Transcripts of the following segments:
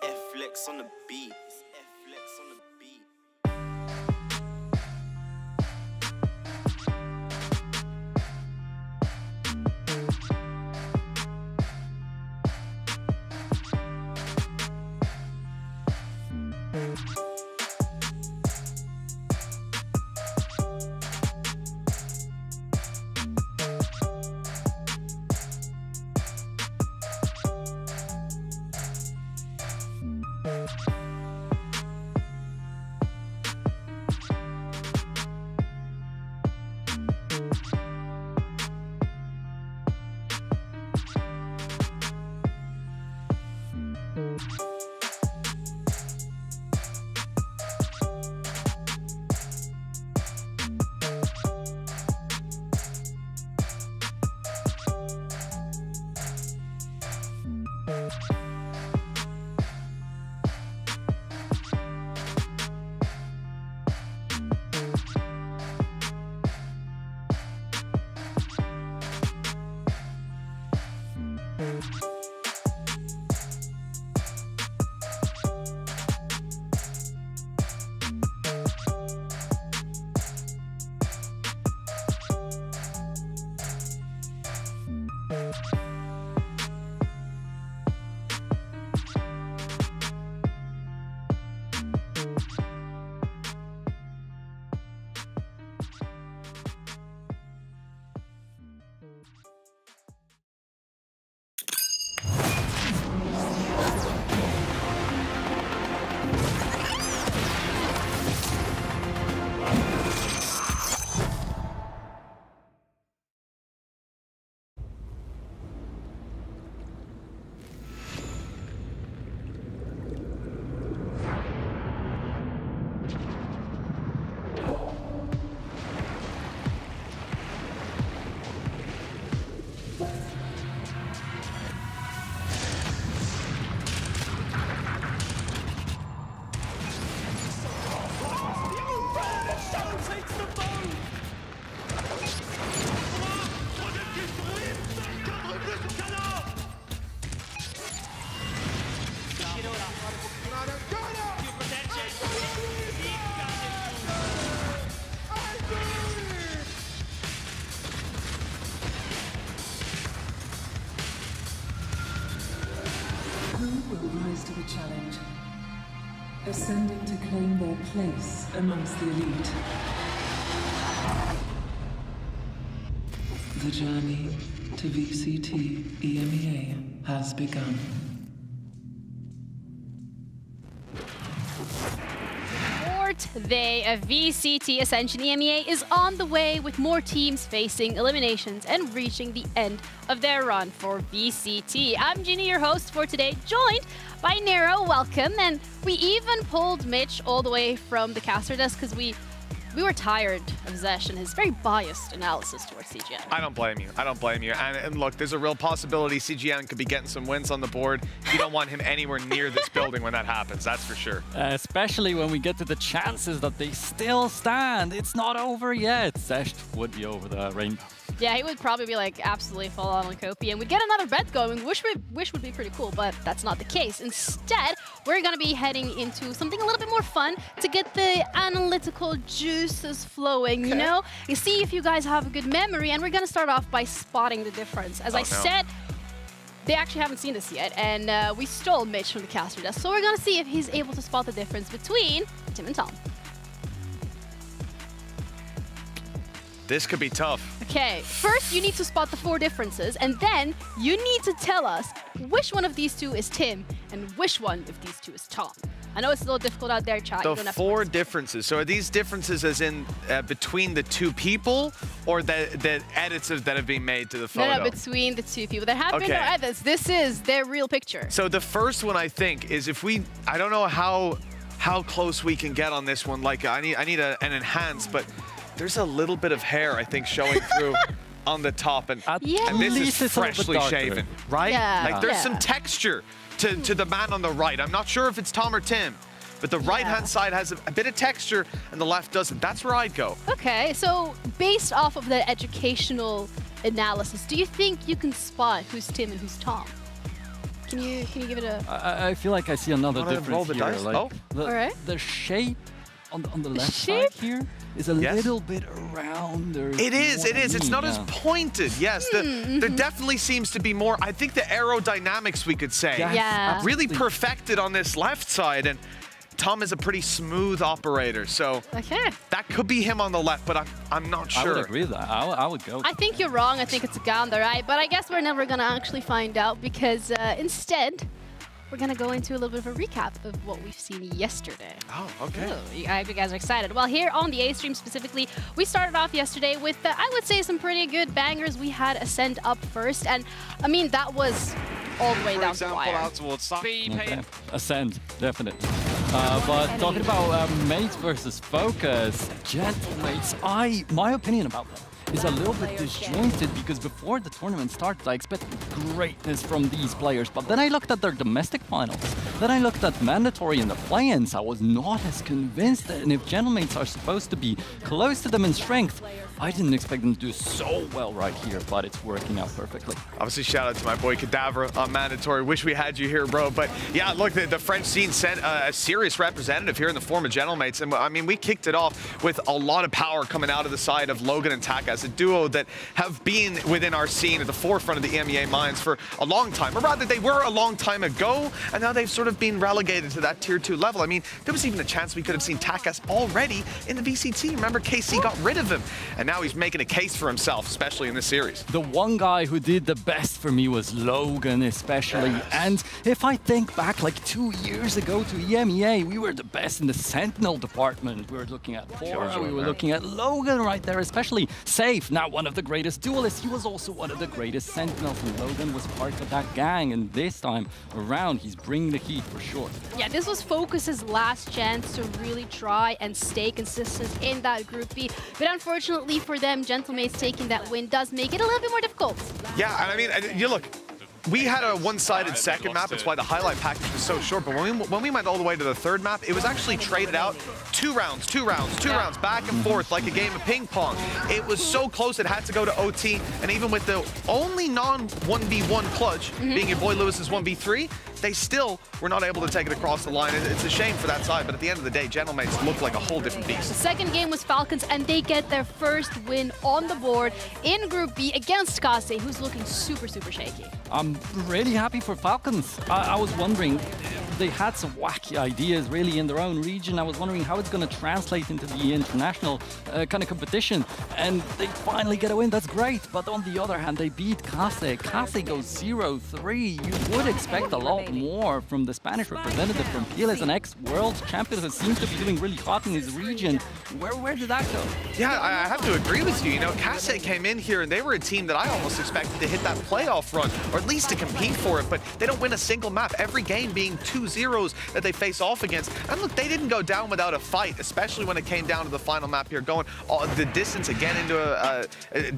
F-Flex on the beat. F-Flex on the beat. Rise to the challenge, ascending to claim their place amongst the elite. The journey to VCT EMEA has begun. Fourth day of VCT Ascension EMEA is on the way, with more teams facing eliminations and reaching the end of their run for VCT. I'm Ginny, your host for today, joined by Nero. Welcome. And we even pulled Mitch all the way from the caster desk because we were tired of Zesh and his very biased analysis towards CGN. I don't blame you. I don't blame you. And look, there's a real possibility CGN could be getting some wins on the board. You don't want him anywhere near this building when that happens, that's for sure. Especially when we get to the chances that they still stand. It's not over yet. Zesh would be over the rainbow. Yeah, he would probably be like absolutely full on Kopi, and we'd get another bet going, which would be pretty cool, but that's not the case. Instead, we're gonna be heading into something a little bit more fun to get the analytical juices flowing, you know? You see if you guys have a good memory, and we're gonna start off by spotting the difference. As I said, they actually haven't seen this yet, and we stole Mitch from the caster desk, so we're gonna see if he's able to spot the difference between Tim and Tom. This could be tough. Okay, first you need to spot the 4 differences, and then you need to tell us which one of these 2 is Tim and which one of these 2 is Tom. I know it's a little difficult out there, chat. The 4 differences. So are these differences as in between the 2 people, or the edits that have been made to the photo? No, between the 2 people. There have been no edits. This is their real picture. So the first one, I think, is if we, I don't know how close we can get on this one. Like I need an enhance, but there's a little bit of hair, I think, showing through on the top, and this is freshly shaven, right? Yeah. Like there's some texture to the man on the right. I'm not sure if it's Tom or Tim, but the right-hand side has a bit of texture and the left doesn't. That's where I'd go. Okay, so based off of the educational analysis, do you think you can spot who's Tim and who's Tom? Can you give it a... I feel like I see another Wanna roll difference the here. dice? Like Oh. the, Alright. the shape on the left shape? side here is a Yes. little bit rounder. It is, it is. It's not as pointed. Yes, there definitely seems to be more. I think the aerodynamics, we could say, Yeah. really perfected on this left side. And Tom is a pretty smooth operator, so Okay. that could be him on the left, but I'm not I sure. would agree with that. I would go. I think you're wrong. I think it's Ganda, right? But I guess we're never going to actually find out because instead, we're going to go into a little bit of a recap of what we've seen yesterday. Oh, okay. Ooh, I hope you guys are excited. Well, here on the A stream specifically, we started off yesterday with, I would say, some pretty good bangers. We had Ascend up first, and I mean, that was all the way down the wire. Okay. Ascend, definitely. But talking about mates versus focus, Gentlemates, my opinion about them is a little bit disjointed because before the tournament started, I expected greatness from these players. But then I looked at their domestic finals. Then I looked at mandatory and the play-ins. I was not as convinced. And if Gentlemates are supposed to be close to them in strength, I didn't expect them to do so well right here, but it's working out perfectly. Obviously, shout out to my boy Cadavra on mandatory. Wish we had you here, bro. But yeah, look, the French scene sent a serious representative here in the form of Gentlemates. And I mean, we kicked it off with a lot of power coming out of the side of Logan and Takas, a duo that have been within our scene at the forefront of the EMEA minds for a long time. Or rather, they were a long time ago, and now they've sort of been relegated to that tier 2 level. I mean, there was even a chance we could have seen Takas already in the VCT. Remember, KC got rid of him, and now he's making a case for himself, especially in this series. The one guy who did the best for me was Logan, especially. Yes. And if I think back like 2 years ago to EMEA, we were the best in the Sentinel department. We were looking at Fora, we were looking at Logan right there, especially Safe, now one of the greatest duelists. He was also one of the greatest Sentinels, and Logan was part of that gang. And this time around, he's bringing the heat for sure. Yeah, this was Focus's last chance to really try and stay consistent in that Group B. But unfortunately for them, Gentlemates taking that win does make it a little bit more difficult. Yeah, and I mean, you look, we had a one-sided second map. It's why the highlight package was so short. But when we went all the way to the third map, it was actually traded out 2 rounds, 2 rounds, 2 rounds, back and forth like a game of ping pong. It was so close it had to go to OT. And even with the only non-1v1 clutch being your boy Lewis's 1v3, they still were not able to take it across the line. It's a shame for that side, but at the end of the day, Gentlemates look like a whole different The beast. second game was Falcons, and they get their first win on the board in Group B against Kase, who's looking super, super shaky. I'm really happy for Falcons. I was wondering, they had some wacky ideas really in their own region. I was wondering how it's going to translate into the international kind of competition. And they finally get a win. That's great. But on the other hand, they beat Kase. Kase goes 0-3. You would expect a lot more from the Spanish representative from Piles, an ex-world champion that seems to be doing really hot in his region. Where did that go? Yeah, I have to agree with you. You know, Kase came in here and they were a team that I almost expected to hit that playoff run, or at least to compete for it, but they don't win a single map. Every game being 2-0s that they face off against. And look, they didn't go down without a fight, especially when it came down to the final map here, going the distance again into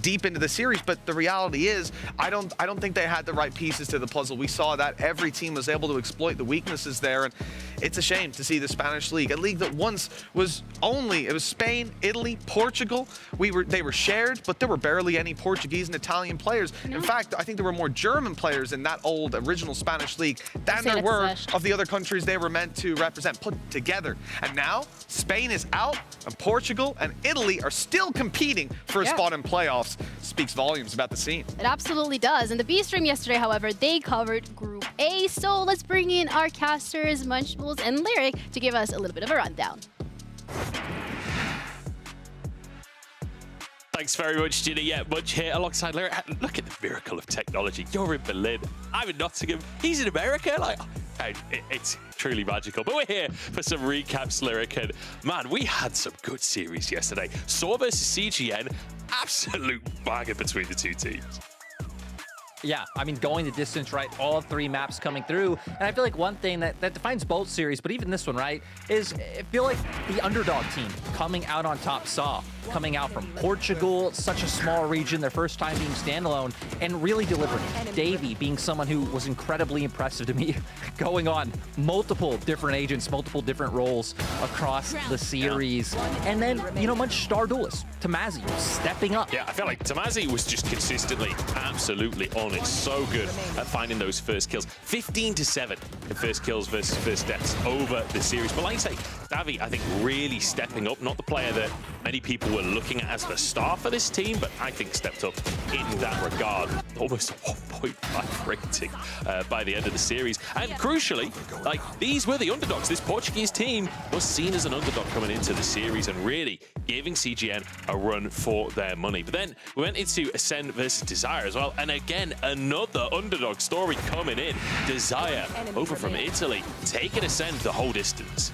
deep into the series. But the reality is, I don't think they had the right pieces to the puzzle. We saw that every team was able to exploit the weaknesses there, and it's a shame to see the Spanish league, a league that once was it was Spain, Italy, Portugal. They were shared, but there were barely any Portuguese and Italian players. In fact, I think there were more German players in that old original Spanish league than there were of the other countries they were meant to represent put together. And now Spain is out, and Portugal and Italy are still competing for a spot in playoffs. Speaks volumes about the scene. It absolutely does. And the B stream yesterday, however, they covered Group A. So let's bring in our casters, Munchables, and Lyric to give us a little bit of a rundown. Thanks very much, Ginny. Yeah, Munch here alongside Lyric. Look at the miracle of technology. You're in Berlin. I'm in Nottingham. He's in America. Like, it's truly magical. But we're here for some recaps, Lyric. And man, we had some good series yesterday. Saw versus CGN. Absolute banger between the two teams. Yeah, I mean, going the distance, right? All 3 maps coming through. And I feel like one thing that defines both series, but even this one, right, is I feel like the underdog team coming out on top saw. Coming out from Portugal, such a small region, their first time being standalone, and really delivering. Davey being someone who was incredibly impressive to me, going on multiple different agents, multiple different roles across the series. And then, you know, much star duelist, Tamazi stepping up. Yeah, I felt like Tamazi was just consistently absolutely on opponents so good at finding those first kills. 15-7 in first kills versus first deaths over the series. But like I say, Davi, I think really stepping up, not the player that many people were looking at as the star for this team, but I think stepped up in that regard. Almost a 1.5 rating by the end of the series. And crucially, like, these were the underdogs. This Portuguese team was seen as an underdog coming into the series and really giving CGN a run for their money. But then we went into Ascend versus Desire as well. And again, another underdog story coming in. Desire over from Italy, taking Ascend the whole distance.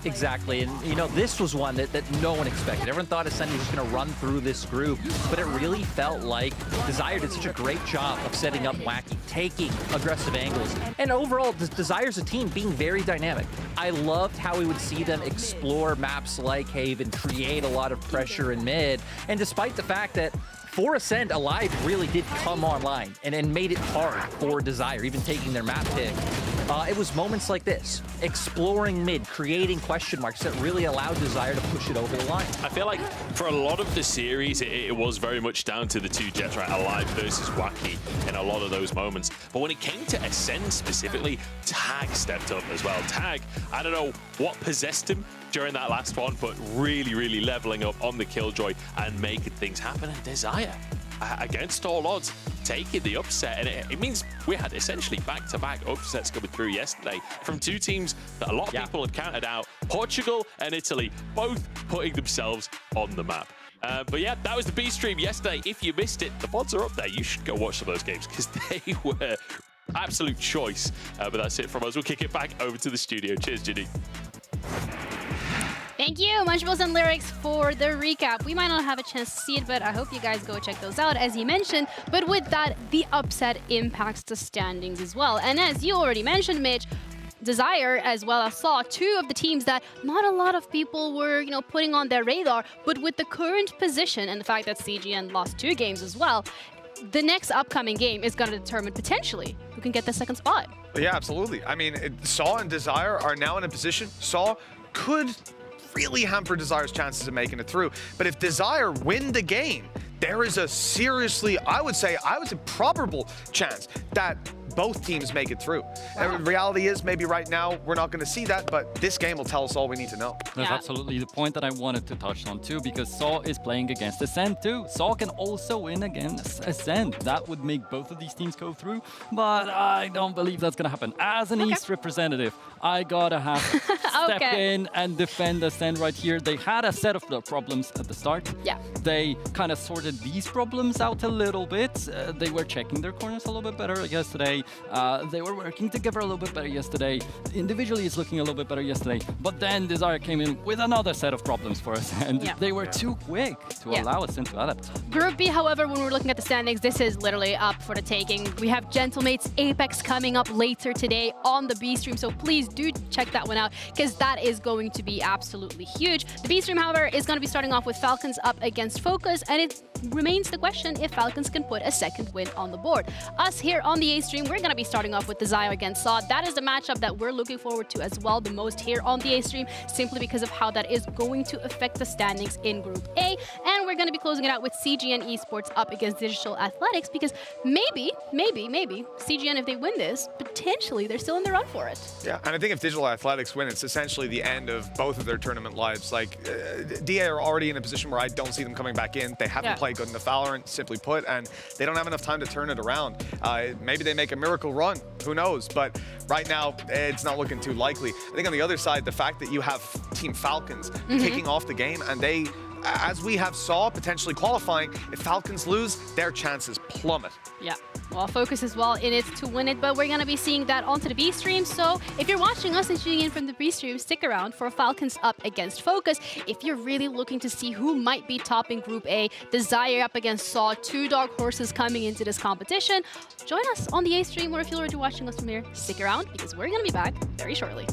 Exactly, and you know, this was one that no one expected. Everyone thought Ascend was just going to run through this group, but it really felt like Desire did such a great job of setting up Wacky, taking aggressive angles, and overall, Desire's a team being very dynamic. I loved how we would see them explore maps like Haven, create a lot of pressure in mid, and despite the fact that for Ascend, Alive really did come online and made it hard for Desire, even taking their map pick. It was moments like this, exploring mid, creating question marks that really allowed Desire to push it over the line. I feel like for a lot of the series, it was very much down to the two Jets, right? Alive versus Wacky in a lot of those moments. But when it came to Ascend specifically, Tag stepped up as well. Tag, I don't know what possessed him during that last one, but really leveling up on the Killjoy and making things happen. And Desire, against all odds, taking the upset. And it means we had essentially back-to-back upsets coming through yesterday from two teams that a lot of people had counted out. Portugal and Italy, both putting themselves on the map. But yeah, that was the B stream yesterday. If you missed it, the VODs are up there. You should go watch some of those games because they were absolute choice. But that's it from us. We'll kick it back over to the studio. Cheers, Ginny. Thank you, Munchables and Lyrics, for the recap. We might not have a chance to see it, but I hope you guys go check those out, as you mentioned. But with that, the upset impacts the standings as well. And as you already mentioned, Mitch, Desire as well as Saw, two of the teams that not a lot of people were, putting on their radar. But with the current position and the fact that CGN lost 2 games as well, the next upcoming game is going to determine potentially who can get the second spot. Yeah, absolutely. I mean, Saw and Desire are now in a position. Saw could really hamper Desire's chances of making it through. But if Desire win the game, there is a seriously, I would say probable chance that both teams make it through. And the reality is, maybe right now, we're not going to see that, but this game will tell us all we need to know. That's absolutely the point that I wanted to touch on too, because Saw is playing against Ascend too. Saw can also win against Ascend. That would make both of these teams go through, but I don't believe that's going to happen. As an East representative, I gotta have step in and defend Ascend right here. They had a set of problems at the start. Yeah. They kind of sorted these problems out a little bit. They were checking their corners a little bit better yesterday. They were working together a little bit better yesterday. Individually, it's looking a little bit better yesterday. But then Desire came in with another set of problems for us, and they were too quick to allow us into that. Group B, however, when we're looking at the standings, this is literally up for the taking. We have Gentlemates Apex coming up later today on the B stream, so please do check that one out because that is going to be absolutely huge. The B stream, however, is going to be starting off with Falcons up against Focus, and it remains the question if Falcons can put a second win on the board. Us here on the A stream, we're going to be starting off with Desire against Saw. That is the matchup that we're looking forward to as well the most here on the A stream, simply because of how that is going to affect the standings in Group A. And we're going to be closing it out with CGN Esports up against Digital Athletics because maybe, CGN, if they win this, potentially they're still in the run for it. Yeah, and I think if Digital Athletics win, it's essentially the end of both of their tournament lives. Like, DA are already in a position where I don't see them coming back in. They haven't played good enough Valorant, simply put, and they don't have enough time to turn it around. Maybe they make a miracle run, who knows? But right now, it's not looking too likely. I think on the other side, the fact that you have Team Falcons kicking off the game, and they, as we have Saw potentially qualifying, if Falcons lose, their chances plummet. Yeah. Well, Focus as well in it to win it, but we're going to be seeing that onto the B stream. So if you're watching us and tuning in from the B stream, stick around for Falcons up against Focus. If you're really looking to see who might be topping Group A, Desire up against Saw, 2 dark horses coming into this competition, join us on the A stream, or if you're already watching us from here, stick around because we're going to be back very shortly.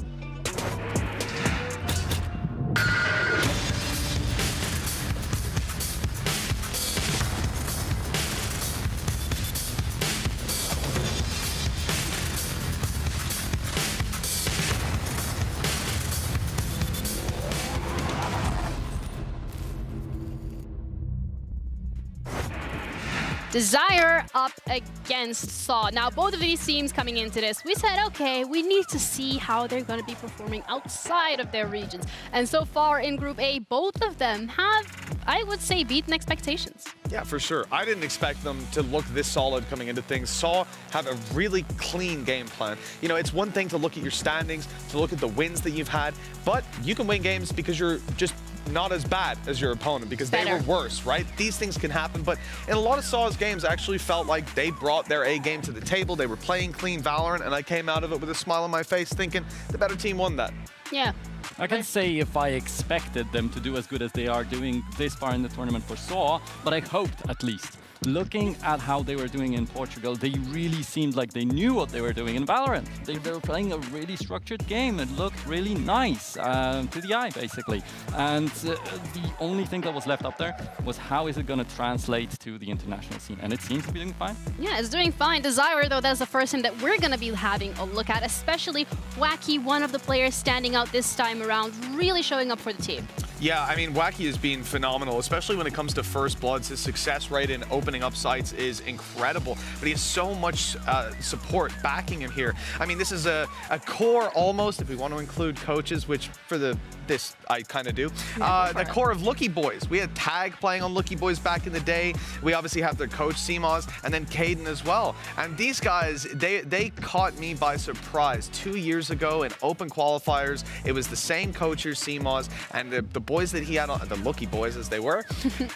Desire up against Saw. Now, both of these teams coming into this, we said, okay, we need to see how they're going to be performing outside of their regions. And so far in Group A, both of them have, I would say, beaten expectations. Yeah, for sure. I didn't expect them to look this solid coming into things. Saw have a really clean game plan. You know, it's one thing to look at your standings, to look at the wins that you've had, but you can win games because you're just not as bad as your opponent, because they were worse, right? These things can happen, but in a lot of Saw's games, I actually felt like they brought their A game to the table. They were playing clean Valorant, and I came out of it with a smile on my face thinking the better team won that. Yeah. I can say if I expected them to do as good as they are doing this far in the tournament for Saw, but I hoped at least. Looking at how they were doing in Portugal, they really seemed like they knew what they were doing in Valorant. They were playing a really structured game. It looked really nice to the eye, basically. And the only thing that was left up there was how is it going to translate to the international scene? And it seems to be doing fine. Yeah, it's doing fine. Desire, though, that's the first thing that we're going to be having a look at, especially Wacky, one of the players standing out this time around, really showing up for the team. Yeah, I mean, Wacky has been phenomenal, especially when it comes to First Bloods. His success rate in opening up sites is incredible, but he has so much support backing him here. I mean, this is a core almost, if we want to include coaches, which for this I kind of do. The core of Lucky Boys. We had Tag playing on Lucky Boys back in the day. We obviously have their coach CMOS, and then Caden as well. And these guys, they caught me by surprise 2 years ago in open qualifiers. It was the same coaches, CMOS, and the boys that he had on, the Lucky Boys as they were,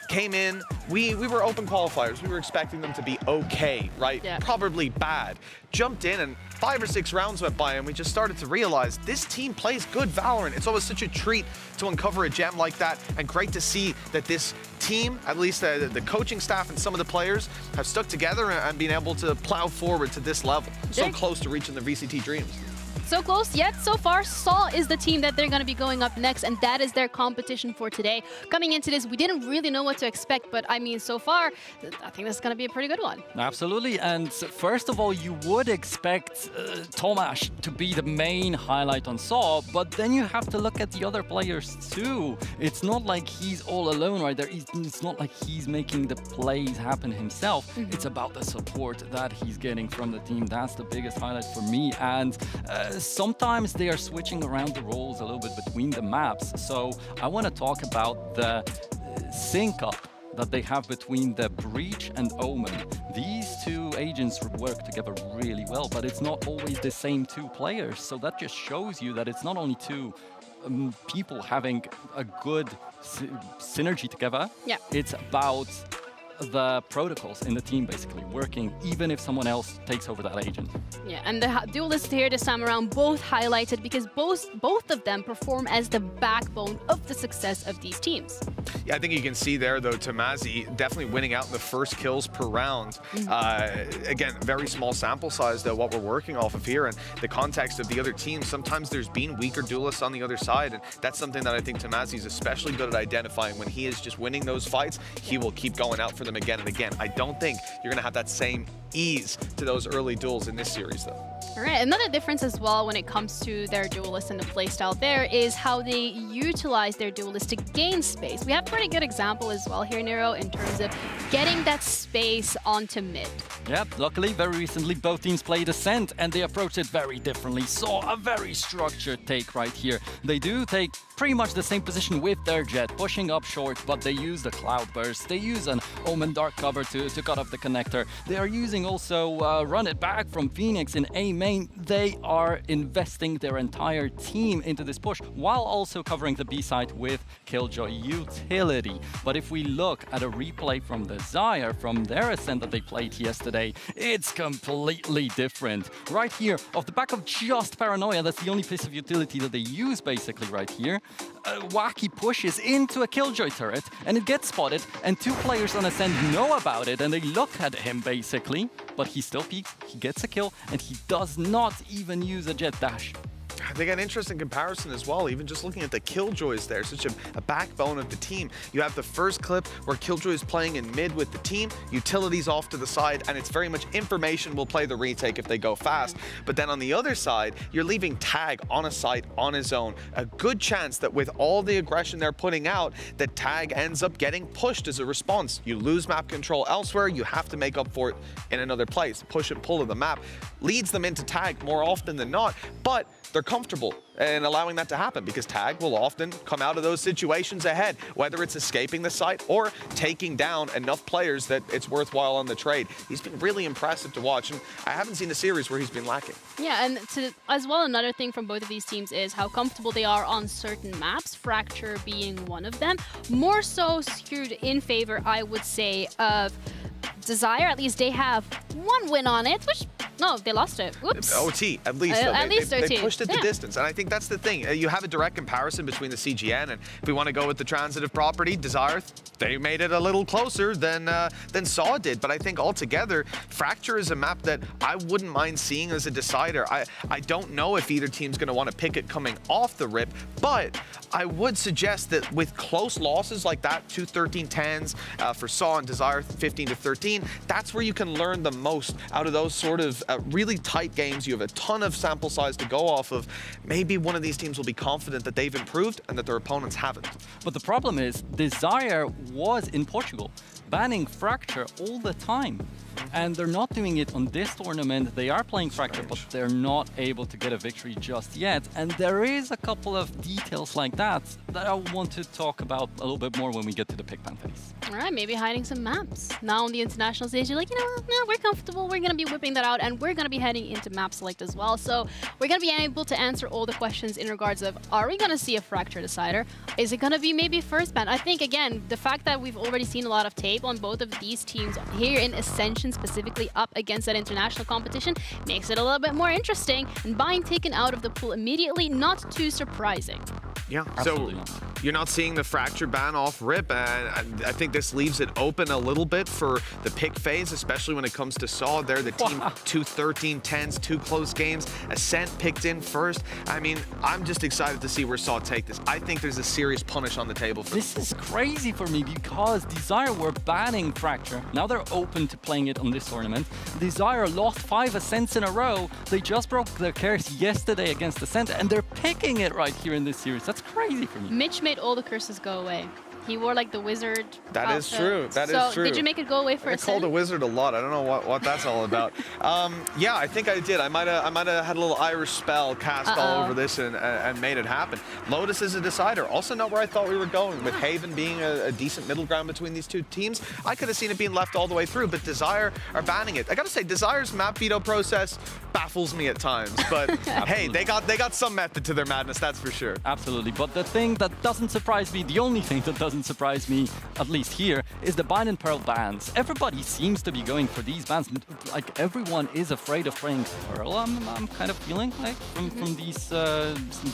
came in. We were open qualifiers. We were expecting them to be okay, right? Yeah. Probably bad. Jumped in and 5 or 6 rounds went by and we just started to realize this team plays good Valorant. It's always such a treat to uncover a gem like that, and great to see that this team, at least the coaching staff and some of the players, have stuck together and been able to plow forward to this level. So close to reaching the VCT dreams. So close, yet so far, Saw is the team that they're going to be going up next, and that is their competition for today. Coming into this, we didn't really know what to expect, but I mean, so far, I think this is going to be a pretty good one. Absolutely, and first of all, you would expect Tomasz to be the main highlight on Saw, but then you have to look at the other players too. It's not like he's all alone right there. It's not like he's making the plays happen himself. It's about the support that he's getting from the team. That's the biggest highlight for me, and sometimes they are switching around the roles a little bit between the maps. So I want to talk about the sync up that they have between the Breach and Omen. These two agents work together really well, but it's not always the same two players. So that just shows you that it's not only two people having a good synergy together. Yeah. It's about the protocols in the team basically working, even if someone else takes over that agent. Yeah, and the duelists here this time around both highlighted because both of them perform as the backbone of the success of these teams. Yeah, I think you can see there, though, Tamazi definitely winning out in the first kills per round. Again, very small sample size, though, what we're working off of here, and the context of the other teams. Sometimes there's been weaker duelists on the other side, and that's something that I think Tamazi is especially good at identifying. When he is just winning those fights, he will keep going out for them again and again. I don't think you're going to have that same ease to those early duels in this series, though. All right, another difference as well when it comes to their duelists and the playstyle there is how they utilize their duelists to gain space. We have a pretty good example as well here, Nero, in terms of getting that space onto mid. Yeah, luckily, very recently, both teams played Ascent, and they approached it very differently. Saw a very structured take right here. They do take pretty much the same position with their Jet, pushing up short, but they use the Cloud Burst. They use an Omen Dark cover to cut off the connector. They are using also Run It Back from Phoenix in A main. They are investing their entire team into this push, while also covering the B side with Killjoy utility. But if we look at a replay from the Zyre, from their Ascent that they played yesterday, it's completely different. Right here, off the back of just Paranoia, that's the only piece of utility that they use basically right here. Wacky pushes into a Killjoy turret, and it gets spotted, and 2 players on Ascent know about it, and they look at him basically, but he still peeks, he gets a kill, and he does not even use a Jet dash. I think an interesting comparison as well, even just looking at the Killjoys there, such a backbone of the team. You have the first clip where Killjoy is playing in mid with the team, utilities off to the side, and it's very much information will play the retake if they go fast. But then on the other side, you're leaving Tag on a site on his own. A good chance that with all the aggression they're putting out, that Tag ends up getting pushed as a response. You lose map control elsewhere, you have to make up for it in another place. Push and pull of the map leads them into Tag more often than not, but they're comfortable in allowing that to happen because Tag will often come out of those situations ahead, whether it's escaping the site or taking down enough players that it's worthwhile on the trade. He's been really impressive to watch, and I haven't seen a series where he's been lacking. Yeah, and as well, another thing from both of these teams is how comfortable they are on certain maps, Fracture being one of them. More so skewed in favor, I would say, of Desire. At least they have one win on it, which, no, they lost it. Whoops. OT, at least. At least they OT. pushed it the distance, and I think that's the thing. You have a direct comparison between the CGN, and if we want to go with the transitive property, Desire, they made it a little closer than Saw did. But I think altogether, Fracture is a map that I wouldn't mind seeing as a decider. I don't know if either team's going to want to pick it coming off the rip, but I would suggest that with close losses like that, 2 13-10s for Saw and Desire, 15-13, that's where you can learn the most out of those sort of really tight games. You have a ton of sample size to go off of. Maybe one of these teams will be confident that they've improved and that their opponents haven't. But the problem is, Desire was in Portugal, banning Fracture all the time. And they're not doing it on this tournament. They are playing Fracture, but they're not able to get a victory just yet. And there is a couple of details like that I want to talk about a little bit more when we get to the pick ban phase. All right, maybe hiding some maps. Now on the international stage, you're like, you know, no, we're comfortable. We're going to be whipping that out, and we're going to be heading into map select as well. So we're going to be able to answer all the questions in regards of, are we going to see a Fracture decider? Is it going to be maybe first ban? I think, again, the fact that we've already seen a lot of tape on both of these teams here in Ascension, specifically up against that international competition, makes it a little bit more interesting. And buying taken out of the pool immediately, not too surprising. Yeah, Absolutely. so you're not seeing the Fracture ban off rip, and I think this leaves it open a little bit for the pick phase, especially when it comes to Saw. They're the team 2 13-10s, 2 close games. Ascent picked in first. I mean, I'm just excited to see where Saw take this. I think there's a serious punish on the table for This is crazy for me because Desire were banning Fracture. Now they're open to playing it on this tournament. Desire lost 5 Ascents in a row. They just broke their curse yesterday against Ascent, and they're picking it right here in this series. That's crazy for me. Mitch made all the curses go away. He wore like the wizard That is outfit. true. That is so true. Did you make it go away for I a called a wizard a lot. I don't know what that's all about. Yeah, I think I did. I might have had a little Irish spell cast all over this and made it happen. Lotus is a decider. Also not where I thought we were going, with Haven being a decent middle ground between these two teams. I could have seen it being left all the way through, but Desire are banning it. I gotta say, Desire's map veto process baffles me at times, but hey, they got some method to their madness, that's for sure. Absolutely, but the thing that doesn't surprise me, the only thing that doesn't surprise me, at least here, is the Bind and Pearl bans. Everybody seems to be going for these bans. Like, everyone is afraid of playing Pearl, I'm kind of feeling like, from these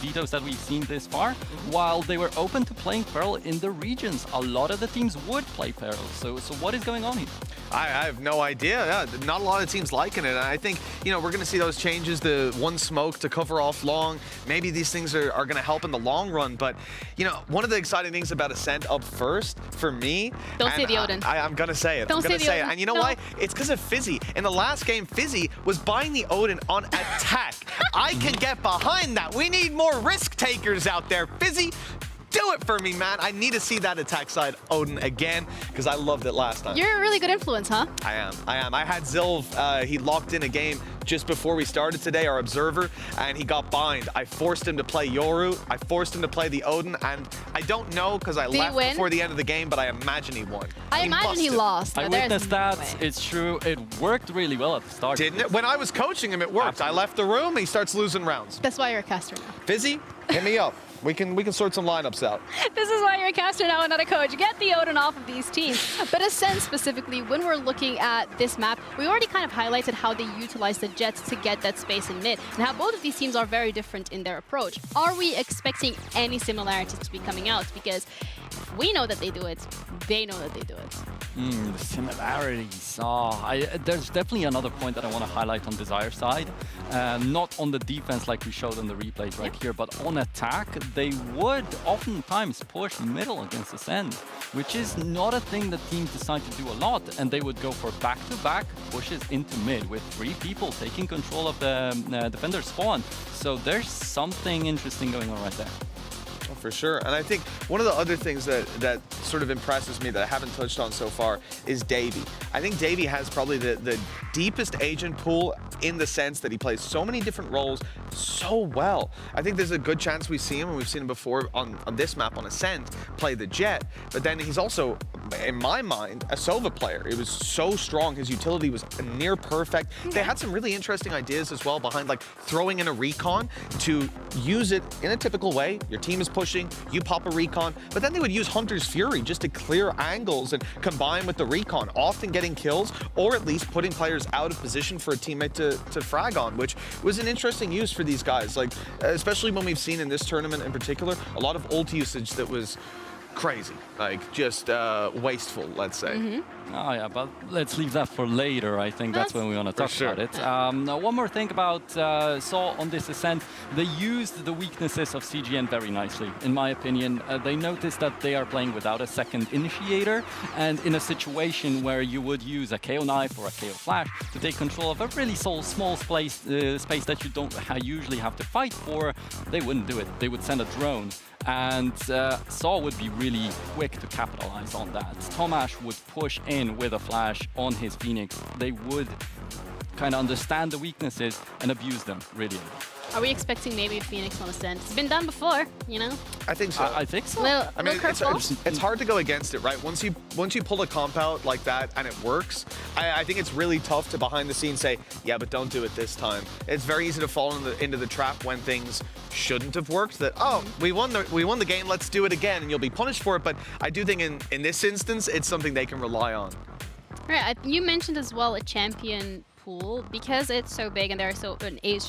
vetoes that we've seen this far. While they were open to playing Pearl in the regions, a lot of the teams would play Pearl. So what is going on here? I have no idea. Yeah, not a lot of teams liking it. And I think, you know, we're going to see those changes, the one smoke to cover off long. Maybe these things are going to help in the long run. But, you know, one of the exciting things about Ascent up first, for me... Don't say the Odin. I'm going to say it. Don't say the Odin. And you know why? It's because of Fizzy. In the last game, Fizzy was buying the Odin on attack. I can get behind that. We need more risk takers out there. Fizzy, do it for me, man. I need to see that attack side Odin again, because I loved it last time. You're a really good influence, huh? I am. I had Zilv, he locked in a game just before we started today, our observer, and he got bind. I forced him to play Yoru. I forced him to play the Odin, and I don't know because I left before the end of the game, but I imagine he won. I imagine he lost. I witnessed that. It's true. It worked really well at the start. Didn't it? When I was coaching him, it worked. Absolutely. I left the room, he starts losing rounds. That's why you're a caster now. Fizzy, hit me up. We can sort some lineups out. This is why you're a caster now, not a coach. Get the Odin off of these teams. But Ascent specifically, when we're looking at this map, we already kind of highlighted how they utilize the Jets to get that space in mid, and how both of these teams are very different in their approach. Are we expecting any similarities to be coming out? Because we know that they do it, they know that they do it. The similarities. There's definitely another point that I want to highlight on Desire side. Not on the defense like we showed on the replays right here, but on attack, they would oftentimes push middle against Ascend, which is not a thing that teams decide to do a lot. And they would go for back-to-back pushes into mid with 3 people taking control of the defender spawn. So there's something interesting going on right there. Oh, for sure. And I think one of the other things that sort of impresses me that I haven't touched on so far is Davey. I think Davey has probably the deepest agent pool in the sense that he plays so many different roles so well. I think there's a good chance we see him, and we've seen him before on this map on Ascent, play the Jet, but then he's also, in my mind, a Sova player. It was so strong. His utility was near perfect. They had some really interesting ideas as well behind like throwing in a recon to use it in a typical way. Your team is pushing, you pop a recon, but then they would use Hunter's Fury just to clear angles and combine with the recon, often getting kills or at least putting players out of position for a teammate to frag on, which was an interesting use for these guys. Like, especially when we've seen in this tournament in particular, a lot of ult usage that was crazy, like just wasteful, let's say. Oh yeah, but let's leave that for later. I think that's when we want to talk about it. Now, one more thing about Saw on this Ascent. They used the weaknesses of CGN very nicely, in my opinion. They noticed that they are playing without a second initiator, and in a situation where you would use a KO knife or a KO flash to take control of a really small space that you don't usually have to fight for, they wouldn't do it. They would send a drone. And Saw would be really quick to capitalize on that. Tomash would push in with a flash on his Phoenix. They would kind of understand the weaknesses and abuse them really. Are we expecting maybe Phoenix on Ascent? It's been done before, you know? I think so. I think so. I mean, it's hard to go against it, right? Once you pull a comp out like that and it works, I think it's really tough to behind the scenes say, yeah, but don't do it this time. It's very easy to fall into the trap when things shouldn't have worked. That, oh, we won the game, let's do it again, and you'll be punished for it. But I do think in this instance, it's something they can rely on. Right. You mentioned as well a champion pool because it's so big and there are so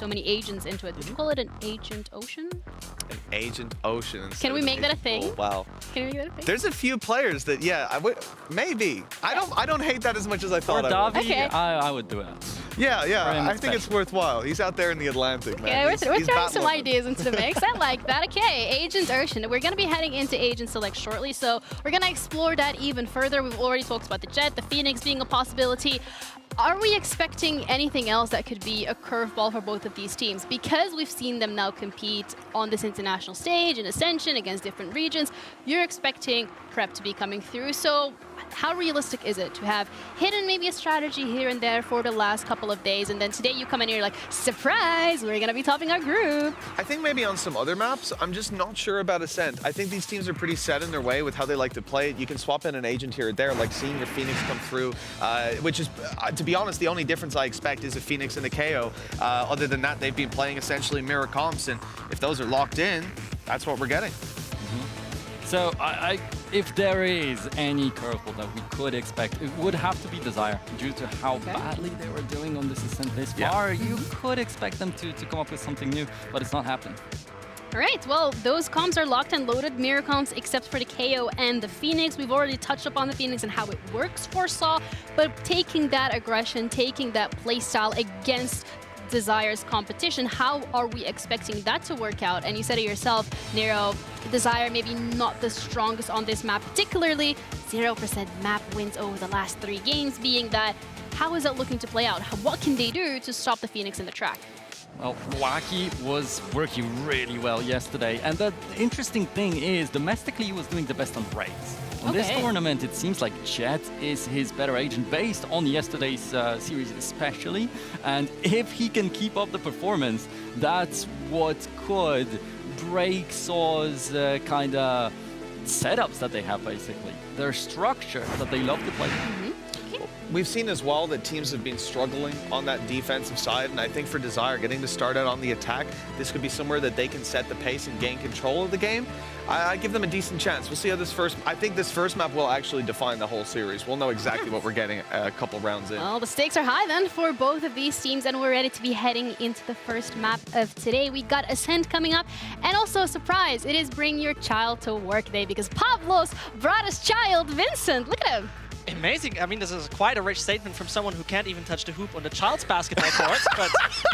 many agents into it. Would you call it an agent ocean? An agent ocean. Can we make that a thing? Oh, wow. Can we make that a thing? There's a few players that, yeah, I would maybe. I don't hate that as much as I thought. For Davi, Okay. I would do it. Yeah, I think it's worthwhile. He's out there in the Atlantic, man. Yeah, we're throwing some battling. ideas into the mix. I like that. Okay, Agent Ocean. We're going to be heading into Agent Select shortly, so we're going to explore that even further. We've already talked about the Jet, the Phoenix being a possibility. Are we expecting anything else that could be a curveball for both of these teams? Because we've seen them now compete on this international stage in Ascension against different regions, you're expecting Prep to be coming through. So how realistic is it to have hidden maybe a strategy here and there for the last couple of days, and then today you come in here like, surprise, we're going to be topping our group? I think maybe on some other maps, I'm just not sure about Ascent. I think these teams are pretty set in their way with how they like to play it. You can swap in an agent here or there, like seeing your Phoenix come through, which is, to be honest, the only difference I expect is a Phoenix and a KO. Other than that, they've been playing essentially mirror comps, and if those are locked in, that's what we're getting. So if there is any curveball that we could expect, it would have to be Desire due to how badly they were doing on this Ascent this far. You could expect them to come up with something new, but it's not happening. All right, well, those comps are locked and loaded, mirror comps, except for the KO and the Phoenix. We've already touched upon the Phoenix and how it works for Saw, but taking that aggression, taking that playstyle against Desire's competition, how are we expecting that to work out? And you said it yourself, Nero, Desire maybe not the strongest on this map, particularly 0% map wins over the last 3 games, being that, how is it looking to play out? What can they do to stop the Phoenix in the track? Well, Wacky was working really well yesterday, and the interesting thing is, domestically he was doing the best on raids. On this tournament, it seems like Jet is his better agent based on yesterday's series especially, and if he can keep up the performance, that's what could break Saw's kind of setups that they have basically. Their structure that they love to play. we've seen as well that teams have been struggling on that defensive side, and I think for Desire, getting to start out on the attack, this could be somewhere that they can set the pace and gain control of the game. I give them a decent chance. We'll see how I think this first map will actually define the whole series. We'll know exactly what we're getting a couple rounds in. Well, the stakes are high then for both of these teams, and we're ready to be heading into the first map of today. We got Ascent coming up, and also a surprise. It is Bring Your Child to Work Day, because Pavlos brought his child, Vincent. Look at him. Amazing. I mean, this is quite a rich statement from someone who can't even touch the hoop on the child's basketball court. But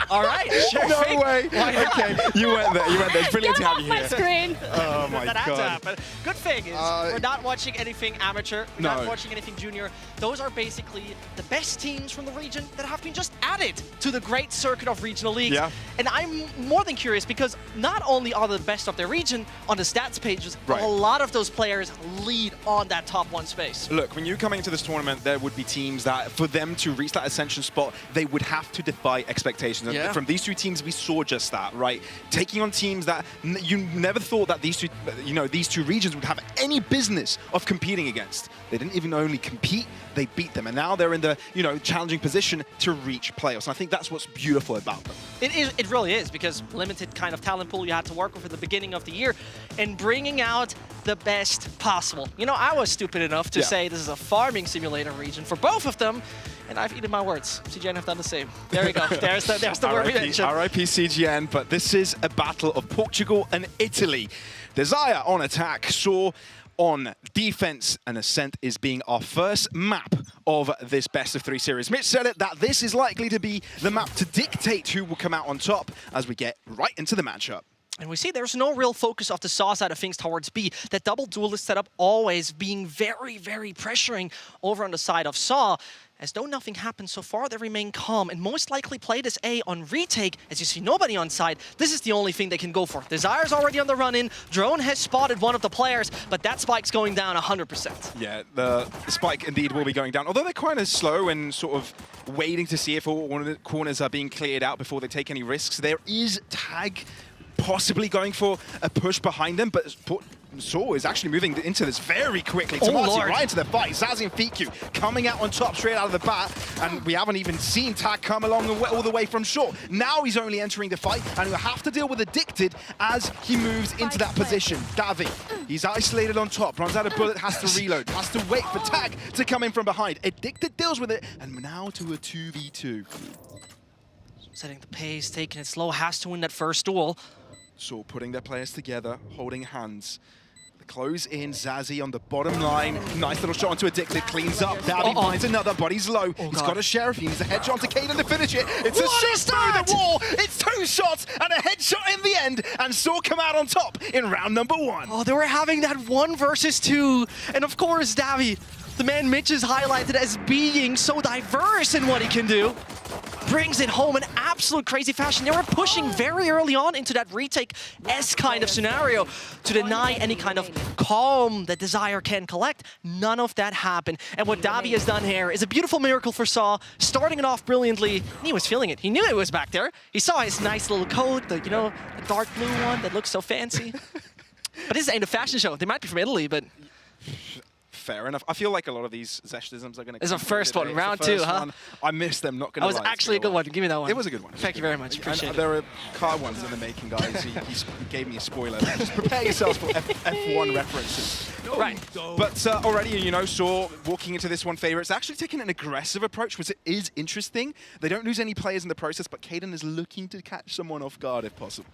all right, sure. No way. Okay, you went there. It's brilliant to have you my here. screen. Oh my That had to god. happen. Good thing is we're not watching anything amateur. We're not watching anything junior. Those are basically the best teams from the region that have been just added to the great circuit of regional leagues. Yeah. And I'm more than curious because not only are they the best of their region on the stats pages, but a lot of those players lead on that top 1 space. Look, when you come into this tournament, there would be teams that, for them to reach that Ascension spot, they would have to defy expectations. And from these two teams, we saw just that, right? Taking on teams that you never thought that these two regions would have any business of competing against. They didn't even only compete, they beat them. And now they're in the, challenging position to reach playoffs. And I think that's what's beautiful about them. It really is, because limited kind of talent pool you had to work with at the beginning of the year and bringing out the best possible. I was stupid enough to say this is a farming simulator region for both of them, and I've eaten my words. CGN have done the same. There we go. There's the word we mentioned. RIP CGN, but this is a battle of Portugal and Italy. Desire on attack, Saw on defense, and Ascent is being our first map of this best of 3 series. Mitch said it, that this is likely to be the map to dictate who will come out on top as we get right into the matchup. And we see there's no real focus of the SAW side of things towards B. That double duelist setup always being very, very pressuring over on the side of SAW. As though nothing happened so far, they remain calm and most likely play this A on retake. As you see nobody on side, this is the only thing they can go for. Desire's already on the run-in. Drone has spotted one of the players, but that spike's going down 100%. Yeah, the spike indeed will be going down. Although they're kind of slow and sort of waiting to see if all one of the corners are being cleared out before they take any risks. There is Tag possibly going for a push behind them, but Saw is actually moving into this very quickly. Tomasi right into the fight. Zazie and Fiku coming out on top straight out of the bat, and we haven't even seen Tag come along all the way from short. Now he's only entering the fight, and he'll have to deal with Addicted as he moves into that position. Davi, he's isolated on top, runs out of bullet, has to reload, has to wait for Tag to come in from behind. Addicted deals with it, and now to a 2v2. Setting the pace, taking it slow, has to win that first duel. Saw putting their players together, holding hands. The close in, Zazie on the bottom line. Nice little shot onto Addicted, cleans up. Davi finds another, but he's low. He's got a sheriff, he needs a headshot onto Kaden to finish it. It's a shot through the wall. It's 2 shots and a headshot in the end, and Saw come out on top in round number 1. Oh, they were having that 1 versus 2. And of course, Davi, the man Mitch is highlighted as being so diverse in what he can do, brings it home in absolute crazy fashion. They were pushing very early on into that retake-esque kind of scenario to deny any kind of calm that Desire can collect. None of that happened. And what Davi has done here is a beautiful miracle for SAW, starting it off brilliantly. He was feeling it. He knew it was back there. He saw his nice little coat, the dark blue one that looks so fancy. But this ain't a fashion show. They might be from Italy, but... Fair enough. I feel like a lot of these Zeshtisms are going to... It's a first one, round 2, huh? I missed them, not going to lie. That was actually a good one. Give me that one. It was a good one. Thank you very much. Appreciate it. There are car ones in the making, guys. He gave me a spoiler. Just prepare yourselves for F1 references. Right. But already, Saw walking into this one favorites, actually taking an aggressive approach, which is interesting. They don't lose any players in the process, but Kaden is looking to catch someone off guard if possible.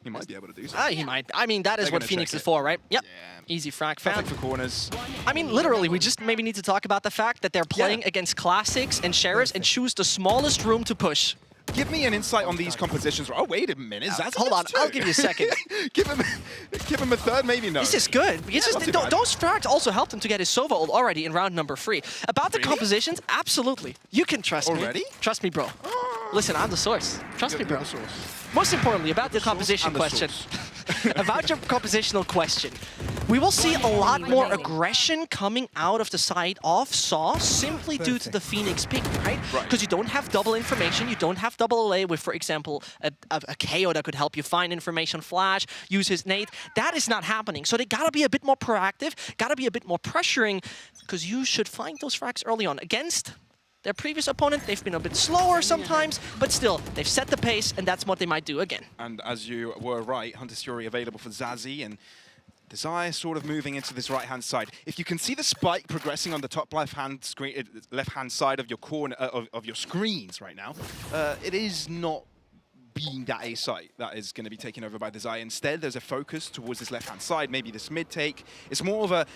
He might be able to do so. He might. I mean, that is what Phoenix is for, right? Yep. Yeah. Easy frag Perfect fan. for corners. I mean, literally, we just maybe need to talk about the fact that they're playing against Classics and Sheriffs and choose the smallest room to push. Give me an insight on these compositions. Oh, wait a minute. Hold on, I'll give you a second. give him a third, maybe no. This is good. It's just, those frags also helped him to get his Sova ult already in round number 3. About the compositions, absolutely. You can trust me. Already? Trust me, bro. Listen, I'm the source. Trust me, bro. Most importantly, about the composition question. about your compositional question. We will see a lot more aggression coming out of the side of Saw simply due to the Phoenix pick, right? Because you don't have double information, you don't have double LA with, for example, a KO that could help you find information, flash, use his nade. That is not happening. So they gotta be a bit more proactive, gotta be a bit more pressuring, because you should find those frags early on. Against their previous opponent, they've been a bit slower sometimes, but still, they've set the pace, and that's what they might do again. And as you were right, Hunter's Fury available for Zazie, and Desire sort of moving into this right-hand side. If you can see the spike progressing on the top left-hand screen, left-hand side of your corner of your screens right now, it is not being that A site that is going to be taken over by Desire. Instead, there's a focus towards this left-hand side, maybe this mid-take. It's more of a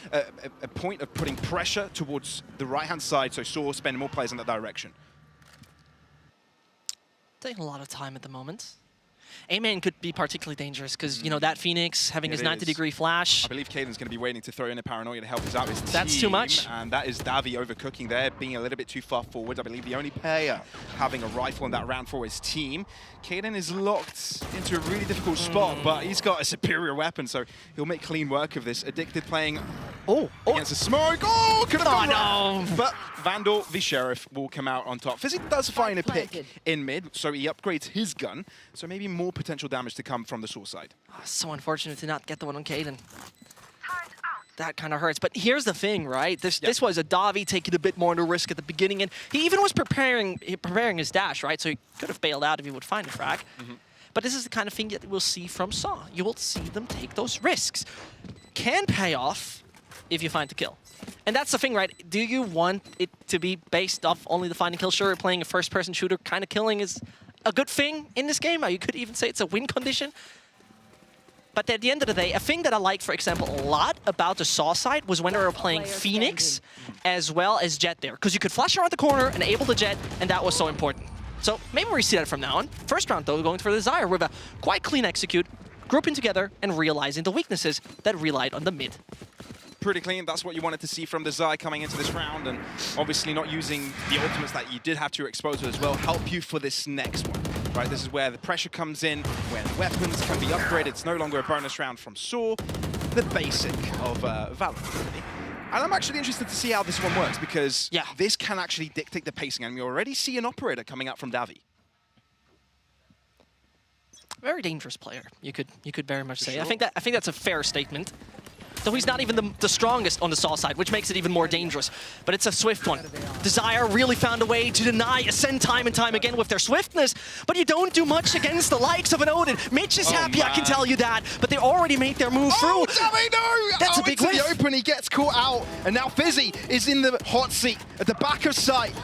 point of putting pressure towards the right-hand side, so Saw spend more players in that direction. Taking a lot of time at the moment. A-Man could be particularly dangerous because, you know, that Phoenix having his 90-degree flash. I believe Caden's going to be waiting to throw in a Paranoia to help us out his team. That's too much. And that is Davi overcooking there, being a little bit too far forward. I believe the only player having a rifle in that round for his team. Caden is locked into a really difficult spot, but he's got a superior weapon, so he'll make clean work of this. Addicted playing against the smoke. Oh, could have gone right. But Vandal, the Sheriff, will come out on top. Fizzy does find a pick in mid, so he upgrades his gun. So maybe more potential damage to come from the Saw side. Oh, so unfortunate to not get the one on Caden. That kind of hurts. But here's the thing, right? This was a Davi taking a bit more of a risk at the beginning, and he even was preparing his dash, right? So he could have bailed out if he would find a frag. But this is the kind of thing that we'll see from Saw. You will see them take those risks. Can pay off if you find the kill. And that's the thing, right? Do you want it to be based off only the find and kill? Sure, playing a first-person shooter, kind of killing is a good thing in this game. You could even say it's a win condition. But at the end of the day, a thing that I liked, for example, a lot about the Saw side was when they were playing Phoenix as well as Jet there. Because you could flash around the corner and enable the Jet, and that was so important. So maybe we see that from now on. First round, though, going for the Desire with a quite clean execute, grouping together and realizing the weaknesses that relied on the mid. Pretty clean. That's what you wanted to see from Desire coming into this round, and obviously not using the ultimates that you did have to expose as well help you for this next one. Right, this is where the pressure comes in, where weapons can be upgraded. It's no longer a bonus round from Saw, the basic of VALORANT. And I'm actually interested to see how this one works, because this can actually dictate the pacing, and we already see an operator coming out from Davi. Very dangerous player, you could very much say. Sure. I think that's a fair statement. Though he's not even the strongest on the Saw side, which makes it even more dangerous. But it's a swift one. Desire really found a way to deny Ascend time and time again with their swiftness, but you don't do much against the likes of an Odin. Mitch is happy, man. I can tell you that, but they already made their move through. Oh, Davi, no! That's a big whiff. The open, he gets caught out, and now Fizzy is in the hot seat at the back of sight.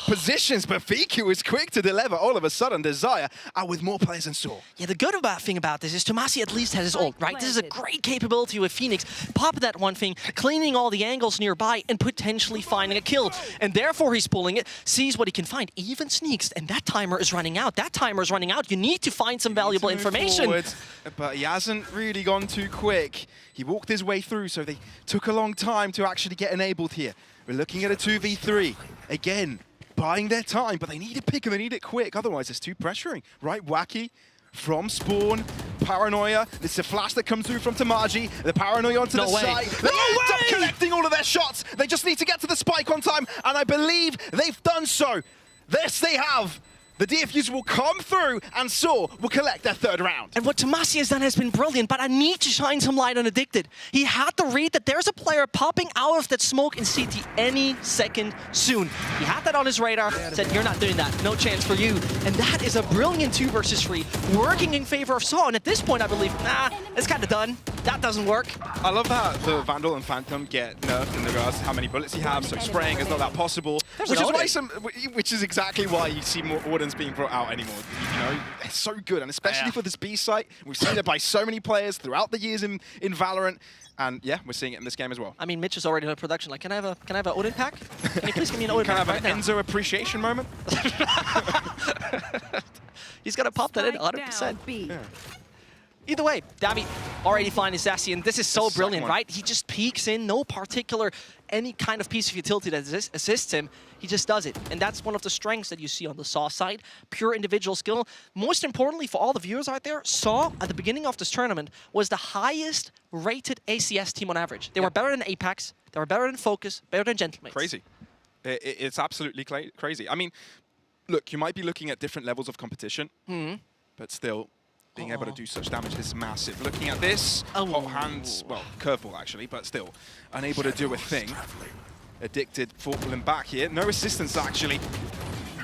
Positions, but Fiku is quick to deliver. All of a sudden, Desire out with more players than Saw. Yeah, the good thing about this is Tomasi at least has his ult, right? This is a great capability with Phoenix. Pop that one thing, cleaning all the angles nearby, and potentially finding a kill. And therefore, he's pulling it, sees what he can find, even sneaks, and that timer is running out. That timer is running out. You need to find some valuable information. Forward, but he hasn't really gone too quick. He walked his way through, so they took a long time to actually get enabled here. We're looking at a 2v3. Again, buying their time, but they need a pick and they need it quick. Otherwise, it's too pressuring. Right, Wacky from Spawn. Paranoia. This is a flash that comes through from Tamaji. The Paranoia onto the side. They end up collecting all of their shots. They just need to get to the spike on time, and I believe they've done so. This they have. The DFUs will come through, and Saw will collect their third round. And what Tomasi has done has been brilliant, but I need to shine some light on Addicted. He had to read that there's a player popping out of that smoke in CT any second soon. He had that on his radar, said, you're not doing that, no chance for you. And that is a brilliant 2 versus 3, working in favor of Saw. And at this point, I believe, nah, it's kind of done. That doesn't work. I love that the Vandal and Phantom get nerfed in regards to how many bullets you have, so spraying is not that possible. Which is exactly why you see more Ordens being brought out anymore. You know, it's so good, and especially for this B site, we've seen it by so many players throughout the years in Valorant, and yeah, we're seeing it in this game as well. I mean, Mitch is already in production. Like, can I have an Odin pack? Can you please give me an Odin pack? Can I have an Enzo appreciation moment? He's gonna pop that in 100%. Yeah. Either way, Davi already finding his Sassy, and this is so That's the second brilliant, one. right? He just peeks in, no particular, any kind of piece of utility that assists him. He just does it. And that's one of the strengths that you see on the Saw side. Pure individual skill. Most importantly, for all the viewers out there, Saw, at the beginning of this tournament, was the highest rated ACS team on average. They were better than Apex, they were better than Focus, better than Gentlemates. Crazy. It's absolutely crazy. I mean, look, you might be looking at different levels of competition, but still, being able to do such damage is massive. Looking at this, hot hands, well, curveball actually, but still, unable to do a thing. Addicted, falling back here. No assistance actually.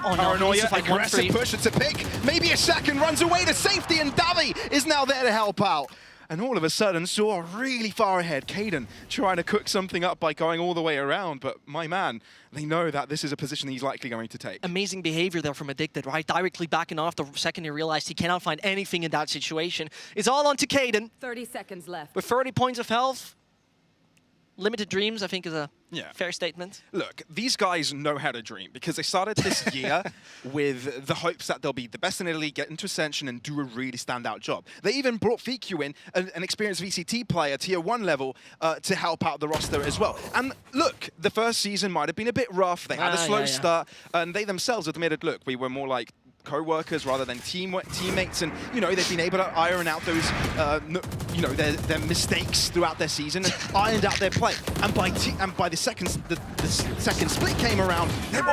Oh no, Paranoia, like aggressive push, it's a pick. Maybe a second, runs away to safety, and Davi is now there to help out. And all of a sudden, Saw really far ahead. Kaden trying to cook something up by going all the way around, but my man, they know that this is a position he's likely going to take. Amazing behavior there from Addicted, right? Directly backing off the second he realized he cannot find anything in that situation. It's all on to Kaden. 30 seconds left. With 30 points of health, limited dreams, I think, is a fair statement. Look, these guys know how to dream because they started this year with the hopes that they'll be the best in Italy, get into Ascension, and do a really standout job. They even brought Fiku in, an experienced VCT player, tier 1 level, to help out the roster as well. And look, the first season might have been a bit rough. They had a slow start, and they themselves admitted, look, we were more like co-workers rather than teammates, and you know they've been able to iron out those their mistakes throughout their season and ironed out their play. And by the second split came around, they were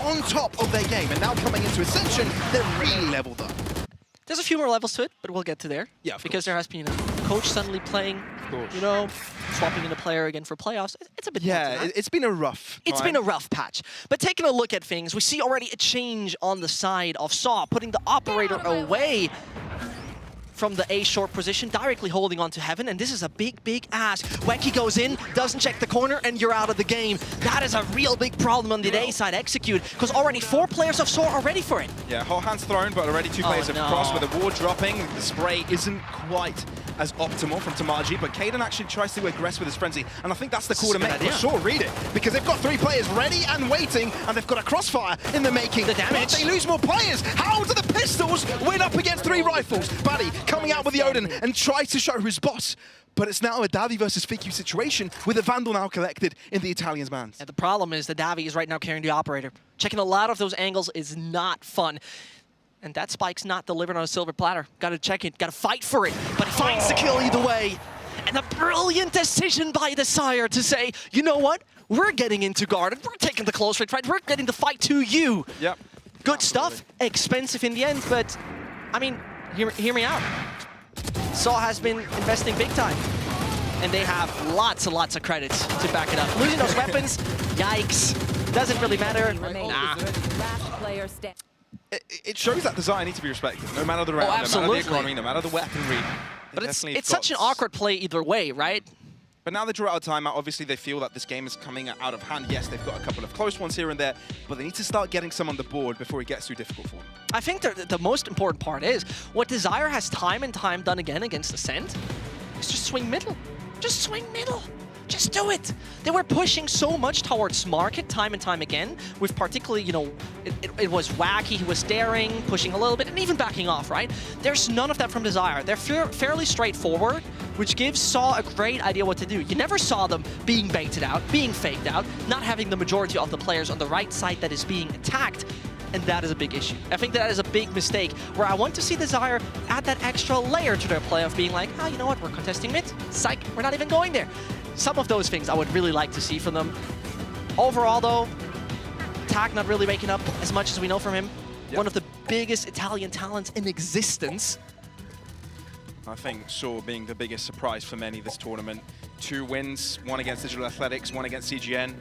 on top of their game, and now coming into Ascension, they're really leveled up. There's a few more levels to it, but we'll get to there. Yeah, of because course. there has been a coach suddenly playing, you know, swapping in a player again for playoffs. It's a bit it's been a rough. It's been a rough patch. But taking a look at things, we see already a change on the side of Saw, putting the operator away from the A short position, directly holding on to Heaven, and this is a big, big ask. Wacky goes in, doesn't check the corner, and you're out of the game. That is a real big problem on the A side execute, because already 4 players of Saw are ready for it. Yeah, hot hands thrown, but already 2 players have crossed with the ward dropping. The spray isn't quite as optimal from Tamaji, but Kaden actually tries to aggress with his frenzy, and I think that's the call to make. Saw read it, because they've got 3 players ready and waiting, and they've got a crossfire in the making. The damage. But they lose more players. How do the Pistols win up against 3 rifles? Buddy coming out with the Odin and tries to show who's boss. But it's now a Davi versus Fiku situation with a Vandal now collected in the Italian's bands. And the problem is that Davi is right now carrying the operator. Checking a lot of those angles is not fun. And that spike's not delivered on a silver platter. Gotta check it, gotta fight for it. But he finds the kill either way. And a brilliant decision by the Sire to say, you know what? We're getting into Garden. We're taking the close range fight. We're getting the fight to you. Yep. Good stuff. Expensive in the end, but I mean, hear me out. Saw has been investing big time. And they have lots and lots of credits to back it up. Losing those weapons, yikes. Doesn't really matter. Nah. Last player stand. It shows that desire needs to be respected, no matter the round, no matter the economy, no matter the weaponry. But it's such an awkward play either way, right? But now they draw out a timeout. Obviously, they feel that this game is coming out of hand. Yes, they've got a couple of close ones here and there, but they need to start getting some on the board before it gets too difficult for them. I think the most important part is what Desire has time and time done again against Ascent is just swing middle. Just swing middle. Just do it. They were pushing so much towards Market time and time again, with particularly, you know, it was Wacky, he was daring, pushing a little bit, and even backing off, right? There's none of that from Desire. They're fairly straightforward, which gives Saw a great idea what to do. You never saw them being baited out, being faked out, not having the majority of the players on the right side that is being attacked, and that is a big issue. I think that is a big mistake, where I want to see Desire add that extra layer to their play of being like, oh, you know what, we're contesting mid, psych, we're not even going there. Some of those things I would really like to see from them. Overall, though, Tak not really making up as much as we know from him. Yep. One of the biggest Italian talents in existence. I think Saw being the biggest surprise for many this tournament. 2 wins, 1 against Digital Athletics, 1 against CGN.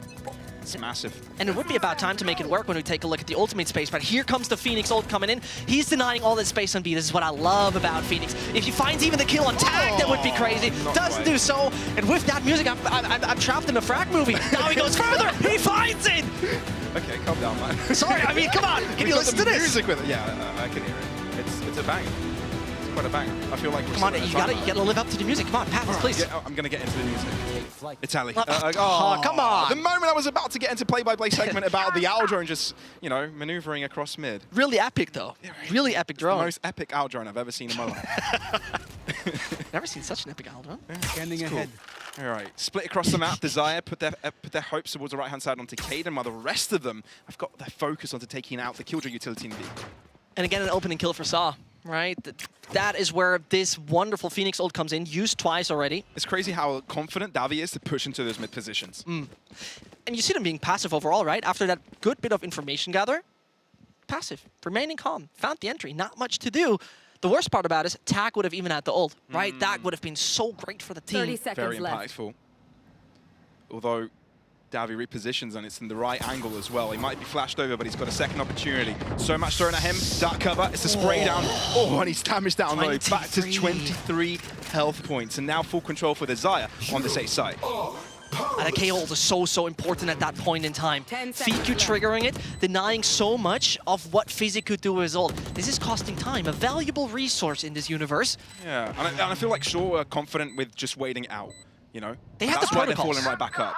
It's massive. And it would be about time to make it work when we take a look at the ultimate space, but here comes the Phoenix ult coming in. He's denying all that space on B. This is what I love about Phoenix. If he finds even the kill on Tag, that would be crazy. Doesn't do so, and with that music, I'm trapped in a frag movie. Now he goes further, he finds it! Okay, calm down, man. Sorry, I mean, come on, can you listen to this? Music with it. Yeah, I can hear it. It's a banger. It's quite a banger. I feel like come on, you gotta live up to the music. Come on, Pat, please. Yeah, I'm gonna get into the music. Italy. Oh, come on. The moment I was about to get into play-by-play segment about the owl drone just, you know, maneuvering across mid. Really epic, though. Really epic drone. The most epic owl drone I've ever seen in my life. Never seen such an epic Aldrin. Scanning ahead. All right, split across the map. Desire put their hopes towards the right-hand side onto Caden, while the rest of them have got their focus onto taking out the Killjoy utility in B. And again, an opening kill for Saw, right? That is where this wonderful Phoenix ult comes in, used twice already. It's crazy how confident Davi is to push into those mid positions. And you see them being passive overall, right? After that good bit of information gather, passive, remaining calm, found the entry, not much to do. The worst part about it is Tag would have even had the ult, right? That would have been so great for the team. 30 seconds Very impactful. Although Davi repositions and it's in the right angle as well. He might be flashed over, but he's got a second opportunity. So much thrown at him. Dark cover. It's a spray down. Oh, and he's damaged down low. Back to 23 health points. And now full control for Desire on the safe side. And a KO ult is so important at that point in time. Fiku triggering it, denying so much of what Fizzy could do with his ult. This is costing time, a valuable resource in this universe. Yeah, and I feel like Shaw are confident with just waiting out. You know, they have that's the why they're protocols. falling right back up.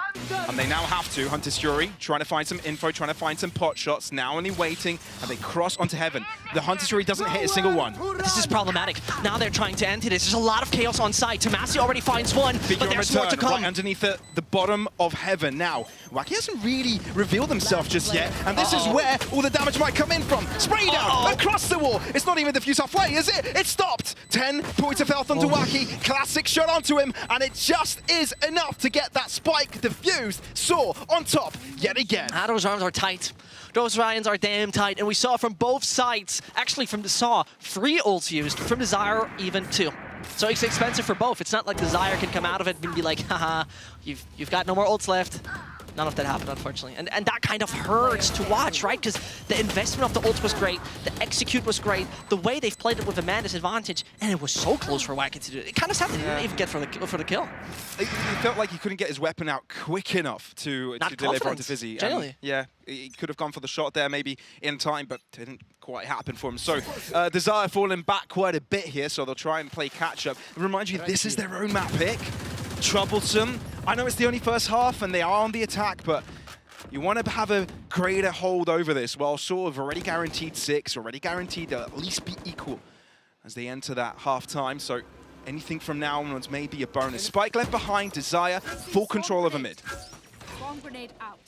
And they now have to. Hunter's Fury trying to find some info, trying to find some pot shots. Now only waiting, and they cross onto Heaven. The Hunter's Fury doesn't hit a single one. This is problematic. Now they're trying to anti this. There's a lot of chaos on site. Tomasi already finds one, but there's more to come. Right underneath the bottom of Heaven. Now, Wacky hasn't really revealed himself just yet, and this is where all the damage might come in from. Spray down across the wall. It's not even diffuse halfway, is it? It stopped. 10 points of health onto Wacky. Classic shot onto him, and it just is enough to get that spike diffused. Saw on top yet again. Those rounds are tight. Those rounds are damn tight, and we saw from both sides, actually from the Saw, 3 ults used, from Desire even 2. So it's expensive for both. It's not like Desire can come out of it and be like, haha, you've got no more ults left. None of that happened, unfortunately. And that kind of hurts to watch, right? Because the investment of the ult was great, the execute was great, the way they've played it with a man disadvantage, and it was so close for Wacky to do it. It kind of sad they didn't even get for the kill. He felt like he couldn't get his weapon out quick enough to deliver onto Fizzy. Generally. Yeah, he could have gone for the shot there maybe in time, but it didn't quite happen for him. So Desire falling back quite a bit here, so they'll try and play catch-up. Remind you, this is their own map pick. Troublesome. I know it's the only first half and they are on the attack, but you want to have a greater hold over this. Well, sort of already guaranteed 6, already guaranteed to at least be equal as they enter that half-time. So anything from now onwards may be a bonus. Spike left behind, Desire, full control of a mid. Bomb grenade out.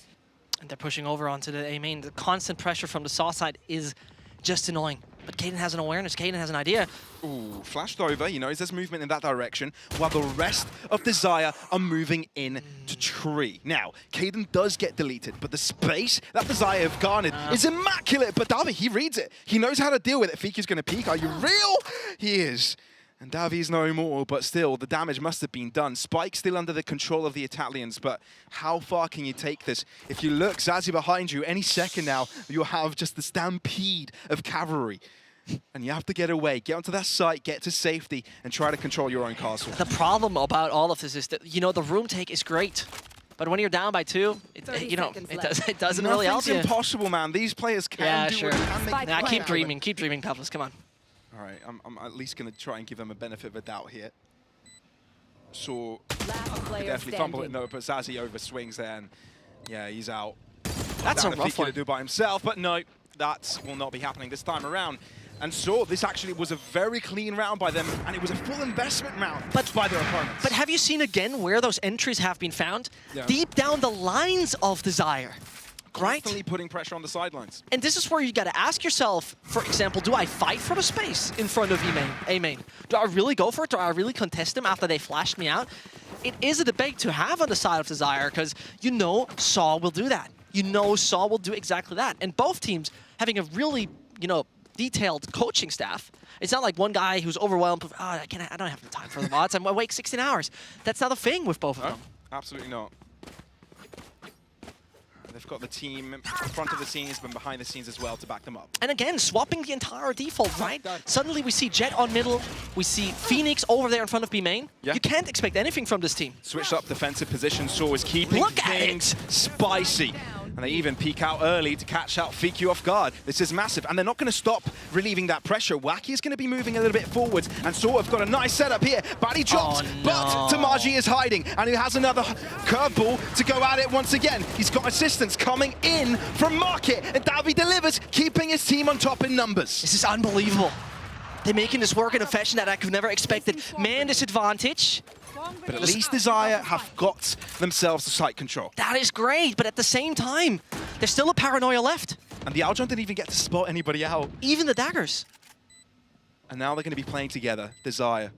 And they're pushing over onto the A main. The constant pressure from the Saw side is just annoying. But Caden has an awareness, Caden has an idea. Ooh, flashed over, he knows there's movement in that direction, while the rest of Desire are moving in to tree. Now, Caden does get deleted, but the space that Desire have garnered is immaculate. But Davi, he reads it. He knows how to deal with it. Fiku's going to peek. Are you real? He is. And Davi's no more, but still, the damage must have been done. Spike still under the control of the Italians, but how far can you take this? If you look, Zazie behind you, any second now, you'll have just the stampede of cavalry. And you have to get away, get onto that site, get to safety, and try to control your own castle. The problem about all of this is that, you know, the room take is great. But when you're down by 2, it doesn't really help you. Nothing's impossible, man. These players can do what they can make. Nah, keep dreaming, Pavlos, come on. All right, I'm at least going to try and give them a benefit of a doubt here. So, definitely fumble it, no, but Zazie overswings there, and yeah, he's out. That's a rough one to do by himself, but no, that will not be happening this time around. And so, this actually was a very clean round by them, and it was a full investment round by their opponents. But have you seen again where those entries have been found? Yeah. Deep down the lines of Desire. Constantly putting pressure on the sidelines. And this is where you got to ask yourself, for example, do I fight for the space in front of A main? Do I really go for it? Do I really contest them after they flashed me out? It is a debate to have on the side of Desire, because you know Saw will do that. You know Saw will do exactly that. And both teams having a really, you know, detailed coaching staff. It's not like one guy who's overwhelmed. Oh, I don't have the time for the mods. I'm awake 16 hours. That's not a thing with both of them. Absolutely not. They've got the team in front of the scenes, but behind the scenes as well to back them up. And again, swapping the entire default, right? Suddenly we see Jet on middle, we see Phoenix over there in front of B main. Yeah. You can't expect anything from this team. Switched up defensive position, Saw is keeping things spicy. And they even peek out early to catch out Fiku off guard. This is massive, and they're not going to stop relieving that pressure. Wacky is going to be moving a little bit forwards, and Saw have got a nice setup here. Body dropped, but Tamaji is hiding, and he has another curveball to go at it once again. He's got assistance coming in from Market, and Davi delivers, keeping his team on top in numbers. This is unbelievable. They're making this work in a fashion that I could never expected. Man disadvantage. But at least Desire have got themselves the site control. That is great, but at the same time, there's still a paranoia left. And the Aljon didn't even get to spot anybody out. Even the daggers. And now they're going to be playing together, Desire.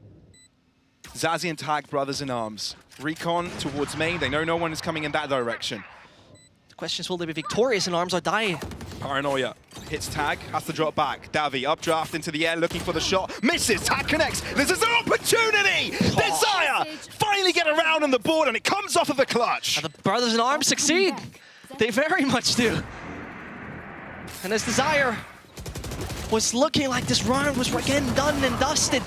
Zazie and Tag, brothers in arms. Recon towards main. They know no one is coming in that direction. The question is, will they be victorious in arms or die? Paranoia hits Tag, has to drop back. Davi updraft into the air, looking for the shot. Misses, Tag connects. This is an opportunity! Desire finally get around on the board, and it comes off of the clutch. And the brothers in arms succeed. They very much do. And as Desire was looking like this round was again done and dusted,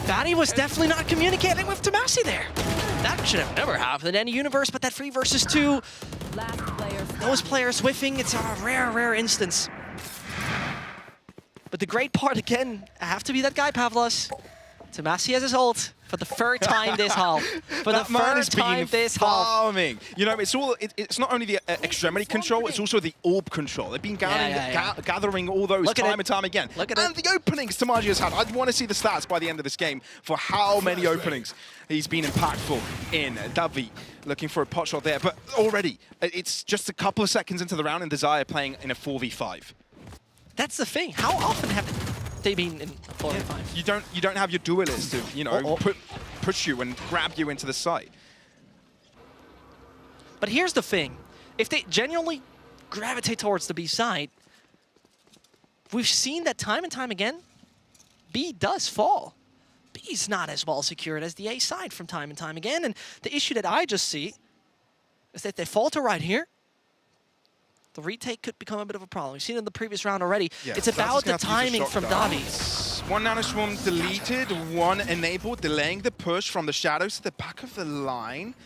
Batty was definitely not communicating with Tomasi there. That should have never happened in any universe, but that 3 versus 2, those players whiffing, it's a rare, rare instance. But the great part, again, I have to be that guy, Pavlos. Tomasi has his ult for the third time this haul. For the third time this haul. You know, it's not only the extremity control, it's also the orb control. They've been gathering all those time and time again. Look at and the openings Tamaji has had. I'd want to see the stats by the end of this game for how many openings he's been impactful in. Davi looking for a pot shot there, but already it's just a couple of seconds into the round and Desire playing in a 4v5. That's the thing. How often have they been in a 4v5? You don't have your duelist to, you know, push you and grab you into the site. But here's the thing. If they genuinely gravitate towards the B side, we've seen that time and time again, B does fall. B's not as well secured as the A side from time and time again. And the issue that I just see is that they falter right here. The retake could become a bit of a problem. We've seen it in the previous round already. Yeah, it's about the timing from Davi. 1 nanoswarm deleted, 1 enabled, delaying the push from the shadows to the back of the line.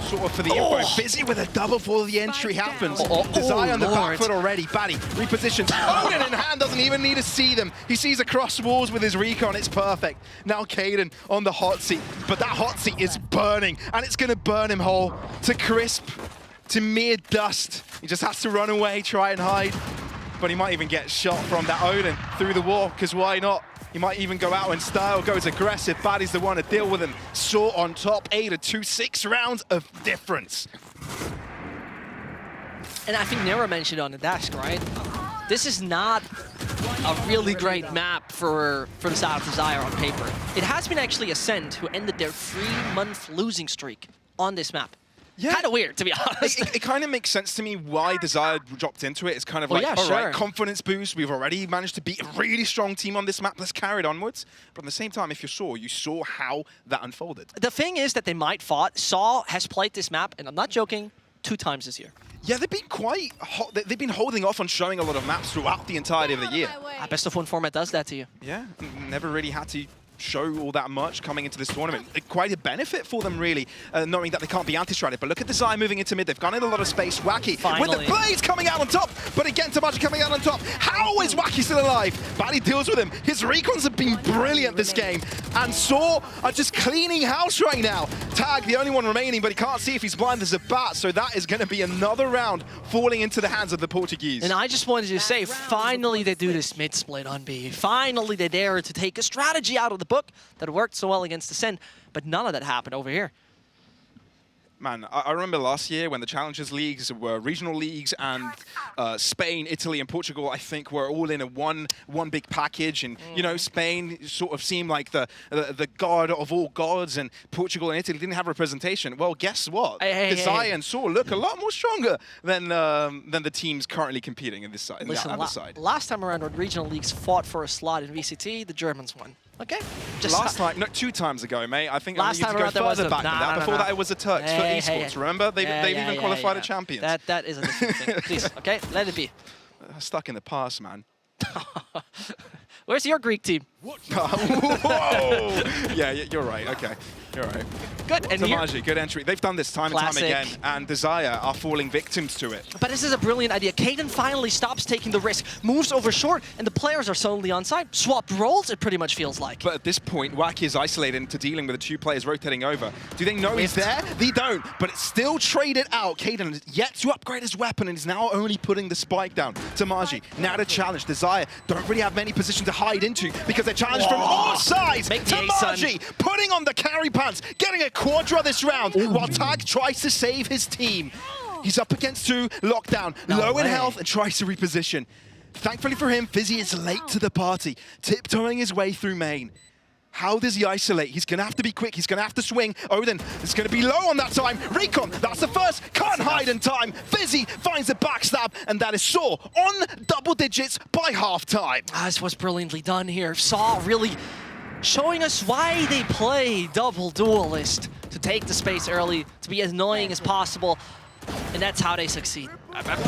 Sort of for the info. Busy with a double before the entry happens. Desire on the back foot already. Batty repositions. Odin in hand doesn't even need to see them. He sees across walls with his recon. It's perfect. Now Kaden on the hot seat. But that hot seat is burning. And it's going to burn him whole to crisp, to mere dust. He just has to run away, try and hide. But he might even get shot from that Odin through the wall, because why not? He might even go out in style, goes aggressive. Batty's the one to deal with him. Saw on top, 8-2, 6 rounds of difference. And I think Nero mentioned on the desk, right? This is not a really great map for the side of Desire on paper. It has been actually Ascend who ended their 3-month losing streak on this map. Yeah. Kind of weird, to be honest. It kind of makes sense to me why Desire dropped into it. It's kind of like, all right, confidence boost. We've already managed to beat a really strong team on this map. Let's carry it onwards. But at the same time, if you saw how that unfolded. The thing is that they might fought. Saw has played this map, and I'm not joking, 2 times this year. Yeah, they've been quite hot. They've been holding off on showing a lot of maps throughout the entirety of the year. Best of 1 format does that to you. Yeah, never really had to show all that much coming into this tournament. Quite a benefit for them, really, knowing that they can't be anti-stratted. But look at Desire moving into mid. They've gone in a lot of space. Wacky with the blades coming out on top. But again, Tamaji coming out on top. How is Wacky still alive? Batty deals with him. His recons have been brilliant this game. And Saw are just cleaning house right now. Tag, the only one remaining, but he can't see if he's blind as a bat. So that is going to be another round falling into the hands of the Portuguese. And I just wanted to say, finally they do this mid split on B. Finally they dare to take a strategy out of the book that worked so well against Ascend, but none of that happened over here. Man, I remember last year when the Challengers Leagues were regional leagues and Spain, Italy, and Portugal, I think, were all in a one big package. And, you know, Spain sort of seemed like the god of all gods, and Portugal and Italy didn't have representation. Well, guess what? Desire and Saw look a lot more stronger than the teams currently competing in this side. Listen, last time around when regional leagues fought for a slot in VCT, the Germans won. Okay. Just last time, no, 2 times ago, mate. I think last time around there was back than that. Before that, it was the Turks for Esports. Remember? They've even qualified as champions. That is a different thing. Please, okay, let it be. Stuck in the past, man. Where's your Greek team? Whoa! Yeah, you're right. Okay. You're right. Good. And here, Tamaji, good entry. They've done this time and Classic. time again, and Desire are falling victims to it. but this is a brilliant idea. Kaden finally stops taking the risk, moves over short, and the players are suddenly on side. Swapped roles, it pretty much feels like. But at this point, Wacky is isolated into dealing with the two players rotating over. Do they know he's there? They don't, but it's still traded out. Kaden has yet to upgrade his weapon and is now only putting the spike down. Tamaji, now to challenge. Desire don't really have many positions to hide into because they're challenged from all sides. Make the Tamaji putting on the carry pants, getting a quadra this round, while Tag tries to save his team. He's up against 2, lockdown, low in health, and tries to reposition. Thankfully for him, Fizzy is late to the party, tiptoeing his way through main. How does he isolate? He's going to have to be quick. He's going to have to swing. Odin is going to be low on that time. Recon, that's the first. Can't hide in time. Fizzy finds the backstab, and that is Saw on double digits by halftime. This was brilliantly done here. Saw really showing us why they play double duelist, to take the space early, to be as annoying as possible, and that's how they succeed.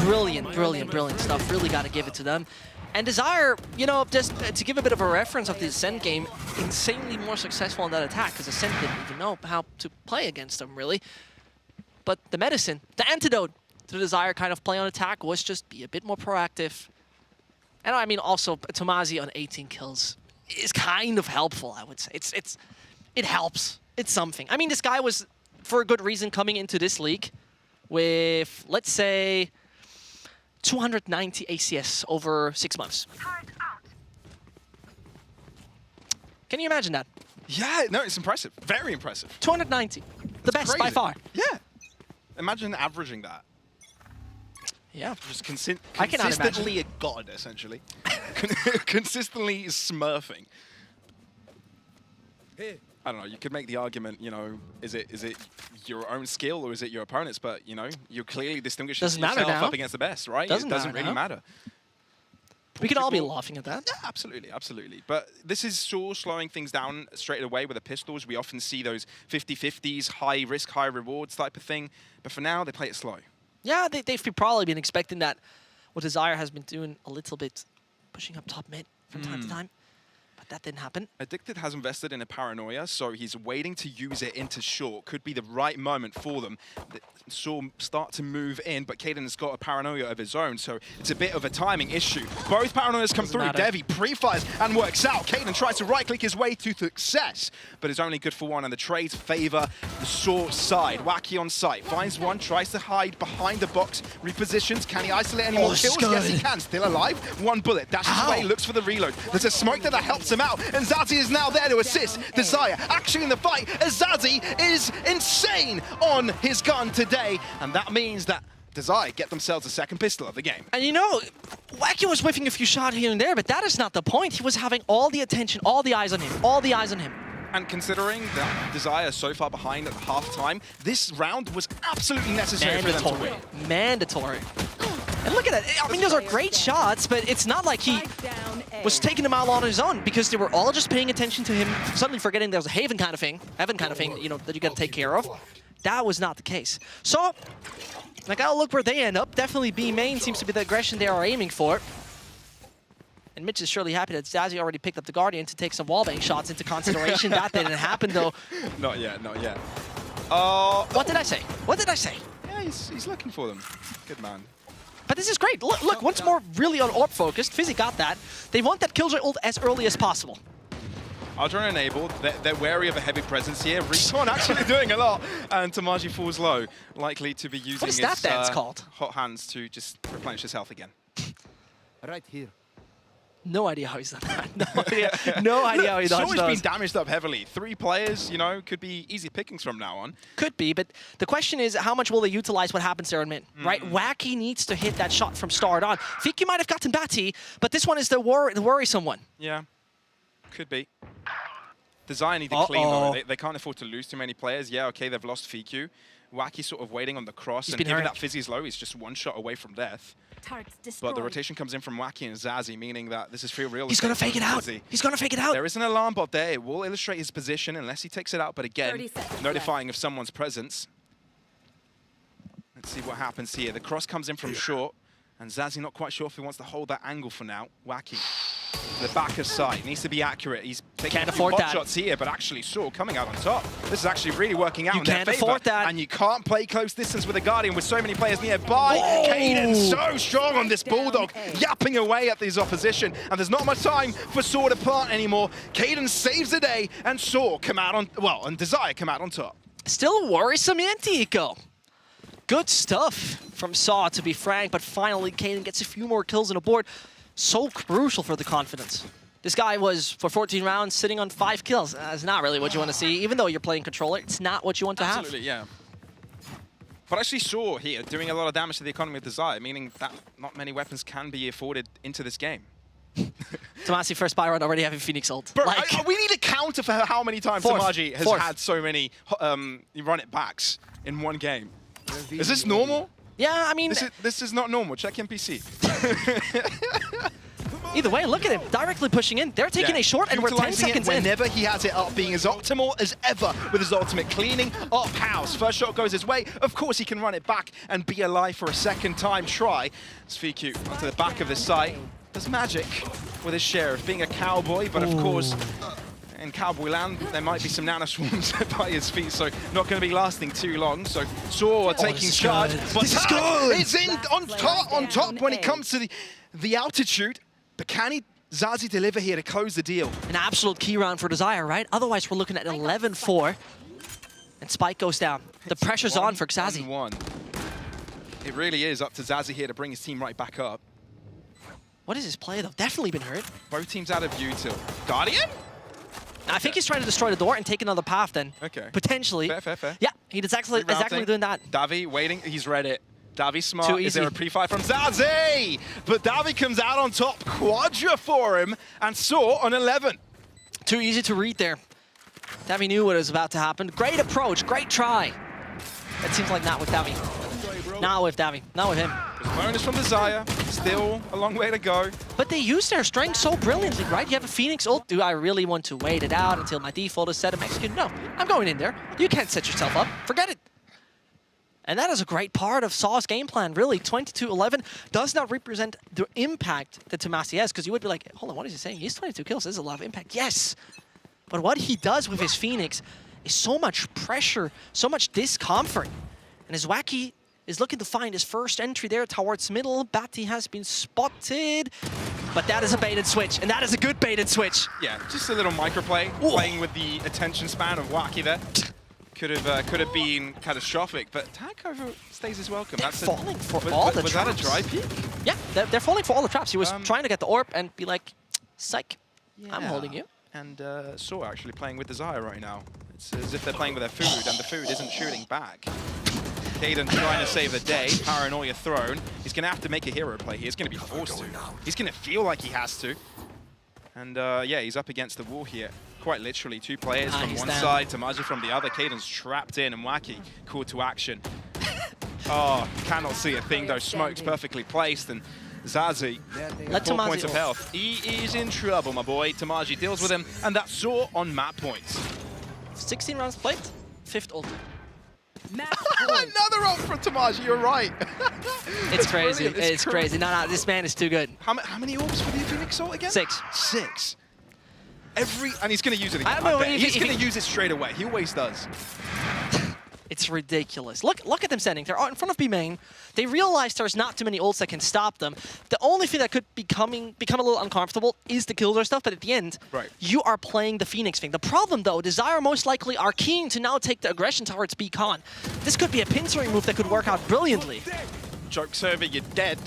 Brilliant, brilliant, brilliant stuff. Really got to give it to them. And Desire, you know, just to give a bit of a reference of the Ascent game, insanely more successful in that attack, because Ascent didn't even know how to play against them, really. But the medicine, the antidote to Desire kind of play on attack was just be a bit more proactive. And I mean, also, Tomazi on 18 kills is kind of helpful, I would say. It helps. It's something. I mean, this guy was, for a good reason, coming into this league with, let's say, 290 ACS over 6 months. Can you imagine that? Yeah, no, it's impressive. Very impressive. 290. The best by Crazy. far. Yeah. Imagine averaging that. Yeah. Just I cannot imagine. consistently a god, essentially. Consistently smurfing. I don't know, you could make the argument, you know, is it your own skill or is it your opponent's? But, you know, you're clearly distinguishing yourself up against the best, right? It doesn't really matter. We could all be laughing at that. Yeah, absolutely, absolutely. But this is sure slowing things down straight away with the pistols. We often see those 50-50s, high risk, high rewards type of thing. But for now, they play it slow. Yeah, they've probably been expecting that. What Desire has been doing a little bit, pushing up top mid from time to time. But that didn't happen. Addicted has invested in a paranoia, so he's waiting to use it into short. Could be the right moment for them. Saw start to move in, but Kaden has got a paranoia of his own, so it's a bit of a timing issue. Both paranoias come through. Devi pre-fires and works out. Kaden tries to right-click his way to success, but is only good for one, and the trades favor the Saw side. Wacky on site, finds one, tries to hide behind the box, repositions. Can he isolate any more kills? Yes, he can. Still alive. One bullet, dashes away, looks for the reload. There's a smoke that helps him out, and Zazie is now there to assist. Desire actually in the fight, as Zazie is insane on his gun today, and that means that Desire get themselves a second pistol of the game. And you know, Wacky was whiffing a few shots here and there, but that is not the point. He was having all the attention, all the eyes on him, all the eyes on him. And considering that Desire is so far behind at half-time, this round was absolutely necessary for them to win. Mandatory. And look at that. I mean, those are great shots, but it's not like he was taking them out on his own, because they were all just paying attention to him, suddenly forgetting there's a heaven kind of thing, you know, that you got to take care of. That was not the case. So, I gotta look where they end up. Definitely B main seems to be the aggression they are aiming for. And Mitch is surely happy that Zazie already picked up the Guardian to take some wallbang shots into consideration. That didn't happen, though. Not yet, not yet. What did I say? What did I say? Yeah, he's looking for them. Good man. But this is great. Look, once more, really on AWP focused. Fizzy got that. They want that Killjoy ult as early as possible. Ultra enabled. They're wary of a heavy presence here. Recon actually doing a lot, and Tamaji falls low, likely to be using his hot hands to just replenish his health again. Right here. No idea how he's done that. No idea. No idea how he dodged those. Always been damaged up heavily. 3 players, you know, could be easy pickings from now on. Could be, but the question is, how much will they utilize what happens there in mid, right? Wacky needs to hit that shot from start on. Fiki might have gotten Batty, but this one is the worrisome one. Yeah, could be. Desire need to clean, though. They can't afford to lose too many players. Yeah, okay, they've lost Fiku. Wacky sort of waiting on the cross, and given that Fizzy's low, he's just one shot away from death. But the rotation comes in from Wacky and Zazie, meaning that this is free real estate. He's going to fake it out. He's going to fake it out. There is an alarm bot there. It will illustrate his position unless he takes it out. But again, notifying of someone's presence. Let's see what happens here. The cross comes in from short, and Zazie not quite sure if he wants to hold that angle for now. Wacky The back of sight needs to be accurate. He's taking Can't a few afford pot that. shots here, but actually Saw coming out on top. This is actually really working out You in their can't favor. afford that. And you can't play close distance with a Guardian with so many players nearby. Caden so strong on this Bulldog, yapping away at his opposition. And there's not much time for Saw to plant anymore. Caden saves the day, and Saw come out on, well, and Desire come out on top. Still a worrisome anti-eco. Good stuff from Saw, to be frank, but finally Caden gets a few more kills on the board. So crucial for the confidence. This guy was, for 14 rounds, sitting on 5 kills. That's not really what you want to see. Even though you're playing controller, it's not what you want to Absolutely, yeah. But actually Saw here doing a lot of damage to the economy of Desire, meaning that not many weapons can be afforded into this game. Tamasi first buy run already having Phoenix ult. Bro, Like, we need a counter for how many times Fourth. Tamaji has had so many run it backs in one game. Is this normal? yeah, I mean, This is not normal. Check NPC. either way, look at him. Directly pushing in. They're taking a short, and we're 10 Utilizing seconds it in. whenever he has it up, being as optimal as ever with his ultimate, cleaning up house. First shot goes his way. Of course, he can run it back and be alive for a second time try. It's VQ onto the back of the site. Does magic with his share of being a cowboy, but of course, in cowboy land, there might be some nano swarms by his feet, so not going to be lasting too long. So Saw taking is charge, good. but This is good. it's in on top when it comes to the altitude. But can he Zazi deliver here to close the deal? An absolute key round for Desire, right? Otherwise, we're looking at 11-4. And Spike goes down. The pressure's on for Xazi. 1-1. It really is up to Zazi here to bring his team right back up. What is his play, though? Definitely been hurt. Both teams out of view till Guardian? I think he's trying to destroy the door and take another path then. Okay. Potentially. Fair. Yeah, he's exactly doing that. Davi waiting, he's read it. Davi smart. Too Is there a easy. pre-fire from Zazi? But Davi comes out on top. Quadra for him, and Saw on 11. Too easy to read there. Davi knew what was about to happen. Great approach, great try. It seems like not with Davi. Not with Davi, not with him. Bonus from Desire. Still a long way to go. But they use their strength so brilliantly, right? You have a Phoenix ult. Do I really want to wait it out until my default is set and execute? No, I'm going in there. You can't set yourself up. Forget it. And that is a great part of Saw's game plan, really. 22-11 does not represent the impact that Tamasi has, because you would be like, hold on, what is he saying? He's 22 kills. This is a lot of impact. Yes. But what he does with his Phoenix is so much pressure, so much discomfort. And as Wacky is looking to find his first entry there towards middle, Batty has been spotted. But that is a baited switch, and that is a good baited switch. Yeah, just a little microplay, playing with the attention span of Wacky there. Could have been catastrophic, but tag over stays as welcome. They're That's falling for all the was traps. that a dry peek? Yeah, they're falling for all the traps. He was trying to get the orb and be like, psych, I'm holding you. And Saw actually playing with Desire right now. It's as if they're playing with their food, and the food isn't shooting back. Caden trying to save the day, paranoia thrown. He's going to have to make a hero play here. He's going to be forced to. He's going to feel like he has to. And yeah, he's up against the wall here. Quite literally, 2 players from one side, Tamaji from the other. Caden's trapped in, and Wacky called to action. Oh, cannot see a thing though. Smoke's perfectly placed, and Zazi, 4 points of health. He is in trouble, my boy. Tamaji deals with him, and that's Saw on map points. 16 rounds played, 5th ult. Another ult from Tamaji, you're right. It's crazy, brilliant. it's crazy. No, this man is too good. How many orbs for the Phoenix ult again? 6. 6. And he's going to use it again. I don't know, He's going to use it straight away. He always does. It's ridiculous. Look at them standing. They're out in front of B main. They realize there's not too many ults that can stop them. The only thing that could become a little uncomfortable is the killjoy stuff, but at the end, you are playing the Phoenix thing. The problem, though, Desire most likely are keen to now take the aggression towards B-Con. This could be a pincering move that could work out brilliantly. Joke's over, you're dead.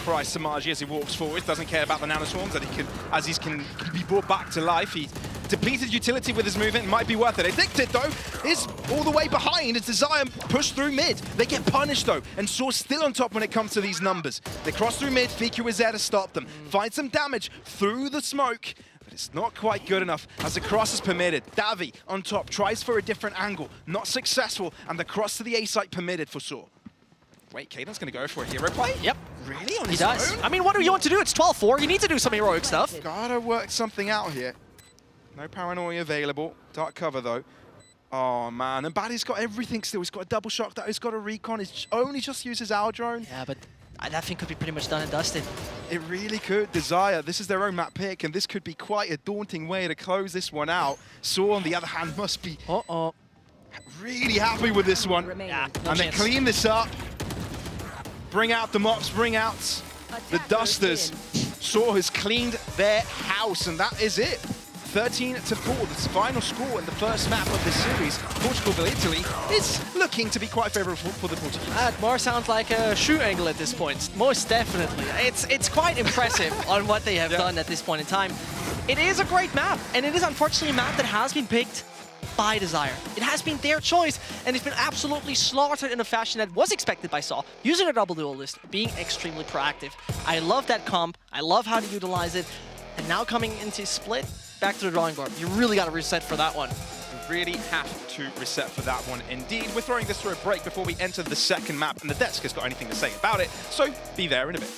Cries Samaji as he walks forward. Doesn't care about the nanoswarms that he can be brought back to life. He depleted utility with his movement. Might be worth it. Addicted, though, is all the way behind as Desire push through mid. They get punished, though, and Saw's still on top when it comes to these numbers. They cross through mid. Fiku is there to stop them. Find some damage through the smoke, but it's not quite good enough as the cross is permitted. Davi on top tries for a different angle. Not successful, and the cross to the A site permitted for Saw. Wait, Caden's going to go for a hero play? Yep. Really? On He his does. own? I mean, what do you want to do? It's 12-4. You need to do some heroic stuff. Gotta work something out here. No paranoia available. Dark cover, though. Oh, man. And Batty's got everything still. He's got a double shock. He's got a recon. He's only just uses our drone. Yeah, but that thing could be pretty much done and dusted. It really could. Desire, this is their own map pick, and this could be quite a daunting way to close this one out. Saw, on the other hand, must be really happy with this one. Yeah, no And they chance. clean this up. Bring out the mops, bring out the dusters. Saw has cleaned their house, and that is it. 13-4, the final score in the first map of this series. Portugal v Italy is looking to be quite favorable for the Portuguese. That more sounds like a shoe angle at this point. Most definitely. It's quite impressive on what they have done at this point in time. It is a great map, and it is unfortunately a map that has been picked by Desire. It has been their choice, and it's been absolutely slaughtered in a fashion that was expected by Saw, using a double duelist, being extremely proactive. I love that comp. I love how to utilize it. And now coming into Split, back to the drawing board. You really got to reset for that one. We really have to reset for that one indeed. We're throwing this through a break before we enter the second map, and the desk has got anything to say about it, so be there in a bit.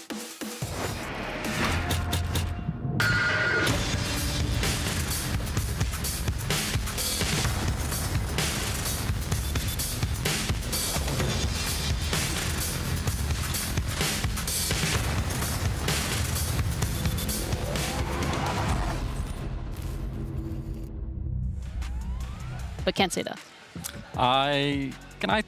But can't say that. Can I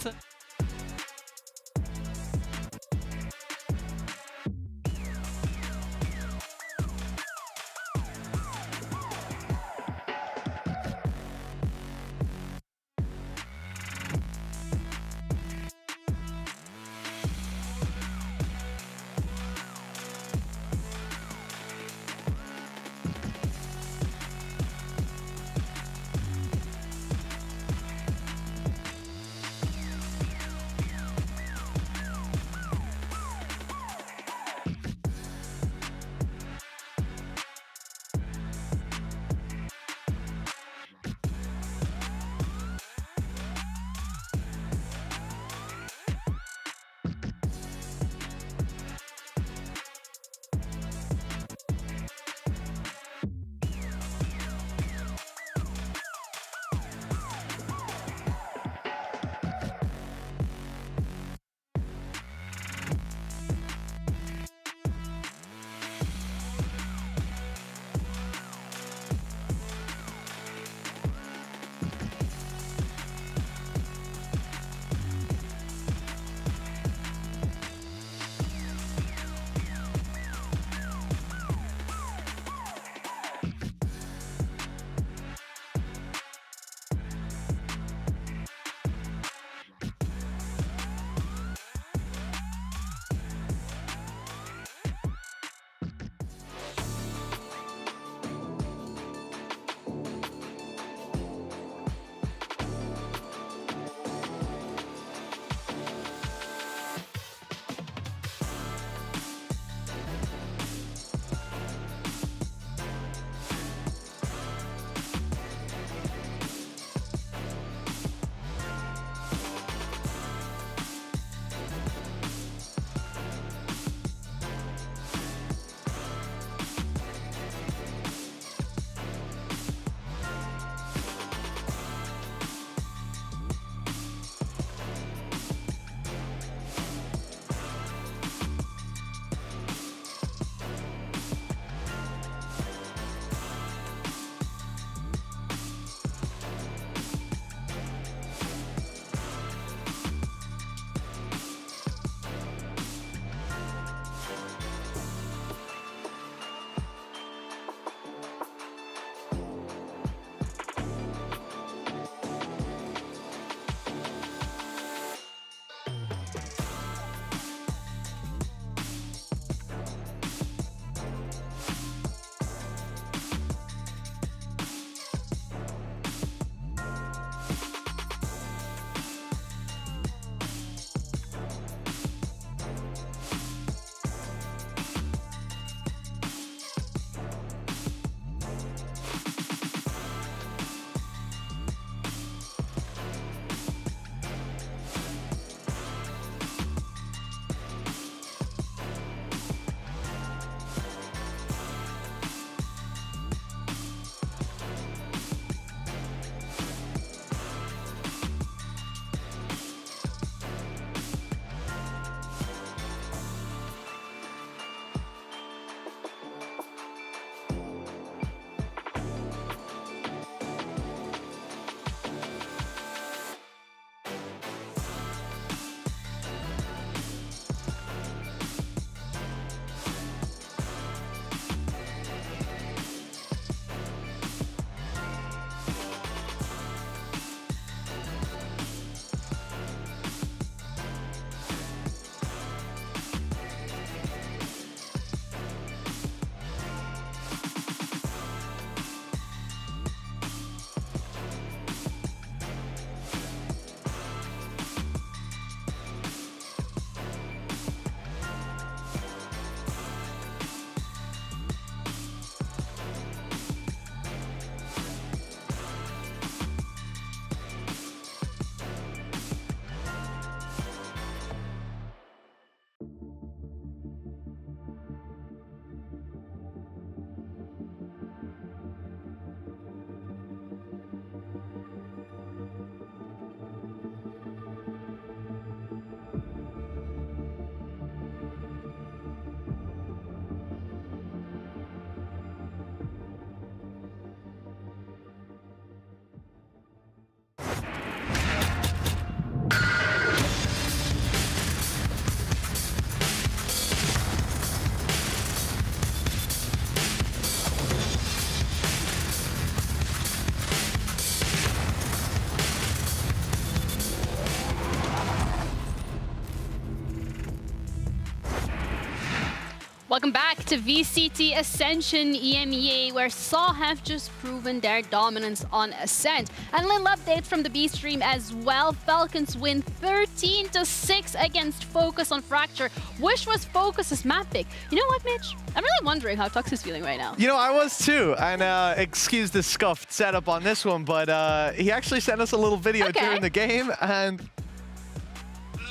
Welcome back to VCT Ascension EMEA, where SAW have just proven their dominance on Ascent. And a little update from the B stream as well. Falcons win 13-6 against Focus on Fracture, which was Focus's map pick. You know what, Mitch? I'm really wondering how Tux is feeling right now. You know, I was too, and excuse the scuffed setup on this one, but he actually sent us a little video during the game, and...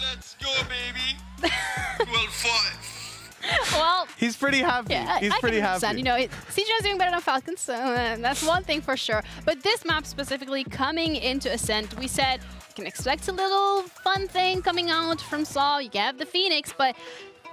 Let's go, baby. 12-5. Well, he's pretty happy. Yeah, he's I pretty can happy. understand. You know, CGN is doing better than Falcons, so that's one thing for sure. But this map specifically, coming into Ascent, we said you can expect a little fun thing coming out from SAW. You can have the Phoenix, but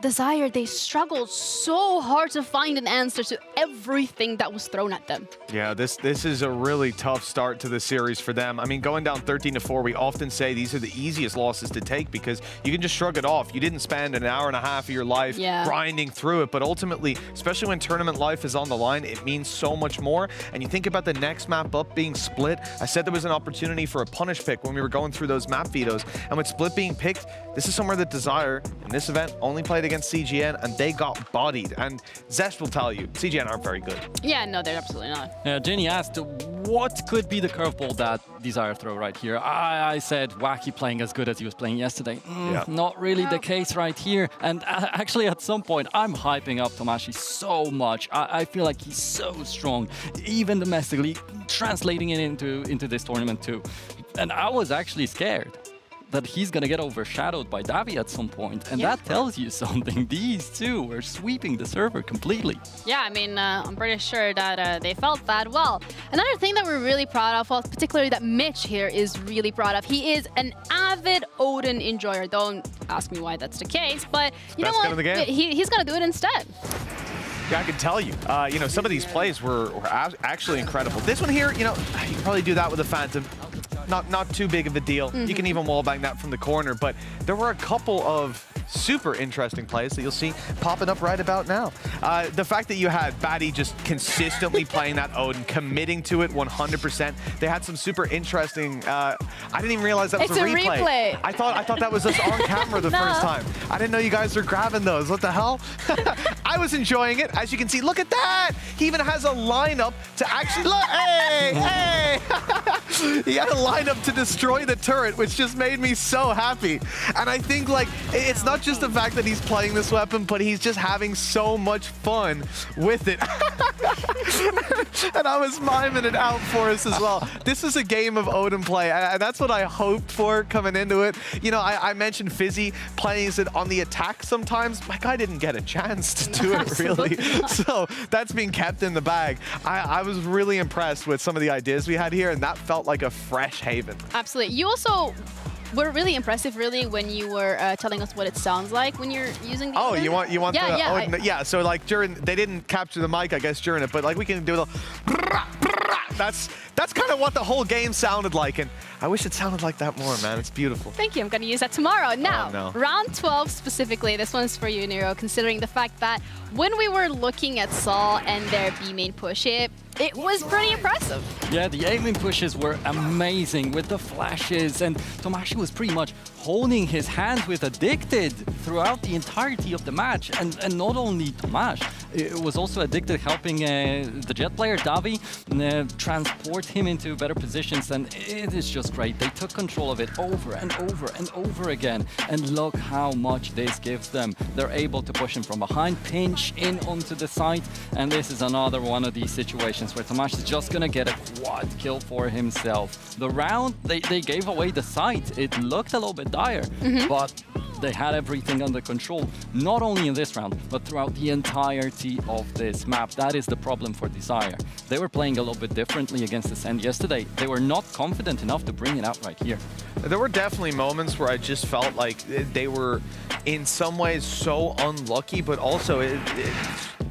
Desire, they struggled so hard to find an answer to everything that was thrown at them. Yeah, this is a really tough start to the series for them. I mean, going down 13-4, we often say these are the easiest losses to take because you can just shrug it off. You didn't spend an hour and a half of your life grinding through it, but ultimately, especially when tournament life is on the line, it means so much more. And you think about the next map up being Split. I said there was an opportunity for a punish pick when we were going through those map vetoes. And with Split being picked, this is somewhere that Desire, in this event, only played against CGN, and they got bodied. And Zest will tell you, CGN aren't very good. Yeah, no, they're absolutely not. Yeah, Jenny asked, what could be the curveball that Desire throw right here? I said, Wacky playing as good as he was playing yesterday. Not really the case right here. And actually, at some point, I'm hyping up Tomashi so much. I feel like he's so strong, even domestically, translating it into this tournament too. And I was actually scared that he's going to get overshadowed by Davi at some point, and that tells you something. These two were sweeping the server completely. Yeah, I mean, I'm pretty sure that they felt that. Well, another thing that we're really proud of, well, particularly that Mitch here is really proud of, he is an avid Odin enjoyer. Don't ask me why that's the case, but you know what? He's going to do it instead. Yeah, I can tell you. You know, some of these plays were actually incredible. This one here, you know, you can probably do that with a Phantom. Not too big of a deal. You can even wallbang that from the corner, but there were a couple of super interesting plays that you'll see popping up right about now. The fact that you had Batty just consistently playing that Odin, committing to it 100%. They had some super interesting. I didn't even realize that was a replay. I thought that was us on camera the first time. I didn't know you guys were grabbing those. What the hell? I was enjoying it. As you can see, look at that. He even has a lineup to actually look. Hey. He had a lineup to destroy the turret, which just made me so happy. And I think, like, it's not just the fact that he's playing this weapon, but he's just having so much fun with it. And I was miming it out for us as well. This is a game of Odin play, and that's what I hoped for coming into it. You know, I mentioned Fizzy playing it on the attack sometimes. My guy didn't get a chance to do it, really. So that's being kept in the bag. I was really impressed with some of the ideas we had here, and that felt like a fresh haven. Absolutely. You also were really impressive, really, when you were telling us what it sounds like when you're using the Odin. You want the so like during, they didn't capture the mic, I guess, during it, but like we can do a little that's kind of what the whole game sounded like, and I wish it sounded like that more, man. It's beautiful. Thank you. I'm going to use that tomorrow. Now, round 12 specifically, this one's for you, Nero, considering the fact that when we were looking at SAW and their B main push, it was pretty impressive. Yeah, the A main pushes were amazing with the flashes, and Tomashi was pretty much holding his hand with Addicted throughout the entirety of the match. And not only Tomash, it was also Addicted helping the Jet player, Davi, transport him into better positions, and it is just great. They took control of it over and over and over again, and look how much this gives them. They're able to push him from behind, pinch in onto the site, and this is another one of these situations where Tomash is just gonna get a quad kill for himself. The round, they gave away the site. It looked a little bit dire, but they had everything under control, not only in this round, but throughout the entirety of this map. That is the problem for Desire. They were playing a little bit differently against Ascend yesterday. They were not confident enough to bring it out right here. There were definitely moments where I just felt like they were in some ways so unlucky, but also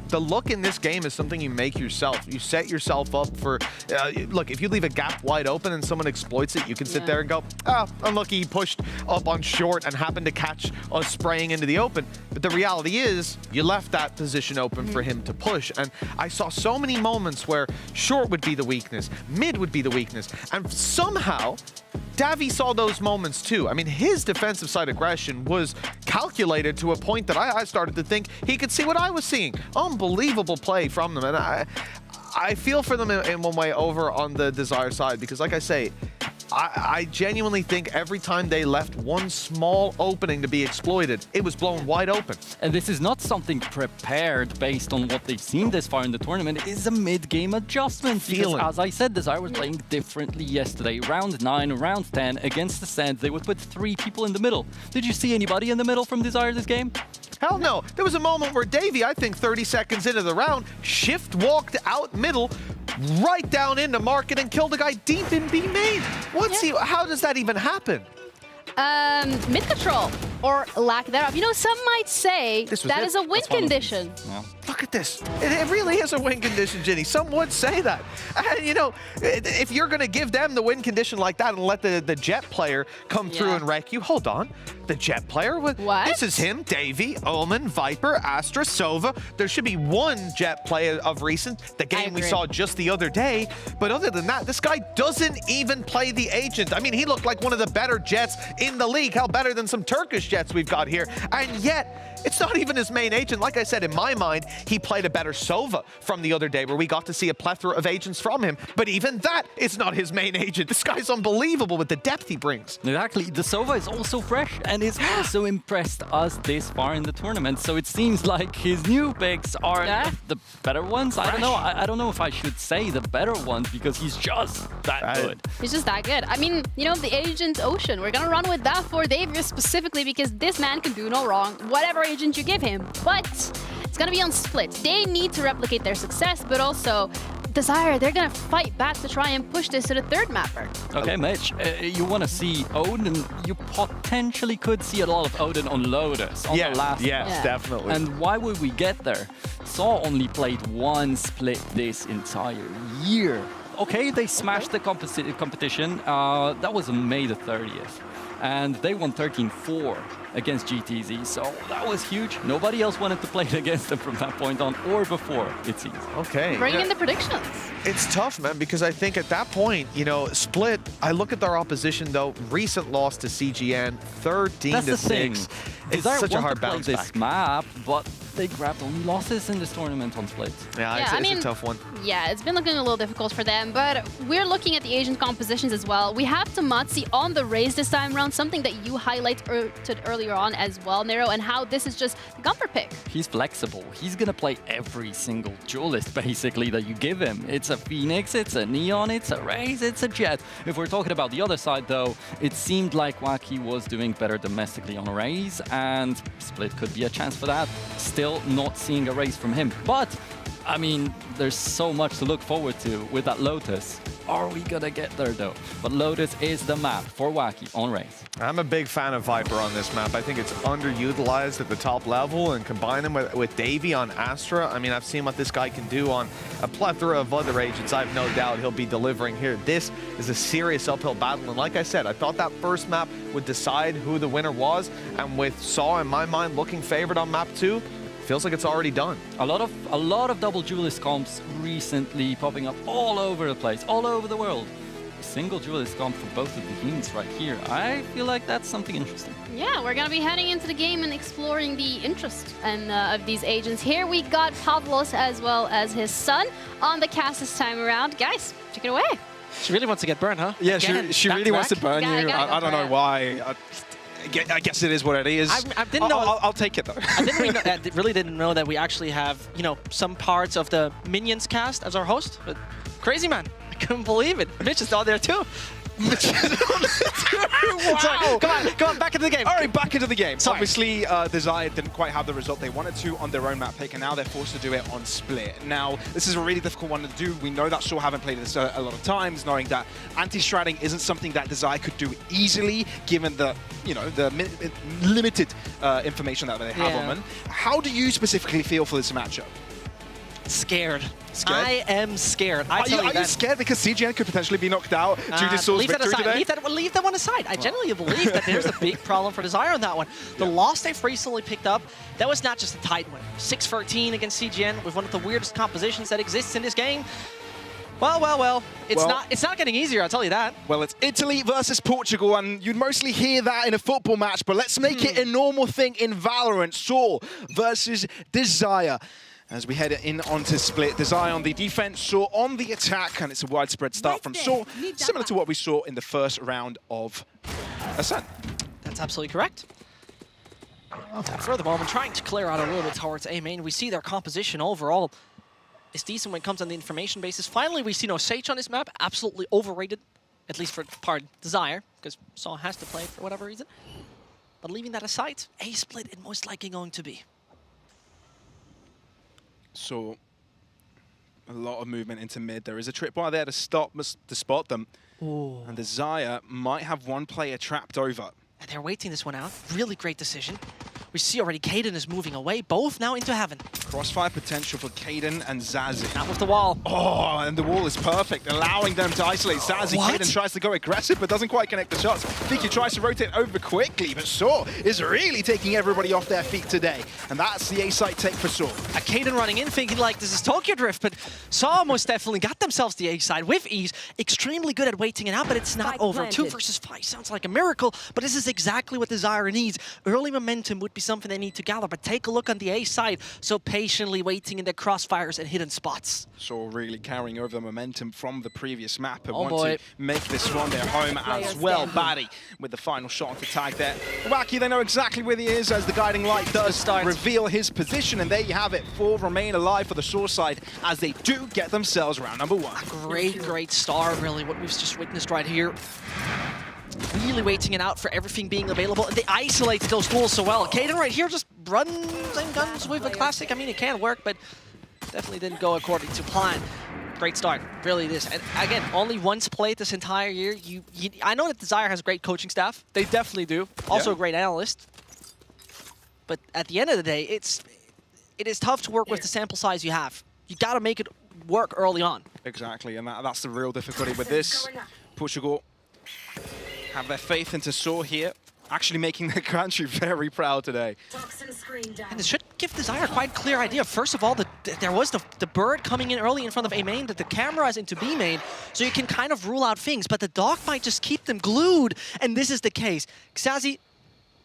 the look in this game is something you make yourself. You set yourself up for, look, if you leave a gap wide open and someone exploits it, you can sit there and go, unlucky, he pushed up on short and happened to catch us spraying into the open. But the reality is, you left that position open for him to push. And I saw so many moments where short would be the weakness, mid would be the weakness, and somehow Davi saw those moments too. I mean, his defensive side aggression was calculated to a point that I started to think he could see what I was seeing. Unbelievable play from them, and I feel for them in one way over on the Desire side, because like I say, I genuinely think every time they left one small opening to be exploited, it was blown wide open. And this is not something prepared based on what they've seen this far in the tournament. It is a mid-game adjustment. Because, as I said, Desire was playing differently yesterday. Round 9, round 10, against the Sands, they would put 3 people in the middle. Did you see anybody in the middle from Desire this game? Hell no. There was a moment where Davey, I think 30 seconds into the round, shift walked out middle, right down into market and killed a guy deep in B main. How does that even happen? Mid control or lack thereof. You know, some might say that is a win condition. Yeah. Look at this. It really is a win condition, Ginny. Some would say that. And, you know, if you're going to give them the win condition like that and let the Jet player come through and wreck you, hold on. The Jet player? What? This is him, Davey, Omen, Viper, Astra, Sova. There should be one Jet player of recent, the game we saw just the other day. But other than that, this guy doesn't even play the agent. I mean, he looked like one of the better Jets in the league. Hell, better than some Turkish Jets we've got here. And yet, it's not even his main agent. Like I said, in my mind, he played a better Sova from the other day where we got to see a plethora of agents from him. But even that is not his main agent. This guy's unbelievable with the depth he brings. Exactly. The Sova is also fresh and is also impressed us this far in the tournament. So it seems like his new picks are the better ones. I don't know. I don't know if I should say the better ones because he's just that good. He's just that good. I mean, you know, the Agent Ocean. We're going to run with that for Davius specifically because this man can do no wrong, whatever agent you give him. But it's going to be on split. They need to replicate their success, but also Desire, they're going to fight back to try and push this to the third mapper. Okay, Mitch, you want to see Odin. You potentially could see a lot of Odin on Lotus on the last Yes, definitely. And why would we get there? Saw only played one split this entire year. Okay, they smashed the competition. That was on May the 30th. And they won 13-4 against GTZ, so that was huge. Nobody else wanted to play against them from that point on or before, it seems. Okay. Bring in the predictions. It's tough, man, because I think at that point, you know, Split, I look at their opposition, though, recent loss to CGN, 13-6. That's the thing. It's such a hard bounce back. This map, but they grabbed only losses in this tournament on Split. Yeah, it's a tough one. Yeah, it's been looking a little difficult for them, but we're looking at the agent compositions as well. We have Tomatsi on the raise this time around, something that you highlighted earlier on as well, Nero, and how this is just the comfort pick. He's flexible. He's going to play every single duelist, basically, that you give him. It's a Phoenix, it's a Neon, it's a Raze, it's a Jet. If we're talking about the other side, though, it seemed like Wacky was doing better domestically on Raze, and Split could be a chance for that. Still not seeing a race from him. But, I mean, there's so much to look forward to with that Lotus. Are we gonna get there, though? But Lotus is the map for Wacky on Raze. I'm a big fan of Viper on this map. I think it's underutilized at the top level, and combine him with Davey on Astra. I mean, I've seen what this guy can do on a plethora of other agents. I have no doubt he'll be delivering here. This is a serious uphill battle, and like I said, I thought that first map would decide who the winner was, and with Saw in my mind looking favored on map 2, feels like it's already done. A lot of double duelist comps recently popping up all over the place, all over the world. A single duelist comp for both of the teams right here. I feel like that's something interesting. Yeah, we're gonna be heading into the game and exploring the interest and of these agents. Here we got Pavlos as well as his son on the cast this time around. Guys, take it away. She really wants to get burned, huh? Yeah, she really wants to burn you. I don't know why. I guess it is what it is. I didn't know. I'll take it though. I really didn't know that we actually have, you know, some parts of the Minions cast as our host. But crazy, man. I couldn't believe it. Mitch is out there too. Wow. Sorry, come on, back into the game. All right, back into the game. Sorry. Obviously, Desire didn't quite have the result they wanted to on their own map pick, and now they're forced to do it on Split. Now, this is a really difficult one to do. We know that Shaw haven't played this a lot of times, knowing that anti-stratting isn't something that Desire could do easily, given the, you know, the limited information that they have on them. How do you specifically feel for this matchup? Scared. I am scared. Are you scared because CGN could potentially be knocked out due to Soul's victory today? Leave that one aside. I genuinely believe that there's a big problem for Desire on that one. The loss they've recently picked up, that was not just a tight one. 6-13 against CGN with one of the weirdest compositions that exists in this game. Well. It's not getting easier, I'll tell you that. Well, it's Italy versus Portugal, and you'd mostly hear that in a football match, but let's make it a normal thing in Valorant. Saw versus Desire. As we head in onto split, Desire on the defense, Saw on the attack, and it's a widespread start from Saw, similar to what we saw in the first round of Ascent. That's absolutely correct. Furthermore, when trying to clear out a little bit towards A main, we see their composition overall is decent when it comes on the information basis. Finally, we see no Sage on this map, absolutely overrated, at least for part Desire, because Saw has to play it for whatever reason. But leaving that aside, A split is most likely going to be. So, a lot of movement into mid. There is a tripwire there to spot them. Ooh. And Desire might have one player trapped over. And they're waiting this one out. Really great decision. We see already Kaden is moving away, both now into heaven. Crossfire potential for Kaden and Zazie. Not with the wall. Oh, and the wall is perfect, allowing them to isolate Zazie. What? Kaden tries to go aggressive, but doesn't quite connect the shots. Vicky tries to rotate over quickly, but Saw is really taking everybody off their feet today. And that's the A-site take for Saw. Kaden running in thinking like this is Tokyo Drift, but Saw most definitely got themselves the A-side with ease. Extremely good at waiting it out, but it's not Spike over. planted. 2 versus 5 sounds like a miracle, but this is exactly what Desire needs. Early momentum would be something they need to gather, but take a look on the A side. So patiently waiting in their crossfires and hidden spots. Saw really carrying over the momentum from the previous map and Oh want boy. to make this one their home as well. Batty with the final shot on the tag there. Wacky, they know exactly where he is as the guiding light does reveal his position, and there you have it. 4 remain alive for the Saw side as they do get themselves round number 1. Great start, really, what we've just witnessed right here. Really waiting it out for everything being available. And they isolated those duels so well. Kaden right here just runs and guns with a classic. I mean, it can work, but definitely didn't go according to plan. Great start, really it is. And again, only once played this entire year. I know that Desire has a great coaching staff. They definitely do. Also a great analyst. But at the end of the day, it is tough to work with the sample size you have. You got to make it work early on. Exactly, and that's the real difficulty with this. Portugal have their faith into Saw here, actually making their country very proud today. And it should give Desire quite a clear idea. First of all, there was the bird coming in early in front of A main, that the camera is into B main, so you can kind of rule out things, but the dog might just keep them glued, and this is the case. Xazi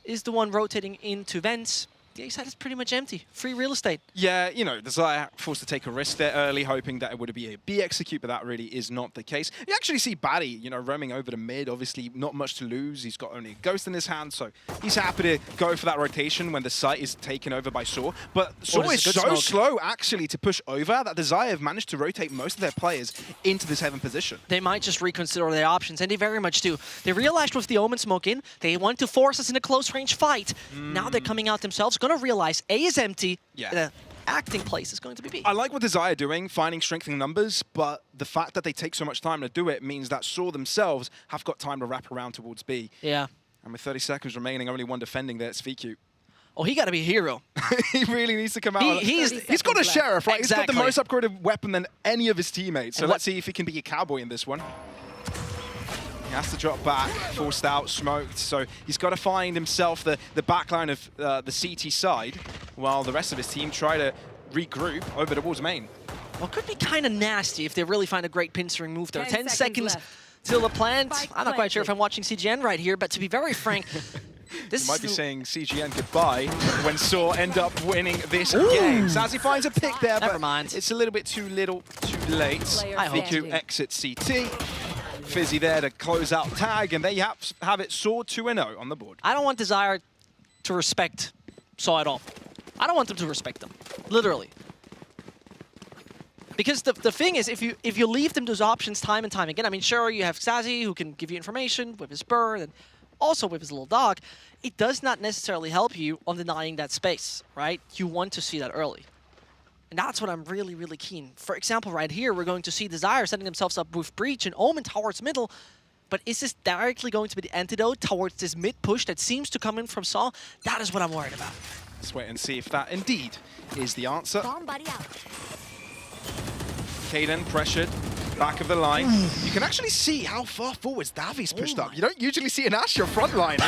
is the one rotating into vents. The A side is pretty much empty. Free real estate. Yeah, you know, Desire forced to take a risk there early, hoping that it would be a B execute, but that really is not the case. You actually see Batty, you know, roaming over to mid. Obviously, not much to lose. He's got only a ghost in his hand, so he's happy to go for that rotation when the site is taken over by Saw. But Saw is so slow, actually, to push over that Desire have managed to rotate most of their players into this heaven position. They might just reconsider their options, and they very much do. They realized with the Omen smoke in, they want to force us in a close-range fight. Now they're coming out themselves, going to realize A is empty. Yeah. The acting place is going to be B. I like what Desire doing, finding strength in numbers, but the fact that they take so much time to do it means that Saw themselves have got time to wrap around towards B. Yeah. And with 30 seconds remaining, only one defending there, it's VQ. Oh, he got to be a hero. He really needs to come out. He's got a sheriff, right? Exactly. He's got the most upgraded weapon than any of his teammates. So let's see if he can be a cowboy in this one. He has to drop back, forced out, smoked. So he's got to find himself the backline of the CT side, while the rest of his team try to regroup over towards main. Well, it could be kind of nasty if they really find a great pincering move there. 10 seconds seconds left. till the plant. Spike I'm not quite sure if planted. I'm watching CGN right here, but to be very frank, this You might be is saying CGN goodbye when Saw end up winning this game. Zazie finds a pick there, Never but mind. it's a little bit too little, too late. I hope. VQ exits CT. Fizzy there to close out tag, and there you have it. Saw 2-0 on the board. I don't want Desire to respect Saw at all. I don't want them to respect them, literally. Because the thing is, if you leave them those options time and time again, I mean, sure, you have Xazi who can give you information with his bird and also with his little dog. It does not necessarily help you on denying that space, right? You want to see that early. And that's what I'm really, really keen. For example, right here, we're going to see Desire setting themselves up with Breach and Omen towards middle. But is this directly going to be the antidote towards this mid push that seems to come in from Saw? That is what I'm worried about. Let's wait and see if that indeed is the answer. Bomb buddy out. Kaden pressured. back of the line. You can actually see how far forwards Davi's pushed up. You don't usually see an Asher frontline,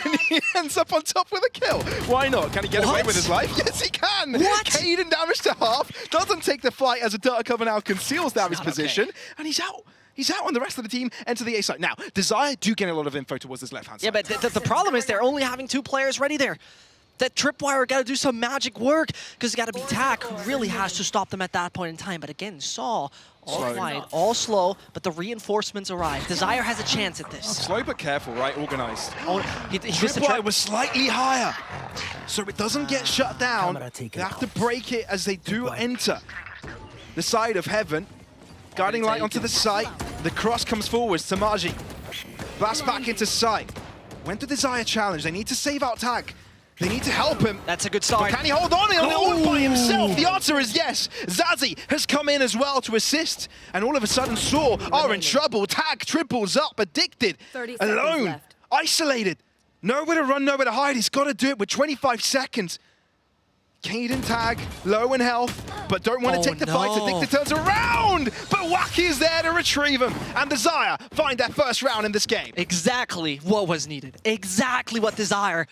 and he ends up on top with a kill. Why not? Can he get away with his life? Yes, he can. What? Caden damage to half, doesn't take the fight as a Data cover now conceals Davi's position, and he's out. He's out, and the rest of the team enter the A site. Now, Desire do get a lot of info towards this left-hand side. Yeah, but the problem is they're only having 2 players ready there. That Tripwire got to do some magic work, because it got to be Tack who really has to stop them at that point in time. But again, Saw, all Slow. quiet, all slow, but the reinforcements arrive. Desire has a chance at this. Slow but careful, right? Organized. Oh, he missed the Tripwire trip. was slightly higher, so it doesn't get shut down. They have to break it as they do enter the side of Heaven. Guiding light onto the site. The cross comes forwards to Margie. Blast back into sight. Went to Desire challenge. They need to save out Tag. They need to help him. That's a good start. But can he hold on all by himself? The answer is yes. Zazie has come in as well to assist. And all of a sudden, Saw are in trouble. Tag triples up, addicted, 30 seconds alone, left. isolated. Nowhere to run, nowhere to hide. He's got to do it with 25 seconds. Caden Tag, low in health, but don't want to take the fight. Addicted turns around, but Wacky is there to retrieve him. And Desire find their first round in this game. Exactly what was needed. Exactly what Desire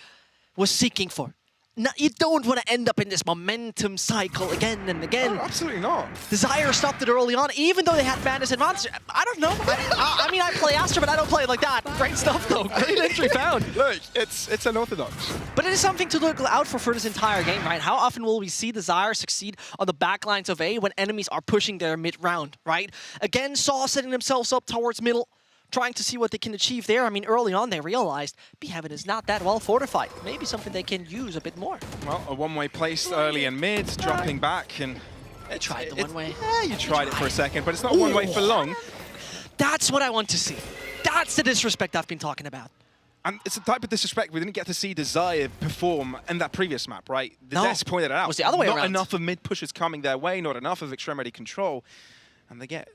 was seeking for. Now, you don't want to end up in this momentum cycle again and again. No, absolutely not. Desire stopped it early on, even though they had Madness and Monster. I don't know. I mean, I play Astra, but I don't play it like that. Great stuff, though. Great entry found. Look, it's unorthodox. But it is something to look out for this entire game, right? How often will we see Desire succeed on the backlines of A when enemies are pushing their mid-round, right? Again, Saw setting themselves up towards middle, trying to see what they can achieve there. I mean, early on they realized B-Heaven is not that well fortified. Maybe something they can use a bit more. Well, a one-way place early and mid, dropping back, and They tried the one-way. Yeah, you tried it for a second, but it's not one-way for long. That's what I want to see. That's the disrespect I've been talking about. And it's the type of disrespect we didn't get to see Desire perform in that previous map, right? The No. Desk pointed it out. It was the other way not around. enough of mid pushes coming their way, not enough of extremity control. And they get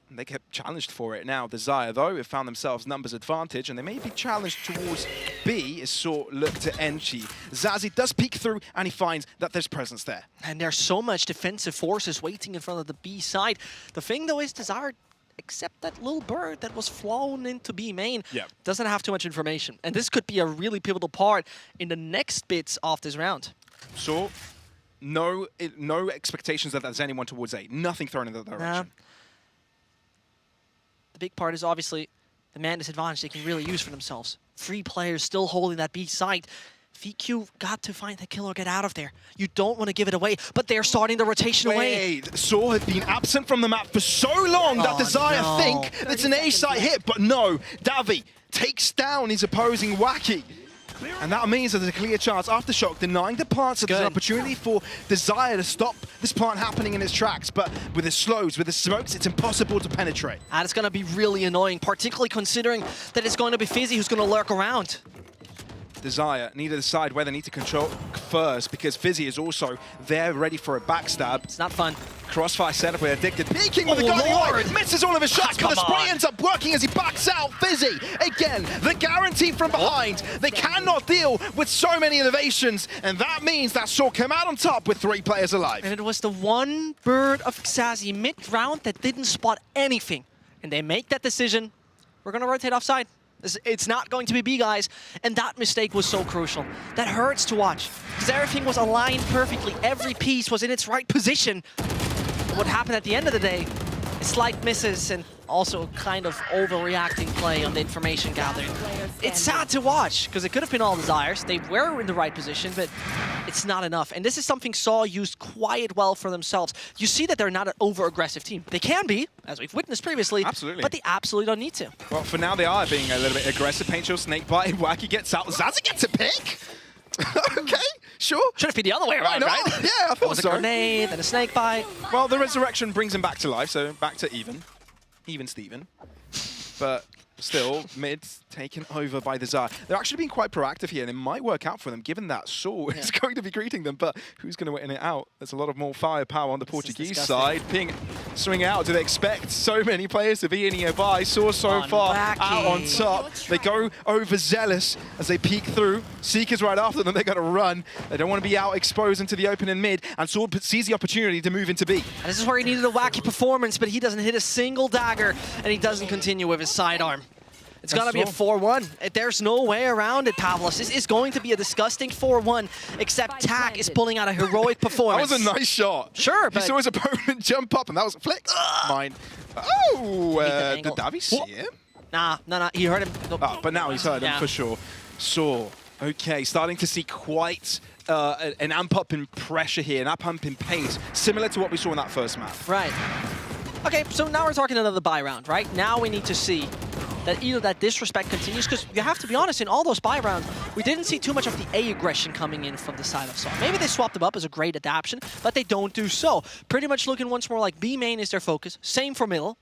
challenged for it now. Desire, though, have found themselves numbers advantage, and they may be challenged towards B as Saw look to entry. Zazie does peek through, and he finds that there's presence there. And there's so much defensive forces waiting in front of the B side. The thing, though, is Desire, except that little bird that was flown into B main, doesn't have too much information. And this could be a really pivotal part in the next bits of this round. Saw, no expectations that there's anyone towards A. Nothing thrown in that direction. The big part is obviously the Madness advantage they can really use for themselves. 3 players still holding that B site. VQ got to find the kill or get out of there. You don't want to give it away, but they're starting the rotation away. Saw had been absent from the map for so long that Desire think it's an A site hit, but no. Davi takes down his opposing Wacky. And that means that there's a clear chance. Aftershock denying the plant, so there's an opportunity for Desire to stop this plant happening in its tracks. But with the slows, with the smokes, it's impossible to penetrate. And it's going to be really annoying, particularly considering that it's going to be Fizzy who's going to lurk around. Desire need to decide where they need to control first, because Fizzy is also there ready for a backstab. It's not fun. Crossfire setup with Addicted, peeking with a guiding light, misses all of his shots, but the spray ends up working as he backs out. Fizzy, again, the guarantee from behind. They cannot deal with so many innovations, and that means that Saw came out on top with 3 players alive. And it was the one bird of Xazi mid-round that didn't spot anything. And they make that decision. We're going to rotate offside. It's not going to be B, guys. And that mistake was so crucial. That hurts to watch. Because everything was aligned perfectly. Every piece was in its right position. What happened at the end of the day, slight misses and also kind of overreacting play on the information gathering. It's sad to watch, because it could have been all Desires. They were in the right position, but it's not enough. And this is something Saw used quite well for themselves. You see that they're not an over-aggressive team. They can be, as we've witnessed previously, but they absolutely don't need to. Well, for now, they are being a little bit aggressive. Paint Chill, Snake Bite, Wacky gets out. Zazie gets a pick? Okay, sure. Should have been the other way around, right? Yeah, I thought was so. a grenade, then a snake bite. Well, the resurrection brings him back to life, so back to even Steven. But Still, mid taken over by Desire. They're actually being quite proactive here, and it might work out for them, given that Saul is going to be greeting them, but who's going to win it out? There's a lot of more firepower on the Portuguese side. Ping swing out. Do they expect so many players to be nearby? Saw so far out on top. They go over Zealous as they peek through. Seeker's right after them. They're going to run. They don't want to be out exposed into the open in mid, and Saul sees the opportunity to move into B. And this is where he needed a wacky performance, but he doesn't hit a single dagger, and he doesn't continue with his sidearm. It's going to be a 4-1. There's no way around it, Pavlos. This is going to be a disgusting 4-1, except Tak is pulling out a heroic performance. That was a nice shot. Sure, but... He saw his opponent jump up, and that was a flick. Mine. Oh, did Davi see him? Nah. He heard him. Oh, but now he's heard him for sure. Saw. Okay, starting to see quite an amp up in pressure here, an amp up in pace, similar to what we saw in that first map. Right. Okay, so now we're talking another buy round, right? Now we need to see that either that disrespect continues, because you have to be honest, in all those buy rounds, we didn't see too much of the A aggression coming in from the side of Saw. Maybe they swapped them up as a great adaptation, but they don't do so. Pretty much looking once more like B main is their focus, same for middle.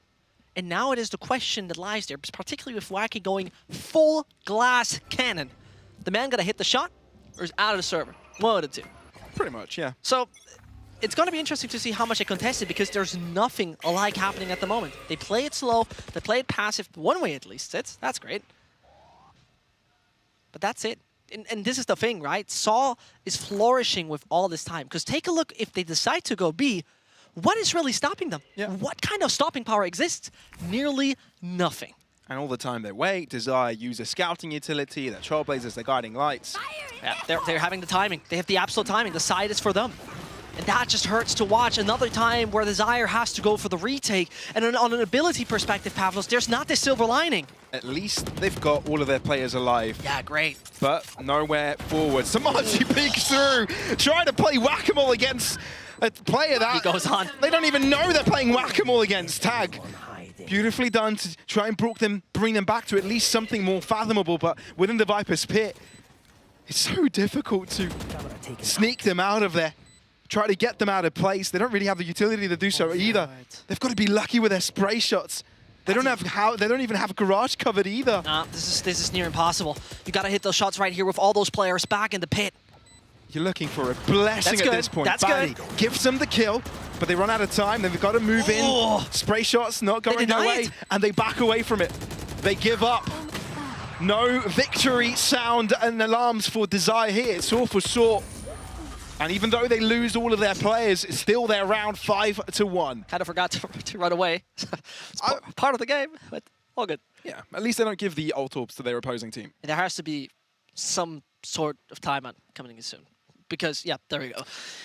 And now it is the question that lies there, particularly with Wacky going full glass cannon. The man got to hit the shot, or is out of the server. One of the two. Pretty much, yeah. So it's going to be interesting to see how much they contest it, because there's nothing alike happening at the moment. They play it slow, they play it passive, one way at least. That's great. But that's it. And this is the thing, right? Saw is flourishing with all this time. Because take a look, if they decide to go B, what is really stopping them? Yeah. What kind of stopping power exists? Nearly nothing. And all the time they wait, Desire use a scouting utility, their Trailblazers, their guiding lights. Yeah, they're having the timing. They have the absolute timing. The side is for them. And that just hurts to watch. Another time where Desire has to go for the retake. And on an ability perspective, Pavlos, there's not this silver lining. At least they've got all of their players alive. Yeah, great. But nowhere forward. Samaji peeks through, trying to play whack-a-mole against a player that... He goes on. They don't even know they're playing whack-a-mole against Tag. Beautifully done to try and bring them back to at least something more fathomable, but within the Viper's pit, it's so difficult to sneak them out of there. Try to get them out of place. They don't really have the utility to do so either. They've got to be lucky with their spray shots. They don't even have garage covered either. Nah, this is near impossible. You got to hit those shots right here with all those players back in the pit. You're looking for a blessing at this point. That's good. Gives them the kill, but they run out of time. Then they've got to move in. Spray shots not going their way, and they back away from it. They give up. No victory sound and alarms for Desire here. It's all for Saw. And even though they lose all of their players, it's still their round 5-1. Kind of forgot to run away. It's part of the game, but all good. Yeah, at least they don't give the ult orbs to their opposing team. There has to be some sort of timeout coming in soon. Because, yeah, there we go.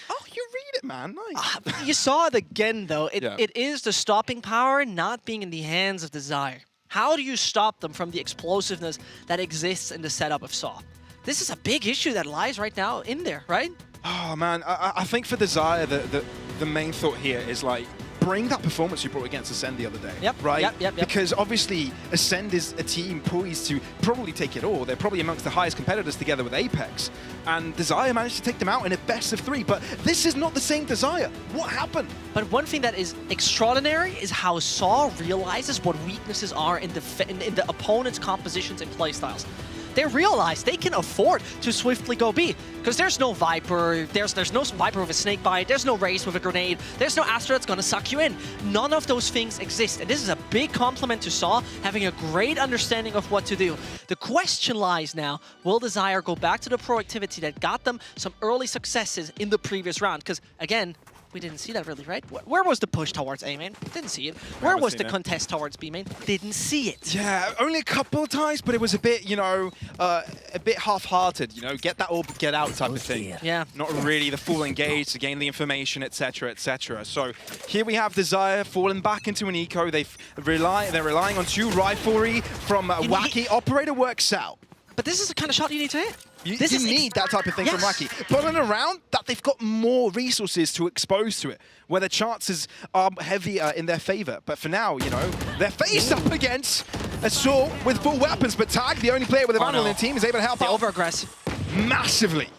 Oh, you read it, man. Nice. You saw it again, though. It is the stopping power not being in the hands of Desire. How do you stop them from the explosiveness that exists in the setup of Saw? This is a big issue that lies right now in there, right? Oh, man. I think for Desire, the main thought here is, like, bring that performance you brought against Ascend the other day. Yep. Right? Yep. Because obviously Ascend is a team poised to probably take it all. They're probably amongst the highest competitors together with Apex. And Desire managed to take them out in a best of 3. But this is not the same Desire. What happened? But one thing that is extraordinary is how Saw realizes what weaknesses are in the opponent's compositions and playstyles. They realize they can afford to swiftly go B. Because there's no Viper, there's no Viper with a snake bite, there's no Raze with a grenade, there's no Astra that's gonna suck you in. None of those things exist. And this is a big compliment to Saw, having a great understanding of what to do. The question lies now, will Desire go back to the proactivity that got them some early successes in the previous round? Because, again, we didn't see that really, right? Where was the push towards A main? Didn't see it. Where was the contest towards B main? Didn't see it. Yeah, only a couple of times, but it was a bit, you know, a bit half-hearted, you know, get that orb, get out type of thing. Yeah. Not really the full engage to gain the information, etc., etc. So here we have Desire falling back into an eco. They're relying on 2 riflery from Wacky. Operator works out. But this is the kind of shot you need to hit. You need that type of thing from Wacky. But on a round that they've got more resources to expose to it, where the chances are heavier in their favor. But for now, you know, they're faced up against a Saw with full weapons, but Tag, the only player with a Vandal in the team, is able to help out. Over-aggressive. Massively.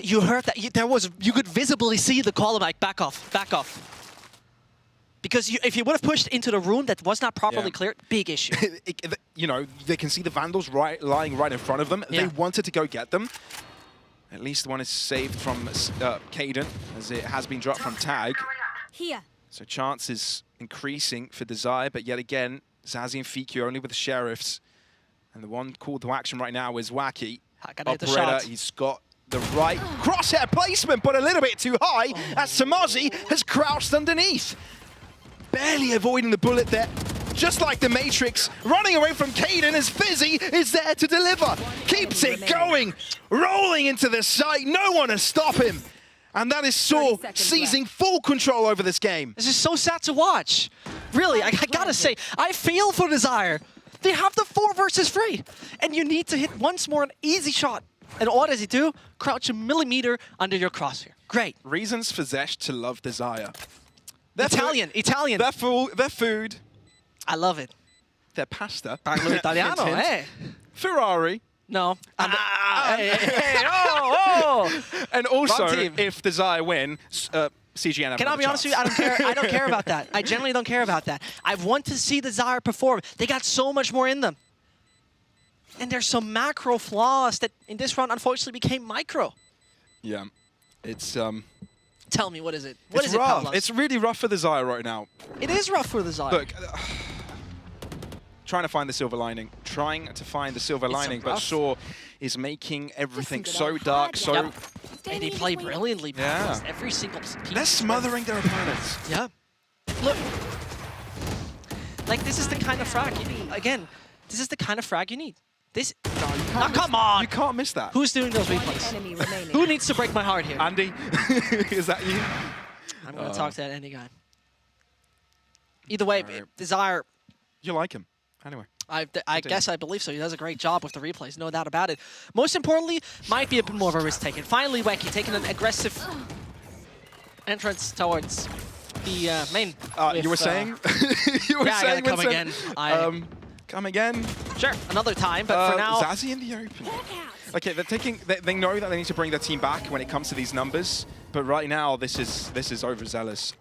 You heard that. You could visibly see the call like, back off, back off. Because if you would have pushed into the room that was not properly cleared, big issue. You know, they can see the Vandals lying right in front of them. Yeah. They wanted to go get them. At least one is saved from Kaden, as it has been dropped from Tag. Here. So chance is increasing for Desire, but yet again, Zazie and Fikyu only with the Sheriffs. And the one called to action right now is Wacky. Gotta hit the shot. He's got the right crosshair placement, but a little bit too high, as Samazi has crouched underneath. Barely avoiding the bullet there. Just like the Matrix, running away from Kaden as Fizzy is there to deliver. Keeps it going, rolling into the site. No one to stop him. And that is Saw seizing full control over this game. This is so sad to watch. Really, I gotta say, I feel for Desire. They have the 4 versus 3, and you need to hit once more an easy shot. And what does he do? Crouch a millimeter under your crosshair. Great. Reasons for Zesh to love Desire. Italian. Their food. I love it. Their pasta. Parlo italiano, Hint, hint. eh? Ferrari. No. Oh. And also, Wrong team. if Desire win, CGN have Can I be honest with you? I don't care. I don't care about that. I generally don't care about that. I want to see Desire perform. They got so much more in them. And there's some macro flaws that in this round unfortunately became micro. Yeah. It's Tell me, what is it? What is rough. it, Pavlos? It's really rough for Desire right now. It is rough for Desire. Look, trying to find the silver lining. But Saw is making everything so dark, so... Yep. And they play brilliantly. Yeah. Pavlos. Every single piece. They're smothering their opponents. Yeah. Look. Like, this is the kind of frag you need. Again, this is the kind of frag you need. This... No, you can't come on! You can't miss that. Who's doing those replays? Who needs to break my heart here? Andy? Is that you? I'm going to talk to that Andy guy. Either way, Right. Desire... You like him. Anyway. I guess I believe so. He does a great job with the replays, no doubt about it. Most importantly, might be a bit more of a risk taken. Finally, Wacky taking an aggressive entrance towards the main. You were saying? You were yeah, saying, I gotta come Vincent? again. Come again? Sure, another time, but for now... Zazie in the open. Okay, they're taking. They know that they need to bring their team back when it comes to these numbers, but right now this is overzealous.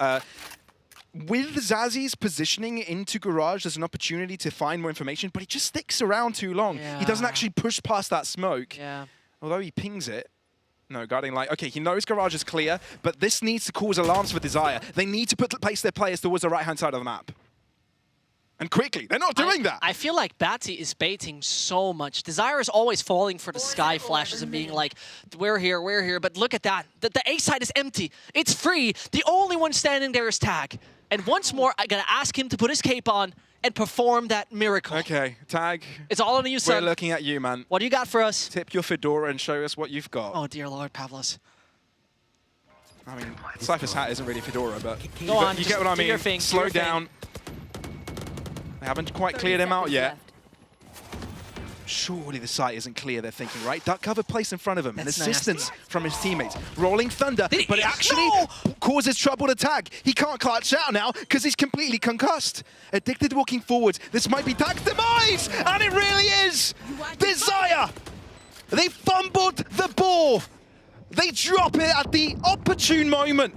With Zazzy's positioning into Garage, there's an opportunity to find more information, but he just sticks around too long. Yeah. He doesn't actually push past that smoke. Yeah. Although he pings it. No, guarding light. Okay, he knows Garage is clear, but this needs to cause alarms for Desire. They need to place their players towards the right-hand side of the map. And quickly. They're not doing that. I feel like Batty is baiting so much. Desire is always falling for the sky flashes and being like, we're here. But look at that. The A side is empty. It's free. The only one standing there is Tag. And once more, I gotta ask him to put his cape on and perform that miracle. Okay, Tag. It's all on you, son. We're looking at you, man. What do you got for us? Tip your fedora and show us what you've got. Oh, dear Lord, Pavlos. I mean, Cypher's hat isn't really fedora, but Go on, you just get what I do mean. your thing, do Slow your thing. down. They haven't quite cleared him out yet. Surely the site isn't clear, they're thinking, right? Duck cover placed in front of him, and That's assistance from his teammates. Rolling Thunder, Did he- but it actually causes trouble to Tag. He can't clutch out now because he's completely concussed. Addicted walking forwards. This might be Tag's demise, and it really is! Desire! They fumbled the ball. They drop it at the opportune moment.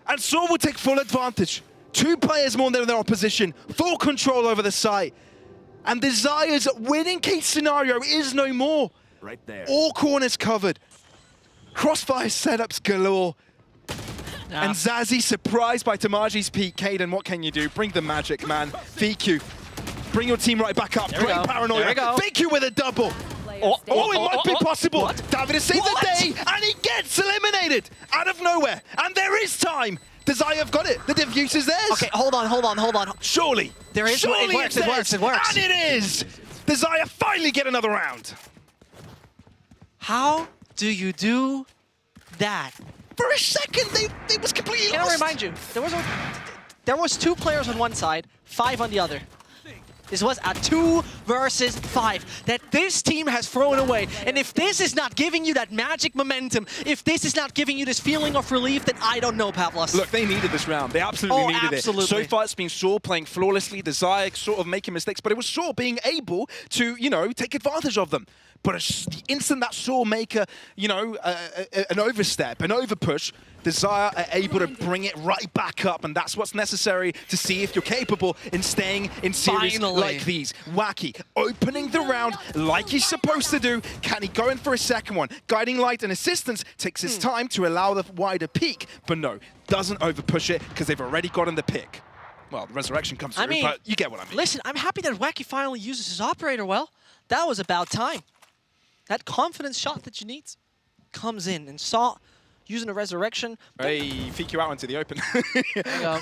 And Saw will take full advantage. 2 players more than their opposition. Full control over the site. And Desire's winning case scenario is no more. Right there. All corners covered. Crossfire setups galore. Yeah. And Zazie surprised by Tamaji's peak. Kaden, what can you do? Bring the magic, man. VQ, bring your team right back up. There we Great go. paranoia. There we go. VQ with a double. Oh, it might be possible. David saved the day, and he gets eliminated out of nowhere. And there is time. Desire have got it. The diffuse is theirs. Okay, hold on. Surely. There is. Surely It works. And it is. Desire finally get another round. How do you do that? For a second, they was completely Can I lost. remind you, there was 2 players on one side, 5 on the other. This was a 2 versus 5 that this team has thrown away. And if this is not giving you that magic momentum, if this is not giving you this feeling of relief, then I don't know, Pavlos. Look, they needed this round. They absolutely needed absolutely. it. So far, it's been Saw playing flawlessly, Desire sort of making mistakes, but it was Saw being able to, you know, take advantage of them. But the instant that Saw make an overstep, an overpush, Desire are able to bring it right back up, and that's what's necessary to see if you're capable in staying in series like these. Wacky, opening the round like he's supposed to do. Can he go in for a second one? Guiding Light and Assistance takes his time to allow the wider peak, but no, doesn't overpush it because they've already gotten the pick. Well, the Resurrection comes through, but you get what I mean. Listen, I'm happy that Wacky finally uses his operator well. That was about time. That confidence shot that you need comes in, and Saw using a Resurrection. Hey, feek you out into the open. There you go.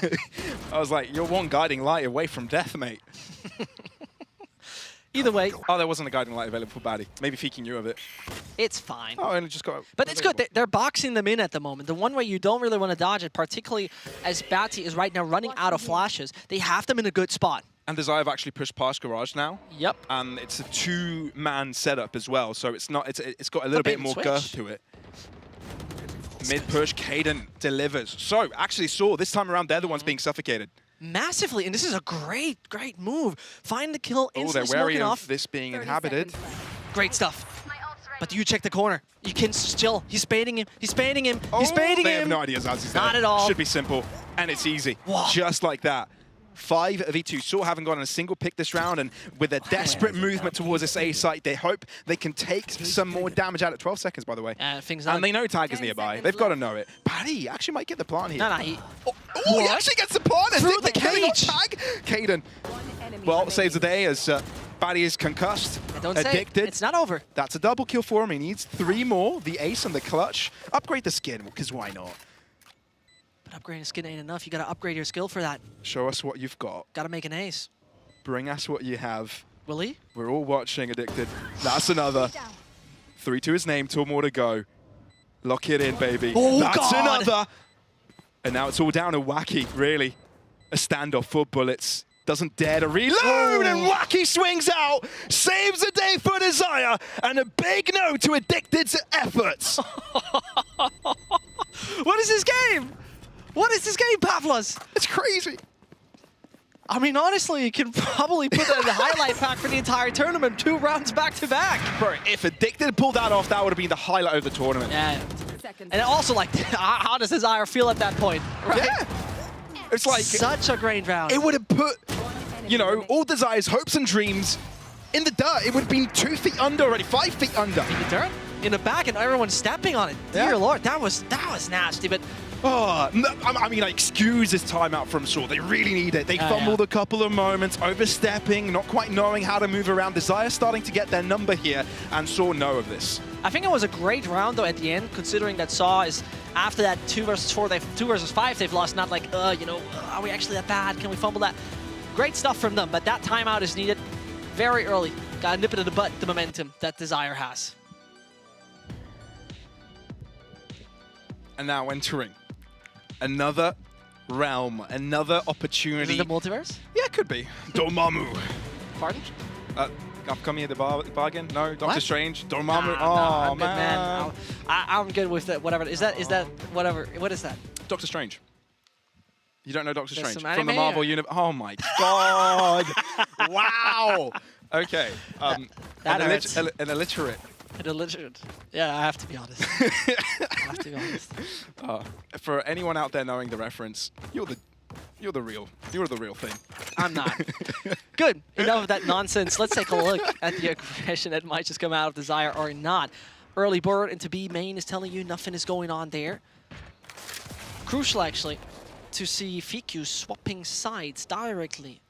I was like, you're one Guiding Light away from death, mate. Either way. Oh, there wasn't a Guiding Light available for Baddie. Maybe feeking you of it. It's fine. Oh, and it just got But it's good. They're boxing them in at the moment. The one way you don't really want to dodge it, particularly as Batty is right now running out of flashes, they have them in a good spot. And Desire have actually pushed past Garage now. Yep. And it's a two-man setup as well, so it's not. It's got a little bit more girth to it. Mid-push, Kaden delivers. So, actually Saw, this time around, they're the ones being suffocated. Massively, and this is a great move. Find the kill, instantly they're wary smoking of off. this being inhabited. Great stuff. But you check the corner. You can still. He's baiting him. He's baiting him. He's baiting him. They have no idea Zazzy's there. Not at all. Should be simple, and it's easy. Wow. Just like that. 5v2. Saw haven't gotten a single pick this round, and with a desperate movement towards this A site, they hope they can take some more damage out at 12 seconds, by the way. And they know Tag is nearby. They've got to know it. Paddy actually might get the plant here. No, he he actually gets the plant. Through the cage. Tag. Kaden. Well, saves the day as Paddy is concussed, addicted. It's not over. That's a double kill for him. He needs 3 more. The ace and the clutch. Upgrade the skin, because why not? But upgrading skin ain't enough. You got to upgrade your skill for that. Show us what you've got. Got to make an ace. Bring us what you have. Will he? We're all watching, Addicted. That's another. 3 to his name, 2 more to go. Lock it in, baby. Oh, That's God. another. And now it's all down to Wacky, really. A standoff for bullets. Doesn't dare to reload, and Wacky swings out, saves the day for Desire, and a big no to Addicted's efforts. What is this game? What is this game, Pavlos? It's crazy. I mean, honestly, you can probably put that in the highlight pack for the entire tournament. 2 rounds back to back. Bro, if Addicted pulled that off, that would have been the highlight of the tournament. Yeah. And also, like, how does Desire feel at that point? Right? Yeah. It's like such a great round. It would have put, you know, all Desire's hopes and dreams in the dirt. It would have been 2 feet under already, 5 feet under. In the dirt? In the back, and everyone's stepping on it. Dear Lord, that was nasty, but... Oh, no, I mean, I excuse this timeout from Saw. They really need it. They fumbled a couple of moments, overstepping, not quite knowing how to move around. Desire starting to get their number here, and Saw know of this. I think it was a great round, though, at the end, considering that Saw is, after that 2 versus 4, 2 versus 5, they've lost, not like, you know, are we actually that bad? Can we fumble that? Great stuff from them, but that timeout is needed very early. Got to nip it in the butt, the momentum that Desire has. And now entering another realm, another opportunity. Is it the multiverse? Yeah, it could be. Dormammu. Pardon? Upcoming at the bargain? No, Doctor What? Strange. Dormammu. Nah, oh, I'm good, man. I'm good with that. Whatever. Is that whatever? What is that? Doctor Strange. You don't know Doctor There's Strange some from the anime, Marvel or- universe? Oh my God! Wow. Okay. That hurts. An illiterate. An illiterate. Yeah, I have to be honest. I have to be honest. For anyone out there knowing the reference, you're the real thing. I'm not. Good. Enough of that nonsense. Let's take a look at the aggression that might just come out of Desire or not. Early bird into B main is telling you nothing is going on there. Crucial, actually, to see Fiku swapping sides directly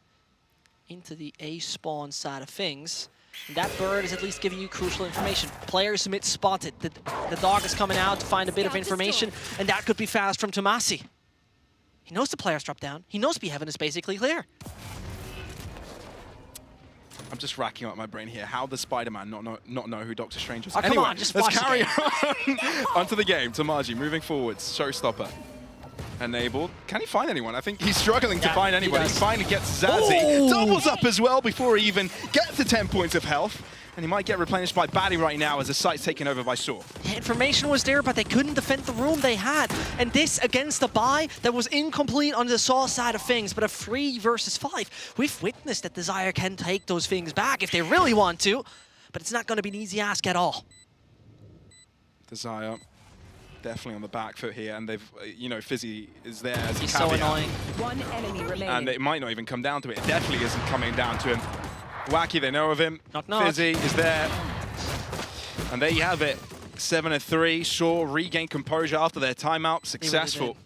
into the A spawn side of things. And that bird is at least giving you crucial information. Players mid spotted. The dog is coming out to find a bit of information, and that could be fast from Tomasi. He knows the players drop down. He knows B heaven is basically clear. I'm just racking up my brain here. How does Spider-Man not know who Doctor Strange is? Oh, come anyway, on, just let's watch the carry game. on. Onto the game. Tamaji moving forwards. Showstopper. Enabled. Can he find anyone? I think he's struggling to find anybody. He finally gets Zazzy. Ooh. Doubles up as well before he even gets to 10 points of health. And he might get replenished by Batty right now as the site's taken over by Saw. Yeah, information was there, but they couldn't defend the room they had. And this against the buy that was incomplete on the Saw side of things, but a 3 versus 5. We've witnessed that Desire can take those things back if they really want to. but it's not going to be an easy ask at all. Desire definitely on the back foot here, and they've, you know, Fizzy is there as a He's so caveat. annoying. One enemy remaining. And it might not even come down to it. It definitely isn't coming down to him. Wacky, they know of him. Knock, knock. Fizzy is there. And there you have it. 7-3. Shaw regain composure after their timeout. Successful.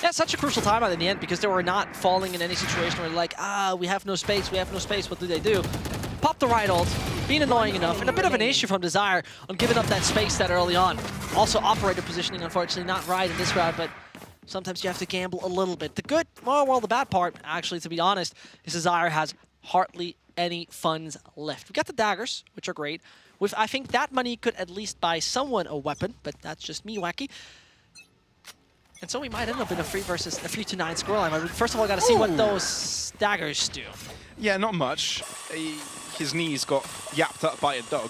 Yeah, such a crucial timeout in the end because they were not falling in any situation where they're like, we have no space, what do they do? Pop the right ult, being annoying enough, and a bit of an issue from Desire on giving up that space that early on. Also, operator positioning, unfortunately, not right in this round, but sometimes you have to gamble a little bit. The good, well, the bad part, actually, to be honest, is Desire has hardly any funds left. We got the daggers, which are great. I think that money could at least buy someone a weapon, but that's just me, Wacky. And so we might end up in a 3 versus a 3-9 scoreline. But first of all, got to see what those daggers do. Yeah, not much. His knees got yapped up by a dog.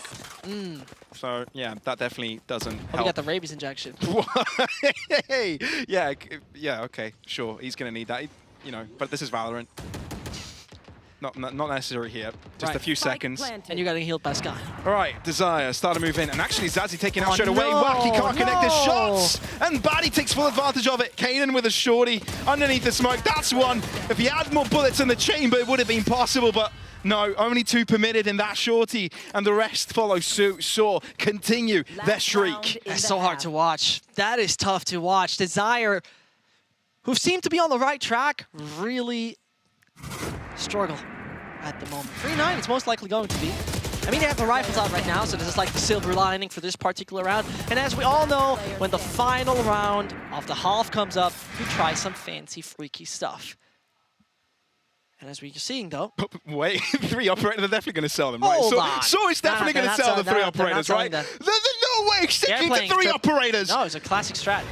So, yeah, that definitely doesn't help. We got the rabies injection. yeah, okay, sure. He's going to need that, you know, but this is Valorant. Not necessary here. Just a few seconds. And you got to heal by Sky. All right, Desire, start to move in. And actually, Zazie taking out straight away. no, Wacky can't connect his shots. And Batty takes full advantage of it. Kanan with a shorty underneath the smoke. That's one. If he had more bullets in the chamber, it would have been possible. But no, only 2 permitted in that shorty. And the rest follow suit. Shaw continue their streak. It's so hard to watch. That is tough to watch. Desire, who seem to be on the right track, really struggle at the moment. 3-9 it's most likely going to be. I mean, they have the rifles out right now, so this is like the silver lining for this particular round. And as we all know, when the final round of the half comes up, you try some fancy, freaky stuff. And as we're seeing, though... Wait, 3 operators, they're definitely going to sell them, right? Hold on. So it's definitely going to sell the 3 operators, right? There's no way sticking to 3 operators! No, it's a classic strat.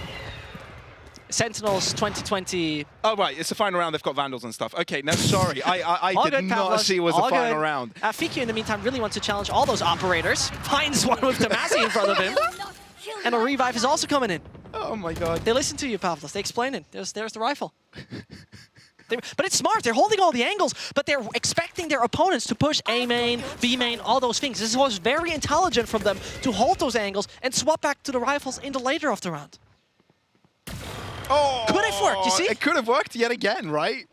Sentinels 2020. Oh, right, it's the final round. They've got Vandals and stuff. Okay, no, sorry. I did not see it was the final round. Fikyu, in the meantime, really wants to challenge all those operators. Finds one with Damasi in front of him. And a revive is also coming in. Oh, my God. They listen to you, Pavlos. They explain it. There's the rifle. But it's smart. They're holding all the angles, but they're expecting their opponents to push A main, B main, all those things. This was very intelligent from them to hold those angles and swap back to the rifles in the later of the round. Oh, could have worked, you see? It could have worked yet again, right?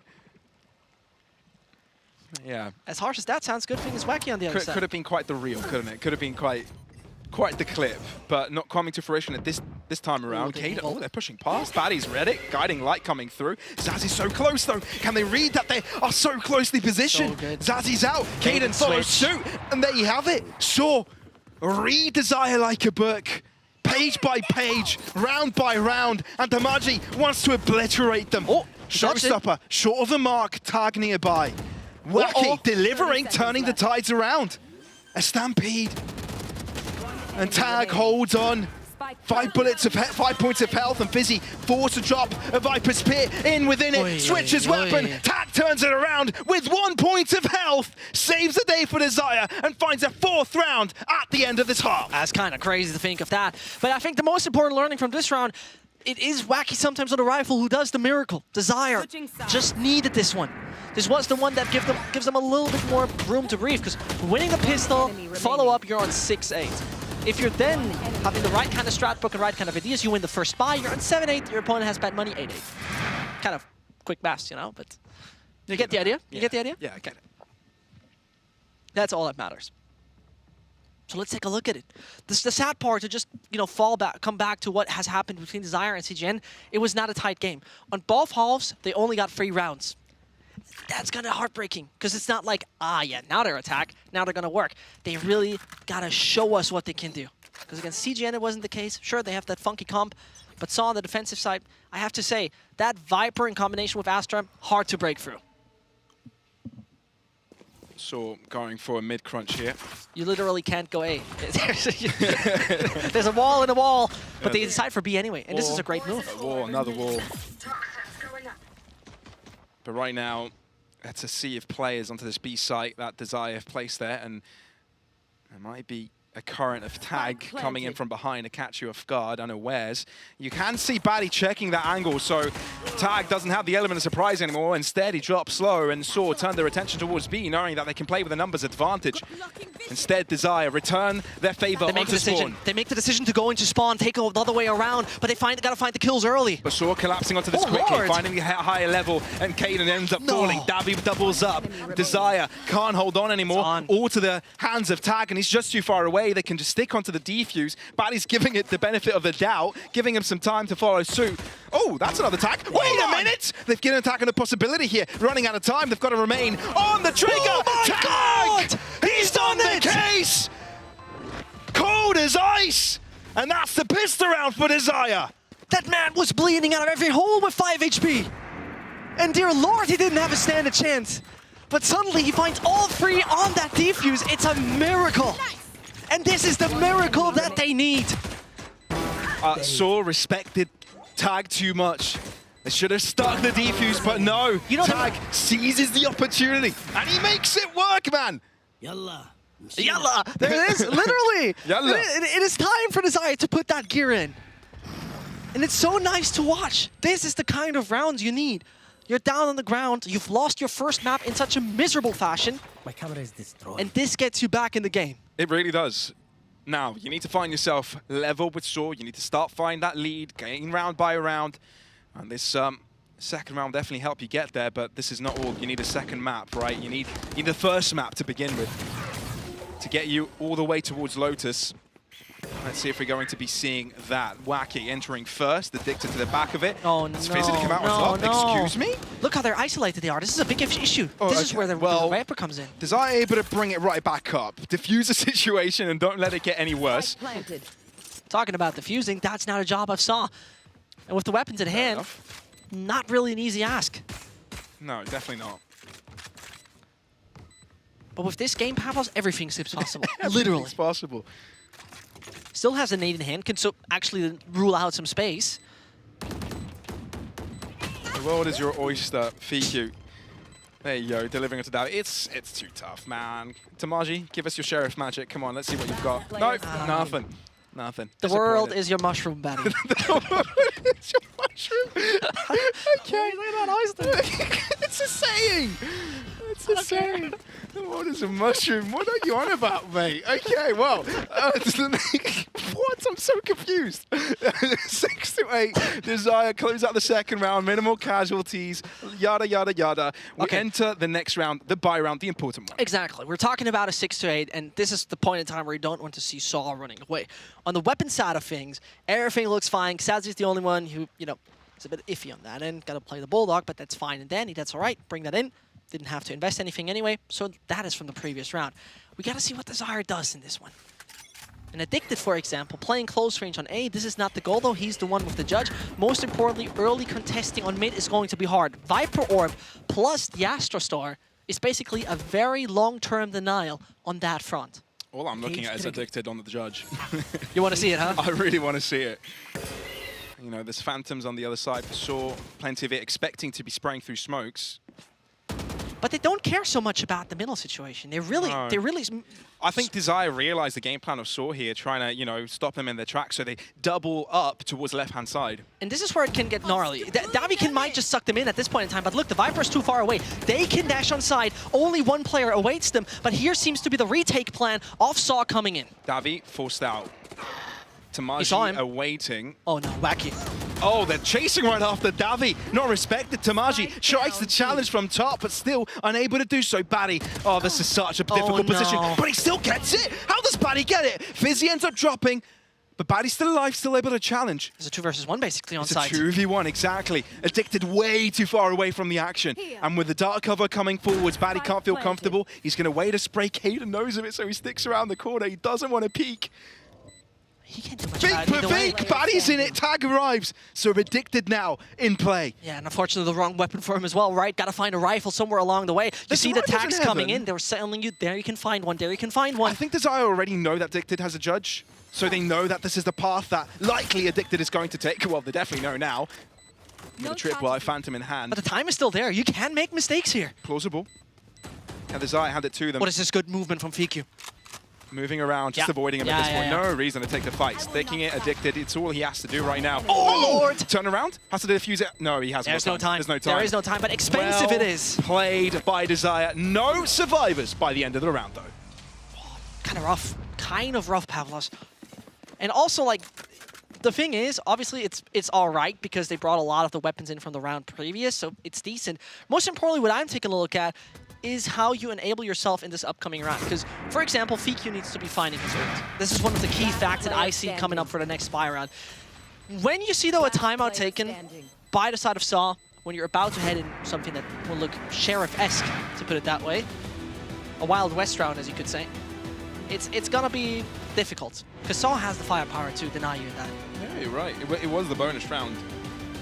Yeah. As harsh as that sounds, good thing is Wacky on the other side. Could have been quite the reel, couldn't it? Could have been quite the clip, but not coming to fruition at this time around. Kaden, they're pushing past. Batty's read it. Guiding light coming through. Zazzy's so close, though. Can they read that they are so closely positioned? So Zazzy's out. Kaden follows suit, and there you have it. Shaw, read Desire like a book. Page by page, round by round, and Damaji wants to obliterate them. Oh, showstopper, short of the mark, tag nearby. Wacky delivering, turning the tides around. A stampede. And tag holds on. 5 points of health, and Fizzy forced to drop a Viper Spear in within it. Switches weapon. Tag turns it around with 1 point of health. Saves the day for Desire and finds a 4th round at the end of this half. That's kind of crazy to think of that. But I think the most important learning from this round, it is Wacky sometimes with a rifle who does the miracle. Desire just needed this one. This was the one that gives them a little bit more room to breathe, because winning the pistol, follow up, you're on 6-8. If you're then having the right kind of strat book and right kind of ideas, you win the first buy, you're on 7-8, your opponent has bad money, 8-8. Kind of quick maths, you know, but you get the idea? You get the idea? Yeah, I get it. That's all that matters. So let's take a look at it. The sad part to just, you know, come back to what has happened between Desire and CGN, it was not a tight game. On both halves, they only got 3 rounds. That's kind of heartbreaking, because it's not like, yeah, now they're attack, now they're going to work. They really got to show us what they can do. Because against CGN, it wasn't the case. Sure, they have that funky comp, but Saw on the defensive side, I have to say, that Viper in combination with Astra, hard to break through. So going for a mid-crunch here. You literally can't go A. There's a wall and a wall, but they decide for B anyway, and this is a great move. A wall, another wall. But right now, it's a sea of players onto this B site that Desire have placed there, and there might be a current of tag coming in from behind to catch you off guard, unawares. You can see Batty checking that angle, so tag doesn't have the element of surprise anymore. Instead, he drops slow, and Saw turn their attention towards B, knowing that they can play with a numbers advantage. Instead, Desire return their favor onto spawn. They make the decision to go into spawn, take another way around, but they gotta find the kills early. But Saw collapsing onto this quickly, finding the higher level, and Kaden ends up falling. Davi doubles up. Desire can't hold on anymore. All to the hands of Tag, and he's just too far away. They can just stick onto the defuse. Batty's giving it the benefit of the doubt, giving him some time to follow suit. Oh, that's another tag. Wait a minute! They've given Tag a possibility here. Running out of time, they've got to remain on the trigger. Oh my God! He's done the case! Cold as ice! And that's the pistol round for Desire. That man was bleeding out of every hole with 5 HP. And dear Lord, he didn't have a stand a chance. But suddenly he finds all 3 on that defuse. It's a miracle. And this is the miracle that they need. Saw respected Tag too much. They should have stuck the defuse, but no. Tag seizes the opportunity, and he makes it work, man. Yalla. Yalla. There it is, literally. Yalla. It is time for Desire to put that gear in. And it's so nice to watch. This is the kind of rounds you need. You're down on the ground, you've lost your first map in such a miserable fashion. My camera is destroyed. And this gets you back in the game. It really does. Now, you need to find yourself level with Saw. You need to start finding that lead, getting round by round. And this second round will definitely help you get there, but this is not all. You need a second map, right? You need the first map to begin with to get you all the way towards Lotus. Let's see if we're going to be seeing that. Wacky entering first, addicted to the back of it. Oh no, It's Fizzy to come out on top. Excuse me? Look how they're isolated they are. This is a big issue. This is where the Viper comes in. Desire able to bring it right back up, diffuse the situation and don't let it get any worse. Talking about diffusing, that's not a job of Saw. And with the weapons at hand, not really an easy ask. No, definitely not. But with this game, Pavlos, everything seems possible. Literally. Everything's possible. Still has a nade in hand, can so actually rule out some space. The world is your oyster, FQ. There you go, delivering it to Davi. It's too tough, man. Tamaji, give us your sheriff magic. Come on, let's see what you've got. Nope, nothing. Nothing. The world is your mushroom, Batty. It's your mushroom. Okay, look at that oyster. It's a saying. It's a saying. What is a mushroom? What are you on about, mate? Okay, well, what? I'm so confused. 6-8, Desire close out the second round, minimal casualties, yada, yada, yada. We enter the next round, the bye round, the important one. Exactly. We're talking about a 6-8, and this is the point in time where you don't want to see Saw running away. On the weapon side of things, everything looks fine. Xazi's the only one who, is a bit iffy on that end. Got to play the Bulldog, but that's fine and dandy. That's all right. Bring that in. Didn't have to invest anything anyway, so that is from the previous round. We got to see what Desire does in this one. And Addicted, for example, playing close range on A. This is not the goal, though. He's the one with the judge. Most importantly, early contesting on mid is going to be hard. Viper Orb plus the Astro Star is basically a very long-term denial on that front. All I'm looking at is Addicted on the judge. You want to see it, huh? I really want to see it. There's Phantoms on the other side for Saw. Plenty of it, expecting to be spraying through smokes. But they don't care so much about the middle situation. They really. I think Desire realized the game plan of Saw here, trying to, stop them in their tracks, so they double up towards the left-hand side. And this is where it can get gnarly. Davi might just suck them in at this point in time, but look, the Viper's too far away. They can dash on side. Only one player awaits them, but here seems to be the retake plan of Saw coming in. Davi forced out. Tamaji awaiting. Oh no, Wacky. Oh, they're chasing right after Davi. Not respected. Tamaji tries the challenge from top, but still unable to do so. Batty. Oh, this is such a difficult position. But he still gets it. How does Batty get it? Fizzy ends up dropping. But Batty's still alive, still able to challenge. It's a 2 versus 1 basically on site. It's a 2v1, exactly. Addicted way too far away from the action. And with the dark cover coming forwards, Batty can't feel comfortable. He's going to wait a spray. Kaden knows of it, so he sticks around the corner. He doesn't want to peek. He can't do much Big per Vic, Batty's in it, Tag arrives. So Addicted now in play. Yeah, and unfortunately the wrong weapon for him as well, right? Gotta find a rifle somewhere along the way. You see the tags coming in, they were telling you, there you can find one, there you can find one. I think Desire already know that Addicted has a judge. So they know that this is the path that likely Addicted is going to take. Well, they definitely know now. With a tripwire, Phantom in hand. But the time is still there. You can make mistakes here. Plausible. And Desire had it to them. What is this good movement from FQ? moving around, just avoiding him at this point. No reason to take the fight. Sticking it, addicted. It's all he has to do right now. Oh, Lord! Turn around. Has to defuse it. No, he hasn't. There's no time. There's no time. There is no time, but expensive Well it is. played by Desire. No survivors by the end of the round, though. Kind of rough. Kind of rough, Pavlos. And also, like, the thing is, obviously, it's all right because they brought a lot of the weapons in from the round previous, so it's decent. Most importantly, what I'm taking a look at is how you enable yourself in this upcoming round. Because, for example, FQ needs to be finding his ult. This is one of the key facts that I see coming up for the next spy round. When you see, though, a timeout taken by the side of Saw, when you're about to head in something that will look Sheriff-esque, to put it that way, a Wild West round, as you could say, it's gonna be difficult. Because Saw has the firepower to deny you that. Yeah, you're right. It was the bonus round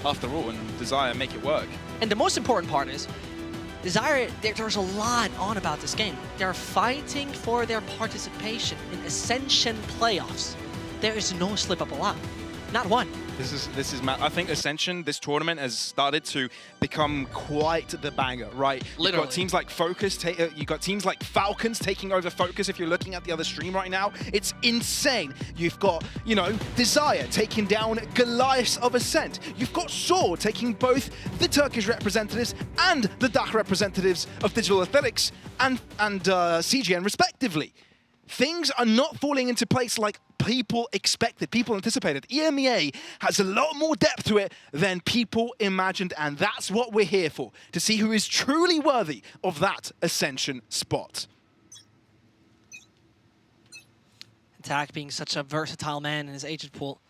after all, and Desire make it work. And the most important part is, Desire, there's a lot on about this game. They're fighting for their participation in Ascension playoffs. There is no slip up allowed. Not one. This is I think Ascension, this tournament has started to become quite the banger, right? Literally. You've got teams like Focus, you've got teams like Falcons taking over Focus. If you're looking at the other stream right now, it's insane. You've got, you know, Desire taking down Goliaths of Ascent. You've got Sword taking both the Turkish representatives and the DATH representatives of Digital Athletics and CGN respectively. Things are not falling into place like people expected, people anticipated. EMEA has a lot more depth to it than people imagined, and that's what we're here for, to see who is truly worthy of that Ascension spot. Attack being such a versatile man in his agent pool,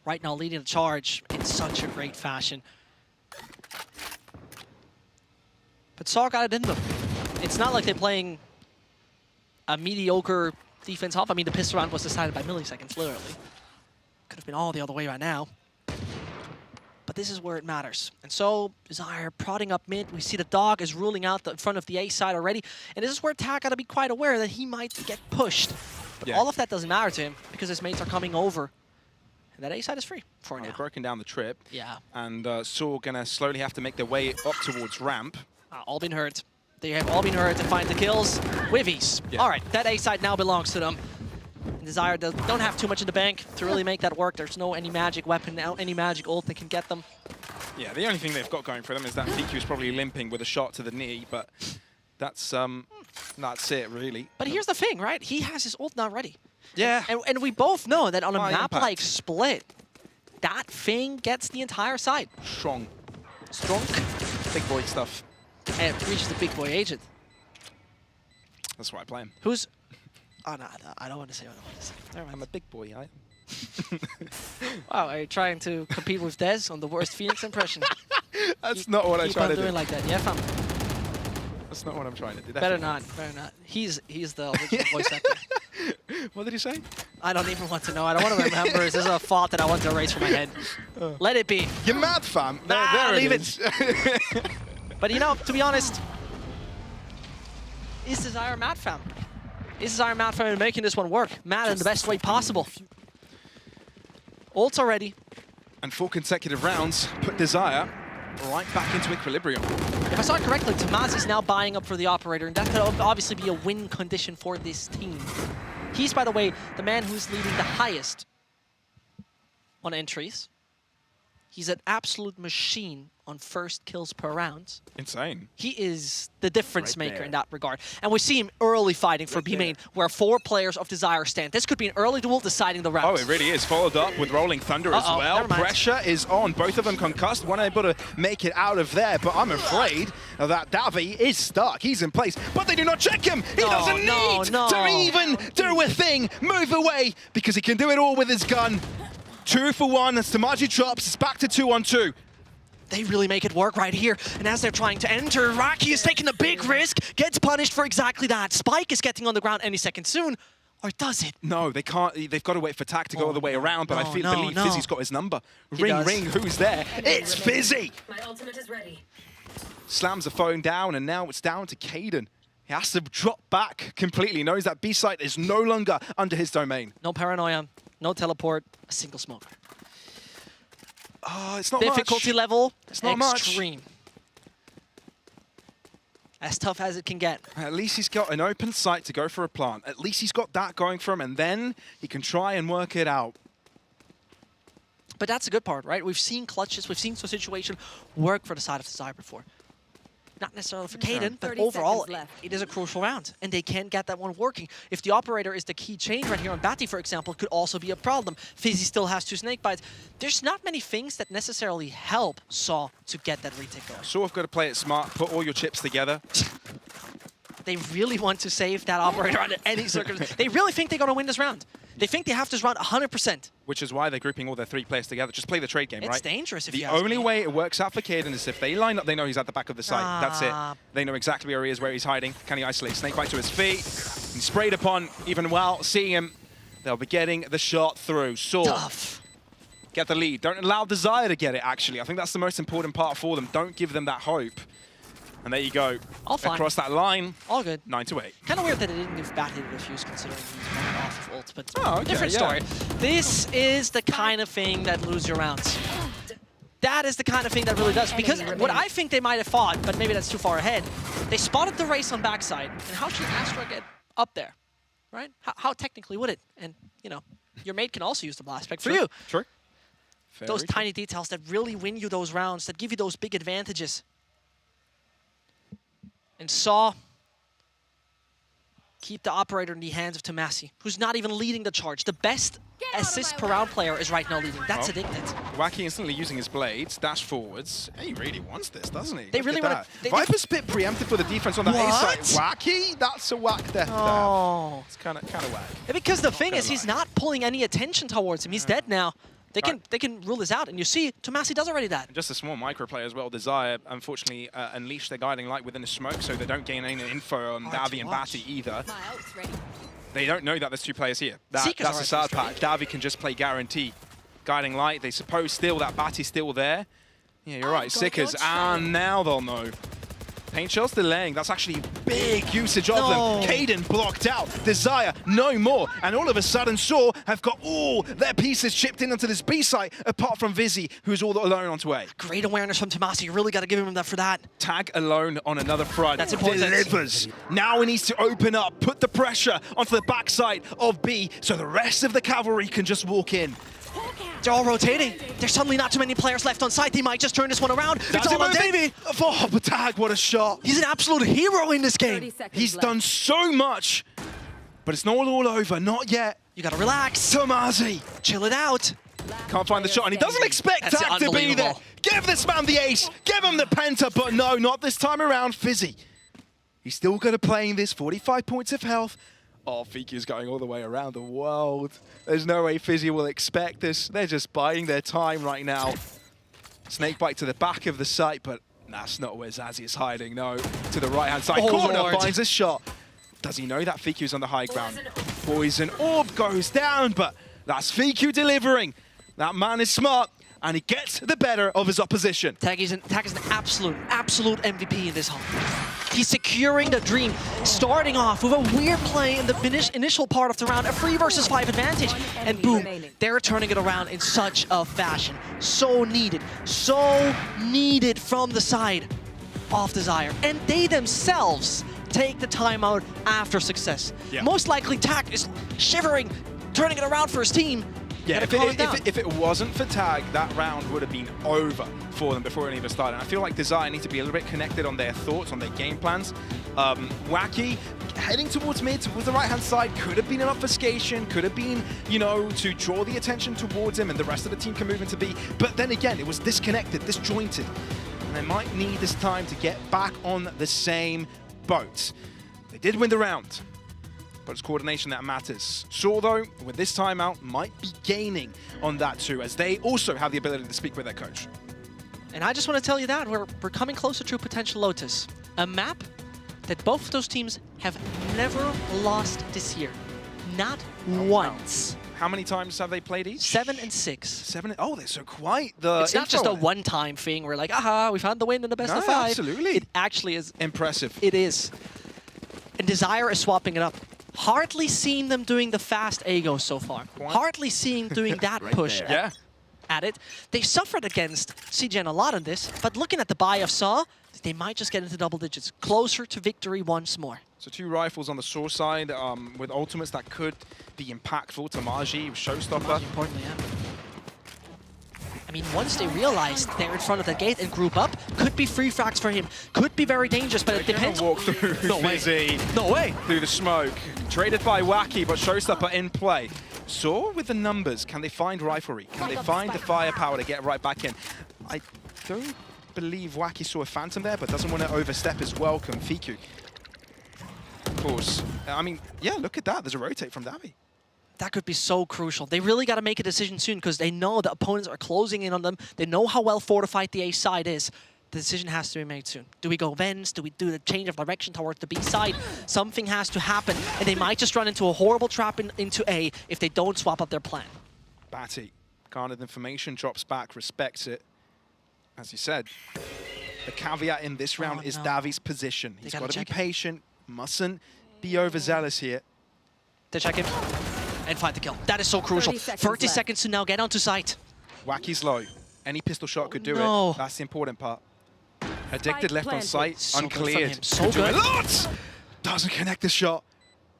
right now leading the charge in such a great fashion. But Saw got it in them. It's not like they're playing a mediocre defense half. I mean, the pistol round was decided by milliseconds, literally. Could have been all the other way right now. But this is where it matters. And so, Desire prodding up mid. We see the dog is ruling out in front of the A side already. And this is where Tack got to be quite aware that he might get pushed. But all of that doesn't matter to him because his mates are coming over. And that A side is free for now. They've broken down the trip. Yeah. And Saw gonna slowly have to make their way up towards ramp. All been hurt. They have all been hurt to find the kills with ease. Yeah. All right, that A side now belongs to them. And Desire don't have too much in the bank to really make that work. There's no any magic weapon now, any magic ult that can get them. Yeah, the only thing they've got going for them is that FQ is probably limping with a shot to the knee, but that's it really. But here's the thing, right? He has his ult now ready. Yeah. And we both know that on a High map impact. like Split, that thing gets the entire side. Strong. Strong. Big boy stuff. And it reaches the big boy agent. That's why I play him. Who's... Oh, no, I don't want to say what I want to say. Never mind. I'm a big boy, I Wow, are you trying to compete with Dez on the worst Phoenix impression? That's not what I'm trying to do. Keep on doing like that, yeah, fam? That's not what I'm trying to do. Better not, better not. He's the original voice actor. What did he say? I don't even want to know. I don't want to remember. This is a thought that I want to erase from my head. Let it be. You're mad, fam. Nah, there leave it is. But you know, to be honest, is Desire mad, fam? Is Desire mad, fam, in making this one work? Mad in the best way possible. Ult's already. And 4 consecutive rounds put Desire right back into equilibrium. If I saw it correctly, Tamaz is now buying up for the operator, and that could obviously be a win condition for this team. He's, by the way, the man who's leading the highest on entries. He's an absolute machine on first kills per round. Insane. He is the difference maker in that regard. And we see him early fighting for B main, where 4 players of Desire stand. This could be an early duel deciding the round. Oh, it really is. Followed up with Rolling Thunder as well. Pressure is on. Both of them concussed. One able to make it out of there, but I'm afraid that Davi is stuck. He's in place, but they do not check him. He doesn't need to even do a thing. Move away, because he can do it all with his gun. 2 for 1 as Tamaji drops. It's back to 2-on-2. They really make it work right here. And as they're trying to enter, Raki is taking a big risk, gets punished for exactly that. Spike is getting on the ground any second soon. Or does it? No, they can't. They've got to wait for Tack to go all the way around, but I believe Fizzy's got his number. Ring, who's there? It's Fizzy! My ultimate is ready. Slams the phone down, and now it's down to Caden. He has to drop back completely. Knows that B site is no longer under his domain. No paranoia, no teleport, a single smoke. Oh, it's not Difficulty much. level, It's not extreme. much. as tough as it can get. At least he's got an open site to go for a plant. At least he's got that going for him, and then he can try and work it out. But that's a good part, right? We've seen clutches, we've seen some situation work for the side of Desire before. Not necessarily for Kaden, but 30 overall, seconds left. it is a crucial round, and they can't get that one working. If the operator is the key change right here on Batty, for example, could also be a problem. Fizzy still has 2 snake bites. There's not many things that necessarily help Saw to get that retake going. So we've got to play it smart, put all your chips together. They really want to save that operator under any circumstance. They really think they're going to win this round. They think they have this round 100%. Which is why they're grouping all their 3 players together. Just play the trade game, right? It's dangerous if The you ask only me. way it works out for Kaden is if they line up, they know he's at the back of the site. That's it. They know exactly where he is, where he's hiding. Can he isolate? Snakebite to his feet. He's sprayed upon, even while seeing him. They'll be getting the shot through. Saw. Tough. Get the lead. Don't allow Desire to get it, actually. I think that's the most important part for them. Don't give them that hope. And there you go. All fine. Across that line. All good. 9-8. Kind of weird that it didn't give Batty the refuse considering he's running off of ult, but Oh, okay, different yeah. story. This is the kind of thing that loses your rounds. That is the kind of thing that really does. Because what I think they might have fought, but maybe that's too far ahead, they spotted the race on backside. And how should Astra get up there? Right? How technically would it? And, you know, your mate can also use the blast pack for you. True. Those tiny details that really win you those rounds, that give you those big advantages. And Saw keep the operator in the hands of Tomasi, who's not even leading the charge. The best assist per round player is right now leading. That's addicted. Wacky instantly using his blades, dash forwards. He really wants this, doesn't he? They really want to. Viper Spit preempted for the defense on the A side. Wacky? That's a whack death. Oh. It's kind of whack. Because the thing is, he's not pulling any attention towards him. He's dead now. They can rule this out, and you see, Tomasi does already that. And just a small micro play as well. Desire, unfortunately, unleash their guiding light within the smoke, so they don't gain any info on Davi and Batty either. My ult's ready. They don't know that there's 2 players here. Seeker's That's the already sad part. frustrated. Davi can just play guarantee. Guiding light, they suppose still that Batty's still there. Yeah, you're right, Seekers, and now they'll know. Paint Shell's delaying. That's actually big usage of them. Kaden blocked out. Desire, no more. And all of a sudden, Saw have got all their pieces chipped in onto this B site, apart from Vizzy, who's all alone onto A. Great awareness from Tomasi. You really got to give him that for that. Tag alone on another front. That's important. Delivers. Now he needs to open up, put the pressure onto the backside of B, so the rest of the cavalry can just walk in. They're all rotating. There's suddenly not too many players left on site. They might just turn this one around. It's all on Davey. Oh, but Tag, what a shot. He's an absolute hero in this 30 game. seconds He's left. done so much, but it's not all over. Not yet. You got to relax. Tomasi Chill it out. can't find the shot, and he doesn't expect That's Tag to be there. unbelievable. Give this man the ace. Give him the penta, but no, not this time around. Fizzy. He's still going to play in this. 45 points of health. Oh, Fiku's going all the way around the world. There's no way Fizzy will expect this. They're just biding their time right now. Snakebite to the back of the site, but that's not where Zazie is hiding. No, to the right-hand side corner, Lord. finds a shot. Does he know that Fiku's on the high ground? Poison Orb goes down, but that's Fiku delivering. That man is smart, and he gets the better of his opposition. Tag is an absolute MVP in this hunt. He's securing the dream, starting off with a weird play in the initial part of the round, a 3 versus 5 advantage, and boom, they're turning it around in such a fashion. So needed from the side of Desire. And they themselves take the timeout after success. Yeah. Most likely, Tag is shivering, turning it around for his team. Yeah, Gotta if it wasn't for Tag, that round would have been over for them before it even started. And I feel like Desire need to be a little bit connected on their thoughts, on their game plans. Wacky, heading towards mid, towards the right-hand side, could have been an obfuscation, could have been, you know, to draw the attention towards him and the rest of the team can move into B. But then again, it was disconnected, disjointed. And they might need this time to get back on the same boat. They did win the round, but it's coordination that matters. Saw, though, with this timeout, might be gaining on that too, as they also have the ability to speak with their coach. And I just want to tell you that we're coming closer to potential Lotus, a map that both of those teams have never lost this year. Not once. How many times have they played each? 7 and 6. 7. Oh, they're so quite the. It's not just a info. one-time thing where like, aha, we found the win in the best of 5. Absolutely. It actually is. Impressive. It is. And Desire is swapping it up. Hardly seen them doing the fast Ago so far. Hardly seeing doing that push at it. They suffered against CGN a lot in this, but looking at the buy of Saw, They might just get into double digits, closer to victory once more. So 2 rifles on the Source side with ultimates that could be impactful. Tamaji, Showstopper. Importantly, yeah. I mean, once they realize they're in front of the gate and group up, could be free frags for him, could be very dangerous, but it depends. Walk through Fizzy. No way. Through the smoke. Traded by Wacky, but Showstopper in play. Saw with the numbers, can they find Riflery? Can they find the firepower to get right back in? I don't believe Wacky saw a Phantom there, but doesn't want to overstep his welcome. Fiku. Of course. I mean, yeah, look at that. There's a rotate from Davi. That could be so crucial. They really got to make a decision soon because they know the opponents are closing in on them. They know how well fortified the A side is. The decision has to be made soon. Do we go Vens? Do we do the change of direction towards the B side? Something has to happen, and they might just run into a horrible trap into A if they don't swap up their plan. Batty garnered information, drops back, respects it. As you said, the caveat in this round is Davi's position. He's got to be patient, mustn't be overzealous here. They check him and find the kill. That is so crucial. 30 seconds to now get onto site. Wacky's low. Any pistol shot could do it. That's the important part. Addicted left on site, So uncleared. so good. Doesn't connect the shot.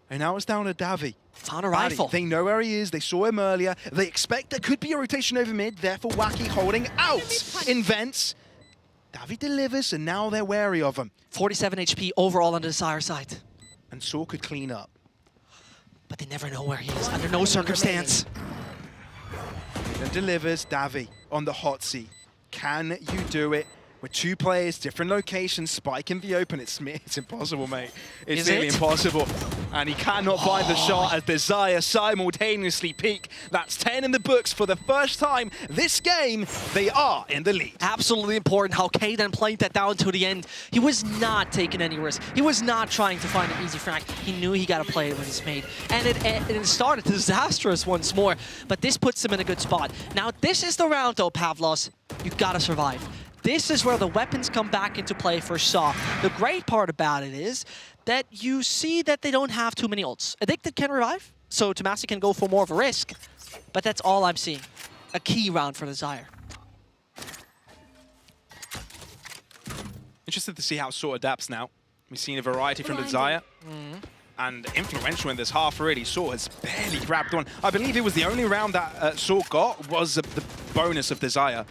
And now it's down to Davi. Found a rifle. They know where he is. They saw him earlier. They expect there could be a rotation over mid. Therefore, Wacky holding out in vents. Davi delivers, and now they're wary of him. 47 HP overall on the Desire side. And Saw could clean up. But they never know where he is, under no circumstance. Then delivers Davi on the hot seat. Can you do it? With 2 players, different locations, Spike in the open. It's impossible, mate. It's nearly impossible. And he cannot find the shot as Desire simultaneously peak. That's 10 in the books for the first time this game. They are in the lead. Absolutely important how Kaden played that down to the end. He was not taking any risk. He was not trying to find an easy frag. He knew he got to play it when it's made. And it started disastrous once more. But this puts him in a good spot. Now, this is the round, though, Pavlos. You got to survive. This is where the weapons come back into play for Saw. The great part about it is that you see that they don't have too many ults. Addicted can revive, so Tomasi can go for more of a risk, but that's all I'm seeing. A key round for Desire. Interested to see how Saw adapts now. We've seen a variety from Desire. And influential in this half, really. Saw has barely grabbed one. I believe it was the only round that Saw got was the bonus of Desire.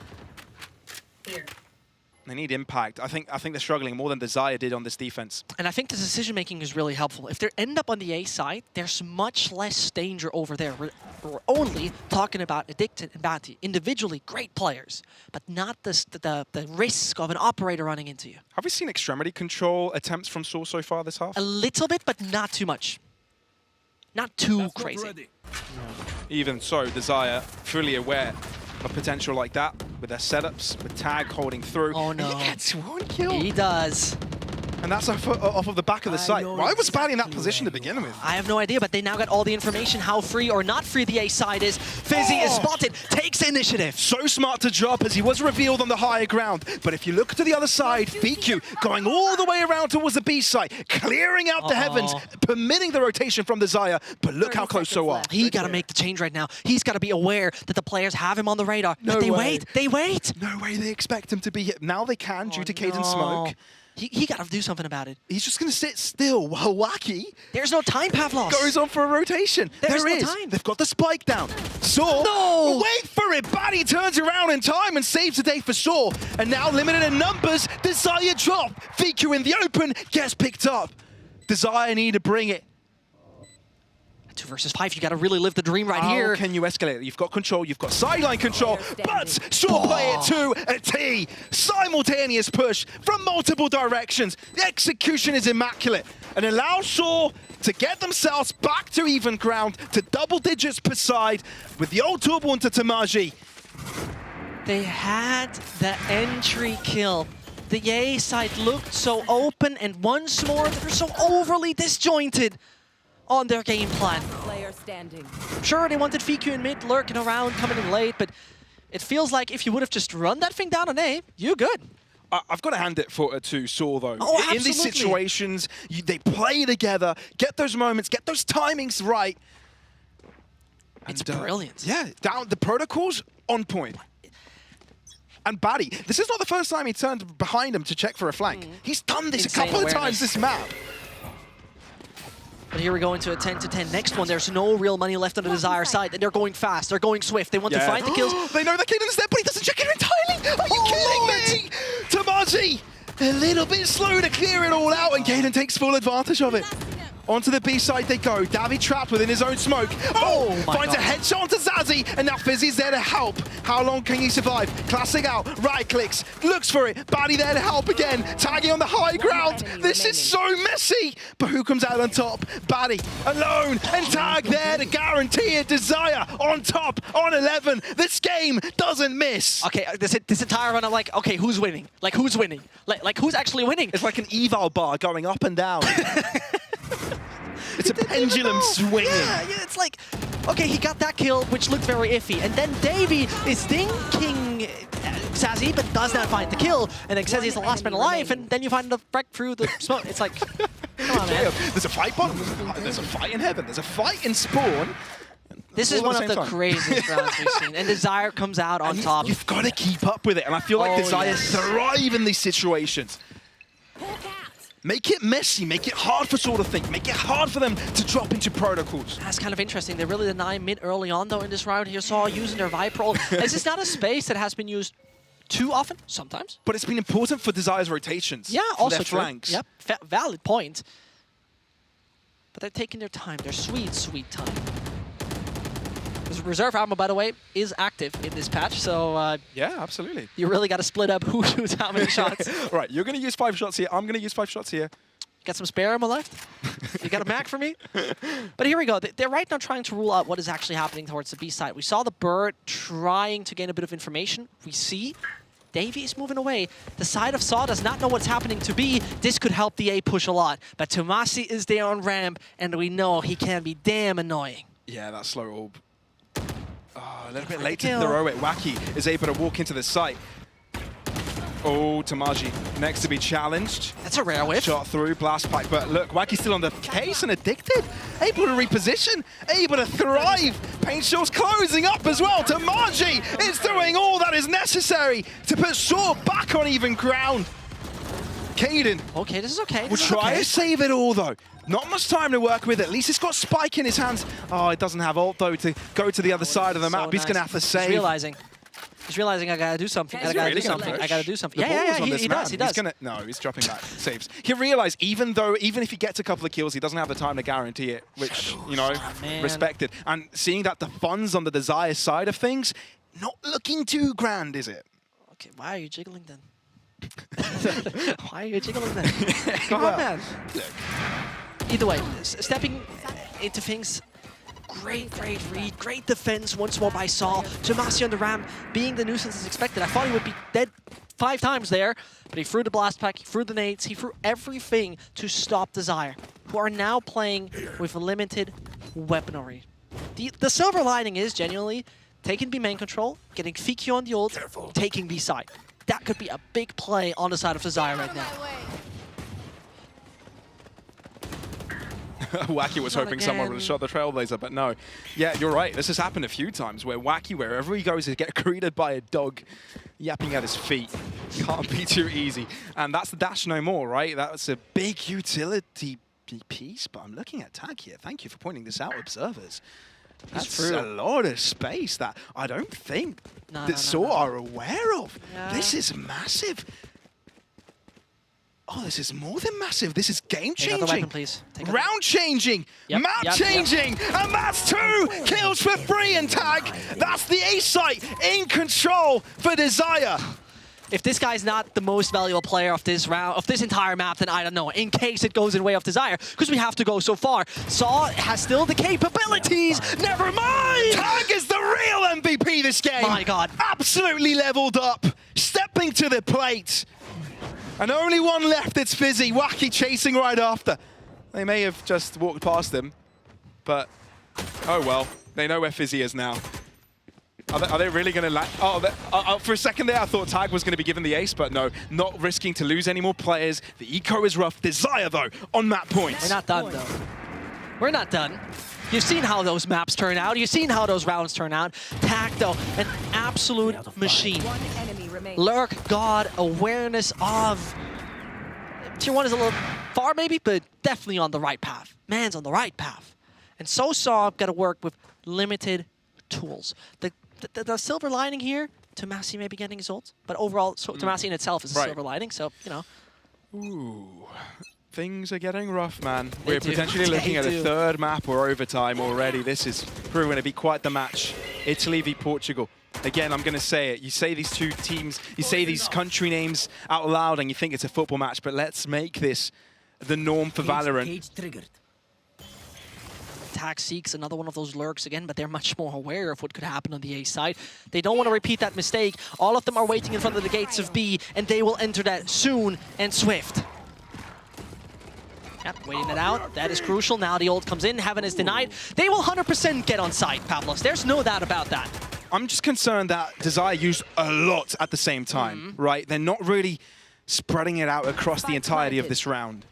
They need impact. I think they're struggling more than Desire did on this defense. And I think the decision-making is really helpful. If they end up on the A side, there's much less danger over there. We're only talking about Addicted and Batty. Individually, great players, but not the risk of an operator running into you. Have we seen extremity control attempts from Saw so far this half? A little bit, but not too much. Not too crazy. Even so, Desire fully aware of potential like that with their setups, with Tag holding through. Oh no. And he gets 1 kill. He does. And that's off of the back of the site. Why was Batty in that position to begin with? I have no idea, but they now got all the information how free or not free the A side is. Fizzy is spotted, takes initiative. So smart to drop as he was revealed on the higher ground. But if you look to the other side, VQ going all the way around towards the B side, clearing out the heavens, permitting the rotation from Desire. But look how close so are. He got to make the change right now. He's got to be aware that the players have him on the radar. But they wait. They wait. No way they expect him to be hit. Now they can due to Caden's smoke. He got to do something about it. He's just going to sit still while Wacky There's no time, Pavlos. goes on for a rotation. There's There no is. time. They've got the spike down. Saw. No! Wait for it. Batty turns around in time and saves the day for Saw. And now limited in numbers. Desire drop. VQ in the open gets picked up. Desire need to bring it. 2 versus 5. You got to really live the dream right here. How can you escalate? You've got control. You've got sideline control. But Saw play it to a T. Simultaneous push from multiple directions. The execution is immaculate and allows Saw to get themselves back to even ground, to double digits per side with the old turbo into Tamaji. They had the entry kill. The A side looked so open, and once more, they're so overly disjointed on their game plan. Player standing. Sure, they wanted VQ in mid, lurking around, coming in late, but it feels like if you would have just run that thing down on A, you're good. I've got to hand it to Saw, though. Oh, in these absolutely. situations, they play together, get those moments, get those timings right. It's brilliant. Yeah, the protocol's on point. And Batty, this is not the first time he turned behind him to check for a flank. He's done this Insane a couple awareness. of times this map. But here we go into a 10-10. Next one, there's no real money left on the Desire side, and they're going fast, they're going swift, they want to find the kills. They know that Kaden's there, but he doesn't check it entirely! Are you kidding me? Tamaji, a little bit slow to clear it all out, and Kaden takes full advantage of it. Onto the B side they go. Davi trapped within his own smoke. Oh, finds a headshot onto Zazie, and now Fizzy's there to help. How long can he survive? Classic out, right clicks, looks for it. Batty there to help again, tagging on the high ground. This is so messy, but who comes out on top? Batty alone, and Tag there to guarantee it. Desire on top, on 11. This game doesn't miss. Okay, this entire run, I'm like, okay, who's winning? Like, who's winning? Like who's actually winning? It's like an eval bar going up and down. It's a pendulum swinging. Yeah, it's like, okay, he got that kill, which looked very iffy. And then Davey is thinking Sazi, but does not find the kill. And then says he's the last man alive, and then you find the wreck through the smoke. It's like, come on, man. There's a fight bottom, there's a fight in heaven, there's a fight in spawn. This is one of the craziest rounds we've seen. And Desire comes out on top. You've got to keep up with it. And I feel like Desire thrive in these situations. Make it messy, make it hard for Sort of Think, make it hard for them to drop into protocols. That's kind of interesting. They really deny mid early on, though, in this round. You saw using their Viper. This is not a space that has been used too often, sometimes. But it's been important for Desire's rotations. Yeah, for also their true. flanks. Yep, valid point. But they're taking their time, their sweet, sweet time. This reserve ammo, by the way, is active in this patch, so yeah, absolutely. You really got to split up who shoots how many shots. Right, you're going to use 5 shots here. I'm going to use 5 shots here. Got some spare ammo left? You got a Mac for me? But here we go. They're right now trying to rule out what is actually happening towards the B side. We saw the bird trying to gain a bit of information. We see Davey is moving away. The side of Saw does not know what's happening to B. This could help the A push a lot. But Tomasi is there on ramp, and we know he can be damn annoying. Yeah, that slow orb. Oh, a little bit late to throw it. Wacky is able to walk into the site. Oh, Tamaji next to be challenged. That's a rare whiff. Shot through, blast pack, but look, Wacky's still on the case and addicted. Able to reposition, able to thrive. Paint Shaw's closing up as well. Tamaji is doing all that is necessary to put Shaw back on even ground. Kaden. Okay, this is okay. We'll try to save it all, though. Not much time to work with. At least he's got Spike in his hands. Oh, it doesn't have ult, though, to go to the other side of the map. He's going to have to save. He's realizing I gotta do something. I gotta do something. I gotta do something. Yeah, he does. He does. No, he's dropping back. Saves. He realized even if he gets a couple of kills, he doesn't have the time to guarantee it, which, you know, respected. And seeing that the funds on the Desire side of things, not looking too grand, is it? Okay, why are you jiggling then? Why are you jiggling then? Come on, man. Either way, stepping into things. Great read, great defense once more by Saul. Tomasi on the ramp, being the nuisance as expected. I thought he would be dead 5 times there, but he threw the blast pack, he threw the nades, he threw everything to stop Desire, who are now playing with limited weaponry. The silver lining is genuinely taking B main control, getting Fikio on the ult, taking B side. That could be a big play on the side of Desire right now. Wacky was hoping someone would have shot the Trailblazer, but no. Yeah, you're right. This has happened a few times where Wacky, wherever he goes, he gets greeted by a dog yapping at his feet. Can't be too easy. And that's the dash no more, right? That's a big utility piece, but I'm looking at Tag here. Thank you for pointing this out, observers. That's a lot of space that I don't think that Saw are aware of. Yeah. This is massive. Oh, this is more than massive. This is game-changing. Take out the weapon, please. Round-changing, map-changing, and that's 2 kills for free and Tag. That's the A site in control for Desire. If this guy's not the most valuable player of this round, of this entire map, then I don't know. In case it goes in way of Desire, because we have to go so far. Saw has still the capabilities. Never mind. Tag is the real MVP this game. My God, absolutely leveled up, stepping to the plate. And only one left, it's Fizzy. Wacky chasing right after. They may have just walked past him, but oh well. They know where Fizzy is now. Are they really going to land? Oh, for a second there, I thought Tag was going to be given the ace, but no, not risking to lose any more players. The eco is rough. Desire, though, on map points. We're not done, though. We're not done. You've seen how those maps turn out. You've seen how those rounds turn out. Tag, though, an absolute machine. Lurk God, awareness of... Tier 1 is a little far maybe, but definitely on the right path. Man's on the right path. And Sosaw got to work with limited tools. The silver lining here, Tomasi may be getting his ult, but overall, Tomasi in itself is a silver lining, so, you know. Ooh, things are getting rough, man. They We're do. potentially looking at They a do. third map or overtime already. This is proving to be quite the match. Italy v Portugal. Again, I'm going to say it. You say these two teams, you say these country names out loud and you think it's a football match, but let's make this the norm for Valorant. Tag seeks another one of those lurks again, but they're much more aware of what could happen on the A side. They don't want to repeat that mistake. All of them are waiting in front of the gates of B, and they will enter that soon and swift. Yep, waiting it out. That is crucial. Now the ult comes in. Heaven is denied. They will 100% get on site, Pavlos. There's no doubt about that. I'm just concerned that Desire used a lot at the same time, right? They're not really spreading it out across the entirety of this round.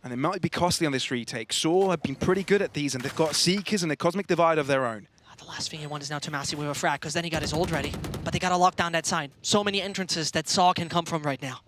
And it might be costly on this retake. Saw have been pretty good at these, and they've got Seekers and a Cosmic Divide of their own. The last thing he wants is now Tomasi with a frag, because then he got his ult ready. But they got to lock down that side. So many entrances that Saw can come from right now.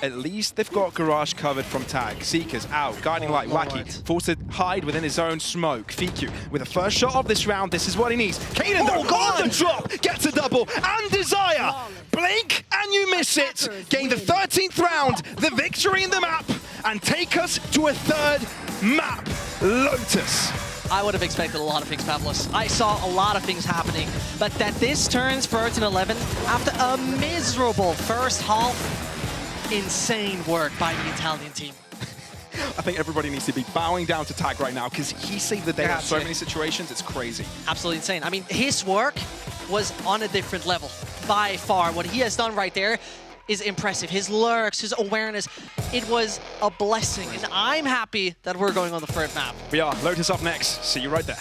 At least they've got Garage covered from Tag. Seekers out, Guiding Light, Wacky, forced to hide within his own smoke. Fiku with the first shot of this round, this is what he needs. Kaden though, on the drop, gets a double, and Desire! Blink and you miss it! Gain the 13th round, the victory in the map, and take us to a third map, Lotus. I would have expected a lot of things, Pavlos. I saw a lot of things happening, but that this turns 13-11 after a miserable first half, insane work by the Italian team. I think everybody needs to be bowing down to Tag right now because he saved the day in so many situations, it's crazy. Absolutely insane. I mean, his work was on a different level. By far, what he has done right there is impressive. His lurks, his awareness, it was a blessing. And I'm happy that we're going on the third map. We are. Lotus up next. See you right there.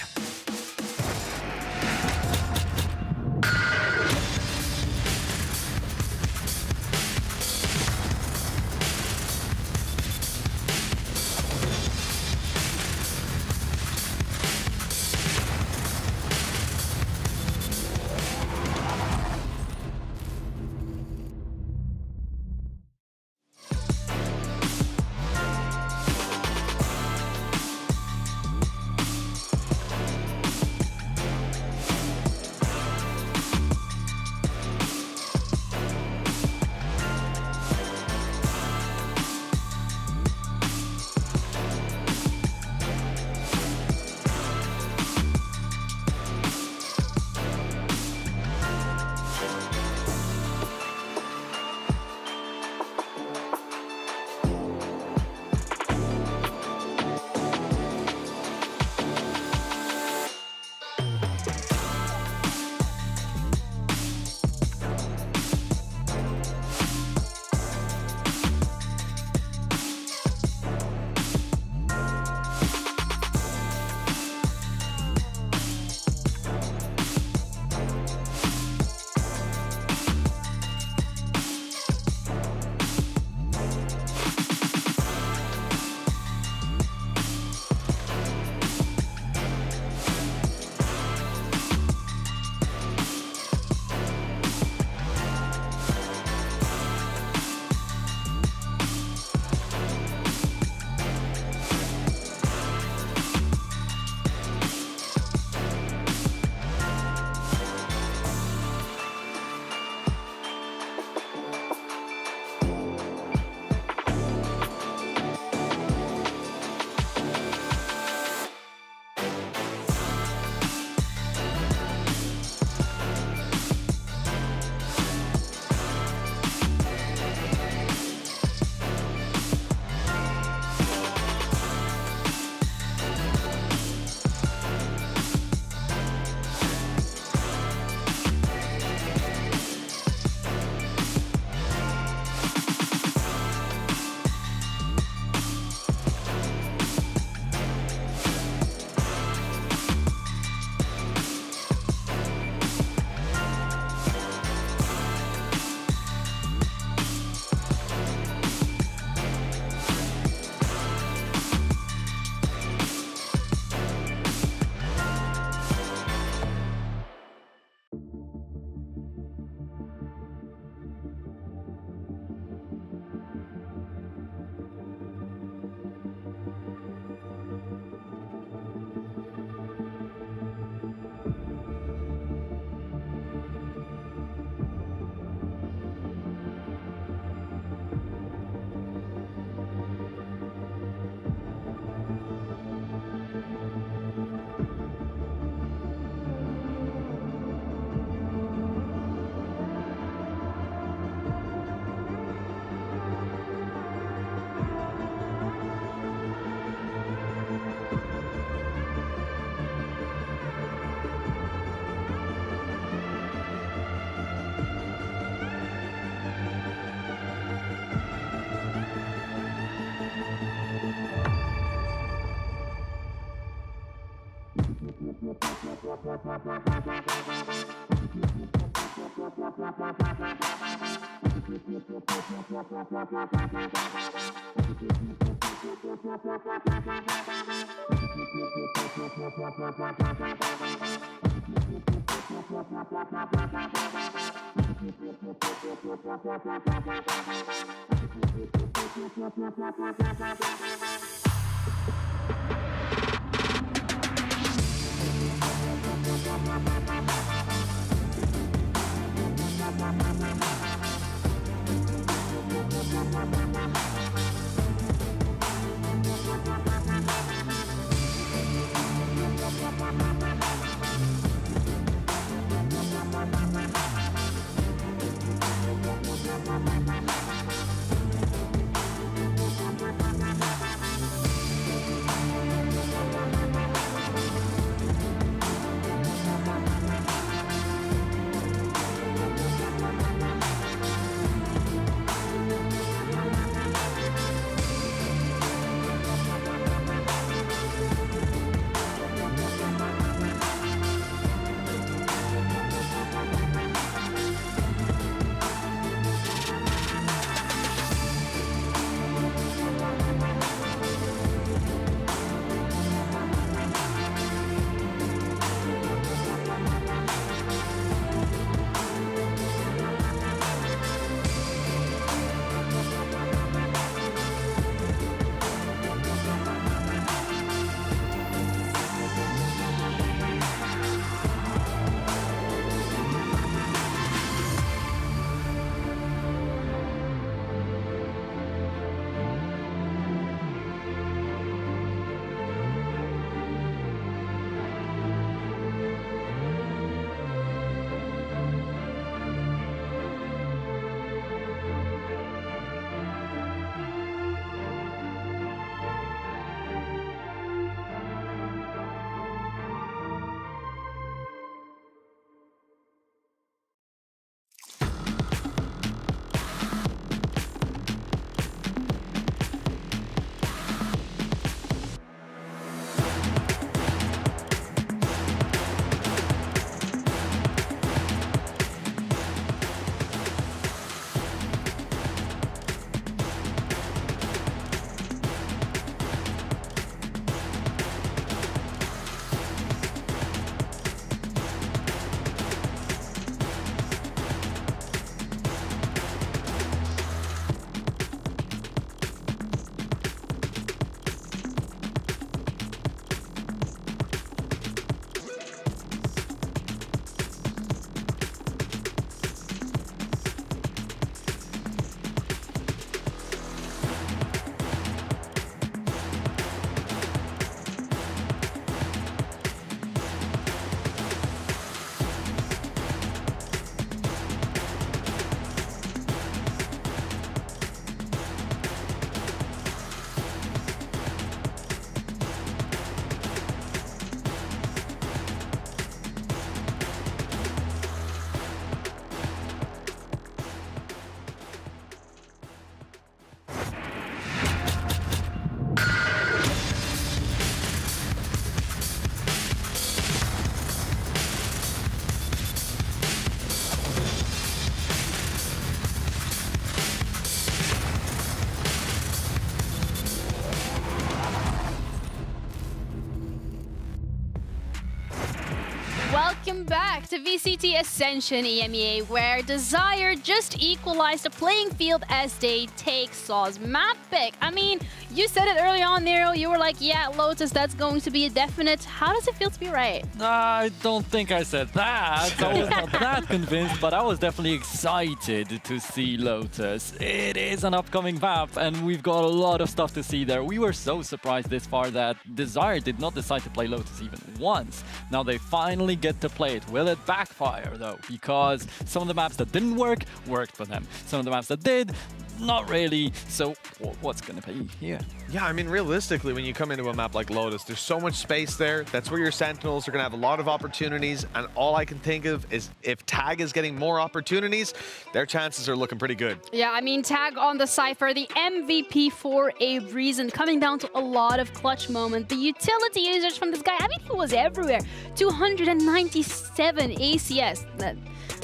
Welcome back to VCT Ascension EMEA, where Desire just equalized the playing field as they take Saw's map pick. I mean, you said it early on, Nero. You were like, yeah, Lotus, that's going to be a definite. How does it feel to be right? I don't think I said that. I was not that convinced, but I was definitely excited to see Lotus. It is an upcoming map, and we've got a lot of stuff to see there. We were so surprised this far that Desire did not decide to play Lotus even once. Now they finally get to play it. Will it backfire, though? Because some of the maps that didn't work, worked for them. Some of the maps that did, not really. So what's going to be here? Yeah, I mean, realistically, when you come into a map like Lotus, there's so much space there. That's where your Sentinels are going to have a lot of opportunities. And all I can think of is if Tag is getting more opportunities, their chances are looking pretty good. Yeah, I mean, Tag on the Cypher, the MVP for a reason, coming down to a lot of clutch moments. The utility usage from this guy, I mean, he was everywhere. 297 ACS.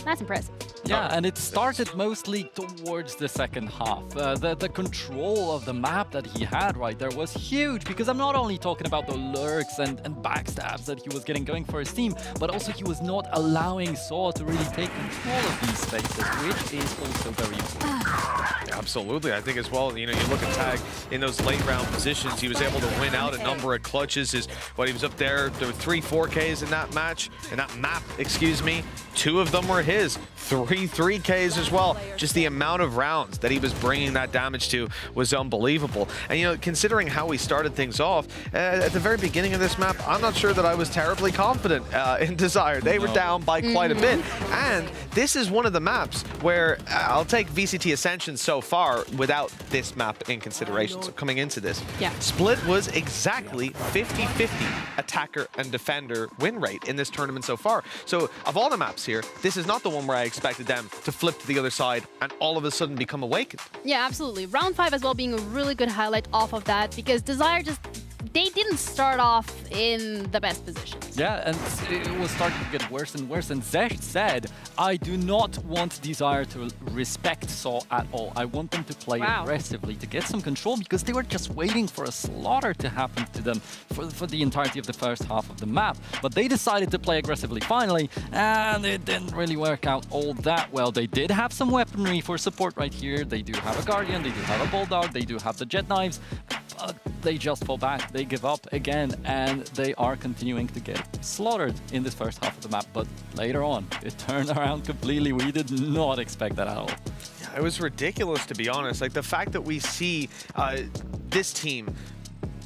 That's impressive. Yeah, and it started mostly towards the second half. The control of the map that he had right there was huge, because I'm not only talking about the lurks and backstabs that he was getting going for his team, but also he was not allowing Saw to really take control of these spaces, which is also very important. Absolutely, I think as well, you know, you look at Tag in those late round positions, he was able to win out a number of clutches. He was up there were 3 4Ks in that match, in that map, excuse me. 2 of them were his. 3 3Ks as well. Just the amount of rounds that he was bringing that damage to was unbelievable. And, you know, considering how we started things off, at the very beginning of this map, I'm not sure that I was terribly confident in Desire. They were down by quite a bit. And this is one of the maps where I'll take VCT Ascension so far without this map in consideration. So coming into this, split was exactly 50-50 attacker and defender win rate in this tournament so far. So of all the maps here, this is not the one where I expected them to flip to the other side and all of a sudden become awakened. Yeah, absolutely. Round 5 as well being a really good highlight off of that, because Desire they didn't start off in the best positions. Yeah, and it was starting to get worse and worse. And Zesh said, I do not want Desire to respect Saw at all. I want them to play aggressively to get some control, because they were just waiting for a slaughter to happen to them for the entirety of the first half of the map. But they decided to play aggressively finally, and it didn't really work out all that well. They did have some weaponry for support right here. They do have a Guardian, they do have a Bulldog, they do have the Jet Knives, but they just fall back. They give up again, and they are continuing to get slaughtered in this first half of the map. But later on, it turned around completely. We did not expect that at all. Yeah, it was ridiculous, to be honest. Like, the fact that we see this team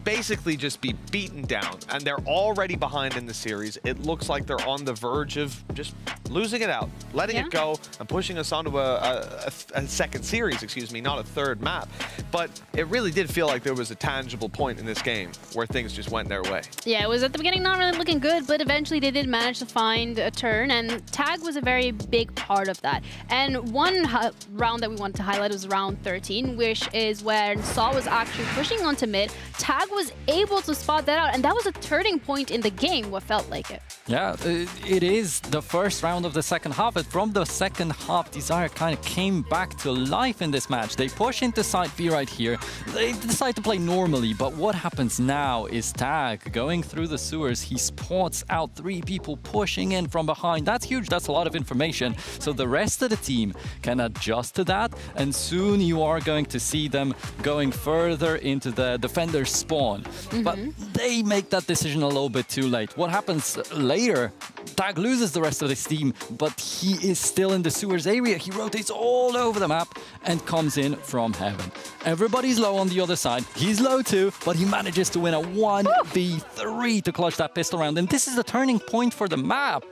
basically just be beaten down, and they're already behind in the series. It looks like they're on the verge of just losing it out, letting it go, and pushing us onto a second series, excuse me, not a third map. But it really did feel like there was a tangible point in this game where things just went their way. Yeah, it was at the beginning not really looking good, but eventually they did manage to find a turn, and Tag was a very big part of that. And one round that we wanted to highlight was round 13, which is when Saw was actually pushing onto mid. Tag was able to spot that out, and that was a turning point in the game, what felt like it. Yeah, it is the first round of the second half, but from the second half, Desire kind of came back to life in this match. They push into side B right here. They decide to play normally, but what happens now is Tag going through the sewers. He spots out 3 people pushing in from behind. That's huge. That's a lot of information. So the rest of the team can adjust to that, and soon you are going to see them going further into the defender spawn. But they make that decision a little bit too late. What happens later? Tag loses the rest of his team, but he is still in the sewers area. He rotates all over the map and comes in from heaven. Everybody's low on the other side. He's low too, but he manages to win a 1v3 to clutch that pistol round. And this is the turning point for the map.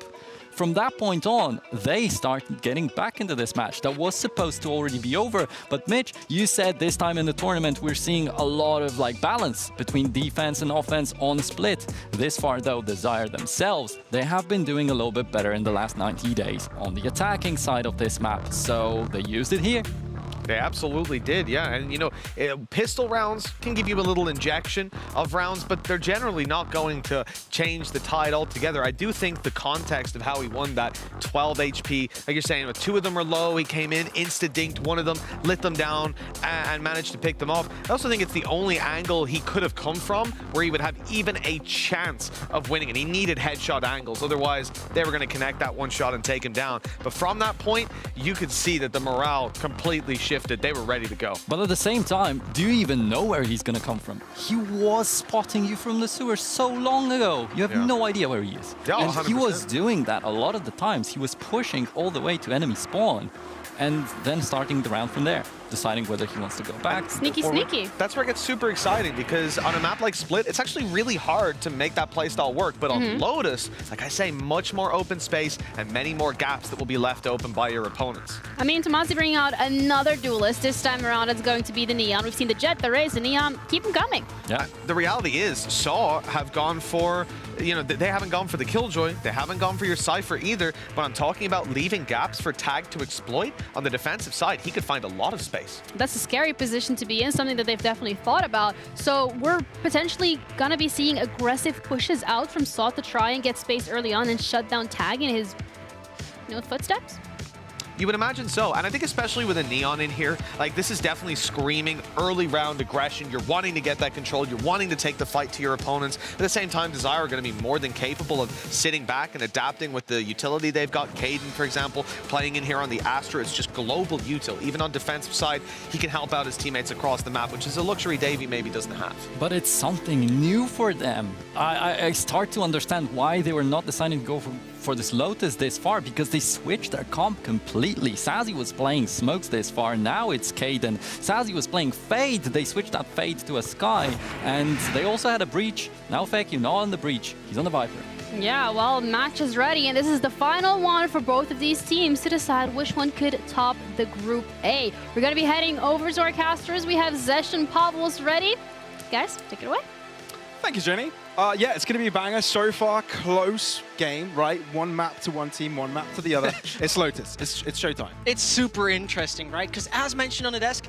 From that point on, they start getting back into this match that was supposed to already be over. But Mitch, you said this time in the tournament we're seeing a lot of balance between defense and offense on split. This far though, Desire themselves, they have been doing a little bit better in the last 90 days on the attacking side of this map. So they used it here. They absolutely did, yeah. And, you know, pistol rounds can give you a little injection of rounds, but they're generally not going to change the tide altogether. I do think the context of how he won that 12 HP, like you're saying, with 2 of them were low, he came in, insta-dinked one of them, lit them down, and managed to pick them off. I also think it's the only angle he could have come from where he would have even a chance of winning, and he needed headshot angles. Otherwise, they were going to connect that one shot and take him down. But from that point, you could see that the morale completely shifted. They were ready to go. But at the same time, do you even know where he's going to come from? He was spotting you from the sewer so long ago. You have no idea where he is. Yeah, and 100%. he was doing that a lot of the times. He was pushing all the way to enemy spawn and then starting the round from there. deciding whether he wants to go back. Sneaky, Or- sneaky. That's where it gets super exciting because on a map like Split, it's actually really hard to make that playstyle work. But on Lotus, like I say, much more open space and many more gaps that will be left open by your opponents. I mean, Tomasi bringing out another duelist. This time around, it's going to be the Neon. We've seen the Jet, the Raze, the Neon. Keep them coming. Yeah. The reality is, Saw have gone for, you know, they haven't gone for the Killjoy. They haven't gone for your Cypher either. But I'm talking about leaving gaps for Tag to exploit. On the defensive side, he could find a lot of space. That's a scary position to be in, something that they've definitely thought about. So we're potentially going to be seeing aggressive pushes out from Saw to try and get space early on and shut down Tag in his, footsteps. You would imagine so, and I think especially with a Neon in here, like this is definitely screaming early round aggression. You're wanting to get that control, you're wanting to take the fight to your opponents. At the same time, Desire are going to be more than capable of sitting back and adapting with the utility they've got. Caden, for example, playing in here on the Astra, it's just global util. Even on defensive side, he can help out his teammates across the map, which is a luxury Davey maybe doesn't have. But it's something new for them. I start to understand why they were not deciding to go for this Lotus this far, because they switched their comp completely. Sazi was playing Smokes this far, now it's Caden. Sazi was playing Fade, they switched that Fade to a Sky, and they also had a Breach. Now Feku not on the Breach, he's on the Viper. Yeah, well, match is ready, and this is the final one for both of these teams to decide which one could top the Group A. We're going to be heading over to our casters. We have Zesh and Pavlos ready. Guys, take it away. Thank you, Jenny. Yeah, it's going to be a banger. So far, close game, right? One map to one team, one map to the other. It's Lotus. It's showtime. It's super interesting, right? Because as mentioned on the desk,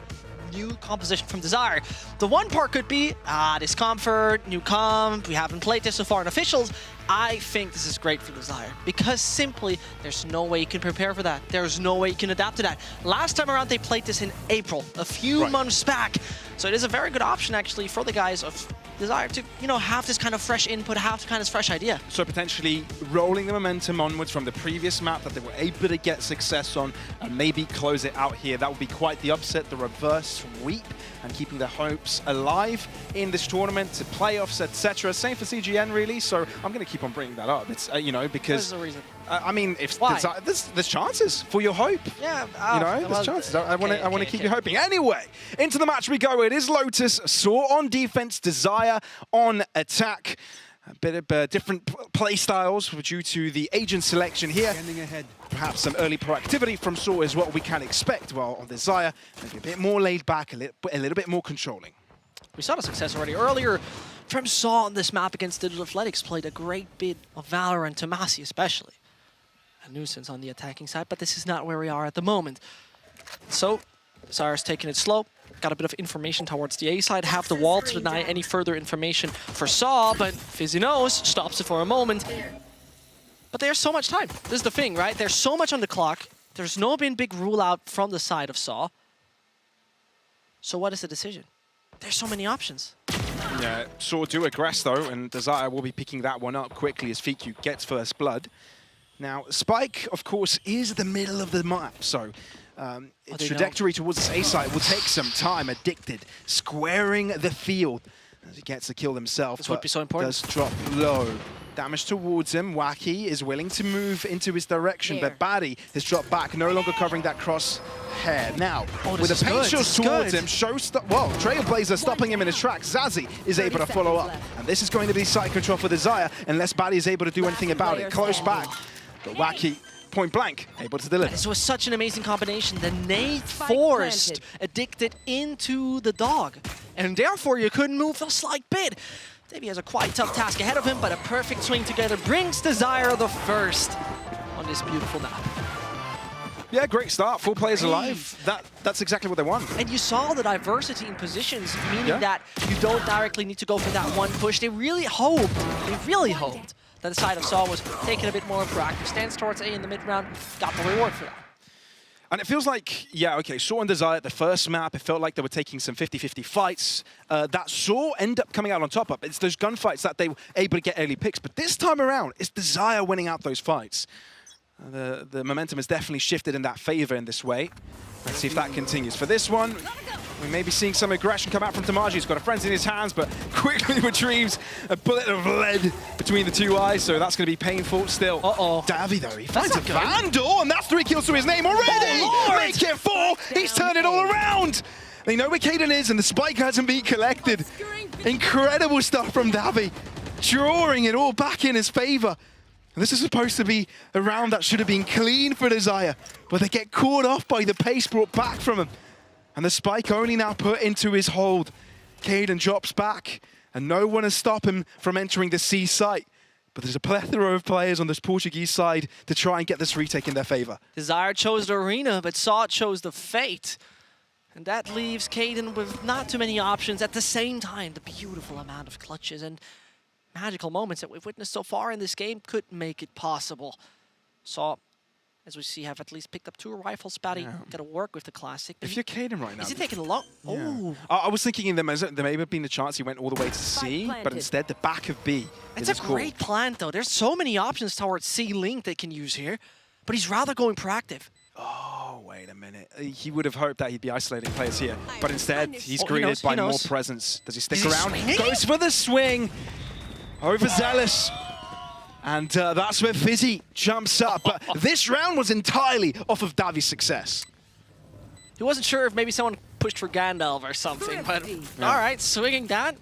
new composition from Desire. The one part could be, discomfort, new comp, we haven't played this so far in officials. I think this is great for Desire because simply there's no way you can prepare for that. There's no way you can adapt to that. Last time around, they played this in April, a few months back. So it is a very good option actually for the guys of Desire to, have this kind of fresh input, have kind of fresh idea. So potentially rolling the momentum onwards from the previous map that they were able to get success on and maybe close it out here. That would be quite the upset, the reverse sweep, and keeping their hopes alive in this tournament, to playoffs, etc. Same for CGN, really. So I'm going to keep on bringing that up. It's because the reason? I mean, if there's chances for your hope. Yeah, there's chances. I want to keep you hoping. Anyway, into the match we go. It is Lotus, Saw on defense, Desire on attack. A bit of different play styles due to the agent selection here. Perhaps some early proactivity from Saw is what we can expect. While on Desire, maybe a bit more laid back, a little bit more controlling. We saw the success already earlier from Saw on this map against Digital Athletics. Played a great bit of VALORANT, Tomasi especially. A nuisance on the attacking side, but this is not where we are at the moment. So, Desire's taking it slow. Got a bit of information towards the A side, have the wall to deny any further information for Saw, but Fizzy knows, stops it for a moment. But there's so much time. This is the thing, right? There's so much on the clock. There's no big rule out from the side of Saw. So what is the decision? There's so many options. Yeah, Saw do aggress though, and Desire will be picking that one up quickly as Feku gets first blood. Now, Spike, of course, is the middle of the map, so its trajectory towards this A site will take some time. Addicted, squaring the field as he gets the kill himself. This would be so important. Does drop low. Damage towards him. Wacky is willing to move into his direction, but Batty has dropped back, no longer covering that crosshair. Now, with a paint shot towards him, Trailblazer stopping him in his tracks. Zazie is able to follow up, and this is going to be side control for Desire unless Batty is able to do anything about it. Close back, but Wacky point blank, able to deliver. This was such an amazing combination. The nade forced Addicted into the dog, and therefore you couldn't move a slight bit. Davey has a quite tough task ahead of him, but a perfect swing together brings Desire the first on this beautiful map. Yeah, great start. 4 players alive. That's exactly what they want. And you saw the diversity in positions, meaning that you don't directly need to go for that one push. They really hoped that the side of Saw was taking a bit more proactive stance towards A in the mid-round, got the reward for that. And it feels like, Saw and Desire, the first map, it felt like they were taking some 50-50 fights. That Saw end up coming out on top of. It's those gunfights that they were able to get early picks. But this time around, it's Desire winning out those fights. The momentum has definitely shifted in that favor in this way. Let's see if that continues. For this one, We may be seeing some aggression come out from Tamaji. He's got a frenzy in his hands, but quickly retrieves a bullet of lead between the two eyes, so that's going to be painful still. Davi, though, he finds a Vandal, and that's 3 kills to his name already! Make it 4! He's turned it all around! They know where Kaden is, and the spike hasn't been collected. Incredible stuff from Davi, drawing it all back in his favor. And this is supposed to be a round that should have been clean for Desire, but they get caught off by the pace brought back from him. And the spike only now put into his hold. Kaden drops back, and no one has stopped him from entering the C site. But there's a plethora of players on this Portuguese side to try and get this retake in their favor. Desire chose the arena, but Saw chose the fate. And that leaves Kaden with not too many options. At the same time, the beautiful amount of clutches and magical moments that we've witnessed so far in this game could make it possible. Saw, as we see, have at least picked up 2 rifles. Spatty got to work with the classic. If you're Kaden right now... Is he taking a long... Yeah. I was thinking there may have been a chance he went all the way to C, but instead the back of B. It's a great plant, though. There's so many options towards C-Link they can use here, but he's rather going proactive. Oh, wait a minute. He would have hoped that he'd be isolating players here, but instead he's greeted by more presence. Does he stick around? Goes for the swing. Overzealous. And that's where Fizzy jumps up. But this round was entirely off of Davi's success. He wasn't sure if maybe someone pushed for Gandalf or something, but all right, swinging that.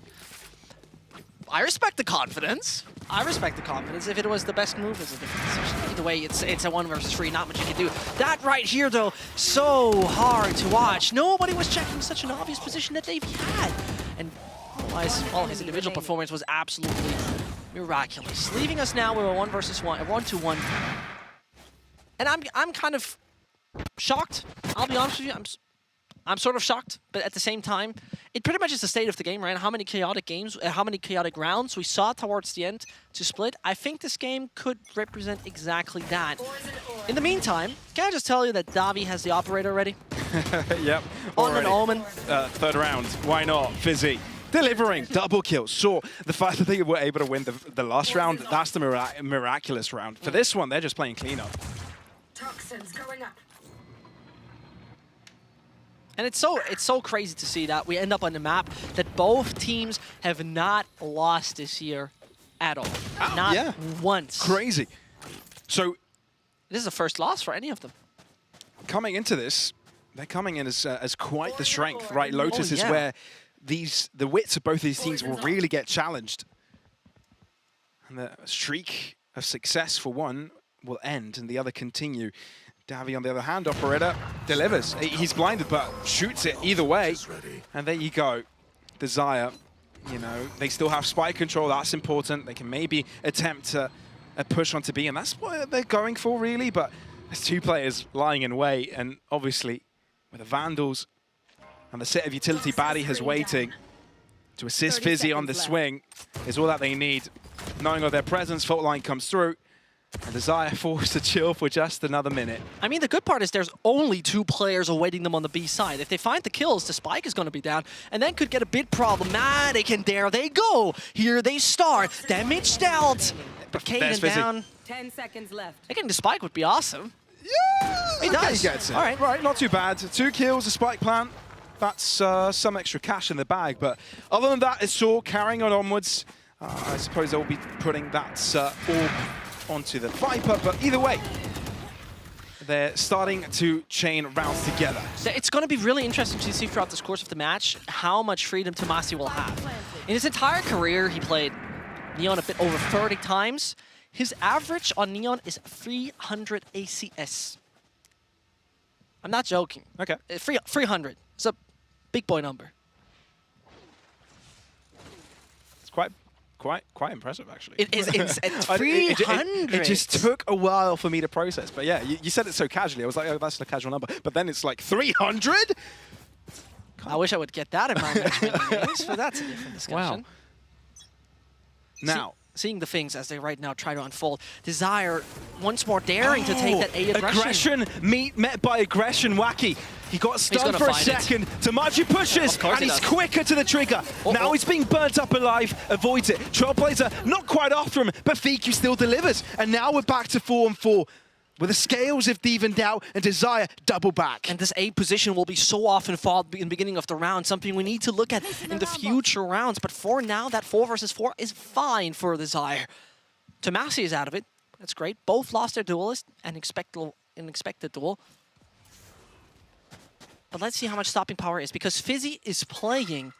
I respect the confidence. I respect the confidence. If it was the best move, it's a different decision. Either way, it's a 1 versus 3, not much you can do. That right here, though, so hard to watch. Nobody was checking such an obvious position that they've had. And well, his individual performance was absolutely miraculous. Leaving us now with a 1 versus 1, a 1-2-1. And I'm kind of shocked. I'll be honest with you. I'm sort of shocked, but at the same time, it pretty much is the state of the game, right? How many chaotic games, how many chaotic rounds we saw towards the end to split. I think this game could represent exactly that. In the meantime, can I just tell you that Davi has the operator ready? Yep. On an Omen. 3rd round. Why not? Fizzy. Delivering double kills. So the fact that they were able to win the last round, that's the miraculous round. For this one, they're just playing cleanup. Toxins going up. And it's so crazy to see that we end up on the map that both teams have not lost this year at all. Not once. Crazy. So this is the first loss for any of them. Coming into this, they're coming in as quite the strength, right? Lotus is where the wits of both of these teams will really get challenged. And the streak of success for one will end and the other continue. Davi, on the other hand, operator delivers. He's blinded, but shoots it either way. And there you go. Desire, you know, they still have spike control. That's important. They can maybe attempt a push onto B, and that's what they're going for, really. But there's 2 players lying in wait, and obviously, with the Vandals and the set of utility Batty has waiting to assist Fizzy on the swing is all that they need. Knowing of their presence, fault line comes through. And Desire forced to chill for just another minute. I mean, the good part is there's only 2 players awaiting them on the B side. If they find the kills, the spike is going to be down, and then could get a bit problematic, and there they go. Here they start. Damage dealt. But Kaden down. 10 seconds left. Again, the spike would be awesome. Yeah! He does. He gets it. All right. Right, not too bad. 2 kills, a spike plant. That's some extra cash in the bag. But other than that, it's all carrying on onwards. I suppose they'll be putting that orb onto the Viper, but either way, they're starting to chain rounds together. It's going to be really interesting to see throughout this course of the match how much freedom Tomasi will have. In his entire career, he played Neon a bit over 30 times. His average on Neon is 300 ACS. I'm not joking. Okay. 300. It's a big boy number. It's quite impressive, actually. It is. It's 300. It just took a while for me to process. But yeah, you said it so casually. I was like, oh, that's a casual number. But then it's like 300? I wish I would get that in my matchmaking games, but that's a different discussion. Wow. Now, seeing the things as they right now try to unfold. Desire once more daring to take that A aggression. Met by aggression, Wacky. He got stunned for a second. Tamaji pushes, and he's quicker to the trigger. Now he's being burnt up alive, avoids it. Trailblazer not quite after him, but Fiku still delivers. And now we're back to 4-on-4. With the scales have evened out and Desire double back. And this A position will be so often fought in the beginning of the round, something we need to look at in the future rounds. But for now, that 4 versus 4 is fine for Desire. Tomasi is out of it. That's great. Both lost their duelist, an expected duel. But let's see how much stopping power is, because Fizzy is playing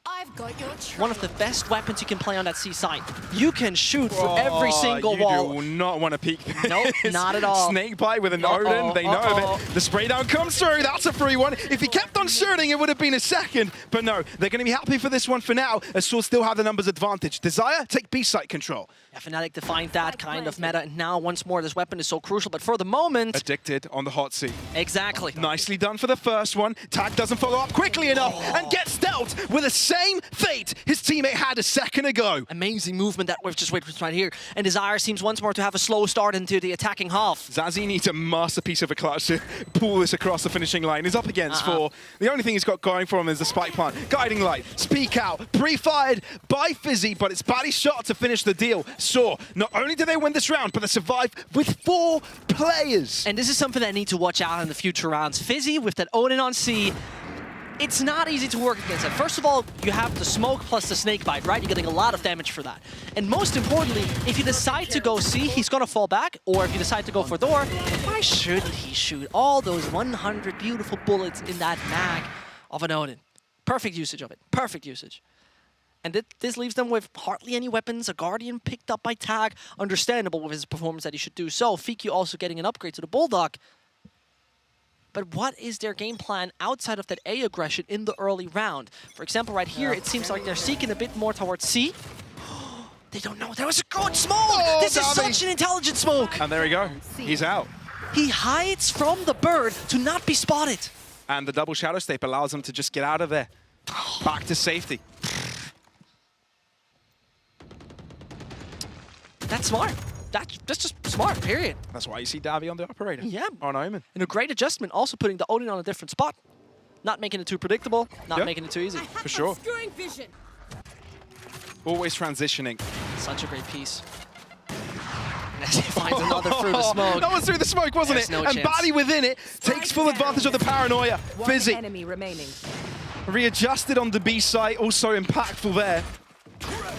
I've got your one of the best weapons you can play on that C side. You can shoot for every single wall. You do not want to peek. Nope, not at all. Snakebite with an Odin, they know of it. The spray down comes through, that's a free one. If he kept on shooting, it would have been a second. But no, they're going to be happy for this one for now, as Swords still have the numbers advantage. Desire, take B site control. Yeah, Fnatic defined that kind of meta, and now once more this weapon is so crucial, but for the moment... Addicted on the hot seat. Exactly. Nicely done for the first one. Tag doesn't follow up quickly enough and gets dealt with the same fate his teammate had a second ago. Amazing movement that we've just witnessed right here. And Desire seems once more to have a slow start into the attacking half. Zazie needs a masterpiece of a clutch to pull this across the finishing line. He's up against 4. The only thing he's got going for him is the spike plant. Guiding light, speak out, pre-fired by Fizzy, but it's Batty's shot to finish the deal. So, not only do they win this round, but they survive with 4 players. And this is something that I need to watch out in the future rounds. Fizzy with that Odin on C, it's not easy to work against it. First of all, you have the smoke plus the snake bite, right? You're getting a lot of damage for that. And most importantly, if you decide to go C, he's gonna fall back, or if you decide to go for door, why shouldn't he shoot all those 100 beautiful bullets in that mag of an Odin? Perfect usage of it, perfect usage. And this leaves them with hardly any weapons, a Guardian picked up by Tag, understandable with his performance that he should do so. Fiku also getting an upgrade to the Bulldog. But what is their game plan outside of that A aggression in the early round? For example, right here, it seems like they're seeking a bit more towards C. They don't know. There was a good smoke! Oh, this is such an intelligent smoke! And there we go. He's out. He hides from the bird to not be spotted. And the double shadow step allows him to just get out of there. Back to safety. That's smart. That's just smart, period. That's why you see Davi on the operator. Yeah. On Omen. And a great adjustment, also putting the Odin on a different spot. Not making it too predictable, not making it too easy. For sure. Obscuring vision. Always transitioning. Such a great piece. And as he finds another through the smoke. That was through the smoke, wasn't There's it? no And chance. Batty within it takes full advantage of the paranoia. One Fizzy enemy remaining. readjusted on the B site, also impactful there.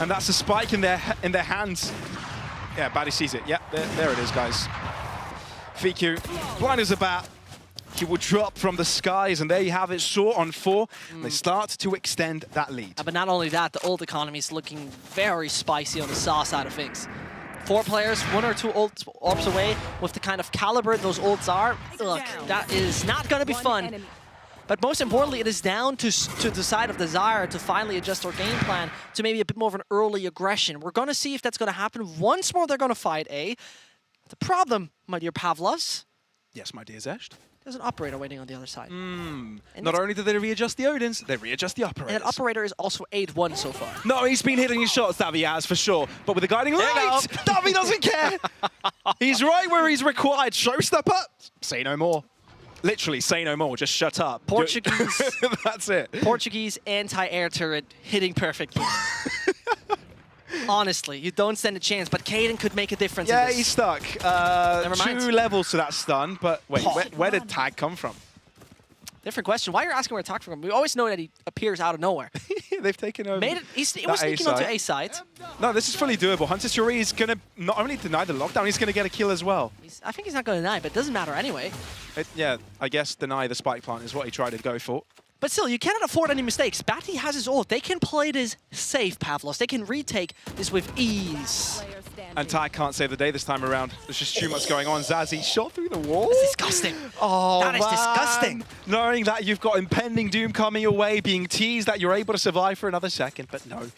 And that's a spike in their hands. Yeah, Batty sees it. Yeah, there it is, guys. Fiku, blind as a bat. He will drop from the skies, and there you have it, Saw on 4. And they start to extend that lead. But not only that, the ult economy is looking very spicy on the Saw side of things. 4 players, 1 or 2 ults orbs away with the kind of caliber those ults are. Look, that is not going to be fun. But most importantly, it is down to the side of Desire to finally adjust their game plan to maybe a bit more of an early aggression. We're going to see if that's going to happen. Once more, they're going to fight A. The problem, my dear Pavlos, Yes, my dear Zesht. there's an operator waiting on the other side. Not only did they readjust the Odins, they readjust the operators. And that operator is also 8-1 so far. No, he's been hitting his shots, Davi has, for sure. But with the guiding light, Davi doesn't care. He's right where he's required. Showstopper, say no more. Literally, say no more, just shut up. Portuguese. That's it. Portuguese anti-air turret hitting perfectly. Honestly, you don't stand a chance, but Kaden could make a difference in Yeah, this. he's stuck. Never mind. 2 levels to that stun, but wait, where did Tag come from? Different question. Why are you asking where attack from? We always know that he appears out of nowhere. They've taken over. Made it. He was sneaking onto A side. No, this is fully doable. Hunter Shuri is going to not only deny the lockdown, he's going to get a kill as well. I think he's not going to deny, but it doesn't matter anyway. Yeah, I guess deny the spike plant is what he tried to go for. But still, you cannot afford any mistakes. Batty has his ult. They can play this safe, Pavlos. They can retake this with ease. And Tag can't save the day this time around. There's just too much going on. Zazie shot through the wall. That's disgusting. Oh, That is man. disgusting. Knowing that you've got impending doom coming your way, being teased that you're able to survive for another second. But no,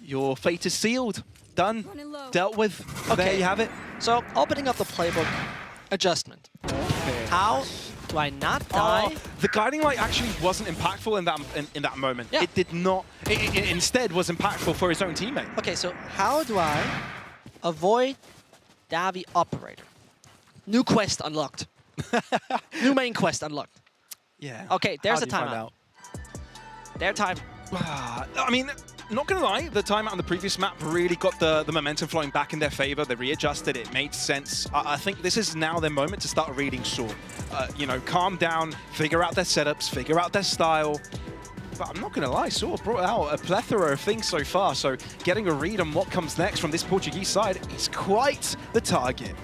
your fate is sealed. Done. Dealt with. Okay. There you have it. So, opening up the playbook, adjustment. Okay. How do I not die? The guiding light actually wasn't impactful in that moment. Yeah. It did not. It instead was impactful for his own teammate. Okay, so how do I avoid Davi operator? New quest unlocked. New main quest unlocked. Yeah. Okay, there's How a do you find timeout. out? Their time. I mean, not going to lie, the timeout on the previous map really got the momentum flowing back in their favor. They readjusted. It made sense. I think this is now their moment to start reading Saw. You know, calm down, figure out their setups, figure out their style. But I'm not going to lie, Saw brought out a plethora of things so far. So getting a read on what comes next from this Portuguese side is quite the target.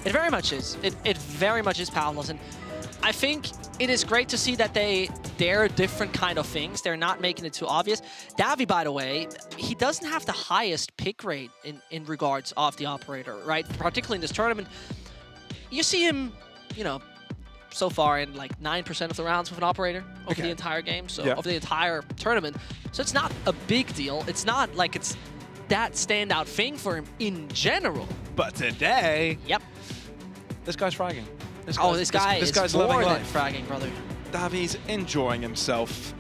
It very much is. It very much is, Pavlos. And I think it is great to see that they dare different kind of things. They're not making it too obvious. Davi, by the way, he doesn't have the highest pick rate in regards of the operator, right? Particularly in this tournament. You see him, you know, so far in like 9% of the rounds with an operator over the entire game, so over the entire tournament. So it's not a big deal. It's not like it's that standout thing for him in general. But today, this guy's fragging. This guy's more loving than life. fragging, brother. Davi's enjoying himself.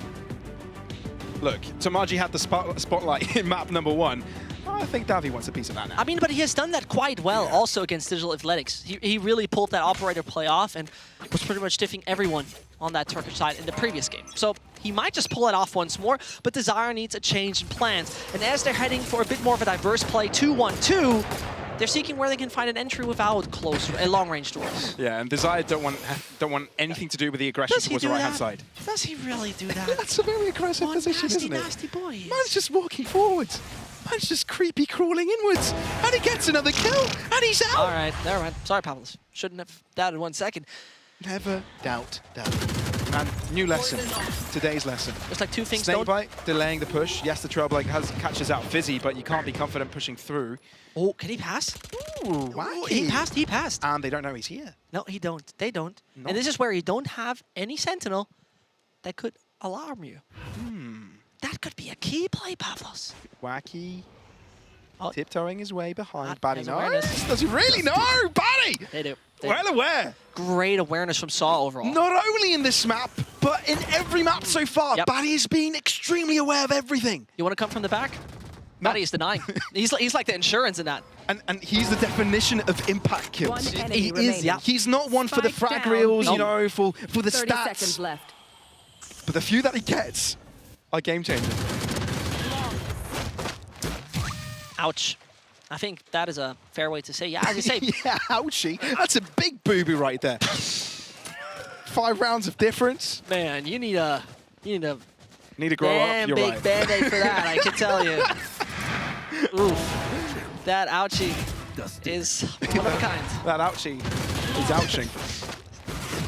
Look, Tamaji had the spotlight in map number 1. I think Davi wants a piece of that now. I mean, but he has done that quite well also against Digital Athletics. He really pulled that operator play off and was pretty much stiffing everyone on that Turkish side in the previous game. So he might just pull it off once more, but Desire needs a change in plans. And as they're heading for a bit more of a diverse play, 2-1-2, they're seeking where they can find an entry without long-range doors. Yeah, and Desire don't want anything to do with the aggression towards the right-hand side. Does he really do that? That's a very aggressive position, isn't it? Nasty boy. Man's just walking forwards. Man's just creepy crawling inwards. And he gets another kill. And he's out. All right, never mind. Sorry, Pavlos. Shouldn't have doubted 1 second. Never doubt Davi. And new lesson. Today's lesson. There's like 2 things. Snakebite, delaying the push. Yes, the Trailblazer catches out Fizzy, but you can't be confident pushing through. Oh, can he pass? Ooh, wacky. He passed. And they don't know he's here. No, he don't. They don't. No. And this is where you don't have any Sentinel that could alarm you. That could be a key play, Pavlos. Wacky. Oh. Tiptoeing his way behind. That Batty has knows. awareness. Does he really know? Batty! They do. Well aware. Great awareness from Saw overall. Not only in this map, but in every map so far, Batty has been extremely aware of everything. You want to come from the back? Batty is denying. he's like the insurance in that. And he's the definition of impact kills. He is, yeah. He's not one for the frag reels, you know, for the 30 stats. seconds left. But the few that he gets are game changing. Ouch. I think that is a fair way to say. Yeah, as you say. Yeah, ouchie. That's a big booby right there. 5 rounds of difference. Man, you need a Need to grow up. You're big right. band-aid for that, I can tell you. Oof. That ouchie is one of a kind. That ouchie is ouching.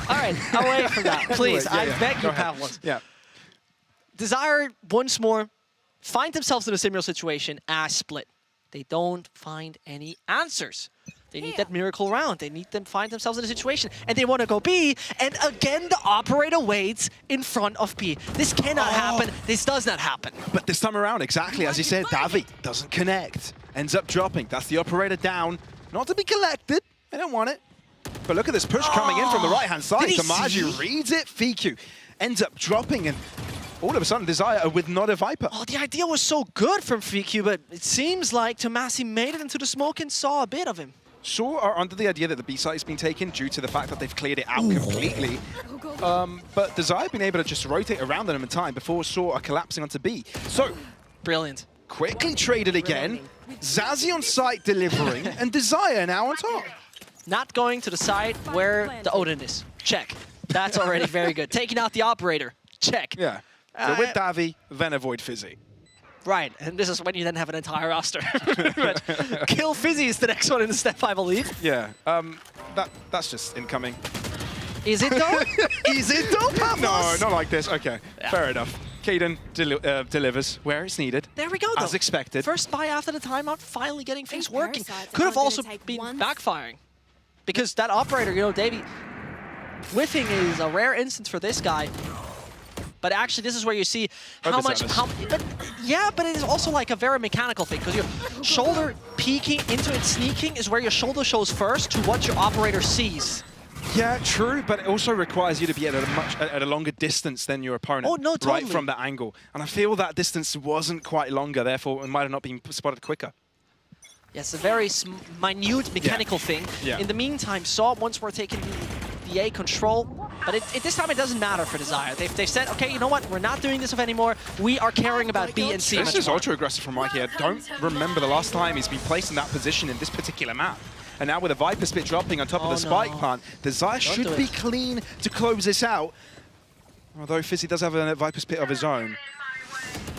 All right, away from that, please. Yeah, I beg Go you, ahead. Pavlos. Yeah. Desire, once more, find themselves in a similar situation as Split. They don't find any answers. They need that miracle round. They need to find themselves in a situation. And they want to go B. And again, the operator waits in front of B. This cannot happen. This does not happen. But this time around, exactly as you said, Davi doesn't connect. Ends up dropping. That's the operator down. Not to be collected. They don't want it. But look at this push coming in from the right-hand side. Tamaji reads it. Fiku ends up dropping, and all of a sudden, Desire are with not a Viper. Oh, the idea was so good from FQ, but it seems like Tomasi made it into the smoke and saw a bit of him. Saw are under the idea that the B site has been taken due to the fact that they've cleared it out completely. But Desire have been able to just rotate around them in time before Saw are collapsing onto B. So, brilliant. Quickly traded again. Zazie on site delivering, and Desire now on top. Not going to the side where the Odin is. Check. That's already very good. Taking out the operator. Check. Yeah. So with Davi, then avoid Fizzy. Right, and this is when you then have an entire roster. But kill Fizzy is the next one in the step, I believe. Yeah, that's just incoming. Is it though? Is it though, Pavlos? No, not like this. Okay, fair enough. Kaden delivers where it's needed. There we go, though. As expected. First buy after the timeout, finally getting things working. Could have also been backfiring. Because that operator, you know, Davey, whiffing is a rare instance for this guy. But actually, this is where you see how much... but it is also like a very mechanical thing, because your shoulder peeking into it, sneaking, is where your shoulder shows first to what your operator sees. Yeah, true, but it also requires you to be at a longer distance than your opponent. Oh, no, totally. Right from that angle. And I feel that distance wasn't quite longer, therefore it might have not been spotted quicker. Yes, a very minute mechanical thing. Yeah. In the meantime, Saw, once we're taking the A control, But this time it doesn't matter for Desire. They've said, okay, you know what? We're not doing this anymore. We are caring about B and C This much is more. ultra aggressive from Mikey. I don't remember the last time he's been placed in that position in this particular map. And now with a Viper Spit dropping on top of the spike plant, Desire should be clean to close this out. Although Fizzy does have a Viper Spit of his own.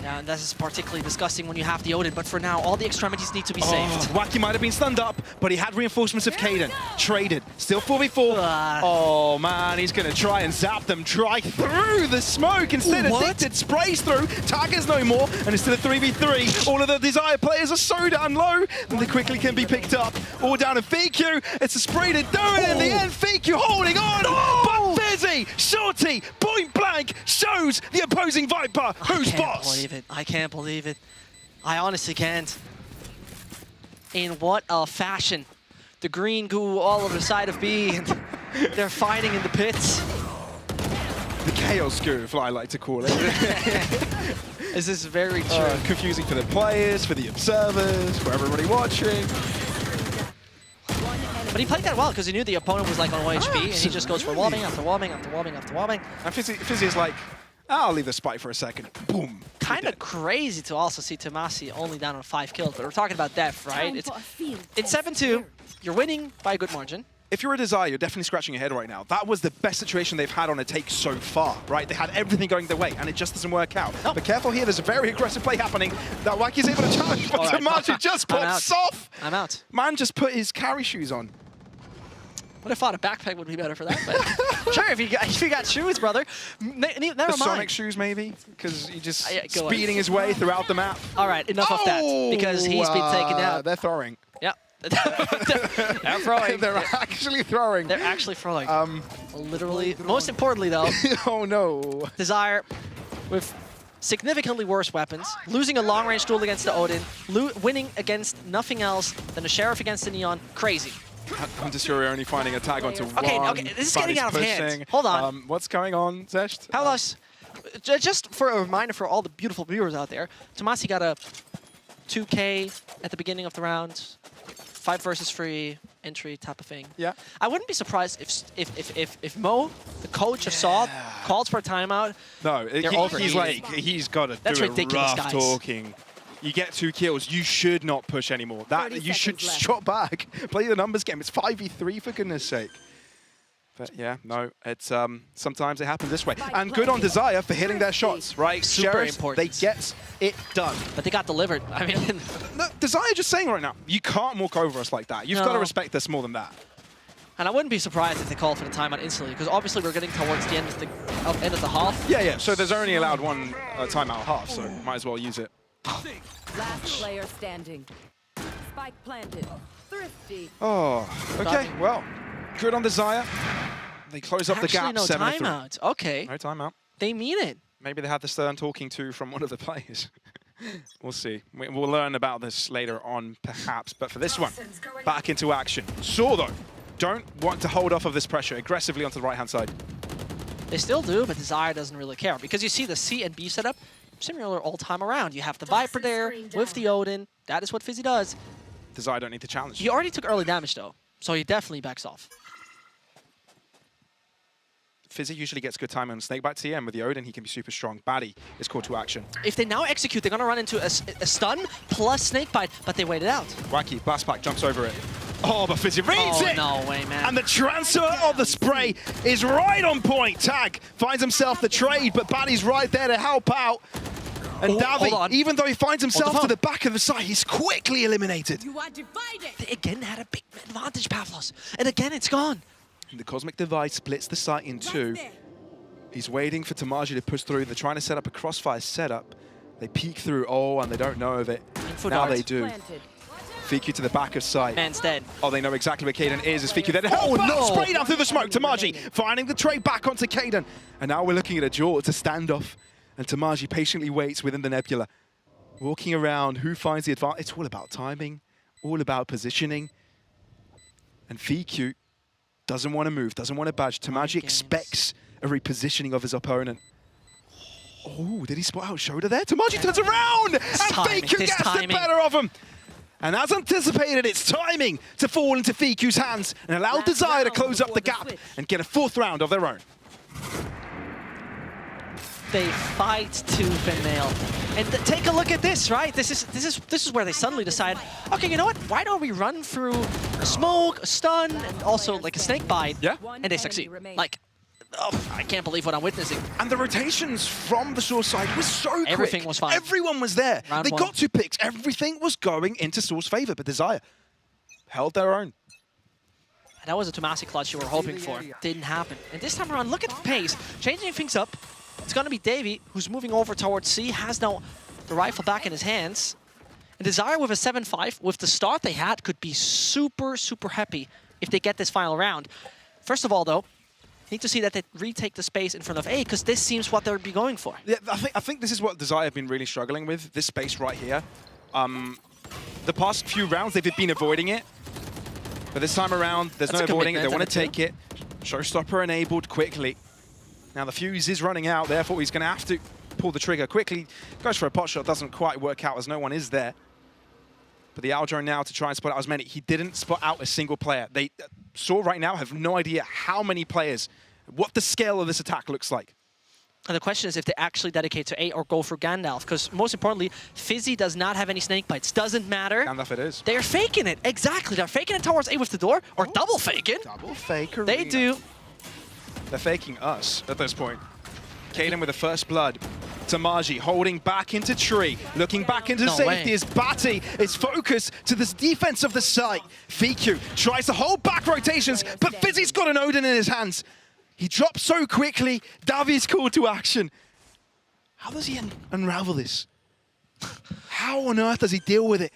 Yeah, and this is particularly disgusting when you have the Odin, but for now, all the extremities need to be saved. Wacky might have been stunned up, but he had reinforcements of Kaden. Traded. Still 4v4. Oh, man, he's going to try and zap them. Try through the smoke. Instead, Addicted sprays through. Taggers no more, and it's still a 3v3. All of the Desire players are so down low, and they quickly can be picked up. All down to FIQ. It's a spray to do it in the end. FIQ holding on. But Fizzy, Shorty, point blank, shows the opposing Viper who's boss. I can't believe it. I honestly can't. In what a fashion. The green goo all over the side of B, and they're fighting in the pits. The chaos goof, I like to call it. This is very true. Confusing for the players, for the observers, for everybody watching. But he played that well because he knew the opponent was like on OHP, and he just goes for wallbang after wallbang after wallbang after wallbang. And Fizzy is like, I'll leave the spike for a second. Boom. Kind of crazy to also see Tomasi only down on 5 kills, but we're talking about DATH, right? It's 7-2. You're winning by a good margin. If you're a Desire, you're definitely scratching your head right now. That was the best situation they've had on a take so far, right? They had everything going their way, and it just doesn't work out. Nope. But careful here, there's a very aggressive play happening. That Wacky's able to challenge, but Tomasi just pops off. I'm out. Man just put his carry shoes on. Would have thought a backpack would be better for that, but sure, if you got shoes, brother. Never mind. Sonic shoes, maybe? Because he's just speeding his way throughout the map. All right, enough of that, because he's been taken out. They're throwing. Yeah. They're throwing. They're actually throwing. They're actually throwing. Literally. Most importantly, though. Oh, no. Desire with significantly worse weapons, losing a long-range duel against the Odin, winning against nothing else than a Sheriff against the Neon. Crazy. Hunter Fury only finding a tag onto one. Okay, this is getting out of hand. Hold on. What's going on, Zesht? Just for a reminder for all the beautiful viewers out there, Tomasi got a 2K at the beginning of the round, 5 versus 3 entry type of thing. Yeah. I wouldn't be surprised if Mo, the coach of Saw, calls for a timeout. No, he's got to do ridiculous, rough guys. talking. You get 2 kills, you should not push anymore. You should just drop back. Play the numbers game. It's 5v3 for goodness sake. But yeah, no, it's sometimes it happens this way. And good on Desire for hitting their shots, right? Super important. They get it done. But they got delivered. I mean, no, Desire just saying right now, you can't walk over us like that. You've got to respect us more than that. And I wouldn't be surprised if they call for the timeout instantly, because obviously we're getting towards the end of the half. Yeah. So there's only allowed one timeout half, so might as well use it. Last player standing. Spike planted. Thrifty. Oh, okay. Well, good on Desire. They close up the gap. No timeout. Okay. No timeout. They mean it. Maybe they had the stern talking to from one of the players. We'll see. We'll learn about this later on, perhaps. But for this one, back into action. Saw, though, don't want to hold off of this pressure aggressively onto the right-hand side. They still do, but Desire doesn't really care. Because you see the C and B setup, similar all time around. You have the Viper there with the Odin. That is what Fizzy does. Desire don't need to challenge. He already took early damage, though. So he definitely backs off. Fizzy usually gets good time on Snakebite TM. With the Odin, he can be super strong. Baddie is called to action. If they now execute, they're going to run into a stun plus Snakebite, but they wait it out. Wacky, Blast Pack jumps over it. Oh, but Fizzy reads it! No way, man. And the transfer of the spray is right on point. Tag finds himself the trade, but Baddie's right there to help out. And Davi, even though he finds himself to the back of the site, he's quickly eliminated. You are divided. They again had a big advantage, Pavlos. And again, it's gone. And the Cosmic Divide splits the site in 2. He's waiting for Tamaji to push through. They're trying to set up a crossfire setup. They peek through, and they don't know of it. Now they do. FIQ to the back of site. Man's dead. Oh, they know exactly where Kaden is. Is FIQ there? Oh, no! Spray down through the smoke. Tamaji finding the trade back onto Kaden. And now we're looking at a duel. It's a standoff. And Tamaji patiently waits within the nebula. Walking around, who finds the advantage? It's all about timing, all about positioning. And FIQ doesn't want to move, doesn't want to budge. Tamaji expects a repositioning of his opponent. Oh, did he spot out Shoda there? Tamaji turns around, and FIQ gets the better of him. And as anticipated, it's timing to fall into FIQ's hands and allow Desire to close up the gap and get a 4th round of their own. they fight tooth and nail. And take a look at this, right? This is where they suddenly decide, okay, you know what? Why don't we run through a smoke, a stun, and also like a snake bite? Yeah. And they succeed. Like, oh, I can't believe what I'm witnessing. And the rotations from the Source side was so quick. Everything was fine. Everyone was there. Round they one. got 2 picks. Everything was going into Source favor, but Desire held their own. That was a Tomasi clutch you were hoping for. Didn't happen. And this time around, look at the pace. Changing things up. It's going to be Davey, who's moving over towards C, has now the rifle back in his hands. And Desire with a 7-5, with the start they had, could be super, super happy if they get this final round. First of all, though, need to see that they retake the space in front of A, because this seems what they'll be going for. Yeah, I think this is what Desire have been really struggling with, this space right here. The past few rounds, they've been avoiding it. But this time around, there's no avoiding it. They want to take it. Showstopper enabled quickly. Now the fuse is running out, therefore he's going to have to pull the trigger quickly. Goes for a pot shot, doesn't quite work out as no one is there. But the Aldro now to try and spot out as many. He didn't spot out a single player. They saw right now, have no idea how many players, what the scale of this attack looks like. And the question is if they actually dedicate to A or go for Gandalf, because most importantly, Fizzy does not have any snake bites. Doesn't matter. Gandalf it is. They're faking it. Exactly. They're faking it towards A with the door, or double faking. Double faker. They do. They're faking us at this point. Kaden with the first blood. Tamaji holding back into tree, looking back into safety as Batty is focused to this defense of the site. Fiku tries to hold back rotations, but Fizzy's got an Odin in his hands. He drops so quickly. Davi's called to action. How does he unravel this? How on earth does he deal with it?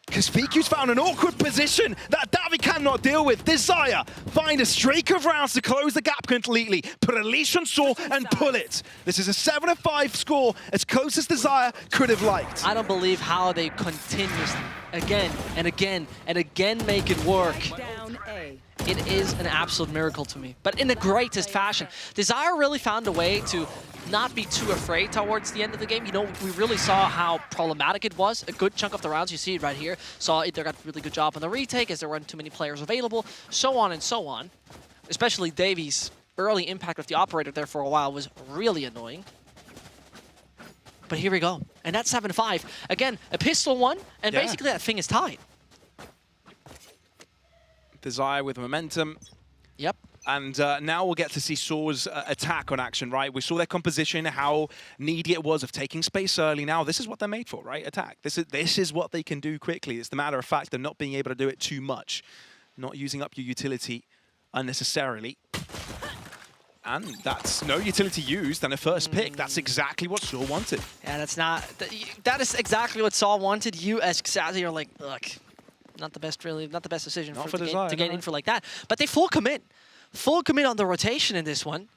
Because Fiku's found an awkward position that Davi cannot deal with. Desire find a streak of rounds to close the gap completely. Put a leash on Saw and pull it. This is a 7-5 score, as close as Desire could have liked. I don't believe how they continuously, again and again and again, make it work. Down A. It is an absolute miracle to me, but in the greatest fashion. Desire really found a way to not be too afraid towards the end of the game. You know, we really saw how problematic it was. A good chunk of the rounds, you see it right here, saw it, they got a really good job on the retake as there weren't too many players available, so on and so on. Especially Davies' early impact with the operator there for a while was really annoying. But here we go, and that's 7-5. Again, a pistol one, and basically that thing is tied. Desire with momentum. Yep. And now we'll get to see Saw's attack on action, right? We saw their composition, how needy it was of taking space early. Now, this is what they're made for, right? Attack. This is what they can do quickly. It's the matter of fact of not being able to do it too much. Not using up your utility unnecessarily. And that's no utility used and a first pick. That's exactly what Saw wanted. Yeah, that is exactly what Saw wanted. You as Xazi are like, look, not the best decision to gain info like that. But they full commit on the rotation in this one,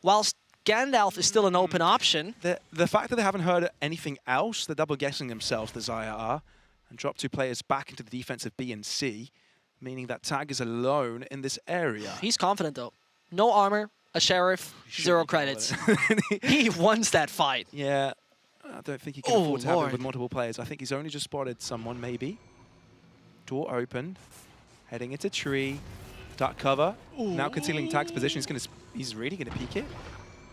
whilst Gandalf is still an open option. The fact that they haven't heard anything else, they're double guessing themselves, Desire are, and drop 2 players back into the defense of B and C, meaning that Tag is alone in this area. He's confident though. No armor, a sheriff, 0 credits. He wants that fight. Yeah, I don't think he can afford to have it with multiple players. I think he's only just spotted someone, maybe. Door open, heading into tree, duck cover. Ooh. Now concealing Tag's position. He's really gonna peek it.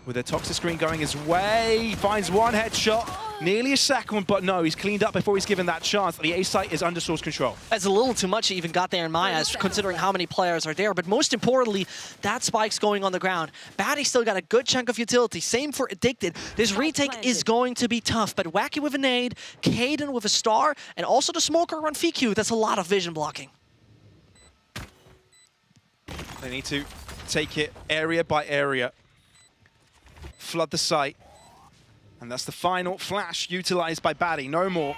With a toxic screen going his way, he finds one headshot, nearly a second, but no, he's cleaned up before he's given that chance. The A site is under Source control. That's a little too much he even got there in my eyes, considering how many players are there. But most importantly, that spike's going on the ground. Batty still got a good chunk of utility. Same for Addicted. This retake is going to be tough, but Wacky with a nade, Kaden with a star, and also the smoker on Fiku. That's a lot of vision blocking. They need to take it area by area. Flood the site. And that's the final flash utilized by Batty. No more.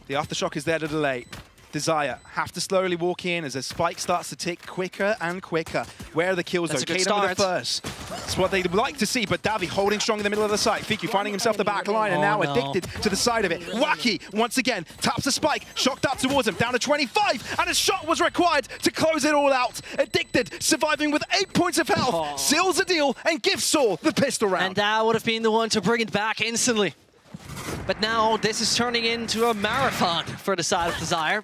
The aftershock is there to delay. Desire have to slowly walk in as the spike starts to tick quicker and quicker. Where are the kills though? Kaden with the first. That's what they'd like to see, but Davi holding strong in the middle of the site. Fiku finding himself the back line and now Addicted to the side of it. Wacky, once again, taps the spike, shocked up towards him, down to 25, and a shot was required to close it all out. Addicted, surviving with 8 points of health, seals the deal and gives Saw the pistol round. And that would have been the one to bring it back instantly. But now this is turning into a marathon for the side of Desire.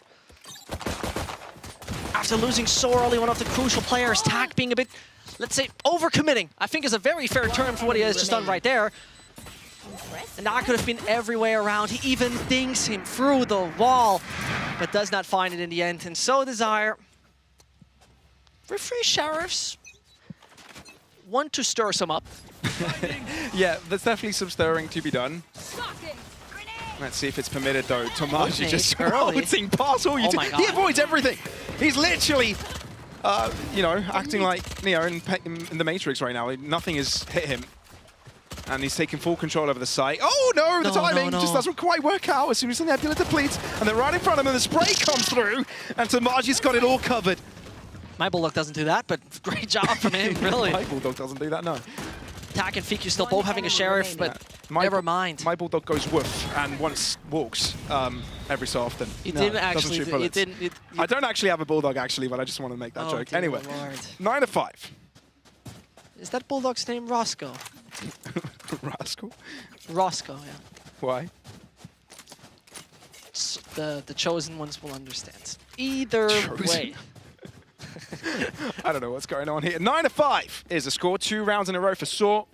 After losing so early, one of the crucial players, Tag being a bit let's say, overcommitting. I think is a very fair term for what he has just done right there. And that could have been every way around. He even dings him through the wall, but does not find it in the end. And so Desire, for 3 Sheriffs, want to stir some up. Yeah, there's definitely some stirring to be done. Let's see if it's permitted though. Tomasz is just floating past all you do. He avoids everything. He's literally, you know, acting like Neo in the Matrix right now. Nothing has hit him. And he's taking full control over the site. Oh no, the timing just doesn't quite work out as soon as the Nebula depletes. And they're right in front of him and the spray comes through. And Tomasz got it all covered. My Bulldog doesn't do that, but great job from him, really. My Bulldog doesn't do that, no. Tak and Fiku still both having a Sheriff, but never mind. My Bulldog goes woof and once walks every so often. He didn't actually. I don't actually have a Bulldog, actually, but I just want to make that joke. Anyway, 9-5. Is that Bulldog's name Roscoe? Roscoe? Roscoe, yeah. Why? The chosen ones will understand. Either way. I don't know what's going on here. 9-5 is the score. 2 rounds in a row for Saw.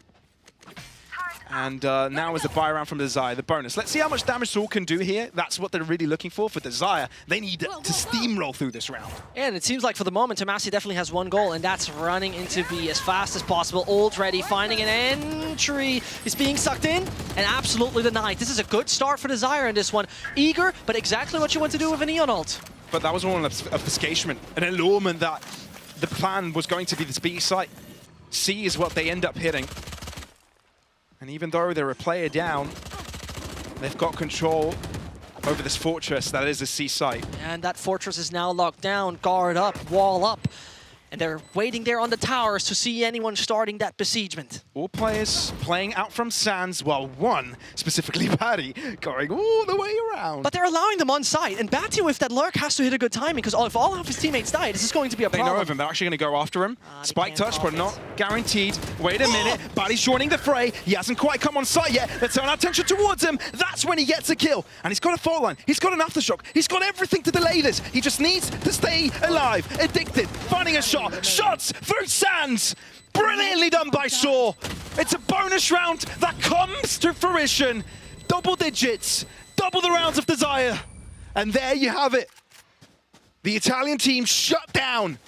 And now is the buy round from Desire, the bonus. Let's see how much damage Saw can do here. That's what they're really looking for Desire. They need to steamroll through this round. And it seems like for the moment, Tomasz definitely has one goal, and that's running into B as fast as possible. Ult ready, finding an entry. He's being sucked in and absolutely denied. This is a good start for Desire in this one. Eager, but exactly what you want to do with an Neon ult. But that was all an obfuscation, an allurement that the plan was going to be this B site. C is what they end up hitting. And even though they're a player down, they've got control over this fortress that is the C site. And that fortress is now locked down, guard up, wall up. And they're waiting there on the towers to see anyone starting that besiegement. All players playing out from Sands, while one, specifically Batty, going all the way around. But they're allowing them on site, and Batty with that lurk has to hit a good timing, because if all of his teammates die, this is going to be a problem. They know of him, they're actually going to go after him. Spike touch, but not guaranteed. Wait a minute, Batty's joining the fray. He hasn't quite come on site yet. Let's turn our attention towards him. That's when he gets a kill. And he's got a fault line, he's got an aftershock, he's got everything to delay this. He just needs to stay alive, addicted, finding a shot. Shots through Sands. Brilliantly done by Saw. It's a bonus round that comes to fruition. Double digits, double the rounds of Desire. And there you have it. The Italian team shut down.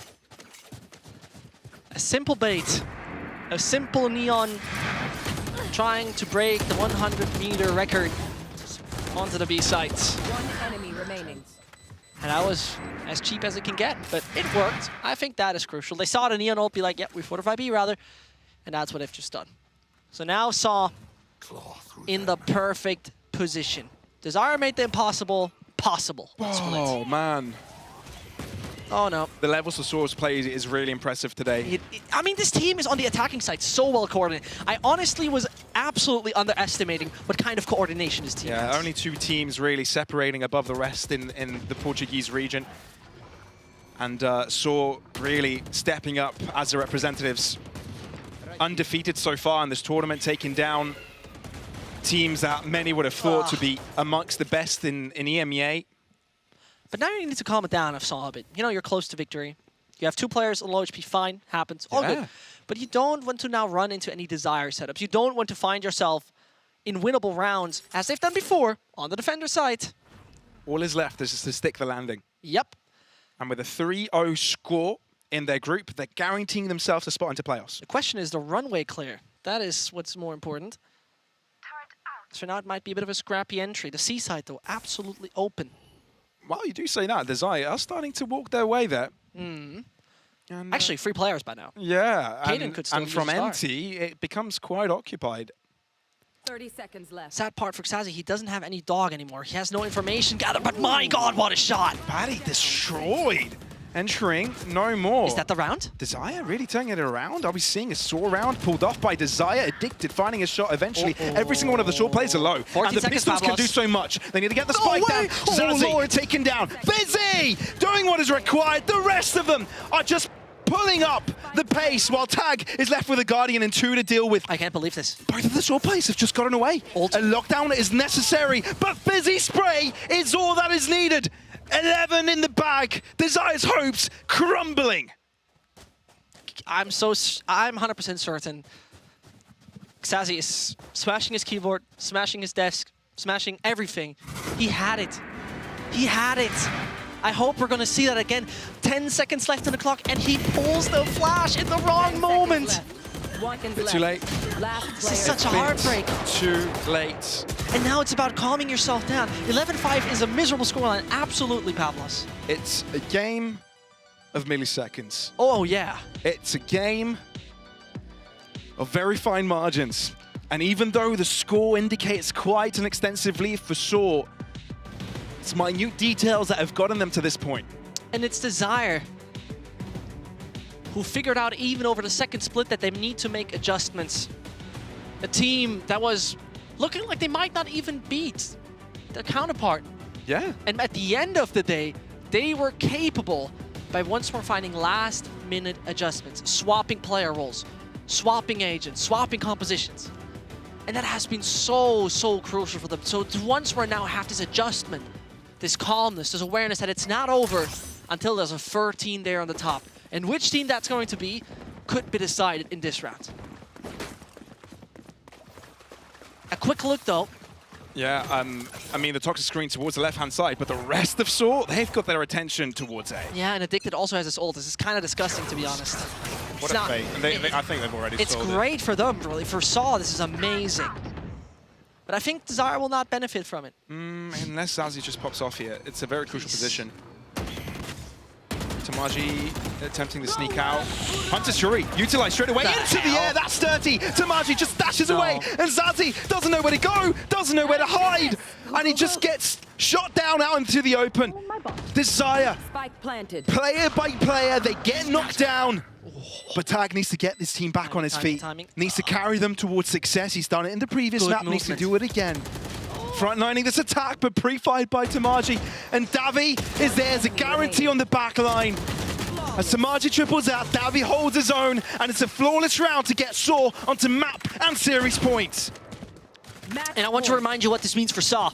A simple bait. A simple Neon trying to break the 100-meter record onto the B sites. One enemy remaining. And that was as cheap as it can get, but it worked. I think that is crucial. They saw the Neon ult be like, yep, we fortify B rather, and that's what they've just done. So now Saw in the perfect position. Desire made the impossible possible. Oh, man. Oh, no. The levels of Saw's play is really impressive today. I mean, this team is on the attacking side so well coordinated. I honestly was absolutely underestimating what kind of coordination this team has. Yeah, only 2 teams really separating above the rest in the Portuguese region. And Saw really stepping up as the representatives. Undefeated so far in this tournament, taking down teams that many would have thought to be amongst the best in EMEA. But now you need to calm it down, Saw a bit. You know, you're close to victory. You have 2 players on low HP, fine, happens, all good. But you don't want to now run into any Desire setups. You don't want to find yourself in winnable rounds, as they've done before, on the defender side. All is left is to stick the landing. Yep. And with a 3-0 score in their group, they're guaranteeing themselves a spot into playoffs. The question is the runway clear. That is what's more important. So now it might be a bit of a scrappy entry. The C side, though, absolutely open. Well, you do say that. Desire are starting to walk their way there. And, actually, 3 players by now. Yeah, and from NT, it becomes quite occupied. 30 seconds left. Sad part for Xazi, he doesn't have any dog anymore. He has no information gathered, but my god, what a shot! Batty destroyed. Entering, no more. Is that the round? Desire really turning it around? Are we seeing a Saw round pulled off by Desire? Addicted, finding a shot eventually. Every single one of the Saw players are low. 14 and the seconds, pistols can do so much. They need to get the spike down. Xazi Lord taken down. Fizzy doing what is required. The rest of them are just pulling up the pace while Tag is left with a Guardian and 2 to deal with. I can't believe this. Both of the Saw players have just gotten away. A lockdown is necessary, but Fizzy Spray is all that is needed. 11 in the bag. Desire's hopes crumbling. I'm 100% certain Xazi is smashing his keyboard, smashing his desk, smashing everything. He had it. He had it. I hope we're going to see that again. 10 seconds left on the clock, and he pulls the flash in the wrong moment. Too late. This is such a heartbreak. Too late. And now it's about calming yourself down. 11-5 is a miserable scoreline. Absolutely, Pavlos. It's a game of milliseconds. Oh, yeah. It's a game of very fine margins. And even though the score indicates quite an extensive lead for Saw, it's minute details that have gotten them to this point. And it's Desire who figured out even over the second split that they need to make adjustments. A team that was looking like they might not even beat their counterpart. Yeah. And at the end of the day, they were capable by once more finding last-minute adjustments, swapping player roles, swapping agents, swapping compositions. And that has been so crucial for them. So once we now have this adjustment, this calmness, this awareness that it's not over until there's a 13 there on the top. And which team that's going to be could be decided in this round. A quick look though. Yeah, I mean, the toxic screen towards the left-hand side, but the rest of Saw, they've got their attention towards A. Yeah, and Addicted also has his ult. This is kind of disgusting, to be honest. What a fate. And I think they've already It's sold great for them, really. For Saw, this is amazing. But I think Desire will not benefit from it. Unless Zazie just pops off here. It's a very crucial position. Tamaji attempting to sneak out. Hunter's Shuri utilized straight away into the air. That's dirty. Tamaji just dashes away, and Zazie doesn't know where to go, doesn't know where to hide, and he just gets shot down out into the open. Desire, Spike planted. player by player, they get knocked down. But Tag needs to get this team back on his feet. Needs to carry them towards success. He's done it in the previous map, needs to do it again. Frontlining this attack, but pre-fired by Tamaji. And Davi is there as a guarantee on the back line. As Tamaji triples out, Davi holds his own, and it's a flawless round to get Saw onto map and series points. And I want to remind you what this means for Saw.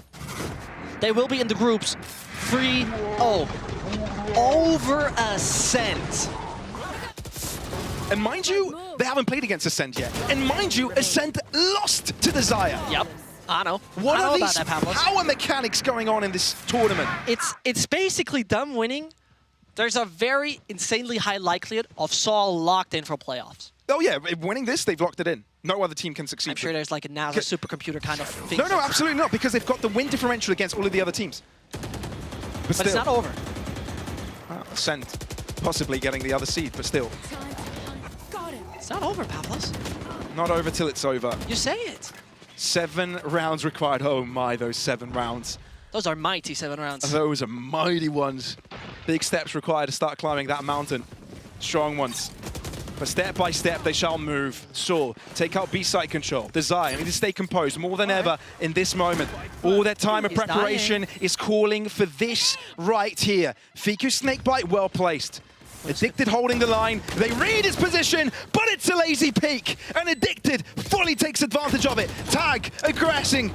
They will be in the groups 3-0. Over Ascent. And mind you, they haven't played against Ascent yet. And mind you, Ascent lost to Desire. Yep. I know. What are these about that, Pavlos. power mechanics going on in this tournament? It's basically them winning. There's a very insanely high likelihood of Saw locked in for playoffs. Oh yeah, winning this, they've locked it in. No other team can succeed. I'm sure there's like a NASA supercomputer kind of thing. No, absolutely not, because they've got the win differential against all of the other teams. But it's not over. Ascent possibly getting the other seed, but still. It's not over, Pavlos. Not over till it's over. You say it. 7 rounds required. Oh my, those 7 rounds. Those are mighty 7 rounds. Those are mighty ones. Big steps required to start climbing that mountain. Strong ones. But step by step, they shall move. Saw, take out B-site control. Desire, need to stay composed more than ever in this moment. All their time of preparation is calling for this right here. Fiku Snakebite, well placed. Addicted holding the line. They read his position, but it's a lazy peek. And Addicted fully takes advantage of it. Tag, aggressing,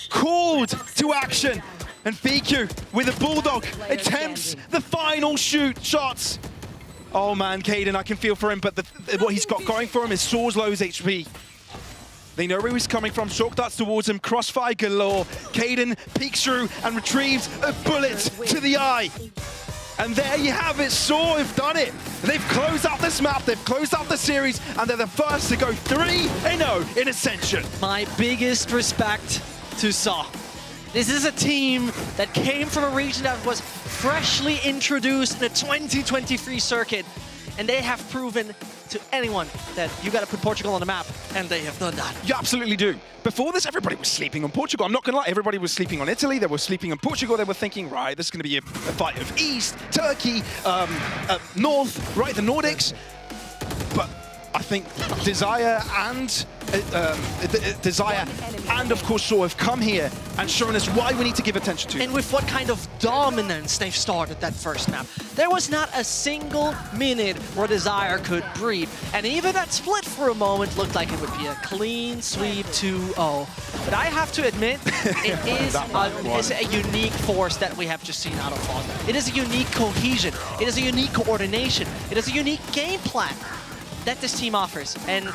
called to action. And Fiku, with a Bulldog, attempts the final shots. Oh man, Caden, I can feel for him, but what he's got going for him is Saw's low HP. They know where he's coming from, shock darts towards him, crossfire galore. Caden peeks through and retrieves a bullet to the eye. And there you have it, Saw have done it. They've closed out this map, they've closed out the series, and they're the first to go 3-0 in Ascension. My biggest respect to Saw. This is a team that came from a region that was freshly introduced in the 2023 circuit, and they have proven to anyone that you got to put Portugal on the map, and they have done that. You absolutely do. Before this, everybody was sleeping on Portugal. I'm not going to lie, everybody was sleeping on Italy, they were sleeping on Portugal, they were thinking, right, this is going to be a fight of East, Turkey, North, right, the Nordics. But I think Desire and of course Saw have come here and shown us why we need to give attention to. And with what kind of dominance they've started that first map. There was not a single minute where Desire could breathe. And even that split for a moment looked like it would be a clean sweep 2-0. But I have to admit, it is a unique force that we have just seen out of Foz. It is a unique cohesion. It is a unique coordination. It is a unique game plan. that this team offers, and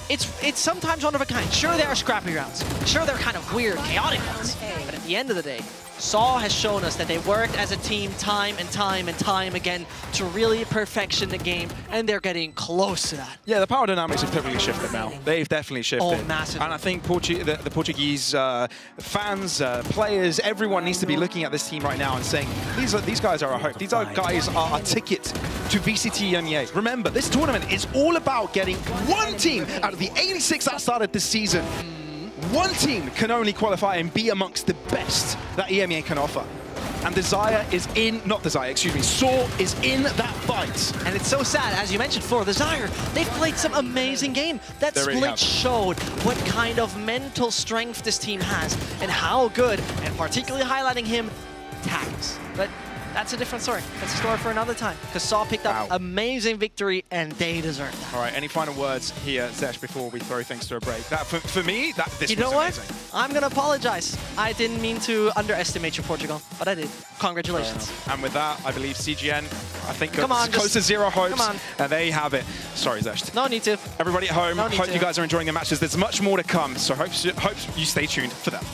it's sometimes one of a kind. Sure, there are scrappy rounds. Sure, they're kind of weird, chaotic rounds. But at the end of the day, Saw has shown us that they worked as a team time and time and time again to really perfection the game, and they're getting close to that. Yeah, the power dynamics have totally shifted now. They've definitely shifted. Oh, massively. And I think the Portuguese fans, players, everyone needs to be looking at this team right now and saying, these guys are our hope. These guys are a ticket to VCT EMEA. Remember, this tournament is all about getting one team out of the 86 that started this season. One team can only qualify and be amongst the best that EMEA can offer. And Desire is in, not Desire, excuse me, Saw is in that fight. And it's so sad, as you mentioned, for Desire, they've played some amazing game. That They really split have. showed what kind of mental strength this team has and how good, and particularly highlighting him, tags. But that's a different story. That's a story for another time. Because Saw picked up amazing victory, and they deserve that. All right, any final words here, Zesh, before we throw things to a break? That for me, this You was know what? amazing. I'm going to apologize. I didn't mean to underestimate you, Portugal, but I did. Congratulations. And with that, I believe CGN, I think Come on, close to zero hopes. come on. And they have it. Sorry, Zesh. No need to. Everybody at home, No need hope to. you guys are enjoying the matches. There's much more to come, so hope you stay tuned for that.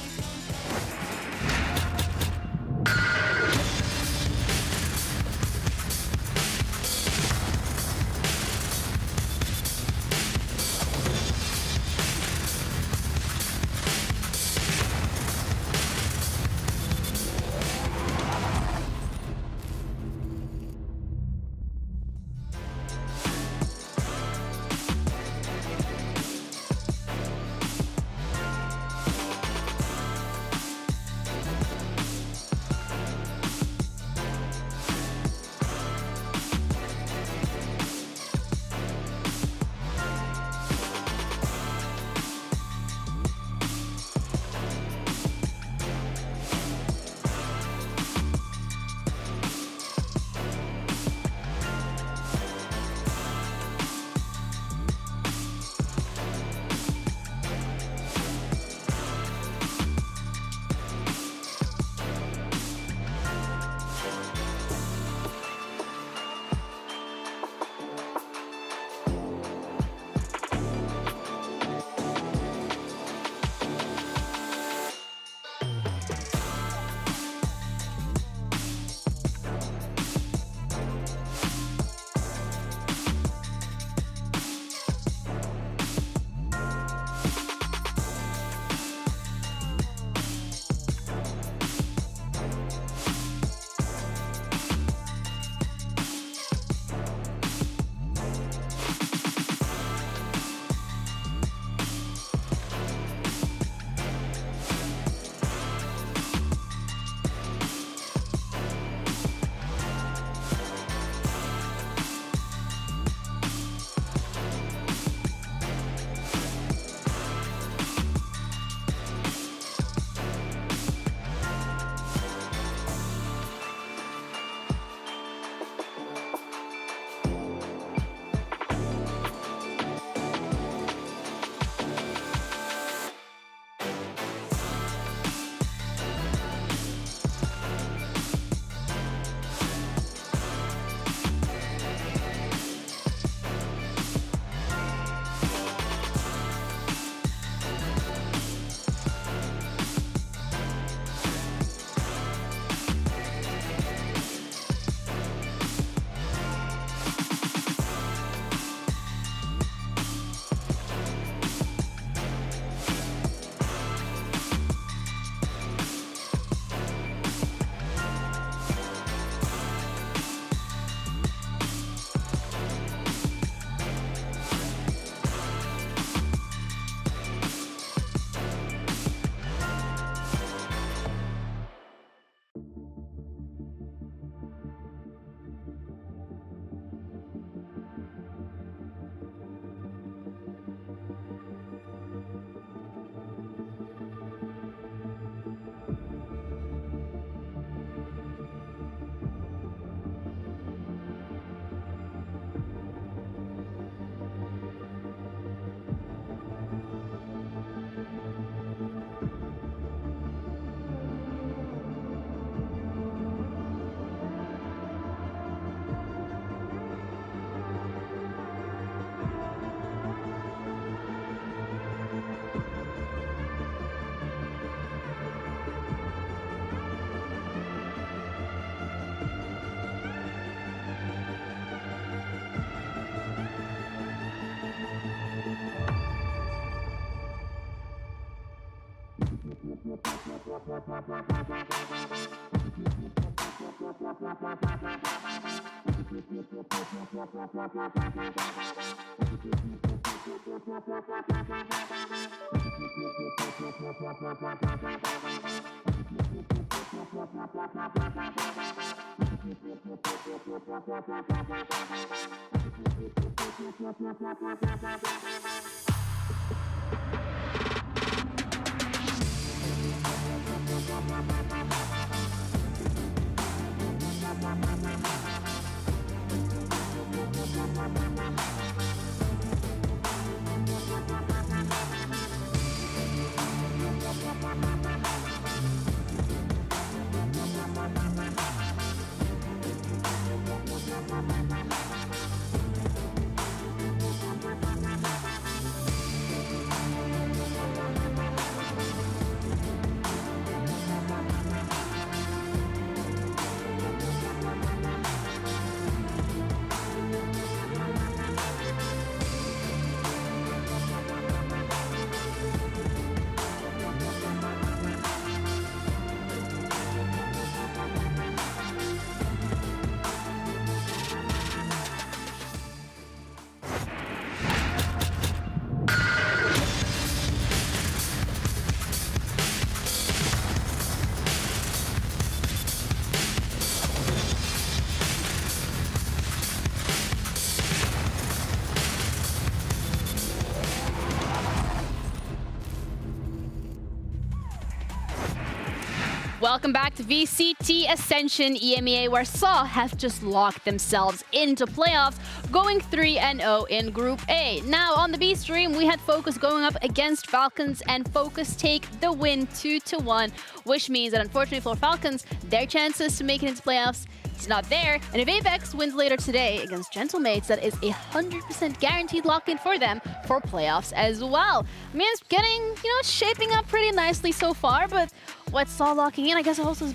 Welcome back to VCT Ascension EMEA, where SAW have just locked themselves into playoffs, going 3-0 in Group A. Now, on the B stream, we had Focus going up against Falcons, and Focus take the win 2-1, which means that unfortunately for Falcons, their chances to make it into playoffs is not there. And if Apex wins later today against Gentlemates, that is a 100% guaranteed lock-in for them for playoffs as well. I mean, it's getting, shaping up pretty nicely so far, but what's SAW locking in, I guess, also is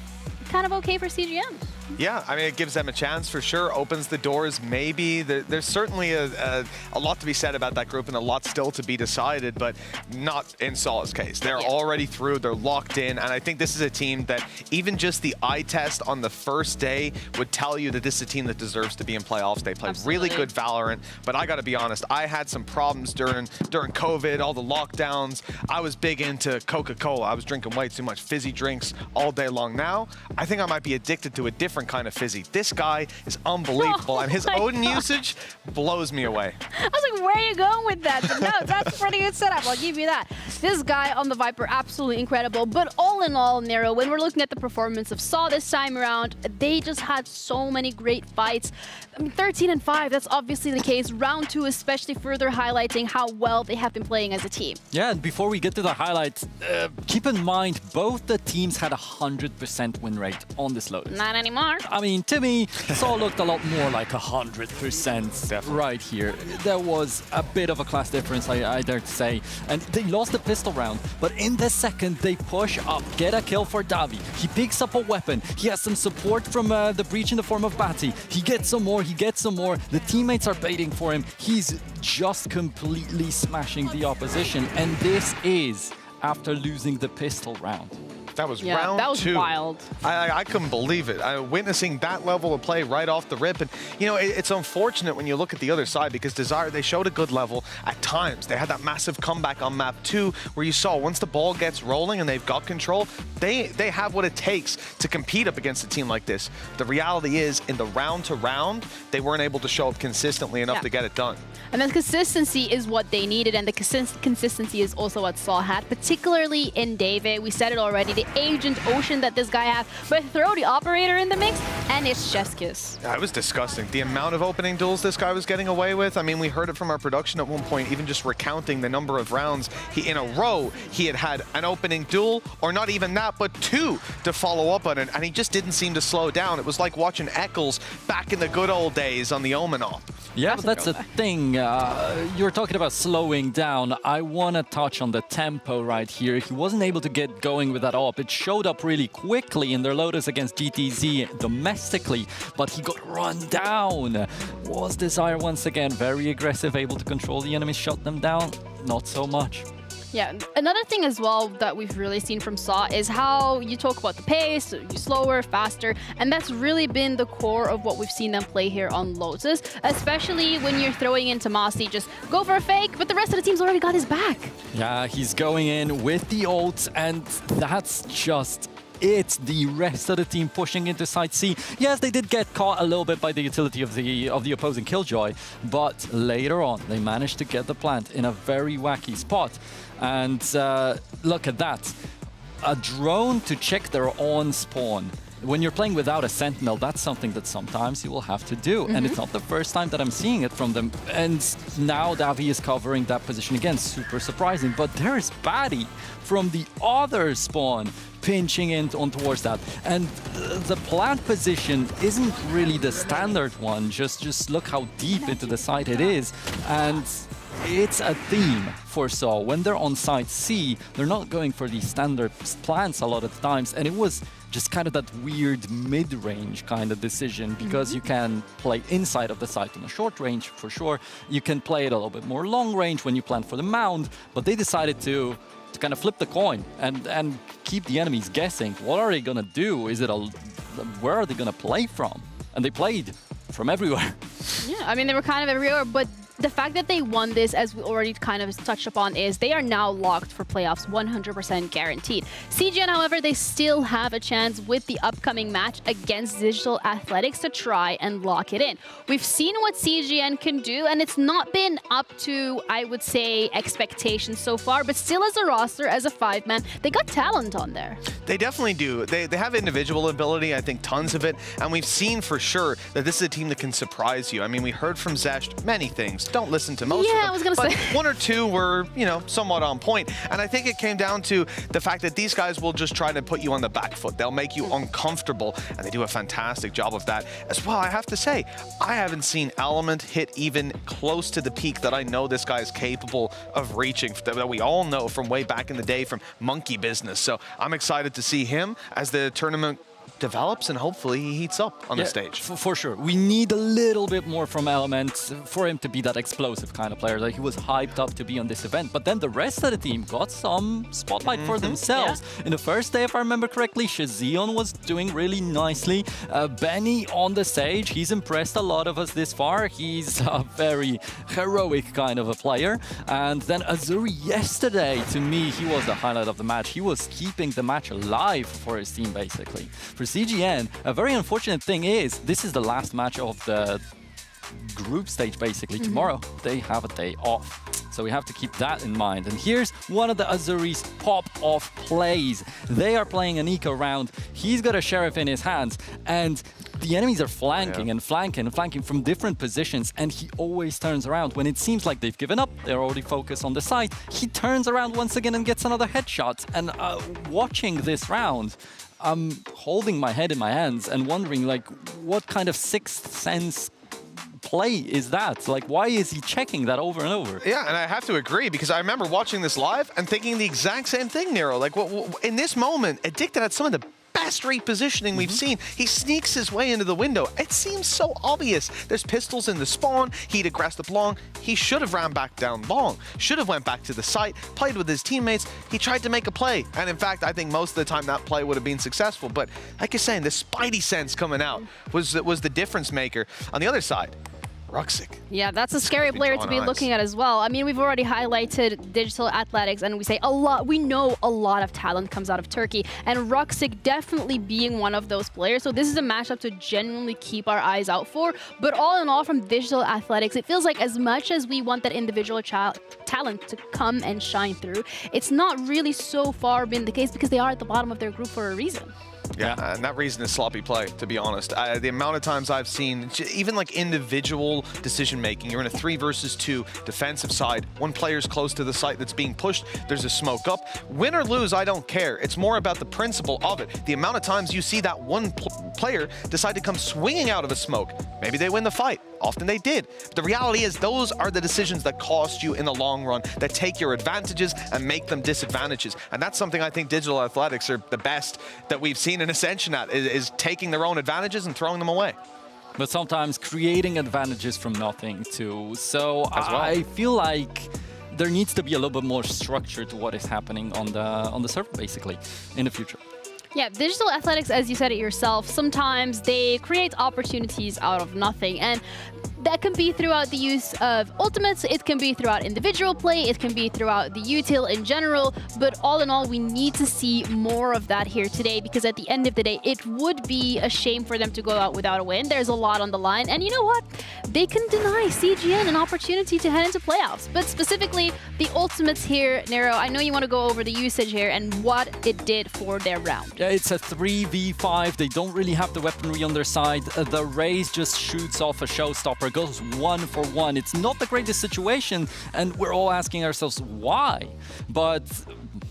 kind of okay for CGN. Yeah, I mean, it gives them a chance for sure, opens the doors maybe. There's certainly a lot to be said about that group and a lot still to be decided, but not in SAW's case. They're already through, they're locked in, and I think this is a team that even just the eye test on the first day would tell you that this is a team that deserves to be in playoffs. They play really good Valorant, but I gotta be honest, I had some problems during COVID, all the lockdowns. I was big into Coca-Cola. I was drinking way too much fizzy drinks all day long. Now, I think I might be addicted to a different kind of fizzy. This guy is unbelievable, and his Odin usage blows me away. I was like, where are you going with that? But no, that's a pretty good setup. I'll give you that. This guy on the Viper, absolutely incredible. But all in all, Nero, when we're looking at the performance of SAW this time around, they just had so many great fights. I mean, 13-5, that's obviously the case. Round 2 especially further highlighting how well they have been playing as a team. Yeah, and before we get to the highlights, keep in mind, both the teams had a 100% win rate on this Lotus. Not anymore. I mean, to me, SAW looked a lot more like 100% right here. There was a bit of a class difference, I dare to say. And they lost the pistol round, but in the second, they push up, get a kill for Davi. He picks up a weapon. He has some support from the Breach in the form of Batty. He gets some more, he gets some more. The teammates are baiting for him. He's just completely smashing the opposition. And this is after losing the pistol round. That was round 2. That was wild. I couldn't believe it. Witnessing that level of play right off the rip. And, it's unfortunate when you look at the other side because Desire, they showed a good level at times. They had that massive comeback on map 2 where you saw once the ball gets rolling and they've got control, they have what it takes to compete up against a team like this. The reality is, in the round to round, they weren't able to show up consistently enough to get it done. And then consistency is what they needed, and the consistency is also what SAW had, particularly in David. We said it already, the Agent Ocean that this guy has, but throw the Operator in the mix, and it's chef's kiss. That was disgusting. The amount of opening duels this guy was getting away with. I mean, we heard it from our production at one point, even just recounting the number of rounds in a row he had an opening duel, or not even that, but 2 to follow up on it, and he just didn't seem to slow down. It was like watching Eccles back in the good old days on the Omen op. Yeah, but that's the thing. You're talking about slowing down. I want to touch on the tempo right here. He wasn't able to get going with that op. It showed up really quickly in their Lotus against GTZ domestically, but he got run down. Was Desire once again very aggressive, able to control the enemy, shut them down? Not so much. Yeah, another thing as well that we've really seen from Saw is how you talk about the pace, you slower, faster, and that's really been the core of what we've seen them play here on Lotus, especially when you're throwing into Mossy, just go for a fake, but the rest of the team's already got his back. Yeah, he's going in with the ult, and that's just it. The rest of the team pushing into side C. Yes, they did get caught a little bit by the utility of the opposing Killjoy, but later on they managed to get the plant in a very wacky spot. And look at that. A drone to check their own spawn. When you're playing without a sentinel, that's something that sometimes you will have to do. And it's not the first time that I'm seeing it from them. And now Davi is covering that position again. Super surprising. But there's Batty from the other spawn pinching in on towards that. And the plant position isn't really the standard one. Just look how deep into the site it is. And it's a theme for Saw. When they're on side C, they're not going for these standard plants a lot of times. And it was just kind of that weird mid-range kind of decision, because you can play inside of the site on a short range for sure. You can play it a little bit more long range when you plan for the mound, but they decided to kind of flip the coin and keep the enemies guessing. What are they gonna do? Where are they gonna play from? And they played from everywhere. Yeah, I mean, they were kind of everywhere, but the fact that they won this, as we already kind of touched upon, is they are now locked for playoffs, 100% guaranteed. CGN, however, they still have a chance with the upcoming match against Digital Athletics to try and lock it in. We've seen what CGN can do, and it's not been up to, I would say, expectations so far, but still as a roster, as a 5-man, they got talent on there. They definitely do. They have individual ability, I think tons of it, and we've seen for sure that this is a team that can surprise you. I mean, we heard from Zesht many things. Don't listen to most of them. Yeah, I was gonna say. One or two were, you know, somewhat on point. And I think it came down to the fact that these guys will just try to put you on the back foot. They'll make you uncomfortable, and they do a fantastic job of that. As well, I have to say, I haven't seen Element hit even close to the peak that I know this guy is capable of reaching, that we all know from way back in the day from Monkey Business. So I'm excited to see him as the tournament develops, and hopefully he heats up on the stage. For sure. We need a little bit more from Element for him to be that explosive kind of player. Like, he was hyped up to be on this event, but then the rest of the team got some spotlight for themselves. In the first day, if I remember correctly, Shazion was doing really nicely. Benny on the stage, he's impressed a lot of us this far. He's a very heroic kind of a player. And then Azuri yesterday, to me, he was the highlight of the match. He was keeping the match alive for his team, basically. For CGN, a very unfortunate thing is, this is the last match of the group stage, basically. Tomorrow, they have a day off. So we have to keep that in mind. And here's one of the Azuri's pop-off plays. They are playing an eco round. He's got a Sheriff in his hands, and the enemies are flanking and flanking and flanking from different positions, and he always turns around. When it seems like they've given up, they're already focused on the site, he turns around once again and gets another headshot. And watching this round, I'm holding my head in my hands and wondering, like, what kind of sixth sense play is that? Like, why is he checking that over and over? Yeah, and I have to agree, because I remember watching this live and thinking the exact same thing, Nero. Like, in this moment, Addicted had some of the best repositioning we've seen. He sneaks his way into the window. It seems so obvious. There's pistols in the spawn. He'd aggressed up long. He should have ran back down long. Should have went back to the site, played with his teammates. He tried to make a play. And in fact, I think most of the time that play would have been successful. But like you're saying, the spidey sense coming out was the difference maker. On the other side, Ruxic. Yeah, that's a scary player to be looking at as well. I mean, we've already highlighted Digital Athletics, and we know a lot of talent comes out of Turkey, and Ruxic definitely being one of those players. So this is a matchup to genuinely keep our eyes out for. But all in all, from Digital Athletics, it feels like as much as we want that individual talent to come and shine through, it's not really so far been the case, because they are at the bottom of their group for a reason. Yeah, and that reason is sloppy play, to be honest. The amount of times I've seen, even like individual decision-making, you're in a 3 versus 2 defensive side, one player's close to the site that's being pushed, there's a smoke up. Win or lose, I don't care. It's more about the principle of it. The amount of times you see that one player decide to come swinging out of a smoke. Maybe they win the fight. Often they did. But the reality is those are the decisions that cost you in the long run, that take your advantages and make them disadvantages. And that's something I think Digital Athletics are the best that we've seen in Ascension at, is taking their own advantages and throwing them away. But sometimes creating advantages from nothing too. So I feel like there needs to be a little bit more structure to what is happening on the server, basically, in the future. Yeah, digital athletics, as you said it yourself, sometimes they create opportunities out of nothing. And that can be throughout the use of ultimates, it can be throughout individual play, it can be throughout the util in general, but all in all, we need to see more of that here today, because at the end of the day, it would be a shame for them to go out without a win. There's a lot on the line, and you know what? They can deny CGN an opportunity to head into playoffs, but specifically the ultimates here. Nero, I know you want to go over the usage here and what it did for their round. Yeah, it's a 3v5. They don't really have the weaponry on their side. The Raze just shoots off a showstopper, goes 1 for 1. It's not the greatest situation, and we're all asking ourselves why. But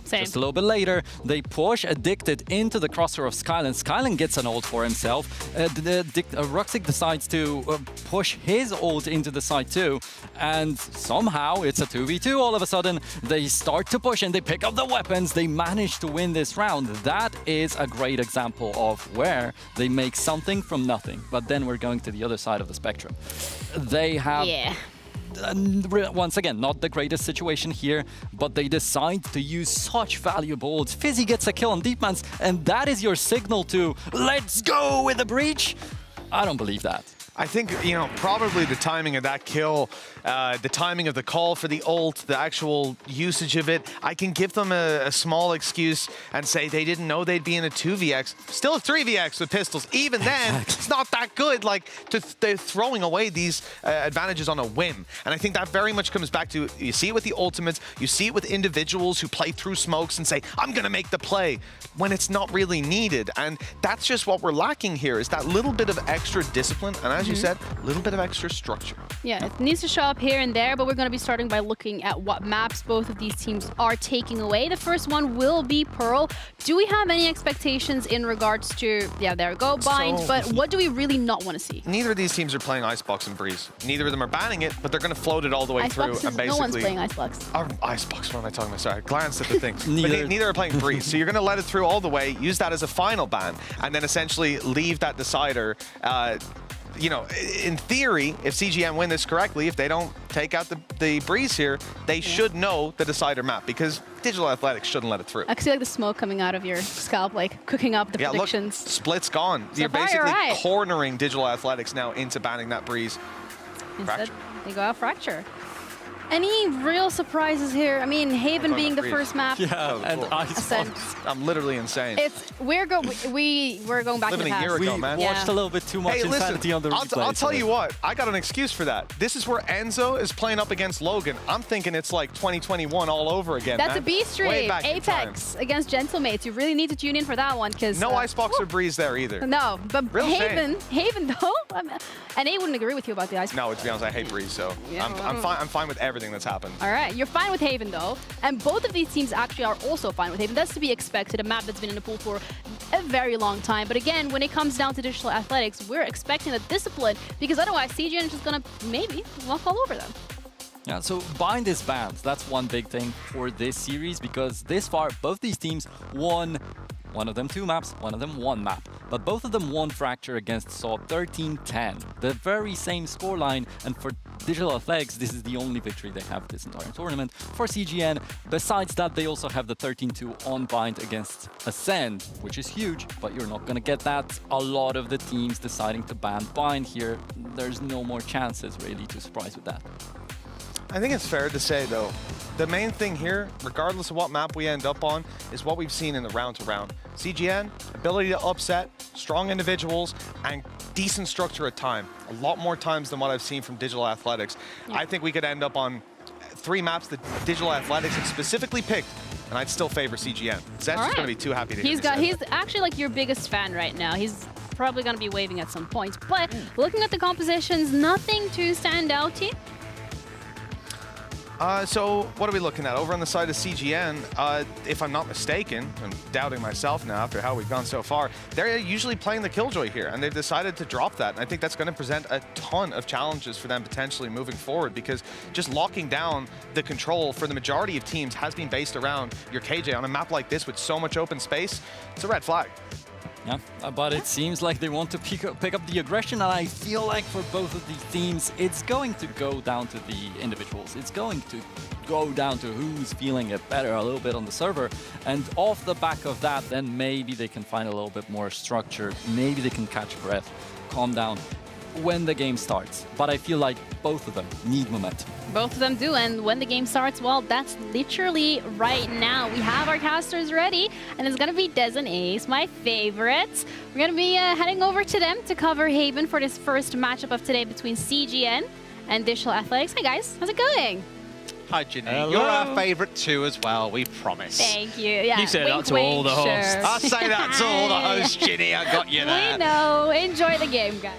just a little bit later, they push Addicted into the crosshair of Skyland. Skyland gets an ult for himself. Ruxic decides to push his ult into the side too, and somehow it's a 2v2 all of a sudden. They start to push and they pick up the weapons. They manage to win this round. That is a great example of where they make something from nothing. But then we're going to the other side of the spectrum. They have... Yeah. Once again, not the greatest situation here, but they decide to use such valuable ults. Fizzy gets a kill on Deepmans, and that is your signal to let's go with the breach? I don't believe that. I think, you know, probably the timing of that kill, the timing of the call for the ult, the actual usage of it, I can give them a small excuse and say they didn't know they'd be in a 2vx. Still a 3vx with pistols. Even then, it's not that good. Like, they're throwing away these advantages on a whim. And I think that very much comes back to, you see it with the ultimates, you see it with individuals who play through smokes and say, I'm going to make the play, when it's not really needed. And that's just what we're lacking here, is that little bit of extra discipline. And as you said, a little bit of extra structure. Yeah, it needs to show up here and there, but we're going to be starting by looking at what maps both of these teams are taking away. The first one will be Pearl. Do we have any expectations in regards to, yeah, there we go, Bind, but what do we really not want to see? Neither of these teams are playing Icebox and Breeze. Neither of them are banning it, but they're going to float it all the way Icebox through. And basically, no one's playing Icebox. Icebox, what am I talking about? Sorry, I glanced at the thing. Neither are playing Breeze. So you're going to let it through all the way, use that as a final ban, and then essentially leave that decider you know, in theory, if CGN win this correctly, if they don't take out the Breeze here, they should know the decider map, because Digital Athletics shouldn't let it through. I can see like the smoke coming out of your scalp, like cooking up the predictions. Look, Split's gone. So You're basically cornering Digital Athletics now into banning that Breeze. Instead, they go out Fracture. Any real surprises here? I mean, Haven being the first map. Yeah, and Ascent. I'm literally insane. We're going back to the past. We watched a little bit too much insanity on the replay. I'll tell you what, I got an excuse for that. This is where Enzo is playing up against Logan. I'm thinking it's like 2021 all over again. That's a B stream. Apex against Gentlemates. You really need to tune in for that one, because no Icebox or Breeze there either. No, but Haven though, and A wouldn't agree with you about the Icebox. No, to be honest, I hate Breeze, so yeah, I'm fine with everything that's happened. All right, you're fine with Haven though, and both of these teams actually are also fine with Haven. That's to be expected, a map that's been in the pool for a very long time. But again, when it comes down to Digital Athletics, we're expecting the discipline, because otherwise CGN is just gonna maybe walk all over them. Yeah, so Bind is banned. That's one big thing for this series, because this far, both these teams won. One of them 2 maps, one of them 1 map. But both of them won Fracture against Saw 13-10. The very same scoreline, and for Digital Athletics, this is the only victory they have this entire tournament. For CGN, besides that, they also have the 13-2 on Bind against Ascend, which is huge, but you're not gonna get that. A lot of the teams deciding to ban Bind here. There's no more chances really to surprise with that. I think it's fair to say, though, the main thing here, regardless of what map we end up on, is what we've seen in the round-to-round. CGN, ability to upset, strong individuals, and decent structure at time. A lot more times than what I've seen from Digital Athletics. Yeah. I think we could end up on 3 maps that Digital Athletics have specifically picked, and I'd still favor CGN. Zet's just going to be too happy to hear He's actually like your biggest fan right now. He's probably going to be waving at some points. But looking at the compositions, nothing to stand out here. So what are we looking at? Over on the side of CGN, if I'm not mistaken, I'm doubting myself now after how we've gone so far, they're usually playing the Killjoy here, and they've decided to drop that. And I think that's going to present a ton of challenges for them potentially moving forward, because just locking down the control for the majority of teams has been based around your KJ. On a map like this with so much open space, it's a red flag. Yeah, but it seems like they want to pick up the aggression, and I feel like for both of these teams, it's going to go down to the individuals. It's going to go down to who's feeling it better a little bit on the server. And off the back of that, then maybe they can find a little bit more structure. Maybe they can catch breath, calm down when the game starts. But I feel like both of them need momentum. Both of them do, and when the game starts, well, that's literally right now. We have our casters ready, and it's gonna be Des and Ace, my favorites. We're gonna be heading over to them to cover Haven for this first matchup of today between CGN and Digital Athletics. Hi guys, how's it going? Hi, Ginny. Hello. You're our favourite too as well, we promise. Thank you. Yeah, You say wink, that to all wink, the hosts. sure. I say that to all the hosts, Ginny. I got you there. We know. Enjoy the game, guys.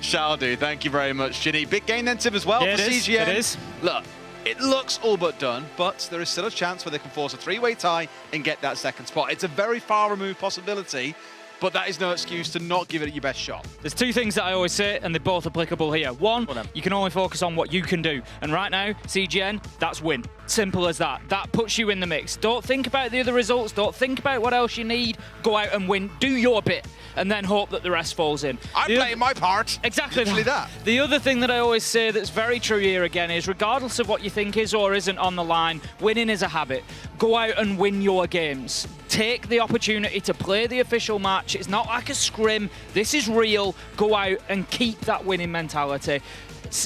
Shall do. Thank you very much, Ginny. Big game then, Tim, as well Yeah, for it is. CGN. It is. Look, it looks all but done, but there is still a chance where they can force a three-way tie and get that second spot. It's a very far removed possibility, but that is no excuse to not give it your best shot. There's two things that I always say, and they're both applicable here. One, you can only focus on what you can do. And right now, CGN, that's win. Simple as that. That puts you in the mix. Don't think about the other results. Don't think about what else you need. Go out and win. Do your bit. And then hope that the rest falls in. I'm playing my part. Exactly Literally that. The other thing that I always say that's very true here again is regardless of what you think is or isn't on the line, winning is a habit. Go out and win your games. Take the opportunity to play the official match. It's not like a scrim. This is real. Go out and keep that winning mentality.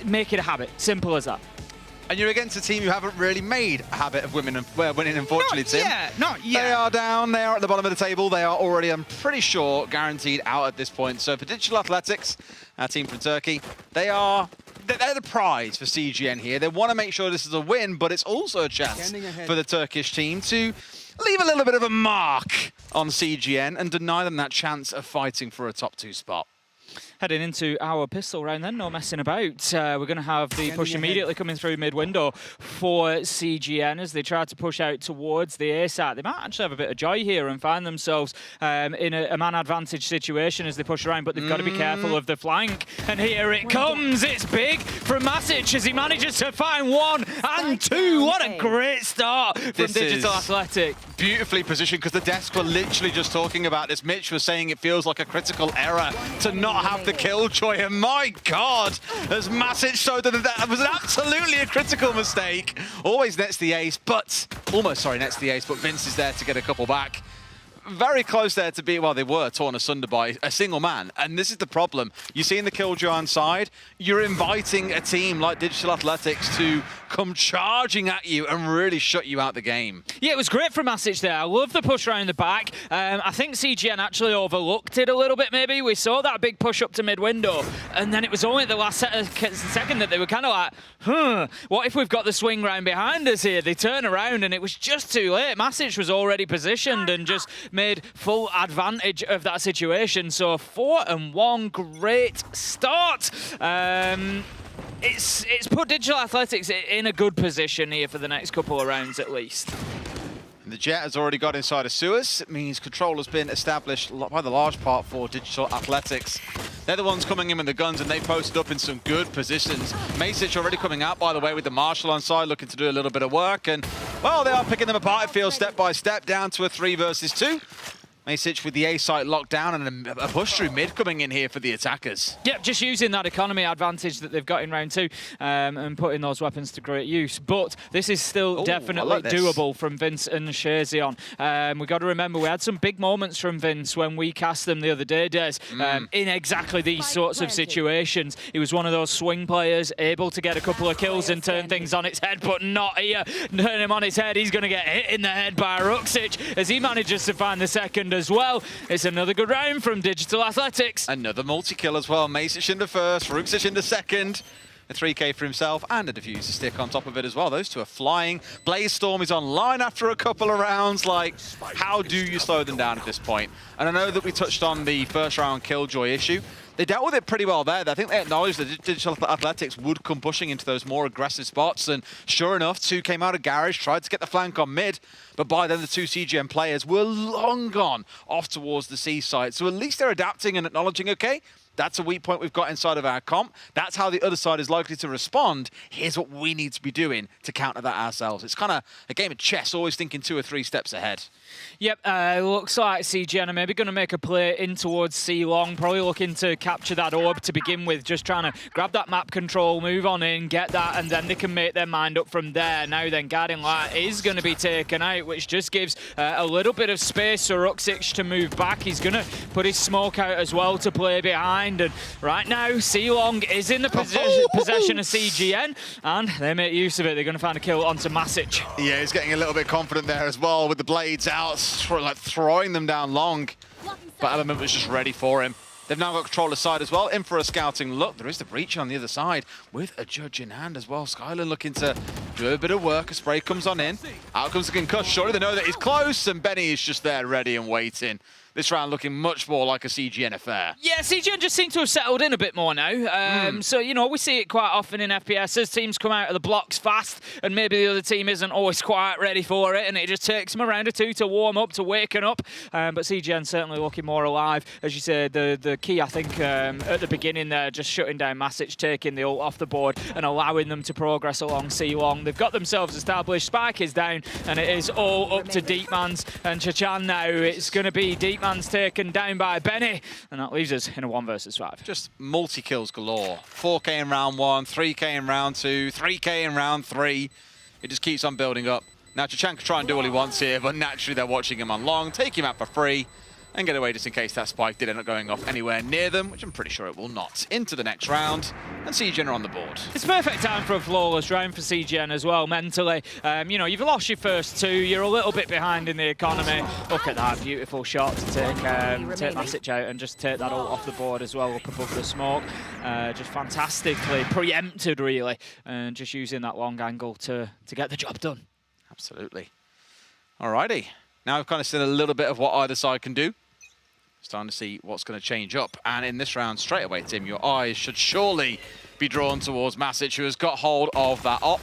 Make it a habit. Simple as that. And you're against a team who haven't really made a habit of winning, unfortunately, Tim. Not yet. They are down. They are at the bottom of the table. They are already, I'm pretty sure, guaranteed out at this point. So for Digital Athletics, our team from Turkey, they're the prize for CGN here. They want to make sure this is a win, but it's also a chance for the Turkish team to leave a little bit of a mark on CGN and deny them that chance of fighting for a top 2 spot. Heading into our pistol round then, no messing about. We're going to have the push immediately coming through mid-window for CGN as they try to push out towards the A site. They might actually have a bit of joy here and find themselves in a man advantage situation as they push around, but they've got to be careful of the flank. And here it comes. It's big from Masic as he manages to find 1 and 2. What a great start from Digital Athletic. Beautifully positioned because the desk were literally just talking about this. Mitch was saying it feels like a critical error to not have the killjoy, and my God, as Masic showed that was absolutely a critical mistake. Always nets the ace, but almost, sorry, nets the ace, but Vince is there to get a couple back. Very close there to be, well, they were torn asunder by a single man. And this is the problem. You see in the Killjoy on side, you're inviting a team like Digital Athletics to come charging at you and really shut you out the game. Yeah, it was great from Masic there. I love the push around the back. I think CGN actually overlooked it a little bit, maybe. We saw that big push up to mid-window, and then it was only the last second that they were kind of like, what if we've got the swing round behind us here? They turn around, and it was just too late. Masic was already positioned and just made full advantage of that situation. So 4-1, great start. It's put Digital Athletics in a good position here for the next couple of rounds at least. The Jet has already got inside of sewers. It means control has been established by the large part for Digital Athletics. They're the ones coming in with the guns, and they posted up in some good positions. Masic already coming out, by the way, with the Marshall on side, looking to do a little bit of work. And, well, they are picking them apart, it feels, step by step, down to a 3 versus 2. Masic with the A site locked down and a push through mid coming in here for the attackers. Yep, just using that economy advantage that they've got in round 2 and putting those weapons to great use. But this is still definitely doable from Vince and Shazion. We've got to remember we had some big moments from Vince when we cast them the other day, Des, in exactly these sorts of situations. He was one of those swing players, able to get a couple of kills and turn things on its head, but not here. Turn him on its head, he's going to get hit in the head by Ruxic as he manages to find the second as well. It's another good round from Digital Athletics. Another multi-kill as well. Masic in the first, Ruxic in the second. A 3K for himself and a diffuser stick on top of it as well. Those two are flying. Blaze Storm is online after a couple of rounds. Like, how do you slow them down at this point? And I know that we touched on the first round Killjoy issue. They dealt with it pretty well there. I think they acknowledged that Digital Athletics would come pushing into those more aggressive spots. And sure enough, 2 came out of garage, tried to get the flank on mid. But by then, the 2 CGN players were long gone off towards the C site. So at least they're adapting and acknowledging, okay, That's a weak point we've got inside of our comp. That's how the other side is likely to respond. Here's what we need to be doing to counter that ourselves. It's kind of a game of chess, always thinking 2 or 3 steps ahead. Yep, looks like CGN are maybe going to make a play in towards C-Long, probably looking to capture that orb to begin with, just trying to grab that map control, move on in, get that, and then they can make their mind up from there. Now then, Guiding Light is going to be taken out, which just gives a little bit of space for Ruxic to move back. He's going to put his smoke out as well to play behind, and right now, C-Long is in the possession of CGN, and they make use of it. They're going to find a kill onto Masic. Yeah, he's getting a little bit confident there as well with the blades out, like throwing them down long. But Element was just ready for him. They've now got control of side as well, in for a scouting look. There is the breach on the other side with a judge in hand as well. Skylar looking to do a bit of work. A spray comes on in. Out comes the concussion. Surely they know that he's close, and Benny is just there ready and waiting. This round looking much more like a CGN affair. Yeah, CGN just seem to have settled in a bit more now. So, you know, we see it quite often in FPS as teams come out of the blocks fast and maybe the other team isn't always quite ready for it, and it just takes them a round or two to warm up, to waken up. But CGN certainly looking more alive. As you said, the key, I think, at the beginning there, just shutting down Masic, taking the ult off the board and allowing them to progress along C-Long. They've got themselves established. Spike is down, and it is all up to Deepmans and Chachan now. It's going to be Deepmans taken down by Benny, and that leaves us in a 1 versus 5. Just multi-kills galore. 4K in round 1, 3K in round 2, 3K in round 3. It just keeps on building up. Now Chachan can try and do what he wants here, but naturally they're watching him on long, take him out for free, and get away just in case that spike did end up going off anywhere near them, which I'm pretty sure it will not. Into the next round, and CGN are on the board. It's perfect time for a flawless round for CGN as well, mentally. You know, you've lost your first 2, you're a little bit behind in the economy. Look at that beautiful shot to take Masic out and just take that ult off the board as well, up above the smoke. Just fantastically preempted, really, and just using that long angle to get the job done. Absolutely. Alrighty. Now we've kind of seen a little bit of what either side can do. Starting to see what's going to change up. And in this round, straight away, Tim, your eyes should surely be drawn towards Masic, who has got hold of that op.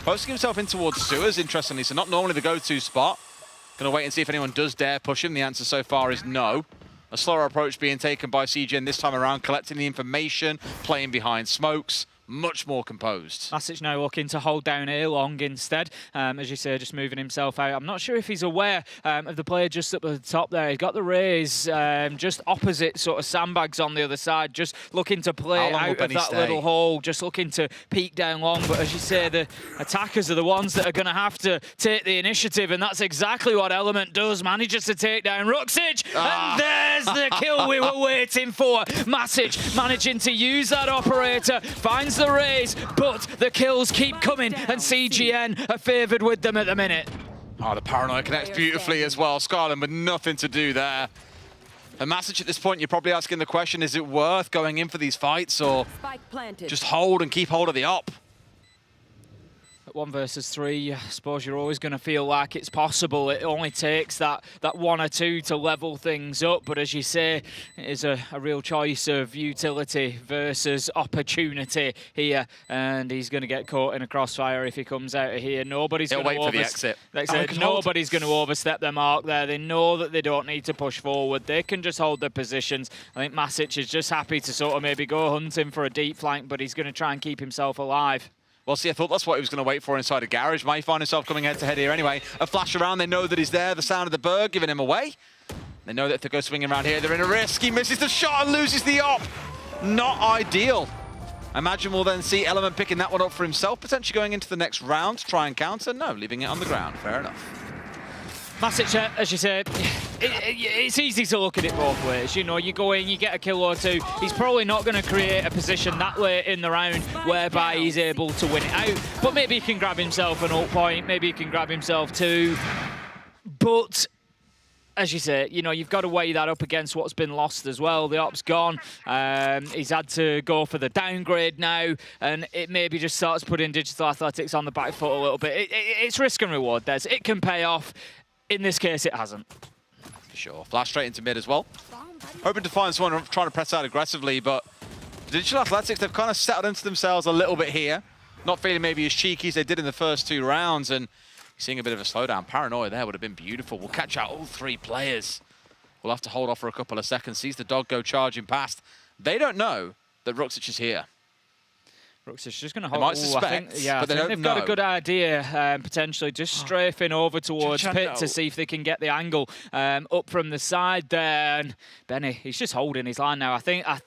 Posting himself in towards sewers, interestingly, so not normally the go-to spot. Going to wait and see if anyone does dare push him. The answer so far is no. A slower approach being taken by CGN this time around, collecting the information, playing behind smokes. Much more composed. Masic now looking to hold down A-Long instead. As you say, just moving himself out. I'm not sure if he's aware of the player just up at the top there. He's got the raise just opposite sort of sandbags on the other side, just looking to play out of that little hole, just looking to peek down long. But as you say, the attackers are the ones that are going to have to take the initiative, and that's exactly what Element does. Manages to take down Ruxic, and there's the kill we were waiting for. Masic managing to use that operator, finds the raise, but the kills keep coming, and CGN are favoured with them at the minute. Oh, the paranoia connects beautifully as well. Scarlett with nothing to do there. And Masic at this point, you're probably asking the question, is it worth going in for these fights, or just hold and keep hold of the op? At 1 versus 3, I suppose you're always going to feel like it's possible. It only takes that 1 or 2 to level things up. But as you say, it is a real choice of utility versus opportunity here. And he's going to get caught in a crossfire if he comes out of here. Nobody's going to wait for the exit. Nobody's going to overstep their mark there. They know that they don't need to push forward. They can just hold their positions. I think Masic is just happy to sort of maybe go hunting for a deep flank, but he's going to try and keep himself alive. Well, see, I thought that's what he was going to wait for inside a garage. Might find himself coming head-to-head here anyway. A flash around, they know that he's there. The sound of the bird giving him away. They know that if they go swinging around here, they're in a risk. He misses the shot and loses the op. Not ideal. I imagine we'll then see Element picking that one up for himself, potentially going into the next round to try and counter. No, leaving it on the ground. Fair enough. Masic, as you said, it's easy to look at it both ways. You know, you go in, you get a kill or 2. He's probably not going to create a position that late in the round whereby he's able to win it out. But maybe he can grab himself an ult point. Maybe he can grab himself 2. But as you say, you know, you've got to weigh that up against what's been lost as well. The op's gone. He's had to go for the downgrade now, and it maybe just starts putting Digital Athletics on the back foot a little bit. It's risk and reward, Des. It can pay off. In this case, it hasn't. For sure. Flash straight into mid as well. Hoping to find someone trying to press out aggressively, but Digital Athletics, they've kind of settled into themselves a little bit here. Not feeling maybe as cheeky as they did in the first 2 rounds, and seeing a bit of a slowdown. Paranoia there would have been beautiful. We'll catch out all 3 players. We'll have to hold off for a couple of seconds. Sees the dog go charging past. they don't know that Ruxic is here. Ruxic is just going to They hold. might suspect, I but they think don't they've know. got a good idea, potentially just strafing over towards Pit to see if they can get the angle up from the side there. And Benny, he's just holding his line now. I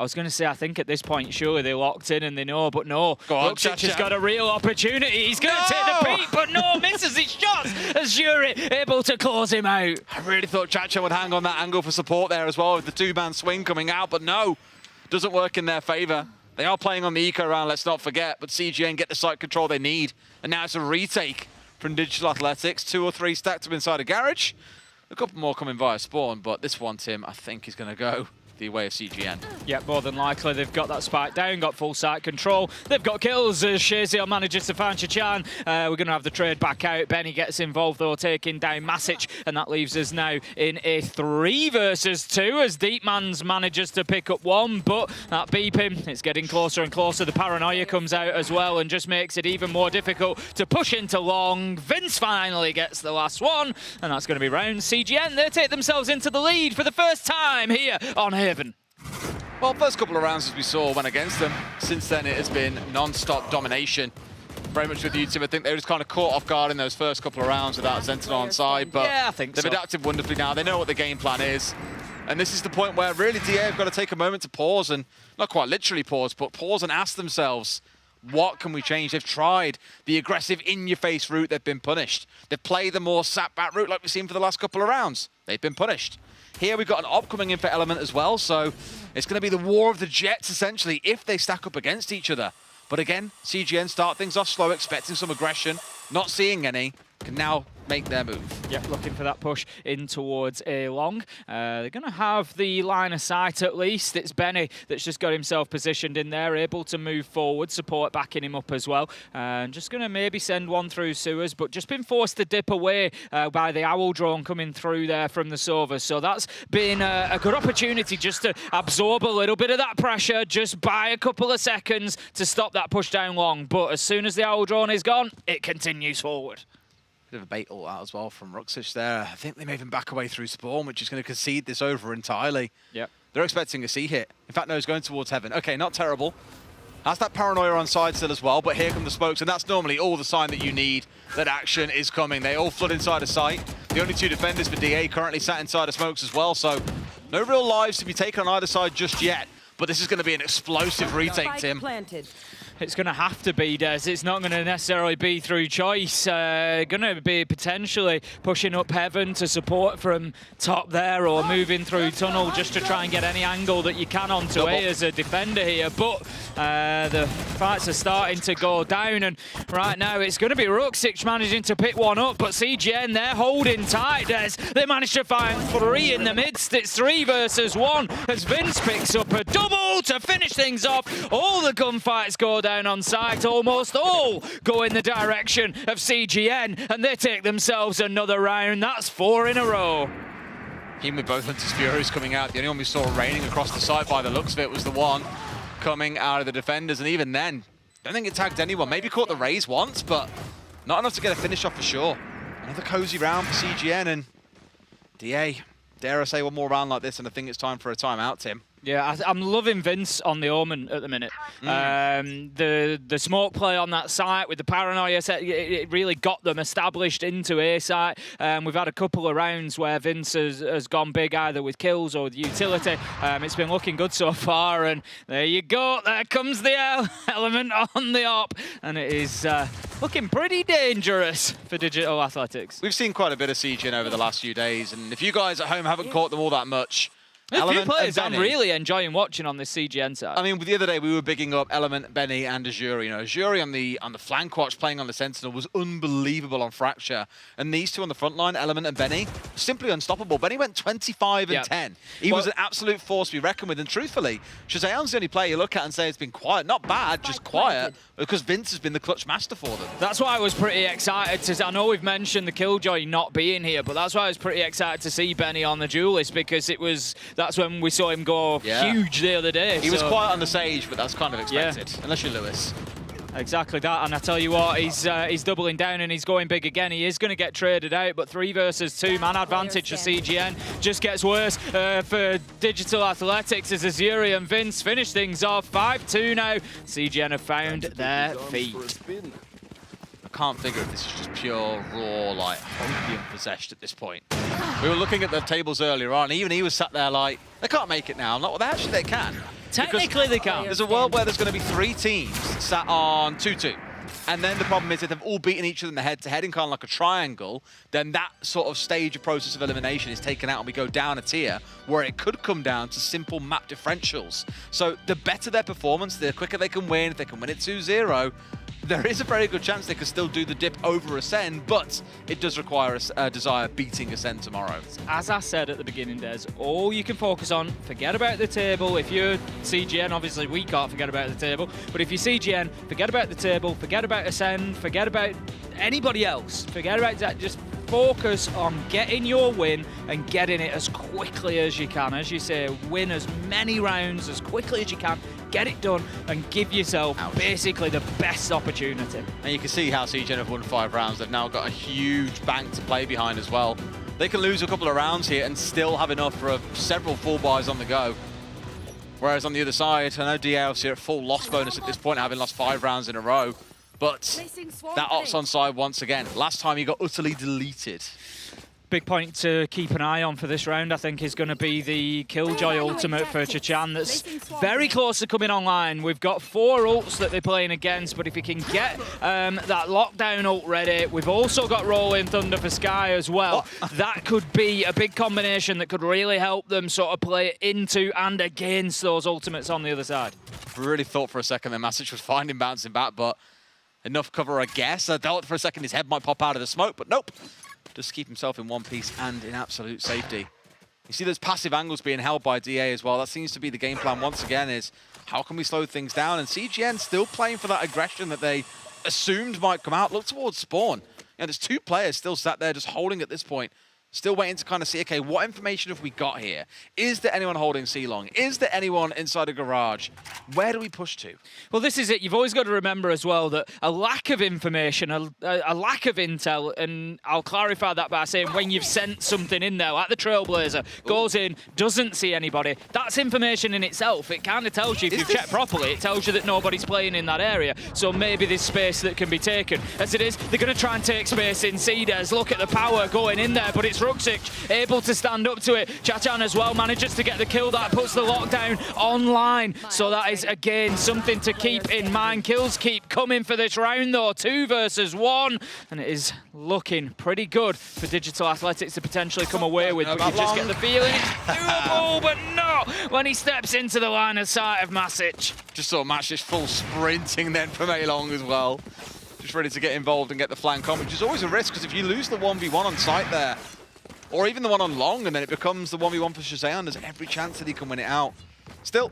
was going to say, I think at this point, surely they're locked in and they know, but no. Ruxic has got a real opportunity. He's going to take the peak, but no, misses his shots as Jury able to close him out. I really thought Chacha would hang on that angle for support there as well with the two-man swing coming out, but no, doesn't work in their favor. They are playing on the eco round, let's not forget, but CGN get the site control they need. And now it's a retake from Digital Athletics. 2 or 3 stacked up inside a garage. A couple more coming via spawn, but this one, Tim, I think is going to go the way of CGN. Yeah, more than likely. They've got that spike down, got full site control. They've got kills as Shazio manages to find Chachan. We're going to have the trade back out. Benny gets involved, though, taking down Masic, and that leaves us now in a 3 versus 2 as Deepmans manages to pick up 1, but that beeping, it's getting closer and closer. The paranoia comes out as well and just makes it even more difficult to push into long. Vince finally gets the last one, and that's going to be round CGN. They take themselves into the lead for the first time here on Haven. Well, first couple of rounds, as we saw, went against them. Since then, it has been non-stop domination. Very much with you, Tim. I think they were just kind of caught off guard in those first couple of rounds without Sentinel on side, but yeah, I think they've adapted wonderfully now. They know what the game plan is. And this is the point where really DA have got to take a moment to pause and, not quite literally pause, but pause and ask themselves, what can we change? They've tried the aggressive in-your-face route. They've been punished. They've played the more sat-back route like we've seen for the last couple of rounds. They've been punished. Here we've got an op coming in for Element as well, so it's going to be the war of the Jets, essentially, if they stack up against each other. But again, CGN start things off slow, expecting some aggression, not seeing any, can now make their move. Yep, looking for that push in towards A long. They're going to have the line of sight at least. It's Benny that's just got himself positioned in there, able to move forward, support backing him up as well. And just going to maybe send one through sewers, but just been forced to dip away by the owl drone coming through there from the Sova. So that's been a good opportunity just to absorb a little bit of that pressure, just buy a couple of seconds to stop that push down long. But as soon as the owl drone is gone, it continues forward. Bit of a bait all out as well from Ruxic there. I think they may even back away through spawn, which is going to concede this over entirely. Yep. They're expecting a C hit. In fact, no, he's going towards heaven. Okay, not terrible. Has that paranoia on side still as well, but here come the smokes, and that's normally all the sign that you need that action is coming. They all flood inside a site. The only 2 defenders for DA currently sat inside of smokes as well, so no real lives to be taken on either side just yet. But this is going to be an explosive retake, Tim. It's going to have to be, Des. It's not going to necessarily be through choice. Going to be potentially pushing up heaven to support from top there or moving through tunnel just to try and get any angle that you can onto A as a defender here. But the fights are starting to go down, and right now it's going to be Ruxic managing to pick one up, but CGN, they're holding tight, Des. They managed to find 3 in the midst. It's 3 versus 1 as Vince picks up a double to finish things off. All the gunfights go down on site, almost all go in the direction of CGN, and they take themselves another round. That's 4 in a row. Even with both Hunter's Furies coming out, the only one we saw raining across the site by the looks of it was the one coming out of the defenders, and even then, don't think it tagged anyone. Maybe caught the raise once, but not enough to get a finish off for sure. Another cozy round for CGN, and DA, dare I say one more round like this, and I think it's time for a timeout, Tim. Yeah, I'm loving Vince on the Omen at the minute. The smoke play on that site with the paranoia set, it really got them established into A site. We've had a couple of rounds where Vince has gone big either with kills or with utility. It's been looking good so far, and there you go. There comes the element on the op, and it is looking pretty dangerous for Digital Athletics. We've seen quite a bit of CGN over the last few days, and if you guys at home haven't caught them all that much, There's a few players I'm Benny, really enjoying watching on this CGN side. I mean, the other day we were bigging up Element, Benny, and Azuri. You know, Azuri on the flank watch playing on the Sentinel was unbelievable on Fracture, and these two on the front line, Element and Benny, simply unstoppable. Benny went 25 and 10. He was an absolute force to be reckoned with, and truthfully, Shazam's the only player you look at and say it's been quiet, not bad, just quiet, because Vince has been the clutch master for them. That's why I was pretty excited to. I know we've mentioned the Killjoy not being here, but that's why I was pretty excited to see Benny on the Duelist, because that's when we saw him go huge the other day. He was quiet on the Sage, but that's kind of expected, unless you're Lewis. Exactly that, and I tell you what, he's doubling down and he's going big again. He is going to get traded out, but 3 versus 2, man advantage for CGN just gets worse for Digital Athletics as Azuri and Vince finish things off. 5-2 now. CGN have found their feet. I can't figure if this is just pure, raw, like, opium possessed at this point. We were looking at the tables earlier on, and even he was sat there like, they can't make it now. I'm like, well, actually they can. Technically they can. There's a world where there's going to be 3 teams sat on 2-2. And then the problem is if they've all beaten each other in the head-to-head in kind of like a triangle, then that sort of stage of process of elimination is taken out and we go down a tier where it could come down to simple map differentials. So the better their performance, the quicker they can win. If they can win it 2-0, there is a very good chance they could still do the dip over Ascend, but it does require a Desire beating Ascend tomorrow. As I said at the beginning, Des, all you can focus on, forget about the table. If you're CGN, obviously we can't forget about the table, but if you're CGN, forget about the table, forget about Ascend, forget about anybody else, forget about that, just focus on getting your win and getting it as quickly as you can. As you say, win as many rounds as quickly as you can, get it done and give yourself basically the best opportunity. And you can see how CGN have won 5 rounds. They've now got a huge bank to play behind as well. They can lose a couple of rounds here and still have enough for several full buys on the go. Whereas on the other side, I know DA obviously are at full loss bonus at this point, having lost 5 rounds in a row. But that Ops on side once again. Last time he got utterly deleted. Big point to keep an eye on for this round, I think, is going to be the Killjoy ultimate for Chachan. That's very close to coming online. We've got 4 ults that they're playing against, but if he can get that lockdown ult ready, we've also got Rolling Thunder for Sky as well. That could be a big combination that could really help them sort of play into and against those ultimates on the other side. I really thought for a second the message was fine him bouncing back, but enough cover, I guess. I thought for a second his head might pop out of the smoke, but nope. Just keep himself in one piece and in absolute safety. You see those passive angles being held by DA as well. That seems to be the game plan once again, is how can we slow things down? And CGN still playing for that aggression that they assumed might come out. Look towards spawn. You know, there's 2 players still sat there just holding at this point. Still waiting to kind of see, okay, what information have we got here? Is there anyone holding C-Long? Is there anyone inside a garage? Where do we push to? Well, this is it. You've always got to remember as well that a lack of information, a lack of intel, and I'll clarify that by saying when you've sent something in there, like the Trailblazer, goes in, doesn't see anybody, that's information in itself. It kind of tells you, if you've checked properly, it tells you that nobody's playing in that area. So maybe there's space that can be taken. As it is, they're going to try and take space in Cedars. Look at the power going in there, but it's Ruxic able to stand up to it. Chachan as well manages to get the kill. That puts the lockdown online. So that is, again, something to keep in mind. Kills keep coming for this round, though. 2 versus 1. And it is looking pretty good for Digital Athletics to potentially come away with. But you just get the feeling it's doable, but not when he steps into the line of sight of Masic. Just saw Match just full sprinting then from A-Long as well. Just ready to get involved and get the flank on, which is always a risk, because if you lose the 1v1 on site there, or even the one on long, and then it becomes the 1v1 for Shazam, there's every chance that he can win it out. Still,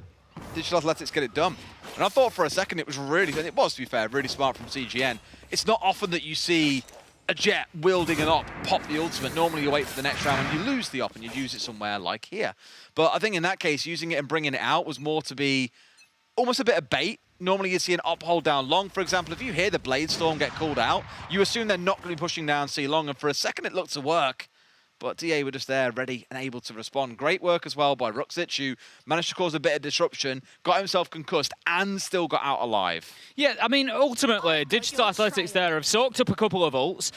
Digital Athletics get it done. And I thought for a second it was really, and it was, to be fair, really smart from CGN. It's not often that you see a Jet wielding an op pop the ultimate. Normally you wait for the next round and you lose the op and you use it somewhere like here. But I think in that case, using it and bringing it out was more to be almost a bit of bait. Normally you see an op hold down long, for example. If you hear the Blade Storm get called out, you assume they're not going to be pushing down C long, and for a second it looked to work. But DA were just there, ready and able to respond. Great work as well by Ruxic, who managed to cause a bit of disruption, got himself concussed, and still got out alive. Yeah, I mean, ultimately, Digital Athletics there have soaked up a couple of ults.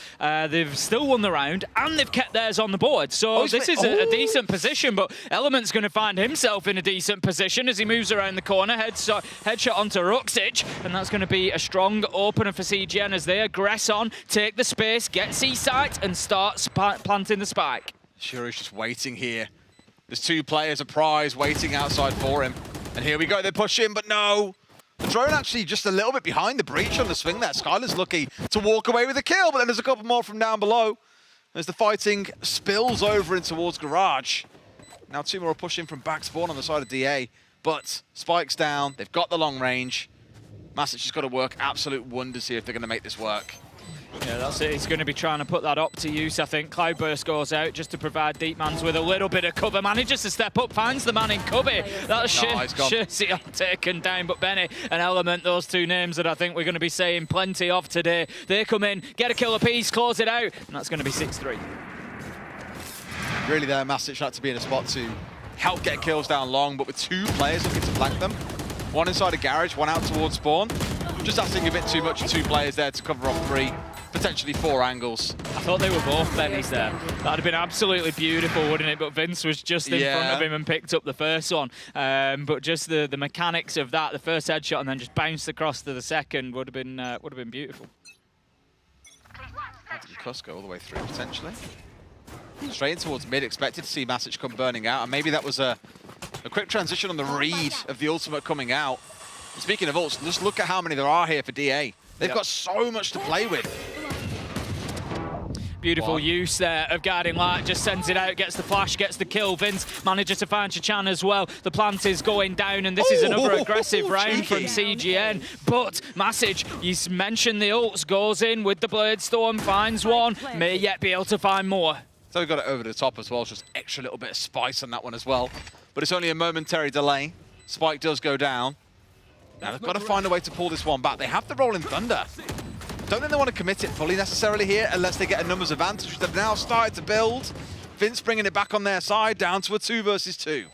They've still won the round, and they've kept theirs on the board. So this is a decent position, but Element's going to find himself in a decent position as he moves around the corner, headshot onto Ruxic, and that's going to be a strong opener for CGN as they aggress on, take the space, get C-site, and start planting the spike. Shuri's just waiting here. There's 2 players, a prize, waiting outside for him. And here we go, they push in, but no. The drone actually just a little bit behind the breach on the swing there. Skylar's lucky to walk away with a kill, but then there's a couple more from down below. As the fighting spills over in towards Garage. Now 2 more are pushing from back spawn on the side of DA. But Spike's down, they've got the long range. Masic just got to work absolute wonders here if they're going to make this work. Yeah, that's it. He's going to be trying to put that up to use, I think. Cloudburst goes out just to provide Deepmans with a little bit of cover. Manages to step up, finds the man in Cubby. That's Jersey taken down, but Benny and Element, those two names that I think we're going to be saying plenty of today. They come in, get a kill apiece, close it out, and that's going to be 6-3. Really there, Masic had to be in a spot to help get kills down long, but with two players looking to flank them. One inside a garage, one out towards spawn. Just asking a bit too much of two players there to cover off 3, potentially 4 angles. I thought they were both Bennies there. That'd have been absolutely beautiful, wouldn't it? But Vince was just in front of him and picked up the first one. But just the mechanics of that, the first headshot and then just bounced across to the second would have been beautiful. Cusco all the way through, potentially. Straight in towards mid, expected to see Masic come burning out, and maybe that was a quick transition on the read of the ultimate coming out. And speaking of ults, just look at how many there are here for DA. They've got so much to play with. Beautiful use there of Guiding Light, just sends it out, gets the flash, gets the kill. Vince manages to find Chachan as well. The plant is going down, and this is another aggressive round from CGN. But Masic, he's mentioned the ults, goes in with the Bladestorm, finds one, may yet be able to find more. So we've got it over the top as well, just extra little bit of spice on that one as well. But it's only a momentary delay. Spike does go down. Now they've got to find a way to pull this one back. They have the Rolling Thunder. Don't think they want to commit it fully necessarily here unless they get a numbers advantage, which they've now started to build. Vince bringing it back on their side, down to a 2 versus 2.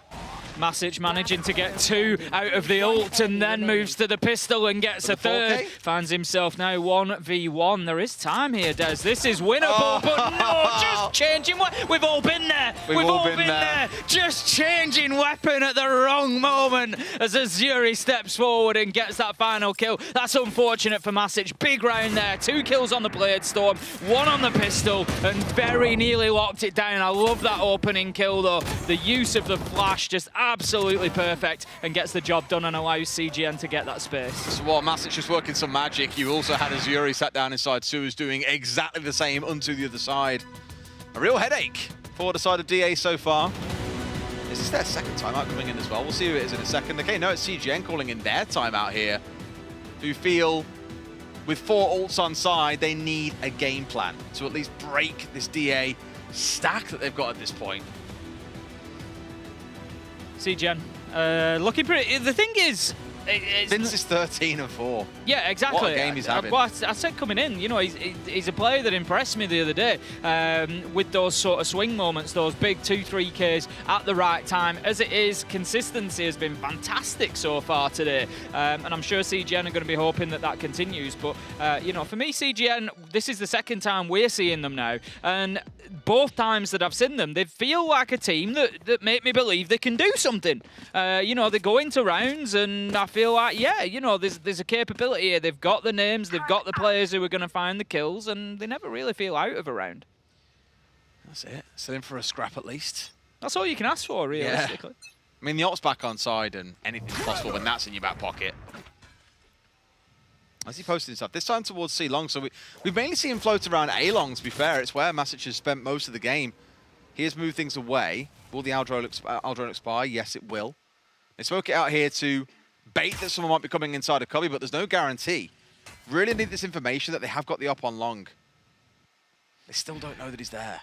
Masic managing to get 2 out of the ult and then moves to the pistol and gets a third. Finds himself now 1v1. There is time here, Des. This is winnable, but no, just changing. We've all been there. We've all been there. Just changing weapon at the wrong moment as Azuri steps forward and gets that final kill. That's unfortunate for Masic. Big round there. 2 kills on the Bladestorm, 1 on the pistol, and very nearly locked it down. I love that opening kill, though. The use of the flash just absolutely perfect and gets the job done and allows CGN to get that space. So what, Masic just working some magic. You also had Azuri sat down inside Suez doing exactly the same onto the other side. A real headache for the side of DA so far. Is this their second timeout coming in as well? We'll see who it is in a second. Okay, no, it's CGN calling in their timeout here, who feel with 4 ults on side, they need a game plan to at least break this DA stack that they've got at this point. CGN, looking pretty. The thing is, Vince is 13-4. Yeah, exactly. What a game he's having. Well, I said coming in, you know, he's a player that impressed me the other day with those sort of swing moments, those big 2-3Ks at the right time. As it is, consistency has been fantastic so far today, and I'm sure CGN are going to be hoping that that continues. But, you know, for me, CGN, this is the second time we're seeing them now, and both times that I've seen them, they feel like a team that make me believe they can do something. You know, they go into rounds, and I feel like, yeah, you know, there's a capability here. They've got the names, they've got the players who are going to find the kills, and they never really feel out of a round. That's it. Still in for a scrap at least. That's all you can ask for, realistically. Yeah. I mean, the ult's back on side, and anything's possible when that's in your back pocket. As he posted stuff, this time towards C long, so we've mainly seen him float around A long, to be fair. It's where Masic has spent most of the game. He has moved things away. Will the Aldrone expire? Yes, it will. They spoke it out here to bait that someone might be coming inside a cubby, but there's no guarantee. Really need this information that they have got the op on long. They still don't know that he's there.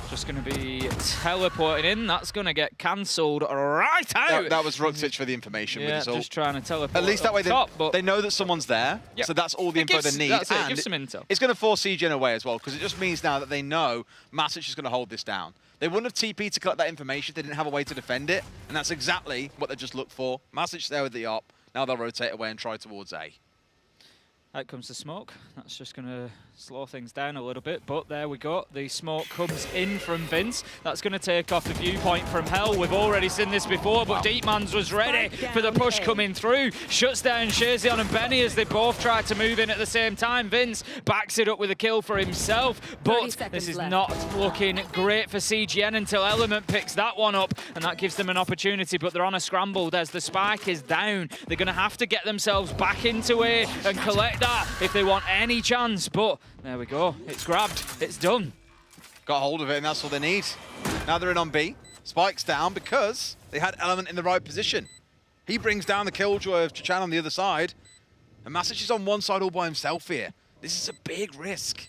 Just going to be teleporting in. That's going to get cancelled right out. That was Ruxich for the information. Yeah, with his ult. just trying to teleport. At least that way top, they know that someone's there. Yep. So that's all the info they need. That's it, gives some intel. It's going to force CGN away as well, because it just means now that they know Masic is going to hold this down. They wouldn't have TP'd to collect that information if they didn't have a way to defend it, and that's exactly what they just looked for. Masic's there with the op. Now they'll rotate away and try towards A. Out comes the smoke. That's just going to slow things down a little bit, but there we go. The smoke comes in from Vince. That's going to take off the viewpoint from Hell. We've already seen this before, but Deepmans was ready for the push coming through. Shuts down Shazion and Benny as they both try to move in at the same time. Vince backs it up with a kill for himself, but this is not looking great for CGN until Element picks that one up, and that gives them an opportunity, but they're on a scramble as the spike is down. They're going to have to get themselves back into A and collect that if they want any chance, but there we go. It's grabbed. It's done. Got hold of it, and that's all they need. Now they're in on B. Spike's down because they had Element in the right position. He brings down the killjoy of Chachan on the other side. And Masic is on one side all by himself here. This is a big risk.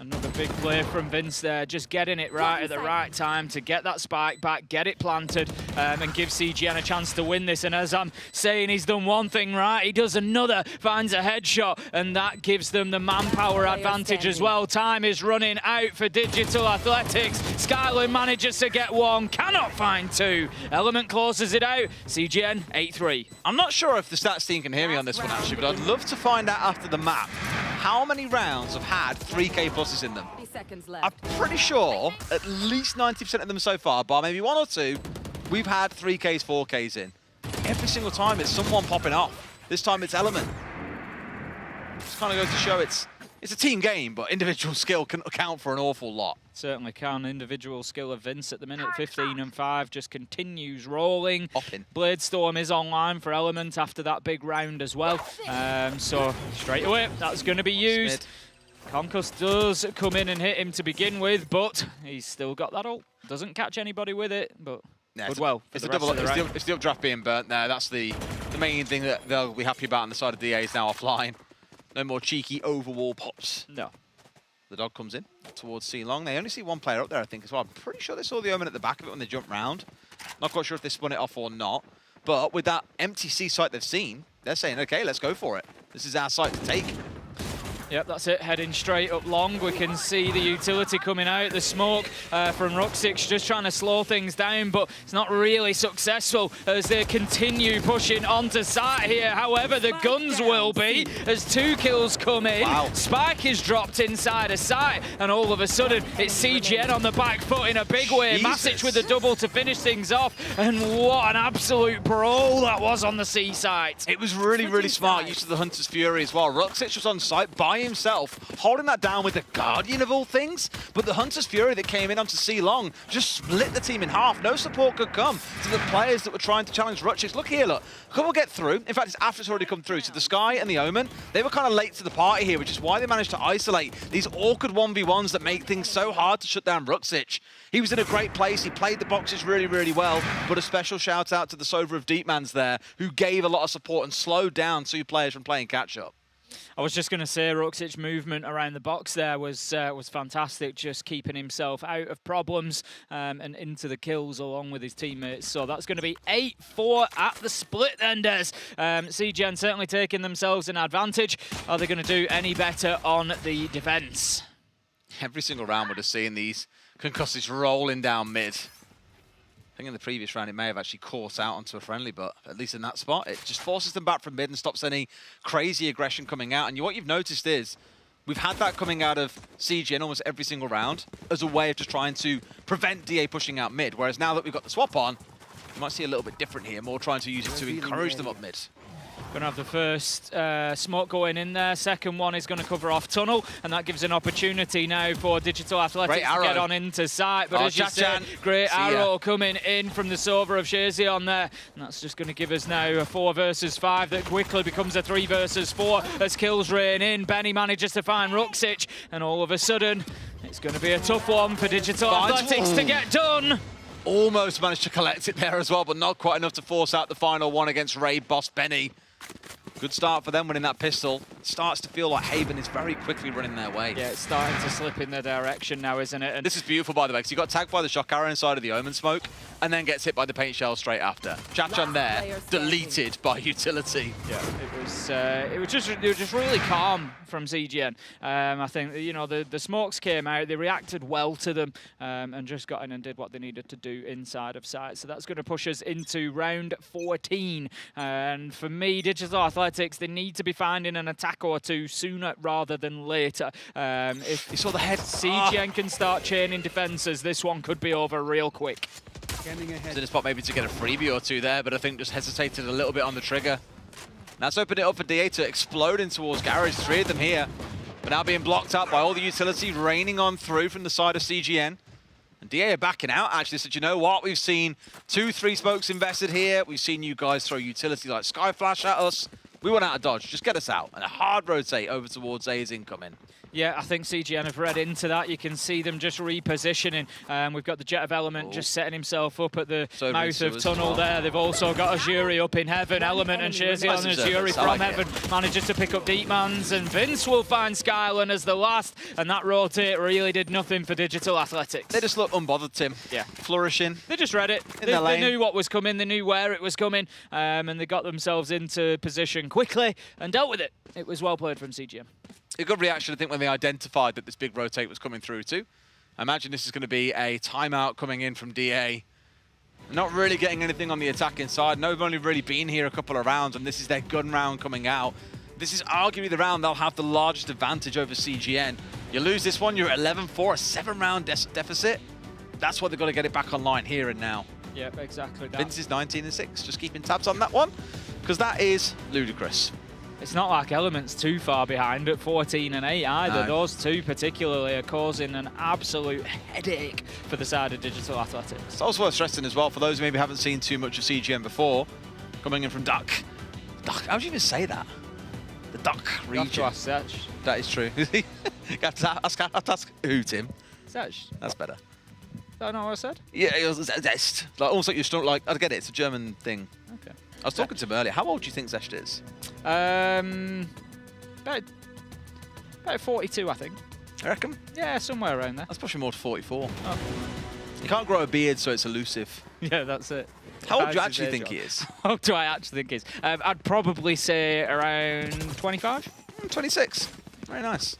Another big play from Vince there, just getting it right at the right time to get that spike back, get it planted, and give CGN a chance to win this. And as I'm saying, he's done one thing right, he does another, finds a headshot, and that gives them the manpower advantage as well. Time is running out for Digital Athletics. Skyline manages to get one, cannot find two. Element closes it out. CGN 8-3. I'm not sure if the stats team can hear me on this one, actually, but I'd love to find out after the map how many rounds have had 3K pluses in them. 30 seconds left. I'm pretty sure at least 90% of them so far, bar maybe one or two, we've had 3Ks, 4Ks in. Every single time it's someone popping off. This time it's Element. Just kind of goes to show it's a team game, but individual skill can account for an awful lot. Certainly can. Individual skill of Vince at the minute, 15-5, just continues rolling. Bladestorm is online for Element after that big round as well. So straight away, that's going to be used. Concuss does come in and hit him to begin with, but he's still got that ult. Doesn't catch anybody with it, but good well. It's the updraft being burnt there. That's the main thing that they'll be happy about on the side of DA is now offline. No more cheeky overwall pops. No. The dog comes in towards C Long. They only see one player up there, I think, as well. I'm pretty sure they saw the Omen at the back of it when they jumped round. Not quite sure if they spun it off or not. But with that empty C site they've seen, they're saying, okay, let's go for it. This is our site to take. Yep, that's it, heading straight up long. We can see the utility coming out, the smoke from Ruxic just trying to slow things down, but it's not really successful as they continue pushing onto site here. However, the guns will be as 2 kills come in. Wow. Spike is dropped inside a site, and all of a sudden, it's CGN on the back foot in a big way. Masic with the double to finish things off, and what an absolute brawl that was on the C site. It was really, really smart use of the Hunter's Fury as well. Ruxic was on site by himself, holding that down with the Guardian of all things, but the Hunter's Fury that came in onto C Long just split the team in half. No support could come to the players that were trying to challenge Ruxic. Look here, look. A couple get through. In fact, it's after it's already come through. So the Sky and the Omen, they were kind of late to the party here, which is why they managed to isolate these awkward 1v1s that make things so hard to shut down Ruxic. He was in a great place. He played the boxes really, really well, but a special shout out to the Sova of Deepmans there, who gave a lot of support and slowed down 2 players from playing catch-up. I was just going to say, Ruxic's movement around the box there was fantastic, just keeping himself out of problems and into the kills along with his teammates. So that's going to be 8-4 at the split then, Des. CGN certainly taking themselves an advantage. Are they going to do any better on the defense? Every single round would have seen these Concusses rolling down mid. I think in the previous round it may have actually caught out onto a friendly, but at least in that spot, it just forces them back from mid and stops any crazy aggression coming out. And what you've noticed is we've had that coming out of CGN almost every single round as a way of just trying to prevent DA pushing out mid. Whereas now that we've got the swap on, you might see a little bit different here, more trying to use it to encourage them up mid. Going to have the first smoke going in there. Second one is going to cover off tunnel, and that gives an opportunity now for Digital Athletics to get on into sight. But as you said, great arrow coming in from the Sova of Shazion there. And that's just going to give us now a 4 versus 5 that quickly becomes a 3 versus 4 as kills rain in. Benny manages to find Ruxic, and all of a sudden, it's going to be a tough one for Digital Athletics to get done. Almost managed to collect it there as well, but not quite enough to force out the final one against Raid boss Benny. Good start for them winning that pistol. It starts to feel like Haven is very quickly running their way. Yeah, it's starting to slip in their direction now, isn't it? And this is beautiful, by the way, because he got tagged by the shock arrow inside of the Omen smoke and then gets hit by the paint shell straight after. Chachan there, deleted by utility. Yeah, it was just really calm from CGN. I think, you know, the smokes came out, they reacted well to them and just got in and did what they needed to do inside of sight. So that's going to push us into round 14. And for me, Digital Athletics, they need to be finding an attack or two sooner rather than later. If you saw the head, CGN can start chaining defenses, this one could be over real quick. Was in a spot maybe to get a freebie or two there, but I think just hesitated a little bit on the trigger. That's opened it up for DA to explode in towards Garage. 3 of them here, but now being blocked up by all the utility raining on through from the side of CGN. And DA are backing out, actually. Said, you know what? We've seen 2-3 smokes invested here. We've seen you guys throw utility like Sky Flash at us. We went out of dodge. Just get us out. And a hard rotate over towards A is incoming. Yeah, I think CGN have read into that. You can see them just repositioning. We've got the Jet of Element just setting himself up at the mouth of Tunnel there. They've also got Azuri up in heaven. Element and Jersey on Azuri from heaven manages to pick up Deepmans, and Vince will find Skyland as the last, and that rotate really did nothing for Digital Athletics. They just look unbothered, Tim. Yeah. Flourishing. They just read it. They knew what was coming. They knew where it was coming, and they got themselves into position quickly and dealt with it. It was well played from CGN. A good reaction, I think, when they identified that this big rotate was coming through too. I imagine this is going to be a timeout coming in from DA. Not really getting anything on the attacking side. No, they've only really been here a couple of rounds, and this is their gun round coming out. This is arguably the round they'll have the largest advantage over CGN. You lose this one, you're at 11-4, a 7-round deficit. That's why they've got to get it back online here and now. Yeah, exactly that. Vince is 19-6, just keeping tabs on that one, because that is ludicrous. It's not like Element's too far behind at 14-8 either. No. Those two particularly are causing an absolute headache for the side of Digital Athletics. It's also worth stressing as well, for those who maybe haven't seen too much of CGN before, coming in from Duck. Duck, how would you even say that? The Duck region. You have to ask Setch. That is true. You have to ask who, Tim? Setch. That's better. Don't know what I said? Yeah, it was Zest. Like, almost like you're still like, I get it, it's a German thing. Okay. I was talking to him earlier. How old do you think Zest is? About 42, I think. I reckon. Yeah, somewhere around there. That's pushing more to 44. Oh. You can't grow a beard, so it's elusive. Yeah, that's it. How old do you actually think he is? How old do I actually think he is? I'd probably say around 25. 26. Very nice.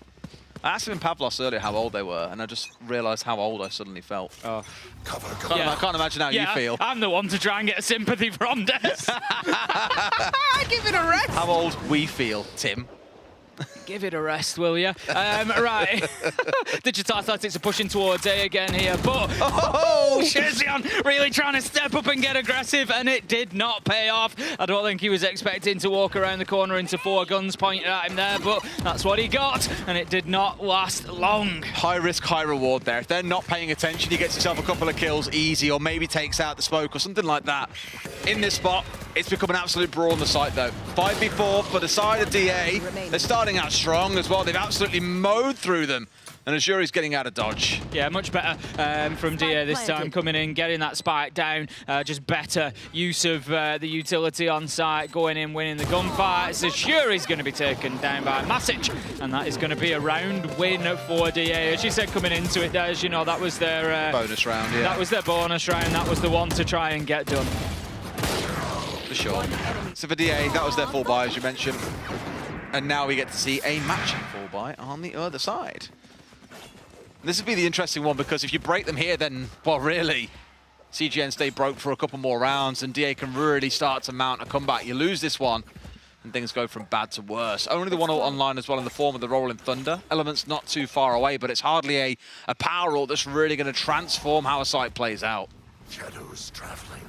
I asked him in Pavlos earlier how old they were, and I just realised how old I suddenly felt. Oh. I can't imagine how you feel. I'm the one to try and get sympathy from Des. Give it a rest. How old we feel, Tim. Give it a rest, will you? Right. Digital Athletics are pushing towards A again here, but Shezion really trying to step up and get aggressive, and it did not pay off. I don't think he was expecting to walk around the corner into 4 guns pointed at him there, but that's what he got, and it did not last long. High risk, high reward there. If they're not paying attention, he gets himself a couple of kills easy, or maybe takes out the smoke or something like that. In this spot, it's become an absolute brawl on the site though. 5v4 for the side of DA. They're starting out strong as well. They've absolutely mowed through them. And Azuri's getting out of dodge. Yeah, much better from DA this time, coming in, getting that spike down. Just better use of the utility on site, going in, winning the gunfight. Azuri's going to be taken down by Masic, and that is going to be a round win for DA. As you said, coming into it, Des, you know, that was their bonus round, yeah. That was their bonus round. That was the one to try and get done. For sure. So for DA, that was their full buy, as you mentioned. And now we get to see a matching full buy on the other side. This would be the interesting one, because if you break them here, then, well, really, CGN stay broke for a couple more rounds, and DA can really start to mount a comeback. You lose this one, and things go from bad to worse. Only the one ult online as well in the form of the Rolling Thunder. Element's not too far away, but it's hardly a power ult that's really going to transform how a site plays out. Shadows traveling.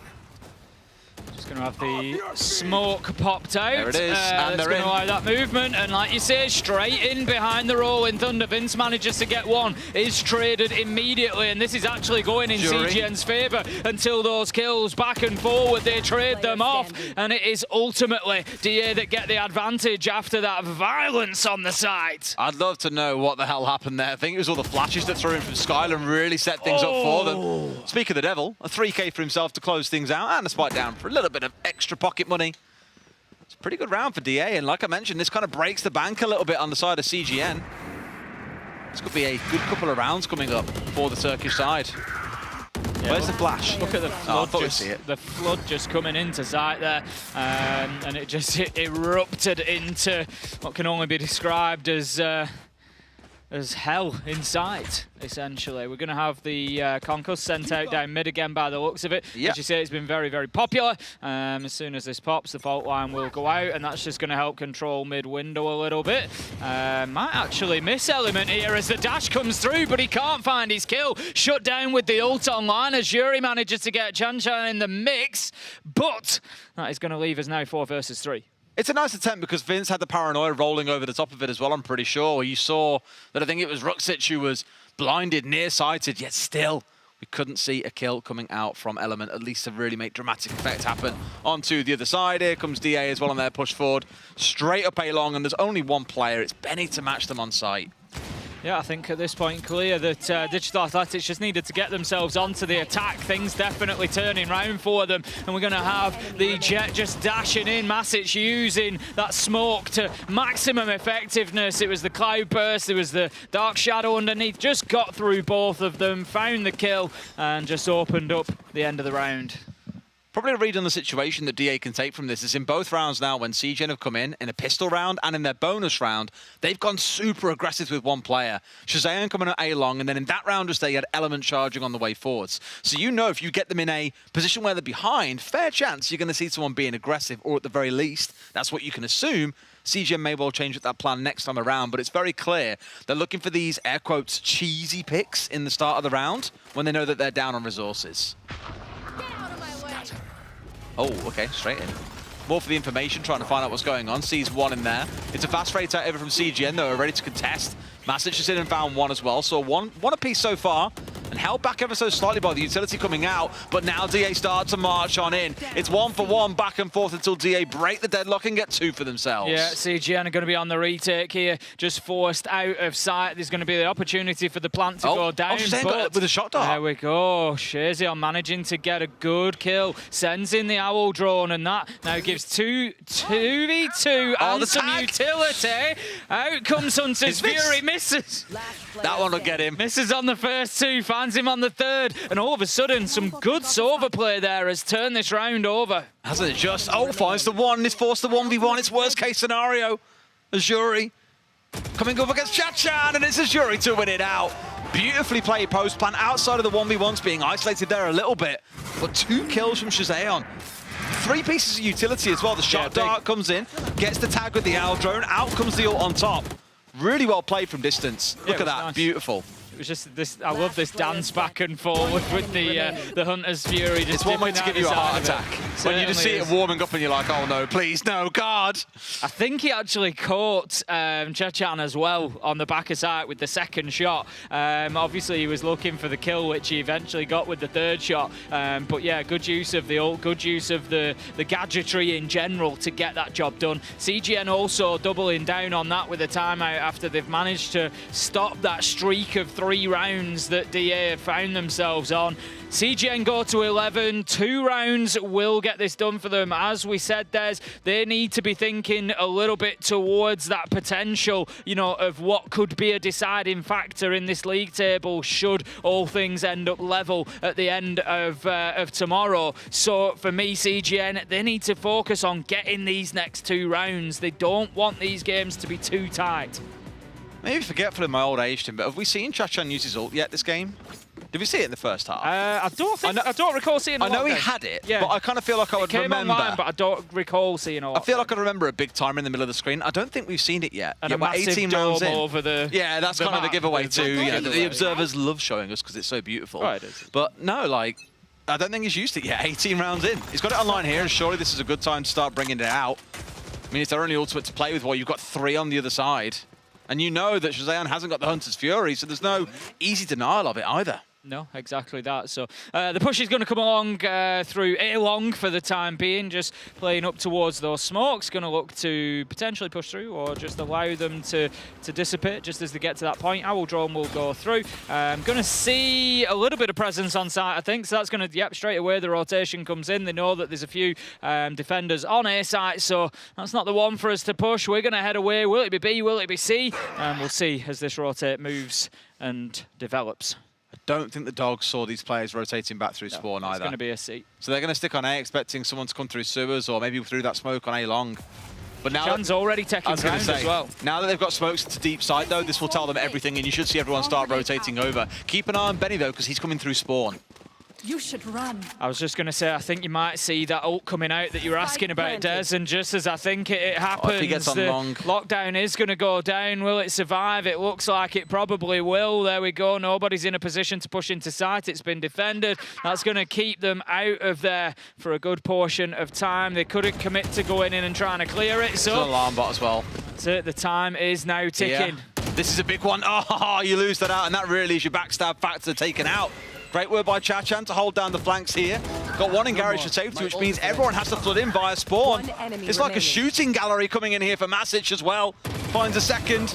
Just going to have the smoke popped out. There it is, and that's going to allow that movement. And like you say, straight in behind the Rolling Thunder. Vince manages to get one, is traded immediately, and this is actually going in CGN's favour until those kills back and forward. They trade them off, and it is ultimately DA that get the advantage after that violence on the site. I'd love to know what the hell happened there. I think it was all the flashes that threw in from Skyland really set things up for them. Speak of the devil, a 3K for himself to close things out, and a spike down for a little bit of extra pocket money. It's a pretty good round for DA, and like I mentioned, this kind of breaks the bank a little bit on the side of CGN. This could be a good couple of rounds coming up for the Turkish side. Yeah, where's the flash? Look at the flood, the flood just coming into sight there, and it just erupted into what can only be described as hell in sight, essentially. We're going to have the Conquest sent out down mid again by the looks of it. Yep. As you say, it's been very, very popular. As soon as this pops, the fault line will go out, and that's just going to help control mid window a little bit. Might actually miss Element here as the dash comes through, but he can't find his kill. Shut down with the ult online as Yuri manages to get Chanchan in the mix, but that is going to leave us now 4 versus 3. It's a nice attempt because Vince had the paranoia rolling over the top of it as well, I'm pretty sure. You saw that I think it was Ruxic who was blinded, nearsighted, yet still we couldn't see a kill coming out from Element, at least to really make dramatic effect happen onto the other side. Here comes DA as well on their push forward. Straight up A long, and there's only one player. It's Benny to match them on site. Yeah, I think at this point clear that Digital Athletics just needed to get themselves onto the attack. Things definitely turning round for them, and we're going to have the Jet just dashing in. Masic using that smoke to maximum effectiveness. It was the Cloud Burst, it was the Dark Shadow underneath. Just got through both of them, found the kill, and just opened up the end of the round. Probably a read on the situation that DA can take from this is in both rounds now when CGN have come in a pistol round and in their bonus round, they've gone super aggressive with one player. Shazam coming at A-Long, and then in that round just they had Element charging on the way forwards. So you know if you get them in a position where they're behind, fair chance you're going to see someone being aggressive, or at the very least, that's what you can assume. CGN may well change that plan next time around, but it's very clear they're looking for these, air quotes, cheesy picks in the start of the round when they know that they're down on resources. Oh, okay, straight in. More for the information, trying to find out what's going on. Sees one in there. It's a fast rate out over from CGN, though, ready to contest. Masic just in and found one as well. So one apiece so far, and held back ever so slightly by the utility coming out. But now DA start to march on in. It's 1-for-1 back and forth until DA break the deadlock and get 2 for themselves. Yeah, CGN are going to be on the retake here, just forced out of sight. There's going to be the opportunity for the plant to go down. But with a shot dart. There we go. Shazion managing to get a good kill. Sends in the Owl drone, and that now gives 2v2 and some utility. Out comes Hunter's Fury, misses. That one will get him. Misses on the first 2, finds him on the 3rd, and all of a sudden, some good Sova play there has turned this round over. Hasn't it just? Oh, finds the 1, it's forced the 1v1, it's worst case scenario. Azuri coming up against Chachan, and it's Azuri to win it out. Beautifully played post plan outside of the 1v1s, being isolated there a little bit, but 2 kills from Shazam. 3 pieces of utility as well. The shot dart comes in, gets the tag with the Owl drone, out comes the ult on top. Really well played from distance. Look at that, nice. Beautiful. It was just this. I love this dance back and forward with the Hunter's Fury. Just it's one way to give you a heart attack. When you just see it warming up and you're like, oh no, please, no, God. I think he actually caught Chachan as well on the back of sight with the 2nd shot. Obviously, he was looking for the kill, which he eventually got with the 3rd shot. But yeah, good use of the ult, good use of the gadgetry in general to get that job done. CGN also doubling down on that with a timeout after they've managed to stop that streak of 3 rounds that DA have found themselves on. CGN go to 11. 2 rounds will get this done for them. As we said, they need to be thinking a little bit towards that potential, you know, of what could be a deciding factor in this league table should all things end up level at the end of tomorrow. So for me, CGN, they need to focus on getting these next 2 rounds. They don't want these games to be too tight. Maybe forgetful in my old age, Tim, but have we seen Chachan use his ult yet this game? Did we see it in the first half? I don't recall seeing it. I know he had it, but I kind of feel like I would remember. Online, but I don't recall seeing it. I feel like I remember a big timer in the middle of the screen. I don't think we've seen it yet. And a massive 18 rounds in. over the. Yeah, that's kind of the giveaway too. Yeah, the observers love showing us because it's so beautiful. Right, it is. But no, like, I don't think he's used it yet. 18 rounds in. He's got it online here, and surely this is a good time to start bringing it out. I mean, it's their only ultimate to play with while you've got 3 on the other side. And you know that Shazam hasn't got the Hunter's Fury, so there's no easy denial of it either. No, exactly that. So the push is going to come along through A-Long for the time being, just playing up towards those smokes. Going to look to potentially push through or just allow them to dissipate just as they get to that point. Owl drone will go through. Going to see a little bit of presence on site, I think. So that's going to, yep, straight away the rotation comes in. They know that there's a few defenders on A site, so that's not the one for us to push. We're going to head away. Will it be B? Will it be C? And we'll see as this rotate moves and develops. I don't think the Dogs saw these players rotating back through spawn either. It's going to be a C. So they're going to stick on A, expecting someone to come through sewers or maybe through that smoke on A-Long. But now Jan's already taking ground as well. Now that they've got smokes to deep side, though, this will tell them everything, and you should see everyone start rotating over. Keep an eye on Benny, though, because he's coming through spawn. You should run. I was just going to say, I think you might see that ult coming out that you were asking about, Des, and just as I think it happens, if he gets on the long. lockdown is going to go down. Will it survive? It looks like it probably will. There we go. Nobody's in a position to push into sight. It's been defended. That's going to keep them out of there for a good portion of time. They couldn't commit to going in and trying to clear it. So an alarm bot as well. That's it. The time is now ticking. Yeah. This is a big one. Oh, you lose that out, and that really is your backstab factor taken out. Great work by Chachan to hold down the flanks here. Got one in garage for safety, which means everyone has to flood in via spawn. It's like a shooting gallery coming in here for Masic as well. Finds a second.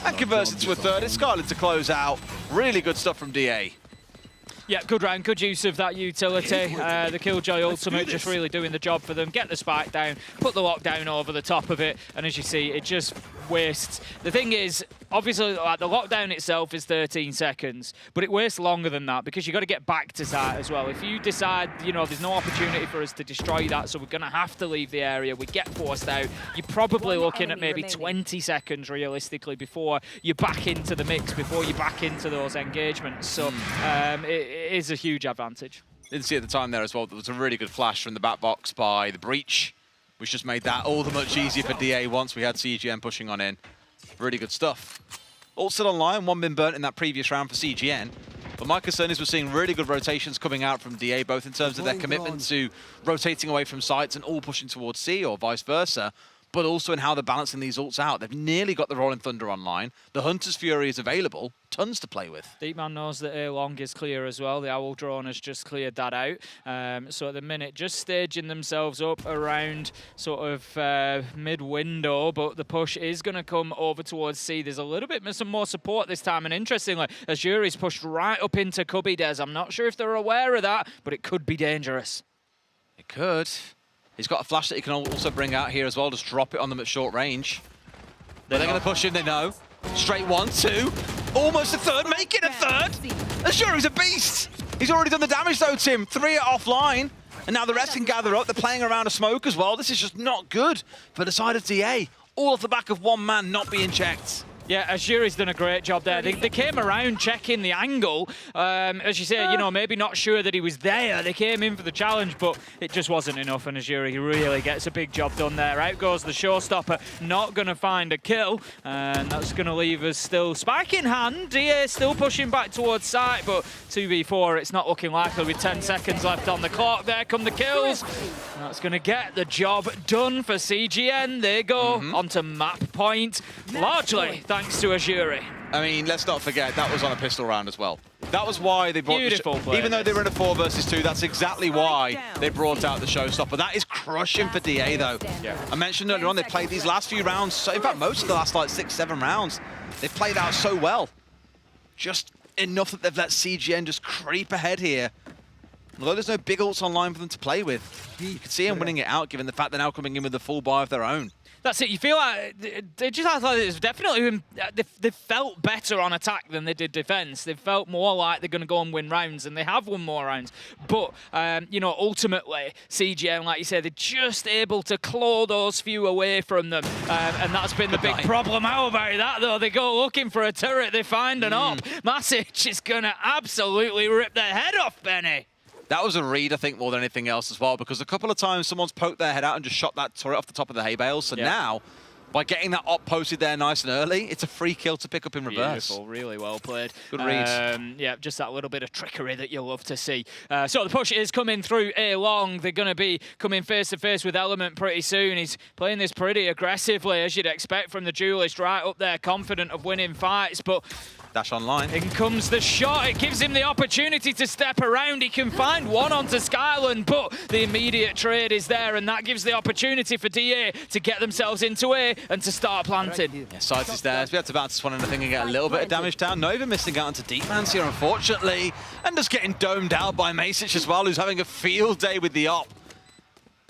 and converts it to a third. It's Scarlet to close out. Really good stuff from DA. Yeah, good round, good use of that utility. The Killjoy ultimate just really doing the job for them. Get the spike down, put the lockdown over the top of it, and as you see, it just wastes. The thing is, obviously, like, the lockdown itself is 13 seconds, but it wastes longer than that because you've got to get back to site as well. If you decide, you know, there's no opportunity for us to destroy that, so we're going to have to leave the area, we get forced out, you're probably looking at maybe 20 seconds realistically before you're back into the mix, before you're back into those engagements. So it is a huge advantage. Didn't see at the time there as well, there was a really good flash from the back box by the Breach, which just made that all the much easier for DA once we had CGN pushing on in. Really good stuff. All still online, one been burnt in that previous round for CGN. But my concern is we're seeing really good rotations coming out from DA, both in terms of their commitment to rotating away from sites and all pushing towards C or vice versa, but also in how they're balancing these ults out. They've nearly got the Rolling Thunder online. The Hunter's Fury is available. Tons to play with. Deepman knows that A long is clear as well. The Owl drone has just cleared that out. So at the minute, just staging themselves up around sort of mid-window, but the push is going to come over towards C. There's a little bit some more support this time, and interestingly, Azuri's pushed right up into Cubby Des. I'm not sure if they're aware of that, but it could be dangerous. It could. He's got a flash that he can also bring out here as well. Just drop it on them at short range. They're going to push in, they know. Straight 1, 2. Almost a third. Make it a third. Azuri's a beast. He's already done the damage though, Tim. 3 are offline. And now the rest can gather up. They're playing around a smoke as well. This is just not good for the side of DA. All off the back of one man not being checked. Yeah, Azuri's done a great job there. They came around checking the angle. As you say, you know, maybe not sure that he was there. They came in for the challenge, but it just wasn't enough, and Azuri really gets a big job done there. Out goes the showstopper, not going to find a kill, and that's going to leave us still spike in hand. DA still pushing back towards site, but 2v4, it's not looking likely with 10 seconds left on the clock. There come the kills. That's going to get the job done for CGN. They go onto map point, largely thanks to Azuri. I mean, let's not forget, that was on a pistol round as well. That was why they brought even though they were in a 4 versus 2, that's exactly why they brought out the showstopper. That is crushing for DA though. Yeah. I mentioned earlier on, they played these last few rounds, so in fact most of the last like 6-7 rounds, they've played out so well. Just enough that they've let CGN just creep ahead here. Although there's no big ults online for them to play with, you can see them winning it out given the fact they're now coming in with the full buy of their own. That's it. You feel like they just act like it's definitely they felt better on attack than they did defense. They felt more like they're going to go and win rounds, and they have won more rounds. But you know, ultimately, CGN, like you said, they're just able to claw those few away from them, and that's been the big problem. How about that though? They go looking for a turret, they find an op. Masic is going to absolutely rip their head off, Benny. That was a read, I think, more than anything else as well, because a couple of times someone's poked their head out and just shot that turret off the top of the hay bales. So now, by getting that op posted there nice and early, it's a free kill to pick up in reverse. Beautiful, really well played. Good read. Yeah, just that little bit of trickery that you love to see. So the push is coming through A long. They're going to be coming face to face with Element pretty soon. He's playing this pretty aggressively, as you'd expect from the duelist, right up there, confident of winning fights, but dash online. In comes the shot. It gives him the opportunity to step around. He can find one onto Skyland, but the immediate trade is there, and that gives the opportunity for DA to get themselves into A and to start planting. Yeah, Sides is there. We had to bounce one in, I think, and get a little bit of damage down. Not even missing out onto Deepman's here, unfortunately. And just getting domed out by Masic as well, who's having a field day with the op.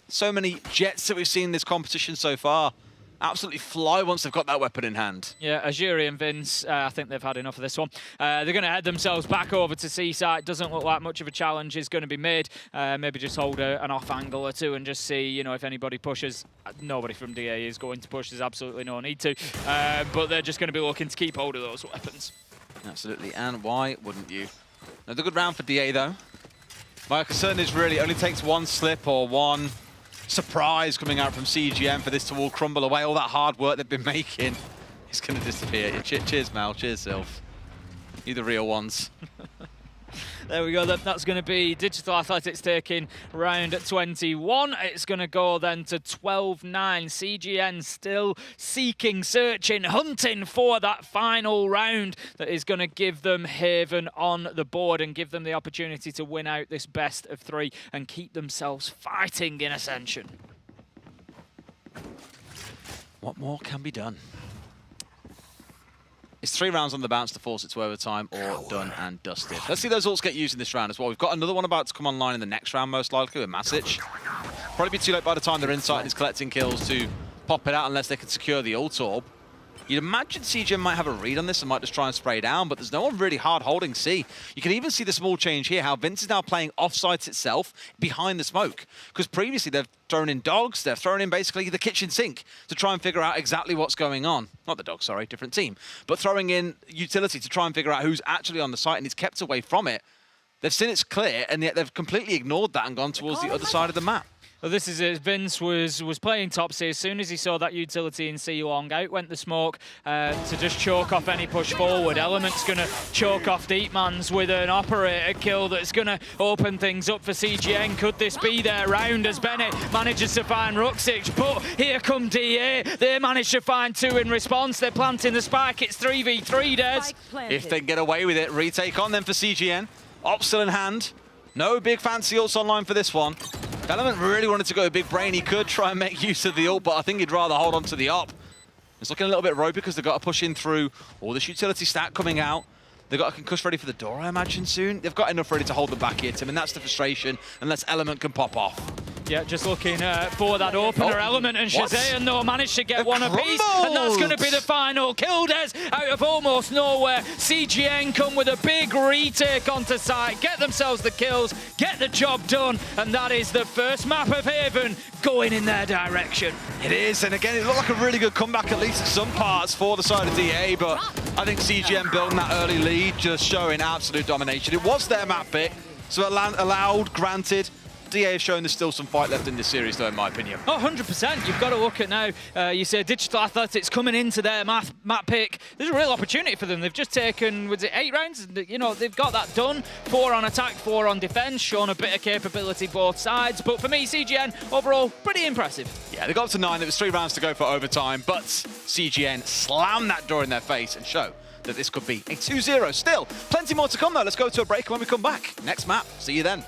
So many Jets that we've seen in this competition so far. Absolutely fly once they've got that weapon in hand. Yeah, Azuri and Vince, I think they've had enough of this one. They're going to head themselves back over to C-side. Doesn't look like much of a challenge is going to be made. Maybe just hold an off angle or two and just see, you know, if anybody pushes. Nobody from DA is going to push. There's absolutely no need to. But they're just going to be looking to keep hold of those weapons. Absolutely, and why wouldn't you? Another good round for DA, though. My concern is really only takes one slip or one surprise coming out from CGN for this to all crumble away. All that hard work they've been making is going to disappear. Cheers, Mal. Cheers, Sylph. You're the real ones. There we go. That's going to be Digital Athletics taking round 21. It's going to go then to 12-9. CGN still seeking, searching, hunting for that final round that is going to give them haven on the board and give them the opportunity to win out this best of 3 and keep themselves fighting in Ascension. What more can be done? It's 3 rounds on the bounce to force it to overtime or done and dusted. Let's see those ults get used in this round as well. We've got another one about to come online in the next round, most likely, with Masic. Probably be too late by the time they're inside and he's collecting kills to pop it out unless they can secure the ult orb. You'd imagine CGN might have a read on this and might just try and spray down, but there's no one really hard holding C. You can even see the small change here, how Vince is now playing off sites itself behind the smoke. Because previously they've thrown in dogs, they've thrown in basically the kitchen sink to try and figure out exactly what's going on. Not the dogs, sorry, different team. But throwing in utility to try and figure out who's actually on the site, and he's kept away from it. They've seen it's clear, and yet they've completely ignored that and gone towards the other side of the map. Well, this is it. Vince was playing top C. As soon as he saw that utility in C long, out went the smoke to just choke off any push forward. Element's going to choke off Deepmans with an operator kill that's going to open things up for CGN. Could this be their round as Bennett manages to find Ruxic? But here come DA. They manage to find 2 in response. They're planting the spike. It's 3v3, Des. If they can get away with it, retake on them for CGN. Op still in hand. No big fancy ults online for this one. Element really wanted to go a big brain. He could try and make use of the ult, but I think he'd rather hold on to the op. It's looking a little bit ropey because they've got to push in through all this utility stack coming out. They've got a concuss ready for the door, I imagine, soon. They've got enough ready to hold them back here, Tim, and that's the frustration, unless Element can pop off. Yeah, just looking for that opener. Element and Shazam, though, managed to get one apiece, and that's going to be the final kill, Des, out of almost nowhere. CGN come with a big retake onto site, get themselves the kills, get the job done, and that is the first map of Haven going in their direction. It is, and again, it looked like a really good comeback, at least in some parts, for the side of DA, but I think CGN building that early lead, just showing absolute domination. It was their map pick, so allowed, granted. DA has shown there's still some fight left in this series, though, in my opinion. Oh, 100%. You've got to look at now, you say Digital Athletics coming into their map pick. There's a real opportunity for them. They've just taken, was it 8 rounds? You know, they've got that done. 4 on attack, 4 on defense, shown a bit of capability both sides. But for me, CGN, overall, pretty impressive. Yeah, they got up to 9. There was 3 rounds to go for overtime, but CGN slammed that door in their face and show that this could be a 2-0. Still, plenty more to come, though. Let's go to a break, and when we come back, next map. See you then.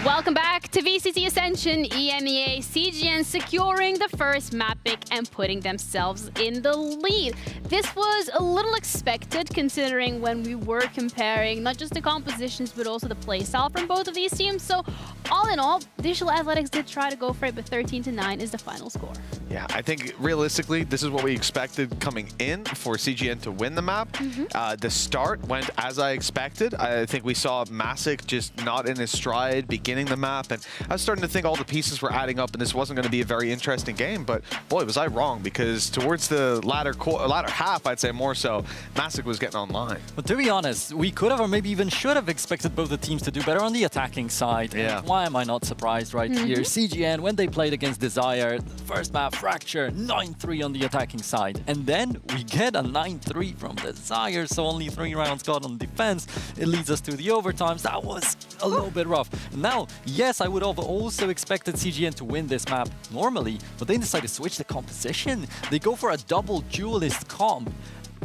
Welcome back to VCT Ascension EMEA. CGN securing the first map pick and putting themselves in the lead. This was a little expected considering when we were comparing not just the compositions but also the playstyle from both of these teams. So all in all, Digital Athletics did try to go for it, but 13-9 is the final score. Yeah, I think realistically, this is what we expected coming in for CGN to win the map. The start went as I expected. I think we saw Masic just not in his stride beginning the map, and I was starting to think all the pieces were adding up and this wasn't going to be a very interesting game, but boy, was I wrong, because towards the latter half, I'd say more so, Masic was getting online. But to be honest, we could have or maybe even should have expected both the teams to do better on the attacking side. Yeah. And why am I not surprised right here? CGN, when they played against Desire, first map, Fracture, 9-3 on the attacking side. And then we get a 9-3 from Desire, so only 3 rounds got on defense. It leads us to the overtimes. That was a little bit rough. Now, yes, I would have also expected CGN to win this map normally, but they decide to switch the composition. They go for a double duelist comp.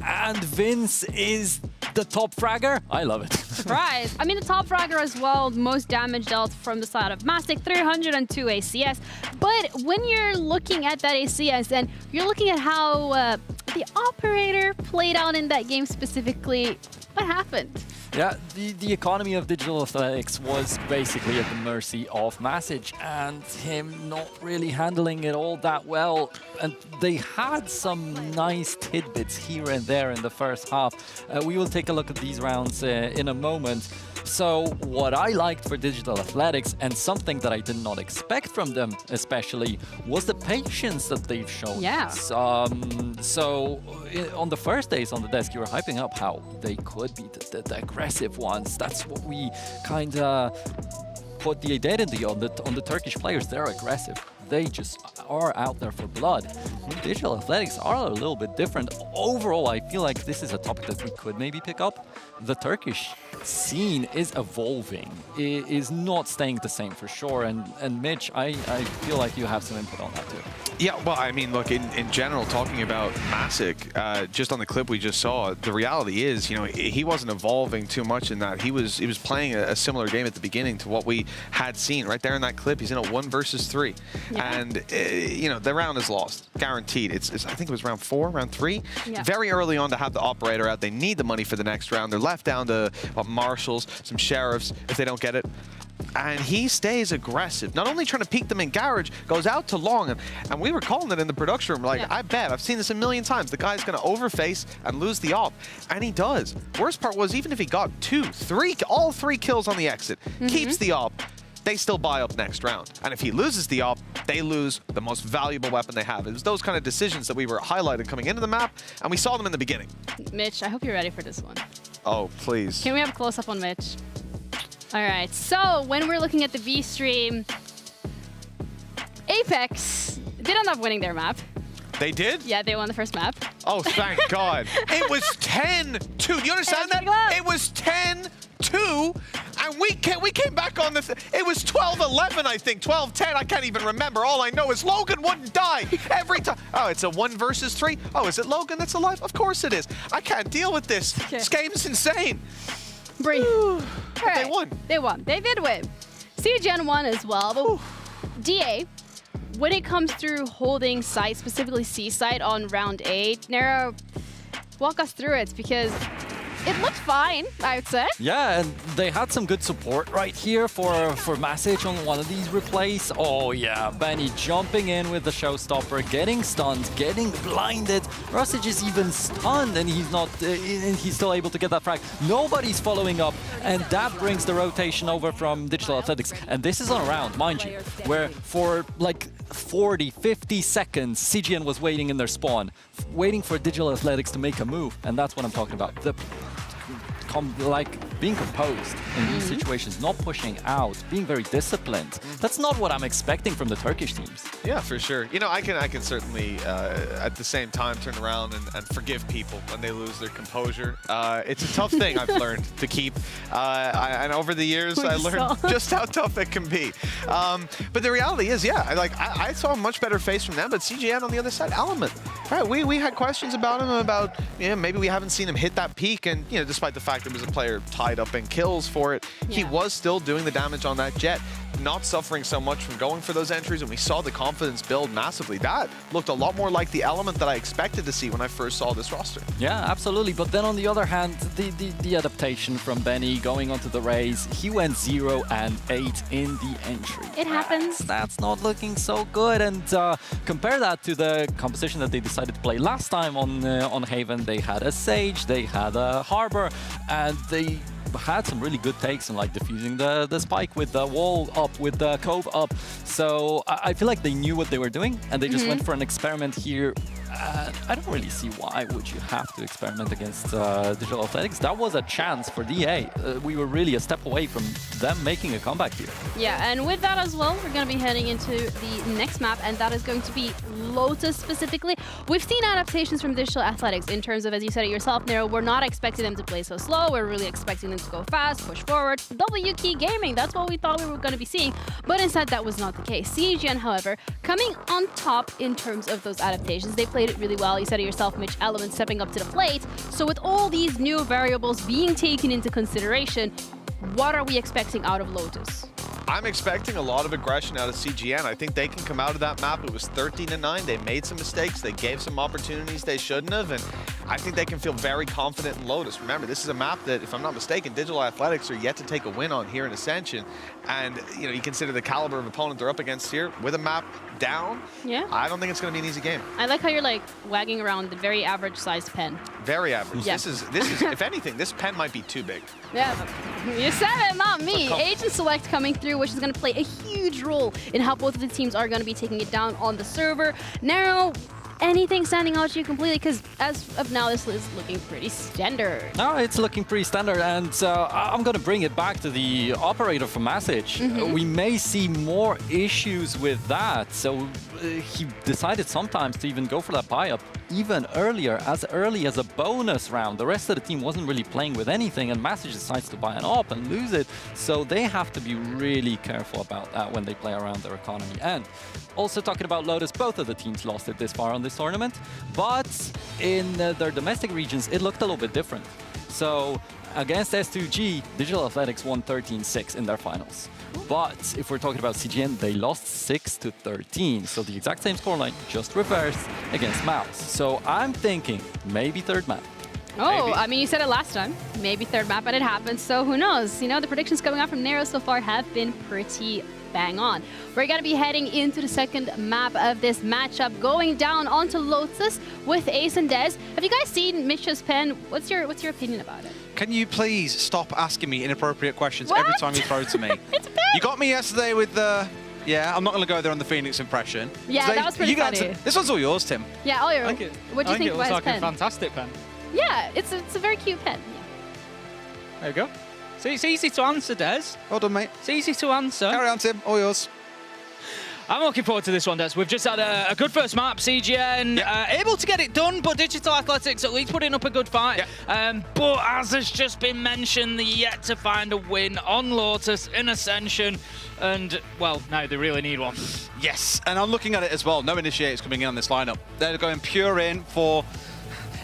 And Vince is the top fragger. I love it. Surprise. I mean, the top fragger as well, most damage dealt from the side of Mastic, 302 ACS. But when you're looking at that ACS and you're looking at how the operator played out in that game specifically, what happened? Yeah, the economy of Digital Athletics was basically at the mercy of Message and him not really handling it all that well. And they had some nice tidbits here and there in the first half. We will take a look at these rounds in a moment. So what I liked for Digital Athletics, and something that I did not expect from them especially, was the patience that they've shown. Yeah. So on the first days on the desk, you were hyping up how they could be the aggressive ones. That's what we kind of put the identity on the Turkish players. They're aggressive. They just are out there for blood. Digital Athletics are a little bit different. Overall, I feel like this is a topic that we could maybe pick up. The Turkish scene is evolving. It is not staying the same for sure. And Mitch, I feel like you have some input on that too. Yeah, well, I mean, look, in general, talking about Masic, just on the clip we just saw, the reality is, you know, he wasn't evolving too much in that. He was playing a similar game at the beginning to what we had seen right there in that clip. He's in a 1 versus 3. Yeah. And, you know, the round is lost, guaranteed. It's I think it was round 4, round 3. Yeah. Very early on to have the operator out. They need the money for the next round. They're left down to marshals, some sheriffs, if they don't get it. And he stays aggressive, not only trying to peek them in garage, goes out to long, and we were calling it in the production room, like, I bet, I've seen this a million times, the guy's gonna overface and lose the op, and he does. Worst part was, even if he got 2, 3, all 3 kills on the exit, keeps the op, they still buy up next round. And if he loses the op, they lose the most valuable weapon they have. It was those kind of decisions that we were highlighting coming into the map, and we saw them in the beginning. Mitch, I hope you're ready for this one. Oh, please. Can we have a close-up on Mitch? All right, so when we're looking at the V stream, Apex did end up winning their map. They did? Yeah, they won the first map. Oh, thank God. It was 10-2. Do you understand that? It was 10-2. And we came back on this. It was 12-11, I think, 12-10. I can't even remember. All I know is Logan wouldn't die every time. Oh, it's a 1 versus 3. Oh, is it Logan that's alive? Of course it is. I can't deal with this. This game's insane. Breathe. All right. They won. They won. They did win. CGN won as well. But DA, when it comes through holding site, specifically C site on round 8, Nero, walk us through it because it looked fine, I would say. Yeah, and they had some good support right here for Message on one of these replays. Oh yeah, Benny jumping in with the showstopper, getting stunned, getting blinded. Rusage is even stunned, and he's still able to get that frag. Nobody's following up, and that brings the rotation over from Digital Athletics. And this is on a round, mind you, where for like 40, 50 seconds, CGN was waiting in their spawn, waiting for Digital Athletics to make a move, and that's what I'm talking about. Being composed in these situations, not pushing out, being very disciplined. That's not what I'm expecting from the Turkish teams. Yeah, for sure. You know, I can certainly, at the same time, turn around and forgive people when they lose their composure. It's a tough thing I've learned to keep. And over the years, I learned just how tough it can be. But the reality is, yeah, I saw a much better face from them, but CGN on the other side, Element. Right, we had questions about him, about, you know, maybe we haven't seen him hit that peak, and, you know, despite the fact there was a player tied up in kills for it, he was still doing the damage on that Jet, not suffering so much from going for those entries, and we saw the confidence build massively. That looked a lot more like the Element that I expected to see when I first saw this roster. Yeah, absolutely. But then on the other hand, the adaptation from Benny going onto the Raze, he went 0 and 8 in the entry. It happens. That's not looking so good. And compare that to the composition that they decided to play last time on Haven. They had a Sage, they had a Harbor, and they had some really good takes on like defusing the spike with the wall up, with the cove up. So I feel like they knew what they were doing, and they just went for an experiment here. I don't really see why would you have to experiment against Digital Athletics. That was a chance for DA. We were really a step away from them making a comeback here. Yeah, and with that as well, we're going to be heading into the next map, and that is going to be Lotus specifically. We've seen adaptations from Digital Athletics in terms of, as you said it yourself, Nero, we're not expecting them to play so slow. We're really expecting them to go fast, push forward. W key gaming, that's what we thought we were going to be seeing, but instead that was not the case. CGN, however, coming on top in terms of those adaptations. They played it really well. You said it yourself, Mitch, Element stepping up to the plate. So with all these new variables being taken into consideration, what are we expecting out of Lotus? I'm expecting a lot of aggression out of CGN. I think they can come out of that map. It was 13-9. They made some mistakes. They gave some opportunities they shouldn't have, and I think they can feel very confident in Lotus. Remember, this is a map that, if I'm not mistaken, Digital Athletics are yet to take a win on here in Ascension. And, you know, you consider the caliber of opponent they're up against here with a map down. Yeah. I don't think it's going to be an easy game. I like how you're like wagging around the very average sized pen. Very average. Yeah. This is if anything, this pen might be too big. Yeah, you said it, not me. Agent Select coming through, which is going to play a huge role in how both of the teams are going to be taking it down on the server. Now, anything standing out to you completely? Because as of now, this is looking pretty standard. No, it's looking pretty standard, and I'm going to bring it back to the operator for Message. We may see more issues with that, so he decided sometimes to even go for that buy-up even earlier, as early as a bonus round. The rest of the team wasn't really playing with anything, and Message decides to buy an op and lose it, so they have to be really careful about that when they play around their economy. And also talking about Lotus, both of the teams lost it this far on this tournament, but in their domestic regions, it looked a little bit different. So against S2G, Digital Athletics won 13-6 in their finals. But if we're talking about CGN, they lost 6-13. So the exact same scoreline, just reversed against Mouse. So I'm thinking maybe third map. Oh, Maybe. I mean, you said it last time. Maybe third map, and it happened. So who knows? You know, the predictions coming out from Nero so far have been pretty bang on. We're going to be heading into the second map of this matchup, going down onto Lotus with Ace and Dez. Have you guys seen Mitch's pen? What's your opinion about it? Can you please stop asking me inappropriate questions What? every time you throw to me? It's a pen! You got me yesterday with the... Yeah, I'm not going to go there on the Phoenix impression. Yeah, Today, that was pretty funny. This one's all yours, Tim. Yeah, all your. What What do you I think think it was about like his a pen? fantastic pen. Yeah, it's a very cute pen. There you go. So it's easy to answer, Des. Well done, mate. It's easy to answer. Carry on, Tim. All yours. I'm looking forward to this one, Des. We've just had a good first map. CGN able to get it done, but Digital Athletics at least putting up a good fight. But as has just been mentioned, they're yet to find a win on Lotus in Ascension. And, well, now they really need one. Yes, and I'm looking at it as well. No initiators coming in on this lineup. They're going pure in for...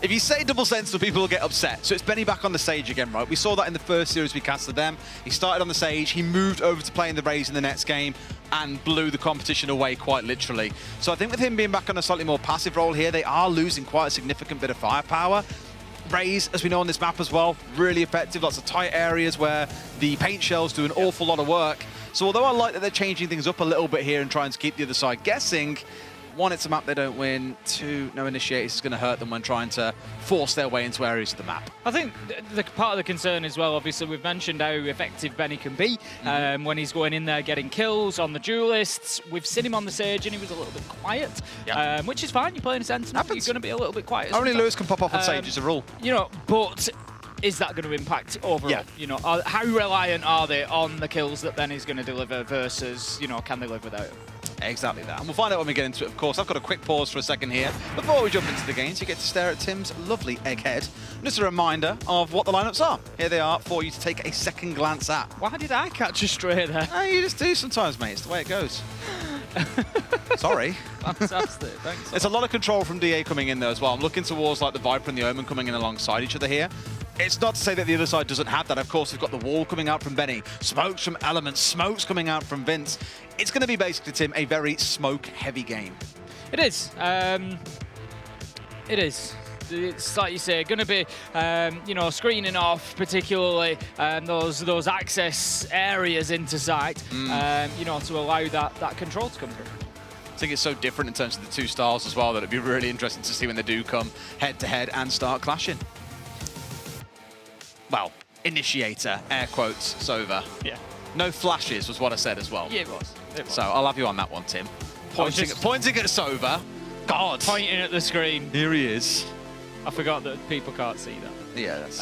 If you say double sentinel, people will get upset. So it's Benny back on the stage again, right? We saw that in the first series we casted them. He started on the stage, he moved over to playing the Raze in the next game and blew the competition away quite literally. So I think with him being back on a slightly more passive role here, they are losing quite a significant bit of firepower. Raze, as we know on this map as well, really effective. Lots of tight areas where the paint shells do an awful lot of work. So although I like that they're changing things up a little bit here and trying to keep the other side guessing, one, it's a map they don't win. Two, no initiators is going to hurt them when trying to force their way into areas of the map. I think the part of the concern as well, obviously, we've mentioned how effective Benny can be when he's going in there getting kills on the duelists. We've seen him on the stage and he was a little bit quiet, which is fine. You're playing a sentinel, you're going to be a little bit quiet. Only Lewis can pop off on stage, it's a rule. You know, but is that going to impact overall? You know, how reliant are they on the kills that Benny's going to deliver versus, you know, can they live without it? Exactly that. And we'll find out when we get into it, of course. I've got a quick pause for a second here before we jump into the game, so you get to stare at Tim's lovely egghead. Just a reminder of what the lineups are. Here they are for you to take a second glance at. Why did I catch a stray there? You just do sometimes, mate. It's the way it goes. Sorry. Fantastic. Thanks. There's a lot of control from DA coming in there as well. I'm looking towards like the Viper and the Omen coming in alongside each other here. It's not to say that the other side doesn't have that. Of course, we've got the wall coming out from Benny, smokes from Elements, smokes coming out from Vince. It's going to be basically, Tim, a very smoke-heavy game. It is. It is. It's like you say, going to be, you know, screening off particularly those access areas into sight, you know, to allow that control to come through. I think it's so different in terms of the two styles as well that it'd be really interesting to see when they do come head-to-head and start clashing. Well, initiator, air quotes, Sova. Yeah. No flashes was what I said as well. Yeah, it was. So I'll have you on that one, Tim. Pointing at Sova. God. Pointing at the screen. Here he is. I forgot that people can't see that. Yeah, that's...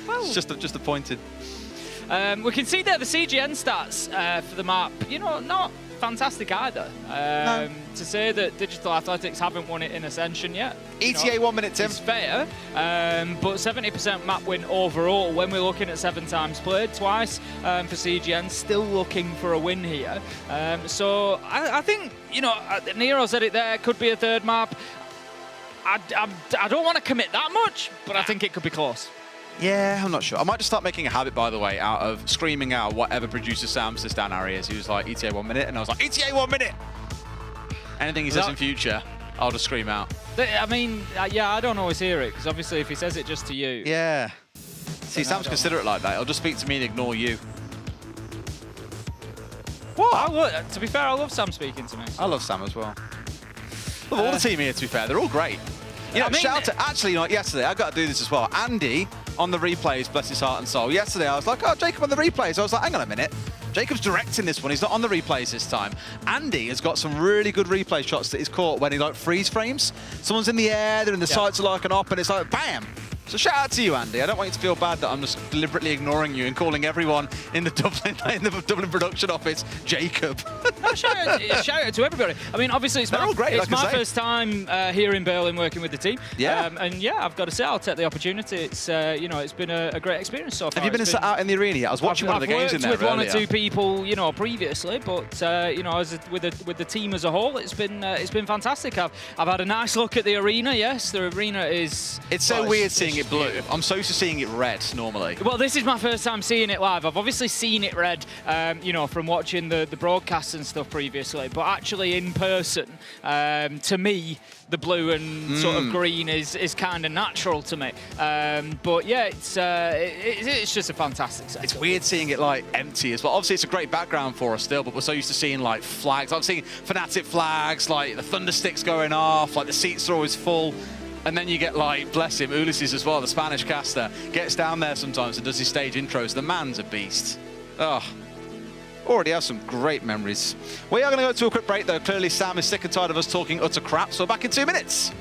well, it's just a pointed. We can see there the CGN stats for the map. You know, not fantastic either. No. To say that Digital Athletics haven't won it in Ascension yet. ETA 1 minute, Tim. It's fair, but 70% map win overall when we're looking at 7 times played, twice for CGN, still looking for a win here. So I think, you know, Nero said it there, could be a third map. I don't want to commit that much, but I think it could be close. Yeah, I'm not sure. I might just start making a habit, by the way, out of screaming out whatever producer Sam says down our ears. He was like, ETA 1 minute, and I was like, ETA 1 minute! Anything he says in future, I'll just scream out. I mean, yeah, I don't always hear it, because obviously if he says it just to you... Yeah. See, Sam's considerate like that. He'll just speak to me and ignore you. What? To be fair, I love Sam speaking to me. So. I love Sam as well. Love all the team here, to be fair. They're all great. You know, actually, you know, yesterday, I've got to do this as well. Andy, on the replays, bless his heart and soul. Yesterday, I was like, oh, Jacob on the replays. I was like, hang on a minute. Jacob's directing this one. He's not on the replays this time. Andy has got some really good replay shots that he's caught when he, like, freeze frames. Someone's in the air, they're in the sights are like an op, and it's like, bam! So shout out to you, Andy. I don't want you to feel bad that I'm just deliberately ignoring you and calling everyone in the Dublin production office Jacob. No, shout out to everybody. I mean, obviously, it's my first time here in Berlin working with the team. Yeah. And yeah, I've got to say, I'll take the opportunity. It's you know, it's been a great experience so far. Have you been out in the arena yet? I was watching one of the games in there I've worked with 1 or 2 people, you know, previously, but you know, with the team as a whole, it's been fantastic. I've had a nice look at the arena. Yes, the arena is. It's so weird seeing it blue. I'm so used to seeing it red normally. Well, this is my first time seeing it live. I've obviously seen it red, you know, from watching the broadcasts and stuff previously, but actually in person, to me, the blue and sort of green is kind of natural to me. But yeah, it's just a fantastic set. It's weird seeing it like empty as well. Obviously, it's a great background for us still, but we're so used to seeing like flags. I'm seeing Fnatic flags, like the thunder sticks going off, like the seats are always full. And then you get, like, bless him, Ulysses as well, the Spanish caster, gets down there sometimes and does his stage intros. The man's a beast. Oh, already have some great memories. We are going to go to a quick break, though. Clearly, Sam is sick and tired of us talking utter crap, so back in 2 minutes.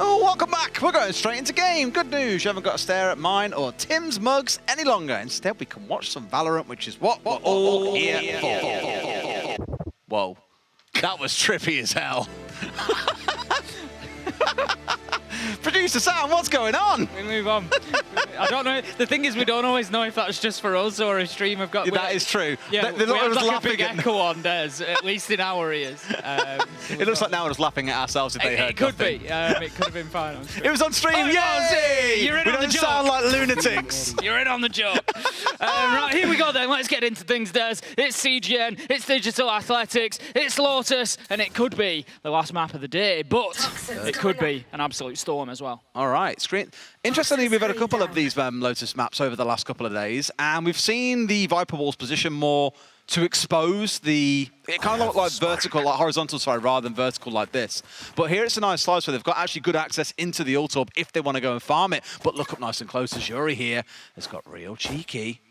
Oh, welcome back. We're going straight into game. Good news. You haven't got to stare at mine or Tim's mugs any longer. Instead, we can watch some Valorant, which is what we're all here for. Whoa. That was trippy as hell. Producer Sam, what's going on? We move on. I don't know. The thing is, we don't always know if that's just for us or a stream have got. That is true. Yeah, the we have like a big laughing echo on theirs, at least in our ears. It looks like now we're just laughing at ourselves if they heard It could nothing. be. It could have been fine on stream. It was on stream. Oh, Yay! You're in we on the don't job. sound like lunatics. You're in on the job. Right, here we go then. Let's get into things, Des. It's CGN, it's Digital Athletics, it's Lotus, and it could be the last map of the day, but it could be an absolute storm as well. All right, screen. Interestingly, we've had a couple of these Lotus maps over the last couple of days, and we've seen the Viper Walls position more to expose the, it kind of looked like vertical, like horizontal, sorry, rather than vertical like this. But here it's a nice slice where they've got actually good access into the ult orb if they want to go and farm it. But look up nice and close as Yuri here has got real cheeky.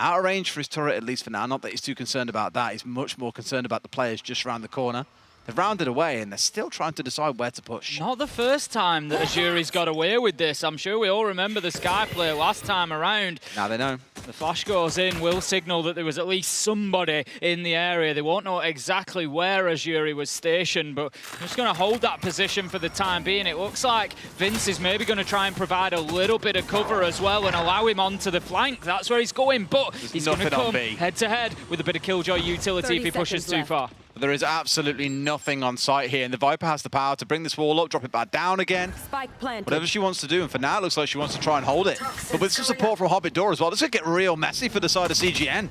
Out of range for his turret, at least for now. Not that he's too concerned about that. He's much more concerned about the players just around the corner. They've rounded away, and they're still trying to decide where to push. Not the first time that Azuri's got away with this. I'm sure we all remember the Sky play last time around. Now they know. The flash goes in, will signal that there was at least somebody in the area. They won't know exactly where Azuri was stationed, but I'm just going to hold that position for the time being. It looks like Vince is maybe going to try and provide a little bit of cover as well and allow him onto the flank. That's where he's going, but he's going to come head-to-head with a bit of Killjoy utility if he pushes too far. There is absolutely nothing on site here, and the Viper has the power to bring this wall up, drop it back down again. Spike planted. Whatever she wants to do, and for now it looks like she wants to try and hold it. But with some support from Hobbit Door as well, this could get real messy for the side of CGN.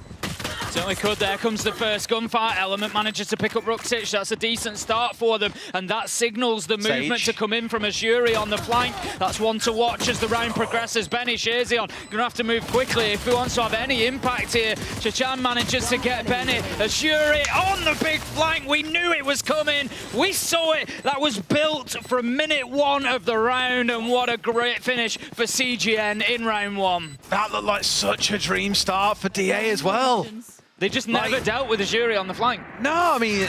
Certainly could. There comes the first gunfight. Element manages to pick up Ruxich. That's a decent start for them, and that signals the movement to come in from Azuri on the flank. That's one to watch as the round progresses. Benny Shazion going to have to move quickly if he wants to have any impact here. Chachan manages to get Benny. Azuri on the big flank. We knew it was coming. We saw it. That was built from minute one of the round, and what a great finish for CGN in round one. That looked like such a dream start for DA as well. They just never dealt with Azuri on the flank. No, I mean,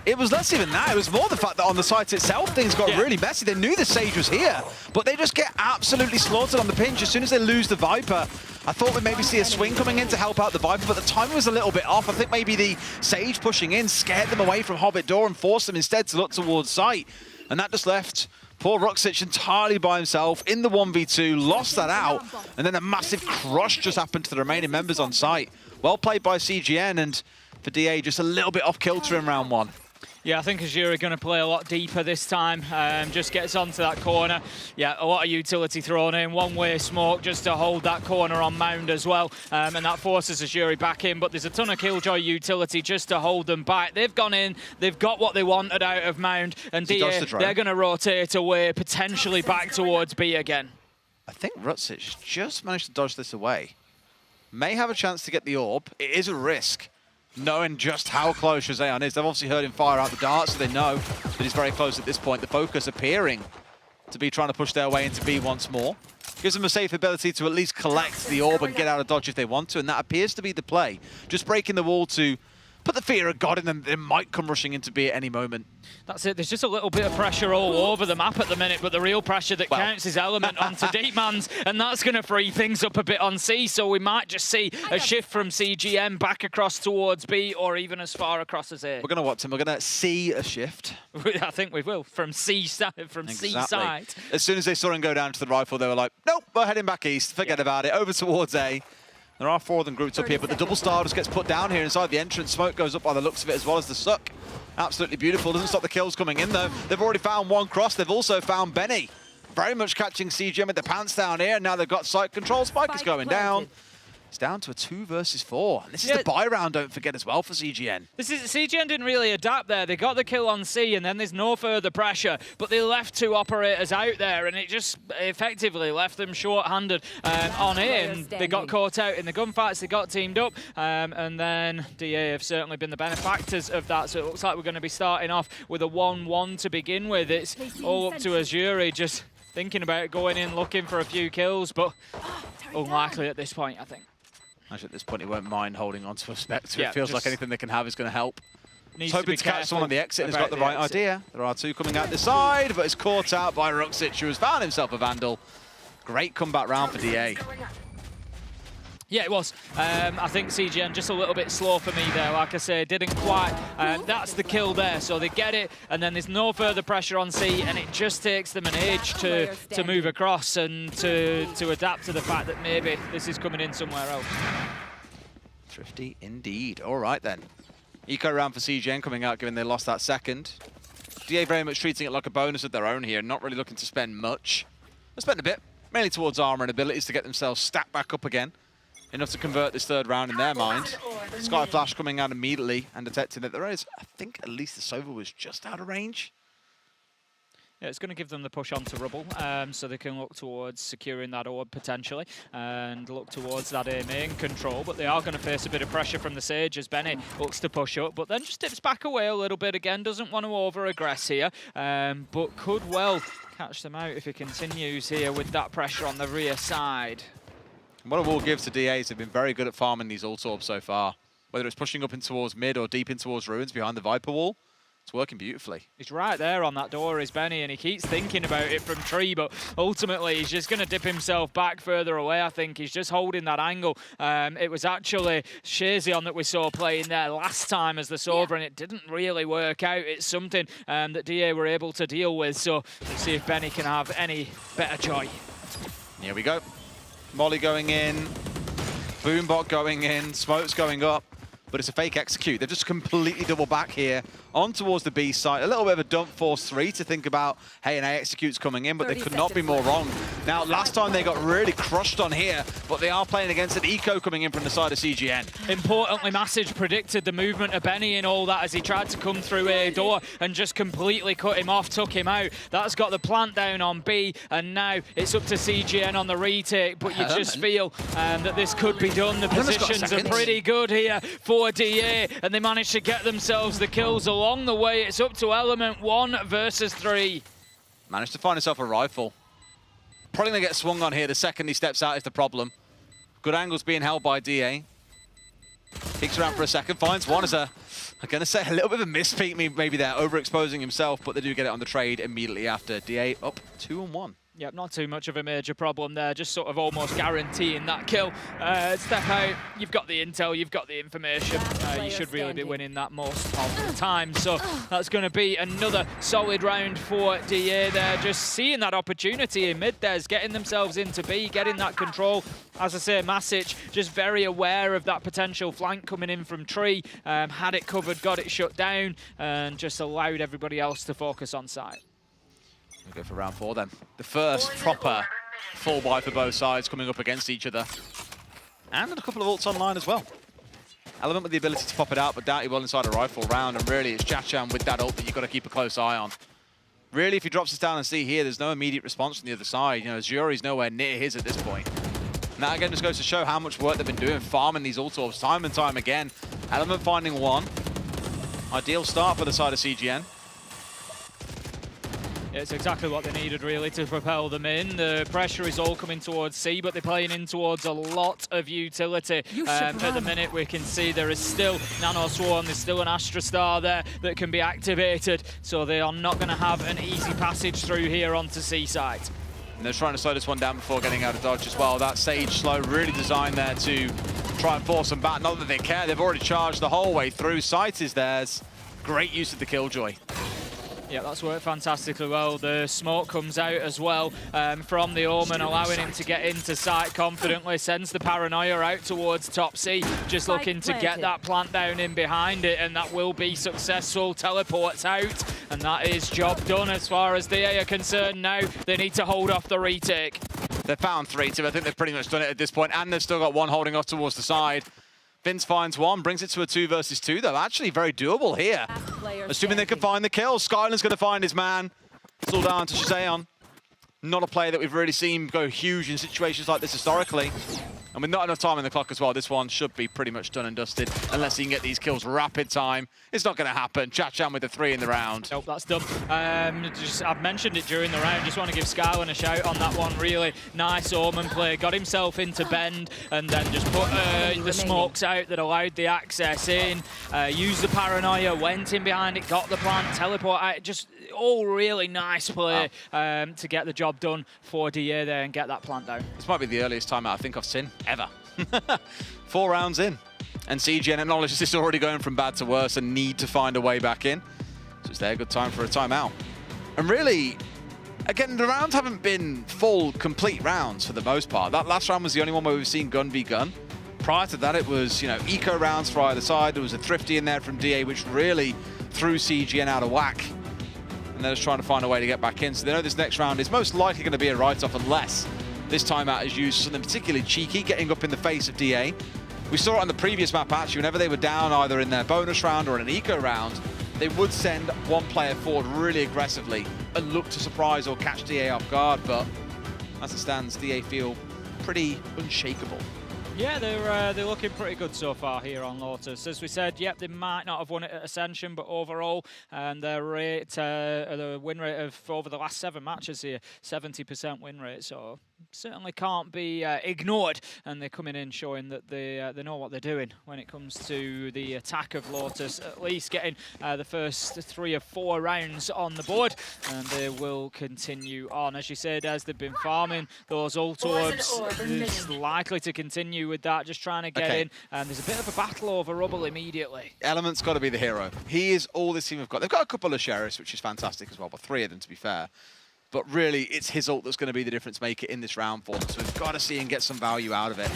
it was less even that. It was more the fact that on the site itself, things got really messy. They knew the Sage was here, but they just get absolutely slaughtered on the pinch. As soon as they lose the Viper, I thought we'd maybe see a swing coming in to help out the Viper, but the timing was a little bit off. I think maybe the Sage pushing in scared them away from Hobbit Door and forced them instead to look towards site. And that just left poor Ruxich entirely by himself in the 1v2, lost that out, and then a massive crush just happened to the remaining members on site. Well played by CGN, and for DA, just a little bit off kilter in round one. Yeah, I think Azuri going to play a lot deeper this time. Just gets onto that corner. Yeah, a lot of utility thrown in. One-way smoke just to hold that corner on Mound as well. And that forces Azuri back in. But there's a ton of Killjoy utility just to hold them back. They've gone in. They've got what they wanted out of Mound. And DA, they're going to rotate away, potentially back towards B again. I think Ruxich just managed to dodge this away. May have a chance to get the orb. It is a risk, knowing just how close Shazion is. They've obviously heard him fire out the dart, so they know that he's very close at this point. The focus appearing to be trying to push their way into B once more. Gives them a safe ability to at least collect the orb and get out of dodge if they want to, and that appears to be the play. Just breaking the wall to put the fear of God in them. They might come rushing into B at any moment. That's it. There's just a little bit of pressure all over the map at the minute, but the real pressure that counts is Element onto Deepmans, and that's going to free things up a bit on C, so we might just see a shift from CGN back across towards B, or even as far across as A. We're going to watch him. We're going to see a shift. I think we will, from C side. As soon as they saw him go down to the rifle, they were like, nope, we're heading back east. Forget about it. Over towards A. There are 4 of them grouped up here, but the double star just gets put down here inside the entrance. Smoke goes up by the looks of it, as well as the suck. Absolutely beautiful. Doesn't stop the kills coming in, though. They've already found one cross. They've also found Benny. Very much catching CGN with the pants down here. Now they've got site control. Spike is going down. It's down to a 2 versus 4. And this is the buy round, don't forget, as well, for CGN. CGN didn't really adapt there. They got the kill on C, and then there's no further pressure. But they left 2 operators out there, and it just effectively left them short-handed on A. And they got caught out in the gunfights. They got teamed up. And then DA have certainly been the benefactors of that. So it looks like we're going to be starting off with a 1-1 to begin with. It's all up to Azuri just thinking about going in, looking for a few kills, but unlikely at this point, I think. Actually, at this point, he won't mind holding on to a Spectre. Yeah, it feels like anything they can have is going to help. needs hoping to to catch someone on the exit and has got the right exit. idea. There are two coming out the side, but it's caught out by Ruxic, who has found himself a Vandal. Great comeback round for DA. Yeah, it was. I think CGN just a little bit slow for me there. Like I say, didn't quite. That's the kill there, so they get it, and then there's no further pressure on C, and it just takes them an age to move across and to adapt to the fact that maybe this is coming in somewhere else. Thrifty indeed. All right then. Eco round for CGN coming out, given they lost that second. DA very much treating it like a bonus of their own here, not really looking to spend much. They spent a bit, mainly towards armor and abilities to get themselves stacked back up again. Enough to convert this third round in their mind. Sky Flash coming out immediately and detecting that there is, I think at least the Sova was just out of range. Yeah, it's going to give them the push onto Rubble, so they can look towards securing that orb potentially and look towards that A main control, but they are going to face a bit of pressure from the Sage as Benny looks to push up, but then just dips back away a little bit again, doesn't want to over-aggress here, but could well catch them out if he continues here with that pressure on the rear side. What I will give to DA is they've been very good at farming these ult orbs so far. Whether it's pushing up in towards mid or deep in towards ruins behind the Viper wall, it's working beautifully. He's right there on that door, is Benny, and he keeps thinking about it from tree, but ultimately he's just going to dip himself back further away, I think. He's just holding that angle. It was actually Shazion that we saw playing there last time as the Sova, and it didn't really work out. It's something that DA were able to deal with, so let's see if Benny can have any better joy. Here we go. Molly going in, Boombot going in, Smoke's going up, but it's a fake execute. They've just completely double back here on towards the B site. A little bit of a dump force 3 to think about, hey, an A execute's coming in, but they could not be more wrong. Now, last time they got really crushed on here, but they are playing against an eco coming in from the side of CGN. Importantly, Massage predicted the movement of Benny and all that as he tried to come through A door and just completely cut him off, took him out. That's got the plant down on B, and now it's up to CGN on the retake, but you just feel that this could be done. The positions are pretty good here for DA, and they managed to get themselves the kills along the way. It's up to Element 1 versus 3. Managed to find himself a rifle. Probably going to get swung on here the second he steps out is the problem. Good angles being held by DA. Peeks around for a second, finds one as a, I'm going to say a little bit of a mispeak maybe there, overexposing himself, but they do get it on the trade immediately after. DA up 2-1. Yep, not too much of a major problem there, just sort of almost guaranteeing that kill. Step out, you've got the intel, you've got the information. You should really be winning that most of the time. So that's going to be another solid round for DA there. Just seeing that opportunity in mid there, getting themselves into B, getting that control. As I say, Masic just very aware of that potential flank coming in from tree. Had it covered, got it shut down, and just allowed everybody else to focus on site. We'll go for round 4 then. The first proper full buy for both sides coming up against each other. And a couple of ults online as well. Element with the ability to pop it out, but Doughty well inside a rifle round, and really it's Jachan with that ult that you've got to keep a close eye on. Really, if he drops this down and see here, there's no immediate response from the other side. You know, Zuri's nowhere near his at this point. And that again just goes to show how much work they've been doing, farming these ult orbs time and time again. Element finding one. Ideal start for the side of CGN. It's exactly what they needed, really, to propel them in. The pressure is all coming towards C, but they're playing in towards a lot of utility. At the minute, we can see there is still Nano Swarm, there's still an Astra Star there that can be activated, so they are not going to have an easy passage through here onto C site. And they're trying to slow this one down before getting out of dodge as well. That Sage slow really designed there to try and force them back. Not that they care, they've already charged the whole way through. Sight is theirs. Great use of the Killjoy. Yeah, that's worked fantastically well. The smoke comes out as well from the Omen, allowing him to get into sight confidently, sends the Paranoia out towards top C, just looking to get that plant down in behind it, and that will be successful. Teleports out, and that is job done as far as DA are concerned now. They need to hold off the retake. They've found 3-2. I think they've pretty much done it at this point, and they've still got one holding off towards the side. Vince finds one, brings it to a 2 versus 2, though. Actually very doable here. Assuming they can find the kill. Skyland's going to find his man. It's all down to Shazion. Not a player that we've really seen go huge in situations like this historically. And with not enough time in the clock as well, this one should be pretty much done and dusted. Unless he can get these kills rapid time. It's not going to happen. Chachan with the 3 in the round. Nope, that's done. I've mentioned it during the round. Just want to give Skylen a shout on that one. Really nice Omen play. Got himself into bend and then just put the smokes out that allowed the access in. Used the paranoia, went in behind it, got the plant, teleport out. Just all really nice play to get the job done for DA there and get that plant down. This might be the earliest timeout I think I've seen ever. 4 rounds in. And CGN acknowledges this is already going from bad to worse and need to find a way back in. So it's their good time for a timeout. And really, again, the rounds haven't been full, complete rounds for the most part. That last round was the only one where we've seen gun v gun. Prior to that, it was, you know, eco rounds for either side. There was a thrifty in there from DA, which really threw CGN out of whack. And they're just trying to find a way to get back in. So they know this next round is most likely going to be a write-off unless this timeout is used for something particularly cheeky, getting up in the face of DA. We saw it on the previous map, actually. Whenever they were down either in their bonus round or in an eco round, they would send one player forward really aggressively and look to surprise or catch DA off guard. But as it stands, DA feel pretty unshakable. Yeah, they're looking pretty good so far here on Lotus. As we said, yep, they might not have won it at Ascension, but overall, their rate, the win rate of over the last 7 matches here, 70% win rate. So certainly can't be ignored. And they're coming in showing that they know what they're doing when it comes to the attack of Lotus. At least getting the first 3 or 4 rounds on the board, and they will continue on. As you said, as they've been farming those ult orbs, it's likely to continue with that, just trying to get in. And there's a bit of a battle over rubble immediately. Element's got to be the hero. He is all this team have got. They've got a couple of sheriffs, which is fantastic as well, but 3 of them to be fair. But really, it's his ult that's going to be the difference maker in this round for them. So we've got to see and get some value out of it.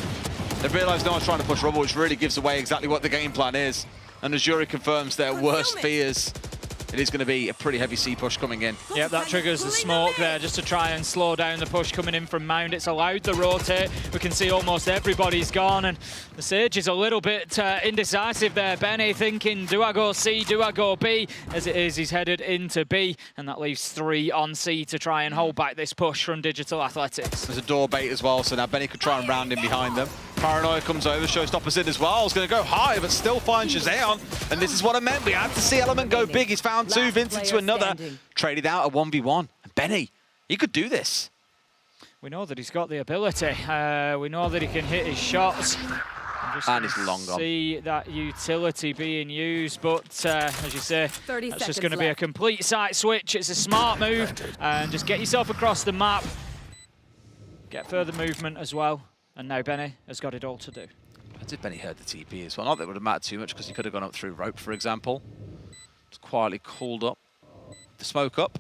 They've realised no one's trying to push rubble, which really gives away exactly what the game plan is. And as Yuri confirms their worst fears, it is going to be a pretty heavy C push coming in. Yep, that triggers the smoke there just to try and slow down the push coming in from Mound. It's allowed the rotate. We can see almost everybody's gone, and the Sage is a little bit indecisive there. Benny thinking, do I go C, do I go B? As it is, he's headed into B, and that leaves 3 on C to try and hold back this push from Digital Athletics. There's a door bait as well, so now Benny could try and round in behind them. Paranoia comes over, Showstoppers in as well. He's going to go high, but still finds Shazam. And this is what I meant. We had to see Element go big. He's found 2, Vincent to another. Traded out a 1v1. And Benny, he could do this. We know that he's got the ability. We know that he can hit his shots. And he's long gone. See that utility being used, but as you say, that's just going to be a complete site switch. It's a smart move, and just get yourself across the map. Get further movement as well. And now Benny has got it all to do. Did Benny heard the TP as well? Not that it would have mattered too much because he could have gone up through rope, for example. Just quietly called up the smoke up.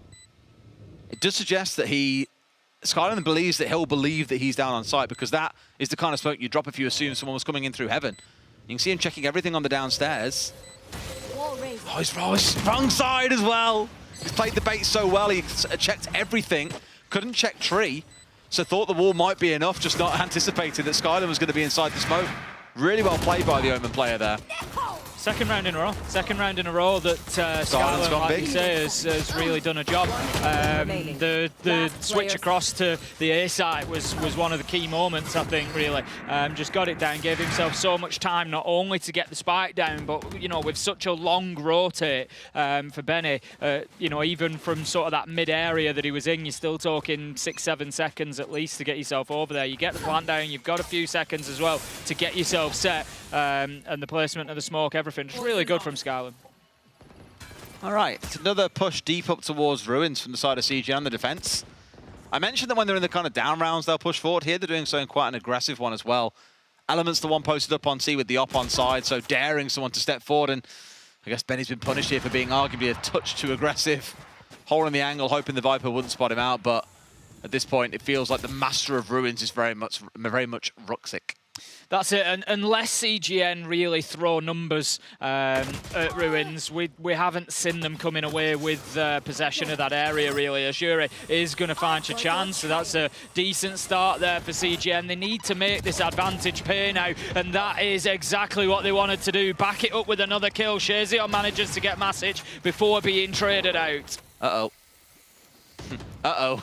It does suggest that Skylen believes that he'll believe that he's down on site, because that is the kind of smoke you drop if you assume someone was coming in through heaven. You can see him checking everything on the downstairs. Oh, he's wrong side as well. He's played the bait so well. He checked everything. Couldn't check tree. So thought the wall might be enough, just not anticipated that Skylen was going to be inside the smoke. Really well played by the Omen player there. Second round in a row. Second round in a row that Skylen, like you say, has really done a job. The switch across to the A side was one of the key moments, I think, really. Just got it down, gave himself so much time, not only to get the spike down, but, you know, with such a long rotate for Benny, you know, even from sort of that mid-area that he was in, you're still talking 6-7 seconds at least to get yourself over there. You get the plant down, you've got a few seconds as well to get yourself set, and the placement of the smoke, everything. Just really good from Skylen. All right, it's another push deep up towards Ruins from the side of CGN on the defense. I mentioned that when they're in the kind of down rounds, they'll push forward. Here, they're doing so in quite an aggressive one as well. Element's the one posted up on C with the op on side, so daring someone to step forward. And I guess Benny's been punished here for being arguably a touch too aggressive. Holding the angle, hoping the Viper wouldn't spot him out. But at this point, it feels like the master of Ruins is very much Ruxic. That's it, and unless CGN really throw numbers at Ruins, we haven't seen them coming away with possession of that area, really. Azure is going to find a chance, so that's a decent start there for CGN. They need to make this advantage pay now, and that is exactly what they wanted to do. Back it up with another kill. Shazion manages to get Masic before being traded out. Uh-oh. Uh-oh.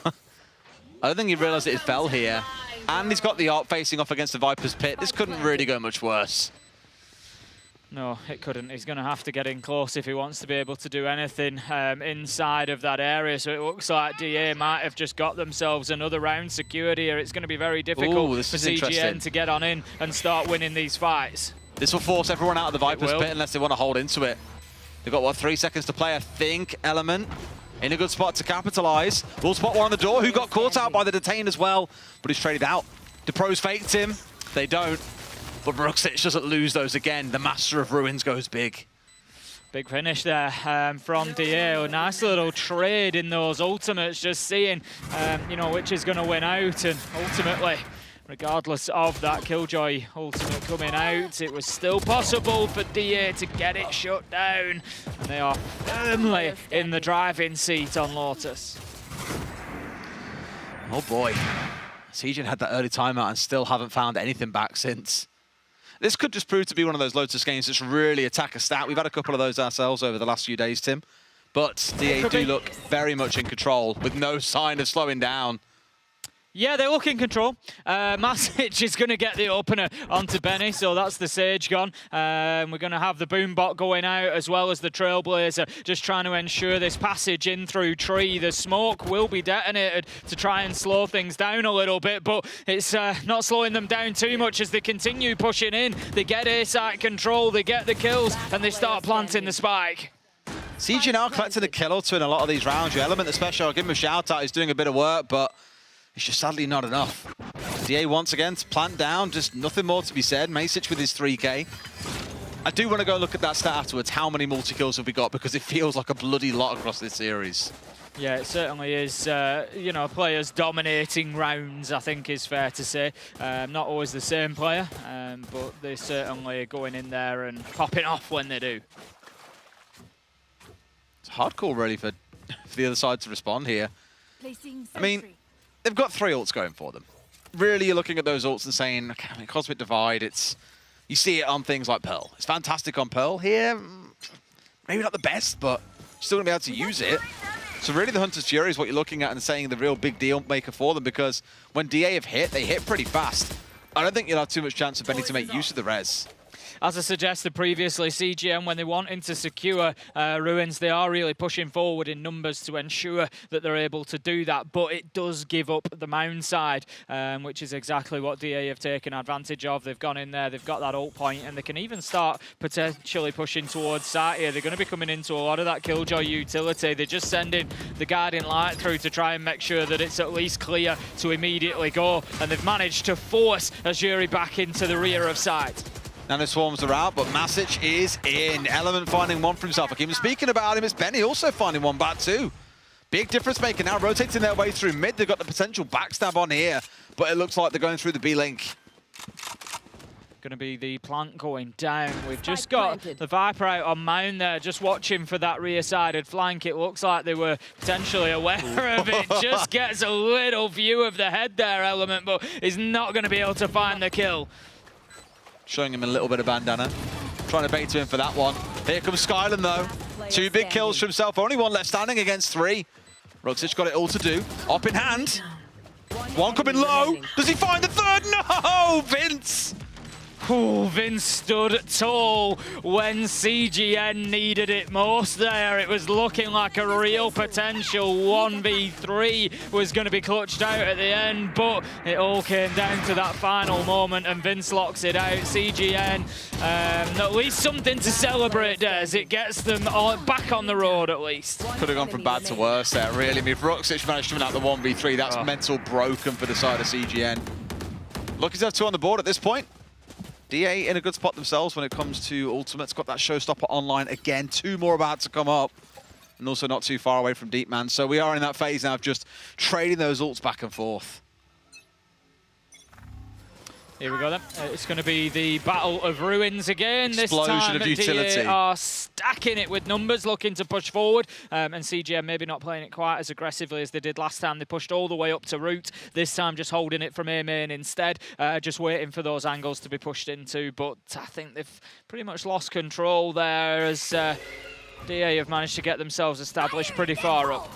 I don't think he realised it fell here. And he's got the ARP facing off against the Viper's Pit. This couldn't really go much worse. No, it couldn't. He's going to have to get in close if he wants to be able to do anything inside of that area. So it looks like DA might have just got themselves another round secured here. It's going to be very difficult for CGN to get on in and start winning these fights. This will force everyone out of the Viper's Pit unless they want to hold into it. They've got, what, 3 seconds to play, I think. Element in a good spot to capitalize. Will spot one on the door, who got caught out by the detain as well, but he's traded out. The pros faked him. They don't. But Ruxic doesn't lose those again. The Master of Ruins goes big. Big finish there from DA. A nice little trade in those ultimates, just seeing you know, which is going to win out. And ultimately, regardless of that Killjoy ultimate coming out, it was still possible for DA to get it shut down. And they are firmly in the driving seat on Lotus. Oh boy. CGN had that early timeout and still haven't found anything back since. This could just prove to be one of those Lotus games that's really attack a stat. We've had a couple of those ourselves over the last few days, Tim. But DA do look very much in control with no sign of slowing down. Yeah, they look in control. Masic is going to get the opener onto Benny, so that's the Sage gone. We're going to have the Boombot going out as well as the Trailblazer, just trying to ensure this passage in through tree. The smoke will be detonated to try and slow things down a little bit, but it's not slowing them down too much as they continue pushing in. They get A-site control, they get the kills, and they start planting the spike. CGN are collecting a kill or two in a lot of these rounds. Your Element, especially, I'll give him a shout out. He's doing a bit of work, but it's just sadly not enough. DA once again to plant down, just nothing more to be said. Masic with his 3K. I do want to go look at that stat afterwards. How many multi-kills have we got? Because it feels like a bloody lot across this series. Yeah, it certainly is. You know, players dominating rounds, I think is fair to say. Not always the same player, but they're certainly going in there and popping off when they do. It's hardcore really for the other side to respond here. I mean, they've got 3 ults going for them. Really, you're looking at those ults and saying, okay, I mean, Cosmic Divide, you see it on things like Pearl. It's fantastic on Pearl. Here, maybe not the best, but you're still going to be able to use it. So really, the Hunter's Fury is what you're looking at and saying the real big deal maker for them, because when DA have hit, they hit pretty fast. I don't think you'll have too much chance of Benny to make use of the res. As I suggested previously, CGN, when they're wanting to secure Ruins, they are really pushing forward in numbers to ensure that they're able to do that. But it does give up the mound side, which is exactly what DA have taken advantage of. They've gone in there, they've got that ult point, and they can even start potentially pushing towards site here. They're going to be coming into a lot of that Killjoy utility. They're just sending the Guardian Light through to try and make sure that it's at least clear to immediately go. And they've managed to force Azuri back into the rear of site. Nano Swarms are out, but Masic is in. Element finding one for himself. I keep speaking about him. It's Benny also finding one back too. Big difference maker now, rotating their way through mid. They've got the potential backstab on here, but it looks like they're going through the B-link. Going to be the plant going down. We've just got the Viper out on mound there, just watching for that rear-sided flank. It looks like they were potentially aware of it. Just gets a little view of the head there, Element, but is not going to be able to find the kill. Showing him a little bit of bandana. Trying to bait to him for that one. Here comes Skyland though. 2 big kills for himself. Only one left standing against 3. Ruxic got it all to do. Up in hand. One coming low. Does he find the third? No! Vince! Ooh, Vince stood tall when CGN needed it most there. It was looking like a real potential 1v3 was going to be clutched out at the end, but it all came down to that final moment, and Vince locks it out. CGN, at least something to celebrate, Des. It gets them back on the road at least. Could have gone from bad to worse there, really. I mean, if Ruxic managed to win out the 1v3, that's mental broken for the side of CGN. Lucky to have 2 on the board at this point. DA in a good spot themselves when it comes to ultimates. Got that showstopper online again. 2 more about to come up. And also not too far away from Deep Man. So we are in that phase now of just trading those ults back and forth. Here we go then. It's going to be the Battle of Ruins again. Explosion this time of utility. DA are stacking it with numbers, looking to push forward. And CGN maybe not playing it quite as aggressively as they did last time. They pushed all the way up to root. This time just holding it from A main instead. Just waiting for those angles to be pushed into. But I think they've pretty much lost control there as DA have managed to get themselves established pretty far up.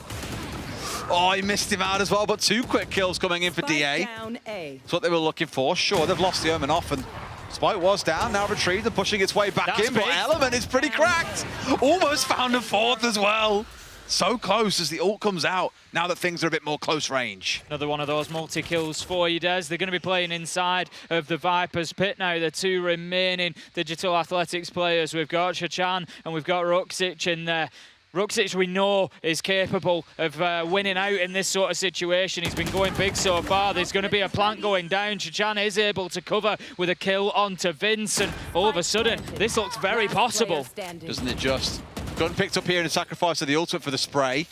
Oh, he missed him out as well, but 2 quick kills coming in for DA. That's what they were looking for. Sure, they've lost the Omen off, and Spike was down, now retrieved and pushing its way back in, but Element is pretty cracked. Almost found a 4th as well. So close as the ult comes out, now that things are a bit more close range. Another one of those multi-kills for you, Des. They're going to be playing inside of the Viper's pit now. The 2 remaining Digital Athletics players. We've got CGN and we've got Ruxic in there. Ruxic, we know, is capable of winning out in this sort of situation. He's been going big so far. There's going to be a plant going down. CGN is able to cover with a kill onto Vince, and all of a sudden, this looks very possible. Doesn't it just? Gun picked up here in a sacrifice of the ultimate for the spray.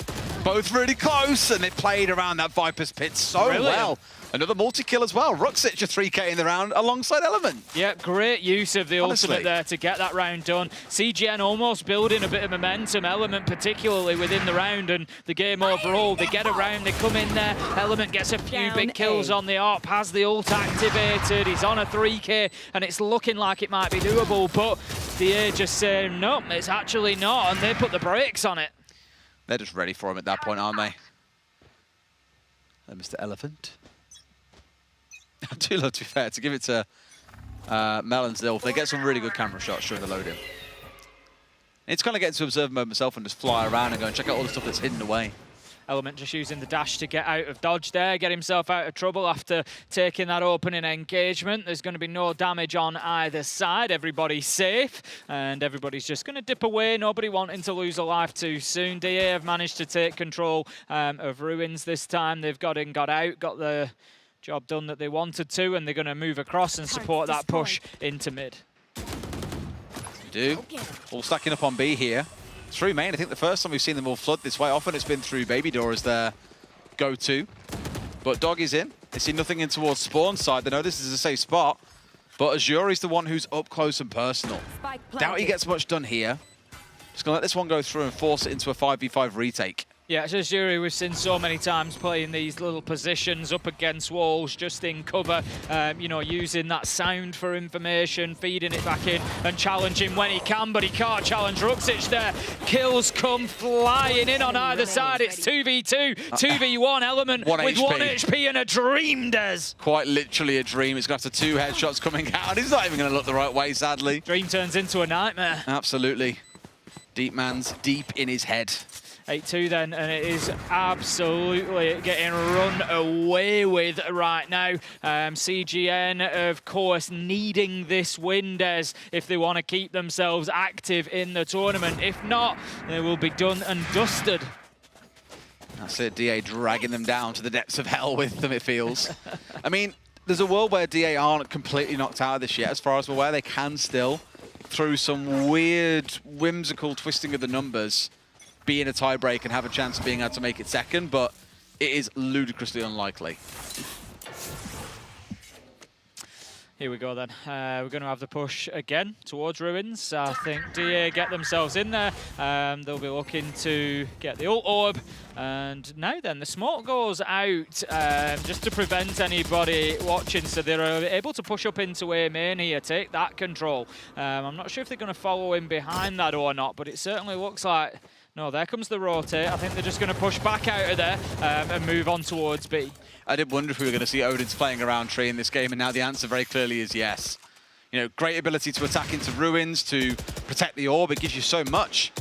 Both really close, and they played around that Viper's pit so well. Another multi-kill as well. Ruxic a 3K in the round alongside Element. Yeah, great use of the ultimate there to get that round done. CGN almost building a bit of momentum, Element particularly within the round and the game overall. They get around, they come in there. Element gets a few big kills on the AWP, has the ult activated. He's on a 3K, and it's looking like it might be doable, but DA just saying, no, it's actually not, and they put the brakes on it. They're just ready for him at that point, aren't they? And Mr. Elephant. I do love, to be fair, to give it to Mel and Zilf. They get some really good camera shots during the load-in. It's kind of getting to observe mode myself and just fly around and go and check out all the stuff that's hidden away. Element just using the dash to get out of dodge there, get himself out of trouble after taking that opening engagement. There's going to be no damage on either side. Everybody's safe, and everybody's just going to dip away. Nobody wanting to lose a life too soon. DA have managed to take control of Ruins this time. They've got in, got out, got the job done that they wanted to, and they're going to move across and support that push into mid. We do. All stacking up on B here. Through main, I think the first time we've seen them all flood this way. Often it's been through Baby Door as their go-to. But Doggy's in. They see nothing in towards spawn side. They know this is a safe spot. But Azuri's the one who's up close and personal. Doubt he gets much done here. Just going to let this one go through and force it into a 5v5 retake. Yeah, it's Azuri we've seen so many times playing these little positions up against walls, just in cover, you know, using that sound for information, feeding it back in and challenging when he can, but he can't challenge Ruxic there. Kills come flying in on either side. It's 2v2, 2v1 Element with 1 HP and a dream, Des. Quite literally a dream. He's got 2 headshots coming out. He's not even going to look the right way, sadly. Dream turns into a nightmare. Absolutely. Deep man's deep in his head. 8-2 then, and it is absolutely getting run away with right now. CGN, of course, needing this win, Des, if they want to keep themselves active in the tournament. If not, they will be done and dusted. That's it, DA dragging them down to the depths of hell with them, it feels. I mean, there's a world where DA aren't completely knocked out of this yet. As far as we're aware, they can still, through some weird, whimsical twisting of the numbers, be in a tiebreak and have a chance of being able to make it second, but it is ludicrously unlikely. Here we go then. We're going to have the push again towards Ruins. I think DA get themselves in there. They'll be looking to get the ult orb. And now then, the smoke goes out just to prevent anybody watching. So they're able to push up into A main here, take that control. I'm not sure if they're going to follow in behind that or not, but it certainly looks like... No, there comes the rotate. I think they're just going to push back out of there and move on towards B. I did wonder if we were going to see Odin's playing around tree in this game, and now the answer very clearly is yes. You know, great ability to attack into Ruins, to protect the orb. It gives you so much.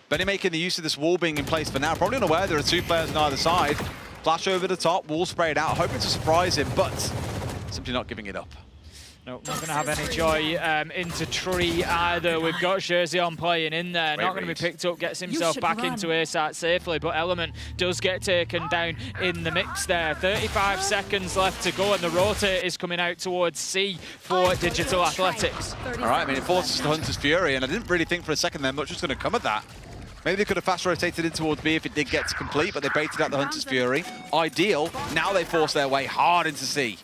Benny making the use of this wall being in place for now. Probably unaware there are 2 players on either side. Flash over the top, wall sprayed out, hoping to surprise him, but simply not giving it up. Nope, not going to have any joy into tree either. We've got CGN playing in there. Not going to be picked up, gets himself back into A site safely, but Element does get taken down in the mix there. 35 seconds left to go, and the rotate is coming out towards C for Digital Athletics. All right, I mean, it forces the Hunter's Fury, and I didn't really think for a second there much was going to come of that. Maybe they could have fast rotated in towards B if it did get to complete, but they baited out the Hunter's Fury. Ideal. Now they force their way hard into C.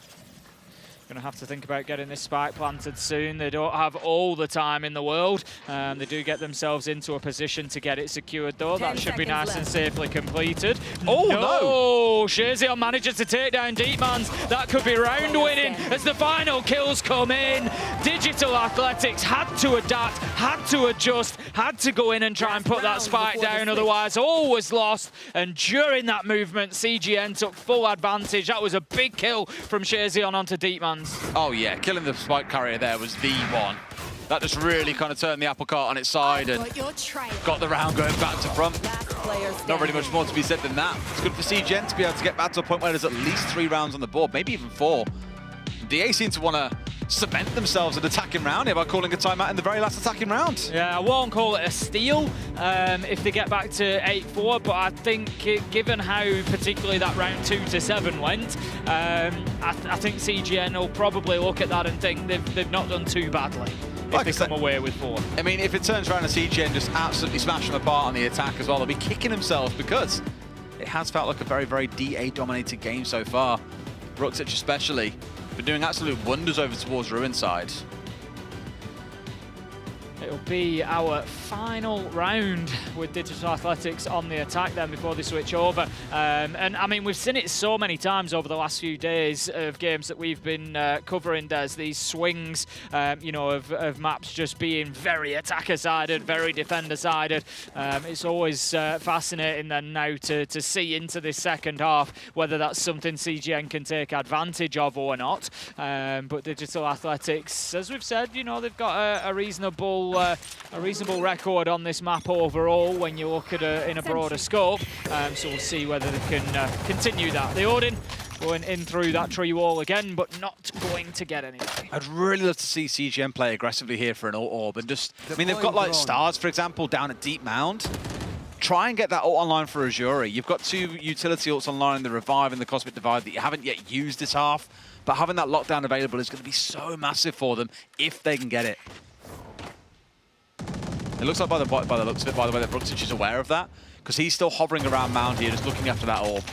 Going to have to think about getting this spike planted soon. They don't have all the time in the world. They do get themselves into a position to get it secured, though. That should be nice and safely completed. Oh, no! Shazion manages to take down Deepmans. That could be round winning as the final kills come in. Digital Athletics had to adapt, had to adjust, had to go in and try and put that spike down, otherwise all was lost. And during that movement, CGN took full advantage. That was a big kill from Shazion onto Deepmans. Oh yeah, killing the spike carrier there was the one. That just really kind of turned the apple cart on its side and got the round going back to front. Not really much more to be said than that. It's good for CGN to be able to get back to a point where there's at least 3 rounds on the board, maybe even 4. DA seem to want to cement themselves an attacking round here by calling a timeout in the very last attacking round. Yeah, I won't call it a steal if they get back to 8-4, but I think given how particularly that round 2 to 7 went, I think CGN will probably look at that and think they've not done too badly if they come away with 4. I mean, if it turns around and CGN just absolutely smash them apart on the attack as well, they'll be kicking themselves because it has felt like a very, very DA-dominated game so far. Ruxic especially been doing absolute wonders over towards Ruin side. It'll be our final round with Digital Athletics on the attack then before they switch over. And I mean, we've seen it so many times over the last few days of games that we've been covering, Des, these swings, you know, of maps just being very attacker-sided, very defender-sided. It's always fascinating then now to see into this second half whether that's something CGN can take advantage of or not. But Digital Athletics, as we've said, you know, they've got a reasonable record on this map overall when you look at it in a broader scope. So we'll see whether they can continue that. The Odin going in through that tree wall again, but not going to get anything. I'd really love to see CGN play aggressively here for an ult orb and just, I mean, they've got like Stars, for example, down at Deep Mound. Try and get that ult online for Azuri. You've got 2 utility ults online in the Revive and the Cosmic Divide that you haven't yet used this half, but having that lockdown available is going to be so massive for them if they can get it. It looks like by the looks of it, by the way, that Ruxic is aware of that, because he's still hovering around Mound here, just looking after that orb.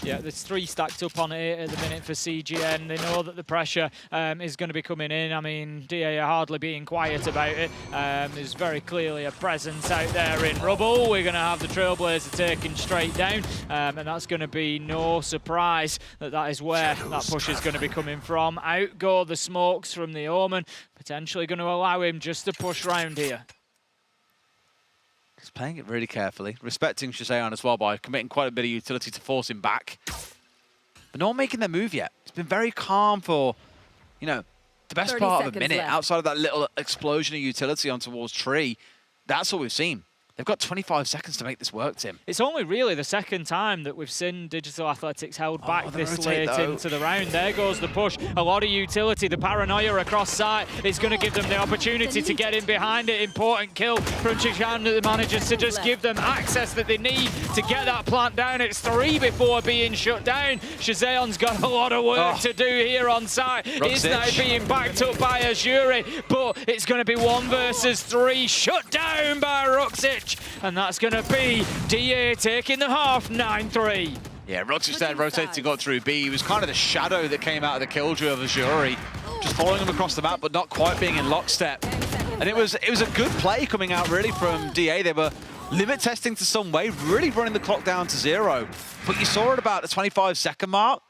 Yeah, there's 3 stacked up on it at the minute for CGN. They know that the pressure is going to be coming in. I mean, DA are hardly being quiet about it. There's very clearly a presence out there in rubble. We're going to have the Trailblazer taken straight down, and that's going to be no surprise that is where that push is going to be coming from. Out go the smokes from the Omen, potentially going to allow him just to push round here. He's playing it really carefully, respecting Shazion as well by committing quite a bit of utility to force him back. But not making their move yet. It's been very calm for, you know, the best part of a minute. Outside of that little explosion of utility on towards tree, that's all we've seen. They've got 25 seconds to make this work, Tim. It's only really the second time that we've seen Digital Athletics held back this late into the round. There goes the push. A lot of utility. The paranoia across site is going to give them the opportunity to get in behind it. Important kill from CGN that manages to just give them access that they need to get that plant down. It's 3 before being shut down. Shazayon's got a lot of work to do here on site. He's now being backed up by Azuri, but it's going to be 1 versus 3. Shut down by Ruxic. And that's going to be DA taking the half, 9-3. Yeah, Ruxic there rotating up through B. He was kind of the shadow that came out of the killjoy of Azuri, just following him across the map, but not quite being in lockstep. And it was a good play coming out really from DA. They were limit testing to some way, really running the clock down to 0. But you saw at about the 25-second mark,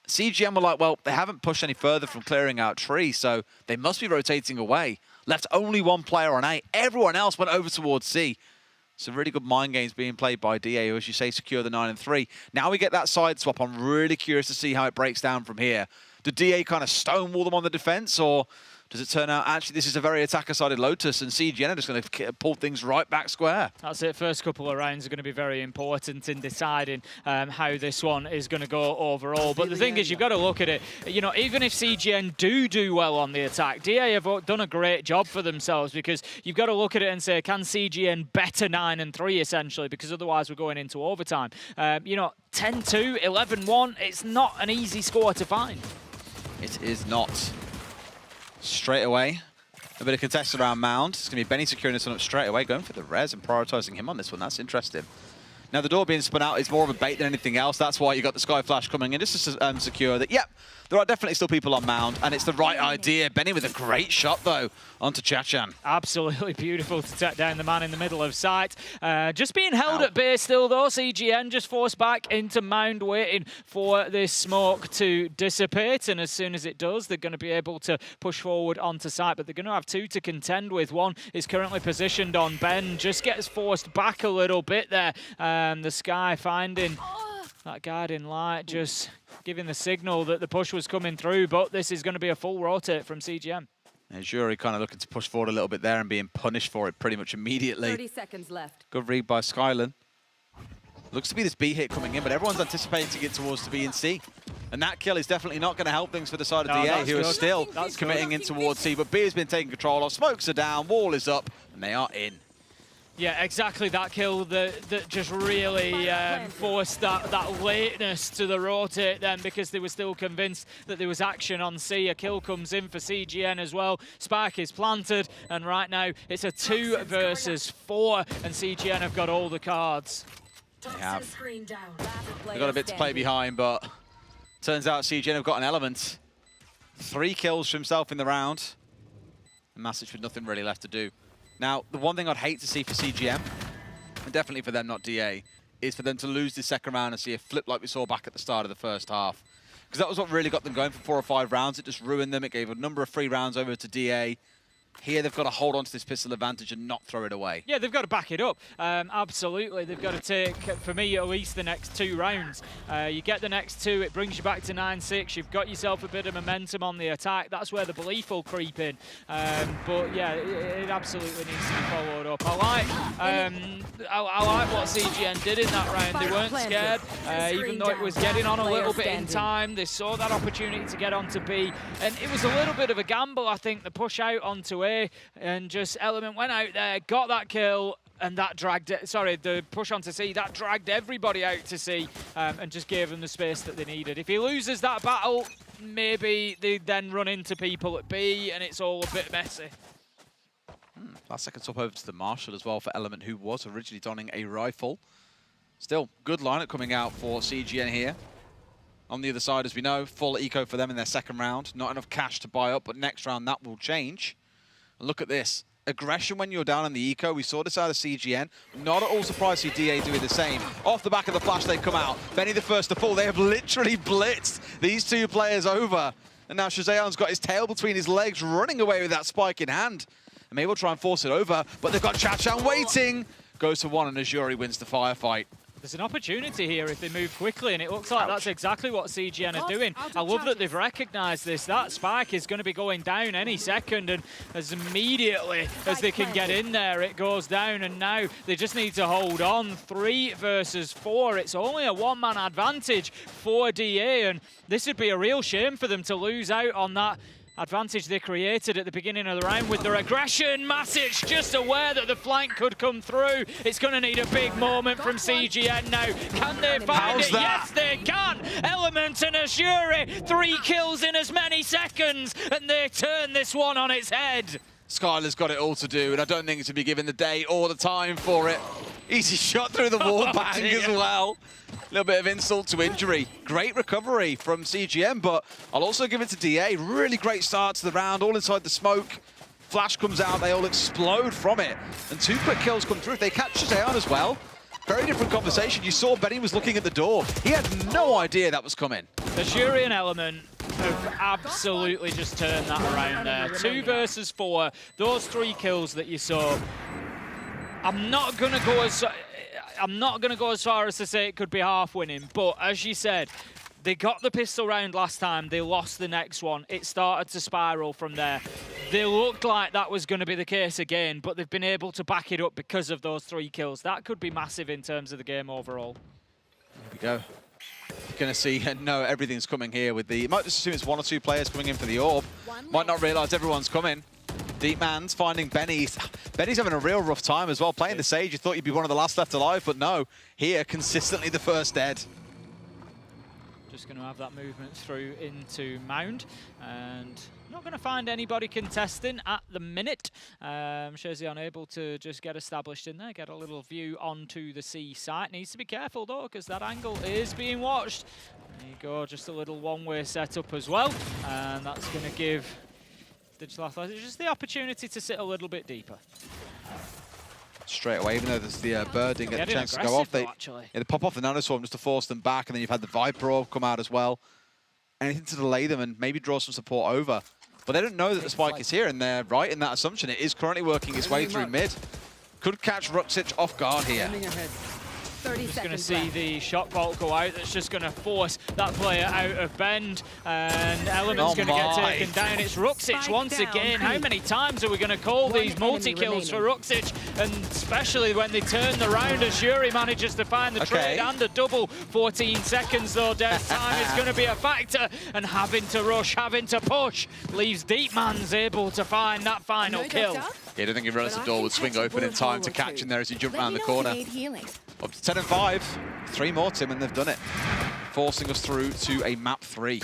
CGN were like, well, they haven't pushed any further from clearing out tree, so they must be rotating away. Left only 1 player on A. Everyone else went over towards C. Some really good mind games being played by DA, who, as you say, secure the 9-3. Now we get that side swap. I'm really curious to see how it breaks down from here. Do DA kind of stonewall them on the defense, or does it turn out, actually, this is a very attacker-sided Lotus, and CGN are just going to pull things right back square? That's it. First couple of rounds are going to be very important in deciding how this one is going to go overall. But the thing is, you've got to look at it. You know, even if CGN do well on the attack, DA have done a great job for themselves, because you've got to look at it and say, can CGN better 9-3, essentially, because otherwise we're going into overtime. You know, 10-2, 11-1, it's not an easy score to find. It is not. Straight away, a bit of contest around Mound. It's going to be Benny securing this one up straight away, going for the res and prioritising him on this one. That's interesting. Now, the door being spun out is more of a bait than anything else. That's why you got the Sky Flash coming in, just to secure that, yep, there are definitely still people on Mound, and it's the right idea. Benny with a great shot, though, onto Chachan. Absolutely beautiful to take down the man in the middle of sight. Just being held at bay still, though. CGN just forced back into Mound, waiting for this smoke to dissipate, and as soon as it does, they're going to be able to push forward onto site, but they're going to have two to contend with. One is currently positioned on Ben, just gets forced back a little bit there. The Sky finding that guiding light, just giving the signal that the push was coming through, but this is going to be a full rotate from CGN. And Jury kind of looking to push forward a little bit there and being punished for it pretty much immediately. 30 seconds left. Good read by Skylan. Looks to be this B hit coming in, but everyone's anticipating it towards the B and C. And that kill is definitely not going to help things for the side of DA, who are still committing in towards C. But B has been taking control of. Smokes are down, wall is up, and they are in. Yeah, exactly that kill that just really forced that lateness to the rotate then, because they were still convinced that there was action on C. A kill comes in for CGN as well. Spike is planted, and right now it's a 2 versus 4, and CGN have got all the cards. They have. They've got a bit to play behind, but turns out CGN have got an element. 3 kills for himself in the round. And Masic with nothing really left to do. Now, the one thing I'd hate to see for CGN, and definitely for them, not DA, is for them to lose the second round and see a flip like we saw back at the start of the first half. Because that was what really got them going for 4 or 5 rounds. It just ruined them. It gave a number of free rounds over to DA. Here, they've got to hold on to this pistol advantage and not throw it away. Yeah, they've got to back it up. Absolutely. They've got to take, for me, at least the next 2 rounds. You get the next 2, it brings you back to 9-6. You've got yourself a bit of momentum on the attack. That's where the belief will creep in. But, yeah, it absolutely needs to be followed up. I like what CGN did in that round. They weren't scared, even though it was getting on a little bit in time. They saw that opportunity to get onto B. And it was a little bit of a gamble, I think, the push out onto A. And just Element went out there, got that kill, and that dragged it. Sorry, the push onto C, that dragged everybody out to C, and just gave them the space that they needed. If he loses that battle, maybe they then run into people at B, and it's all a bit messy. Last second swap over to the Marshal as well for Element, who was originally donning a rifle. Still, good lineup coming out for CGN here. On the other side, as we know, full eco for them in their second round. Not enough cash to buy up, but next round that will change. And look at this. Aggression when you're down in the eco. We saw this out of CGN. Not at all surprised to see DA doing the same. Off the back of the flash, they come out. Benny the first to fall. They have literally blitzed these 2 players over. And now Shazayan's got his tail between his legs, running away with that spike in hand. And maybe we'll try and force it over, but they've got Chachan waiting. Goes to 1, and Azuri wins the firefight. There's an opportunity here if they move quickly, and it looks like that's exactly what CGN are doing. I love that they've recognised this. That spike is going to be going down any second, and as immediately as they can get in there, it goes down, and now they just need to hold on. 3 versus 4. It's only a 1-man advantage for DA, and this would be a real shame for them to lose out on that advantage they created at the beginning of the round with their aggression. Masic just aware that the flank could come through. It's going to need a big moment from CGN now. Can they find it? Yes, they can. Element and Azuri, 3 kills in as many seconds, and they turn this one on its head. Skylar's got it all to do, and I don't think it's to be given the day or the time for it. Easy shot through the wall bang as well. A little bit of insult to injury. Great recovery from CGN, but I'll also give it to DA. Really great start to the round, all inside the smoke. Flash comes out, they all explode from it. And 2 quick kills come through. They catch Shazayan as well. Very different conversation. You saw Benny was looking at the door. He had no idea that was coming. Azuri and Element have absolutely just turned that around there. 2 versus 4. Those 3 kills that you saw. I'm not going to go as far as to say it could be half winning, but as you said, they got the pistol round last time, they lost the next one. It started to spiral from there. They looked like that was going to be the case again, but they've been able to back it up because of those 3 kills. That could be massive in terms of the game overall. Here we go. You're going to see, no, everything's coming here with the... You might just assume it's 1 or 2 players coming in for the orb. Might not realise everyone's coming. Deep Man's finding Benny. Benny's having a real rough time as well. Playing the Sage, you thought you'd be one of the last left alive, but no. Here, consistently the first dead. Just going to have that movement through into Mound, and not going to find anybody contesting at the minute. CGN unable to just get established in there, get a little view onto the C site. Needs to be careful though, because that angle is being watched. There you go, just a little one-way setup as well, and that's going to give Digital Athletics just the opportunity to sit a little bit deeper. Straight away, even though there's the bird didn't get the chance to go off. They pop off the nanoswarm just to force them back, and then you've had the Viper Orb come out as well. Anything to delay them and maybe draw some support over. But they don't know that the spike is here, and they're right in that assumption. It is currently working its way through mid. Could catch Ruxic off guard here. Just going to see the shock bolt go out. That's just going to force that player out of bend, and Element's going to get taken down. It's Ruxic once again. How many times are we going to call these multi-kills for Ruxic? And especially when they turn the round as Yuri manages to find the trade and the double. 14 seconds though, death time is going to be a factor, and having to rush, having to push, leaves Deepman's able to find that final kill. Yeah, I don't think he realized the door would swing open in time to catch him there as he jumped around the corner. Up to 10 and 5. 3 more, Tim, and they've done it. Forcing us through to a map 3.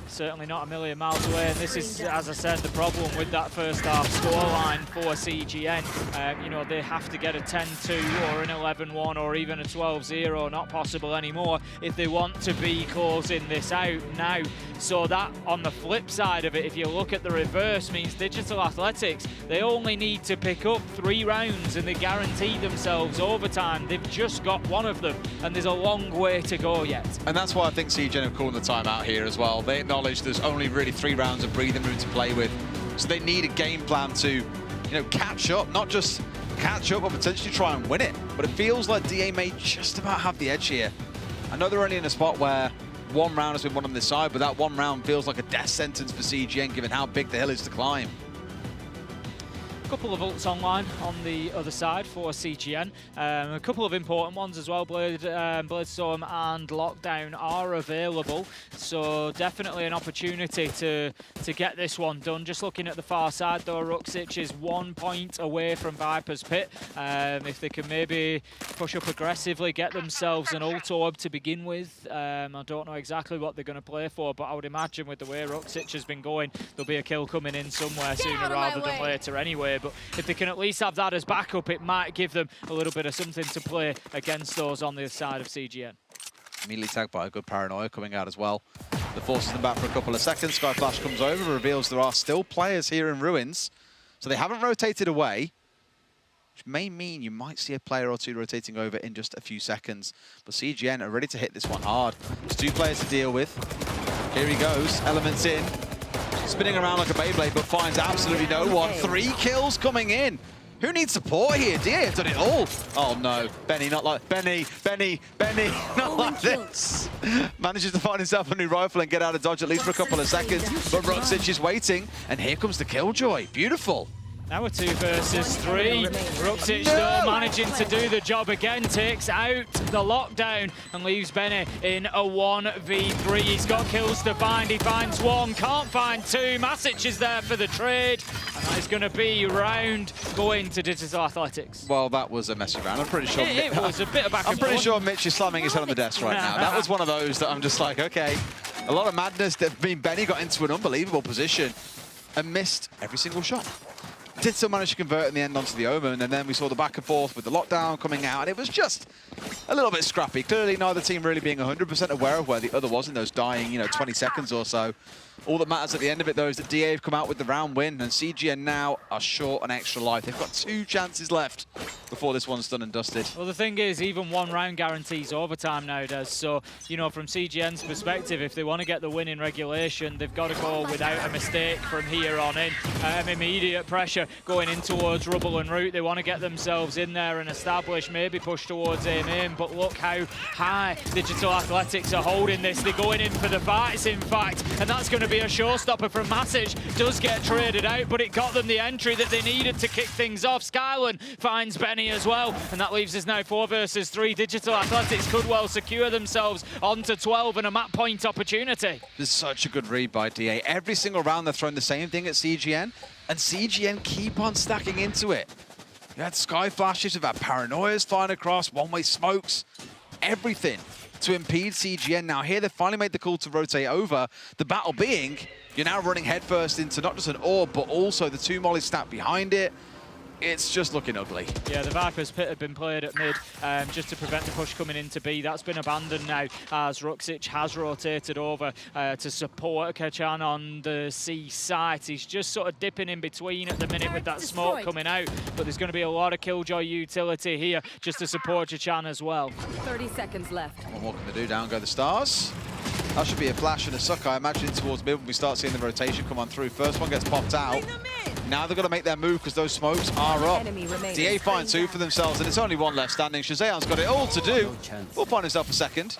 Certainly not a million miles away, and this is, as I said, the problem with that first half scoreline for CGN. You know, they have to get a 10-2 or an 11-1 or even a 12-0, not possible anymore if they want to be closing this out now. So that, on the flip side of it, if you look at the reverse, means Digital Athletics, they only need to pick up 3 rounds and they guarantee themselves overtime. They've just got 1 of them, and there's a long way to go yet. And that's why I think CGN have called the timeout here as well. They acknowledge there's only really 3 rounds of breathing room to play with. So they need a game plan to, you know, catch up, not just catch up, but potentially try and win it. But it feels like DA may just about have the edge here. I know they're only in a spot where 1 round has been won on this side, but that 1 round feels like a death sentence for CGN, given how big the hill is to climb. A couple of ults online on the other side for CGN. A couple of important ones as well. Bladestorm and Lockdown are available, so definitely an opportunity to get this one done. Just looking at the far side though, Ruxic is 1 point away from Viper's Pit. If they can maybe push up aggressively, get themselves an ult orb to begin with. I don't know exactly what they're going to play for, but I would imagine with the way Ruxic has been going, there'll be a kill coming in somewhere sooner rather than later anyway. But if they can at least have that as backup, it might give them a little bit of something to play against those on the side of CGN. Immediately tagged by a good Paranoia coming out as well. That forces them back for a couple of seconds. Sky Flash comes over, reveals there are still players here in Ruins. So they haven't rotated away, which may mean you might see a player or 2 rotating over in just a few seconds. But CGN are ready to hit this one hard. There's 2 players to deal with. Here he goes, Elements in. Spinning around like a Beyblade, but finds absolutely no one. 3 kills coming in. Who needs support here? DA have done it all. Oh no, Benny, not like Benny, not like this. Manages to find himself a new rifle and get out of dodge at least for a couple of seconds. But Ruxic is waiting, and here comes the Killjoy. Beautiful. Now we're 2 versus 3. Ruxic still managing to do the job again, takes out the Lockdown and leaves Benny in a 1v3. He's got kills to find, he finds 1, can't find 2. Masic is there for the trade, and that is going to be round going to Digital Athletics. Well, that was a messy round. I'm pretty sure it was a bit of back and I'm pretty forth. sure Mitch is slamming his head on the desk right now. That was one of those that I'm just like, okay. A lot of madness. Benny got into an unbelievable position and missed every single shot. Did still manage to convert in the end onto the Omen, and then we saw the back and forth with the Lockdown coming out, and it was just a little bit scrappy. Clearly neither team really being 100% aware of where the other was in those dying, 20 seconds or so. All that matters at the end of it, though, is that DA have come out with the round win, and CGN now are short on extra life. They've got 2 chances left before this one's done and dusted. Well, the thing is, even 1 round guarantees overtime nowadays. So, from CGN's perspective, if they want to get the win in regulation, they've got to go without a mistake from here on in. Immediate pressure going in towards Rubble and Root. They want to get themselves in there and establish, maybe push towards aim. But look how high Digital Athletics are holding this. They're going in for the fights, in fact, and that's going to be a showstopper from Masic. Does get traded out, but it got them the entry that they needed to kick things off. Skyland finds Benny as well, and that leaves us now 4 versus 3. Digital Athletics could well secure themselves onto 12 and a map point opportunity. This is such a good read by DA. Every single round they're throwing the same thing at CGN, and CGN keep on stacking into it. You had Sky Flashes, you've had Paranoias flying across, one-way smokes, everything to impede CGN. Now here they've finally made the call to rotate over. The battle being, you're now running headfirst into not just an orb, but also the 2 mollies stacked behind it. It's just looking ugly. Yeah, the Viper's pit had been played at mid just to prevent the push coming into B. That's been abandoned now as Ruxic has rotated over to support Kachan on the C site. He's just sort of dipping in between at the minute with that smoke coming out, but there's going to be a lot of Killjoy utility here just to support Kachan as well. 30 seconds left. What can they do? Down go the stars. That should be a flash and a suck, I imagine, towards mid when we start seeing the rotation come on through. First one gets popped out. Now they've got to make their move because those smokes are up. DA find 2 for themselves, and it's only 1 left standing. Shazayan's got it all to do. Will find himself a second.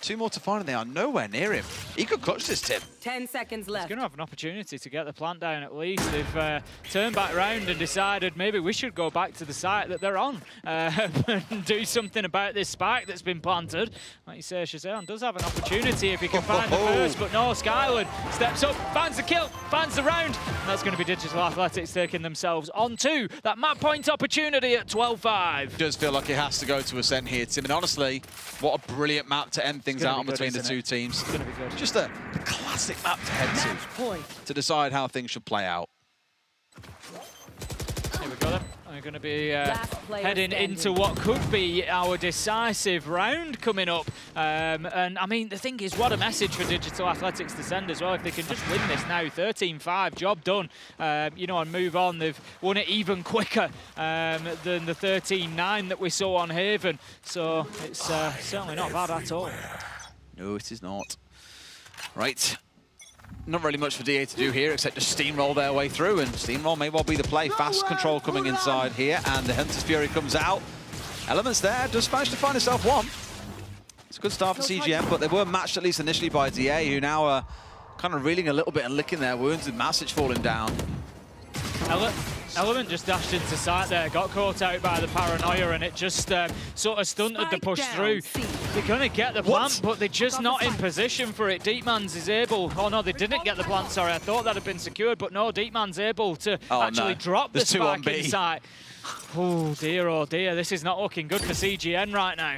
2 more to find, and they are nowhere near him. He could clutch this, Tim. 10 seconds left. He's going to have an opportunity to get the plant down at least. They've turned back round and decided maybe we should go back to the site that they're on and do something about this spike that's been planted. Like you say, Shazayan does have an opportunity if he can find the first, but no, Skyland steps up, finds the kill, finds the round, and that's going to be Digital Athletics taking themselves onto that map point opportunity at 12-5. Does feel like it has to go to Ascent here, Tim, and honestly, what a brilliant map to end things out on between the 2 teams. It's going to be good. Just a classic map to head to decide how things should play out. Here we go then. We're going to be heading into what could be our decisive round coming up. And I mean, the thing is, what a message for Digital Athletics to send as well. If they can just win this now, 13-5, job done, you know, and move on. They've won it even quicker than the 13-9 that we saw on Haven. So it's certainly not bad at all. No, it is not. Right. Not really much for DA to do here except just steamroll their way through, and steamroll may well be the play. Fast control coming inside here, and the Hunter's Fury comes out. Elements there, just managed to find himself 1. It's a good start for CGN, but they were matched at least initially by DA, who now are kind of reeling a little bit and licking their wounds with Masic falling down. Element just dashed into sight there, got caught out by the paranoia, and it just sort of stunted the push through. They're going to get the plant, but they're just not in position for it. Deepman's is able... Oh, no, they didn't get the plant, sorry. I thought that had been secured, but no, Deepman's able to actually drop the spike inside. Oh, dear, this is not looking good for CGN right now.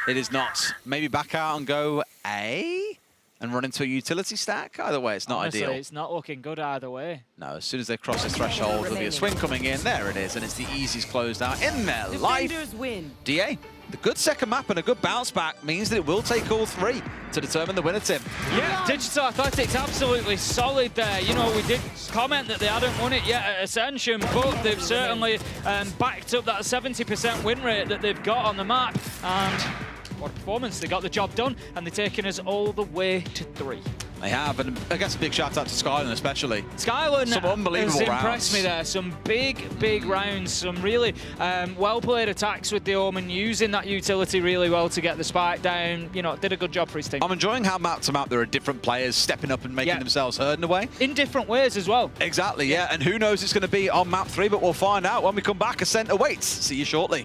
It is not. Maybe back out and go A? And run into a utility stack? Either way, it's not Honestly, ideal. It's not looking good either way. No, as soon as they cross the threshold, there'll be a swing coming in. There it is, and it's the easiest closed out in their life. Win. DA, the good second map and a good bounce back means that it will take all 3 to determine the winner, Tim. Yeah, Digital Athletics absolutely solid there. You know, we did comment that they hadn't won it yet at Ascension, but they've certainly backed up that 70% win rate that they've got on the map. And what a performance. They got the job done, and they're taking us all the way to 3. They have, and I guess a big shout out to Skyland especially. Skyland some unbelievable has rounds. impressed me there. Some big rounds, some really well-played attacks with the Omen, using that utility really well to get the spike down. You know, did a good job for his team. I'm enjoying how map to map there are different players stepping up and making themselves heard in a way. In different ways as well. Exactly, yeah, and who knows it's going to be on map 3, but we'll find out when we come back. Ascent awaits. See you shortly.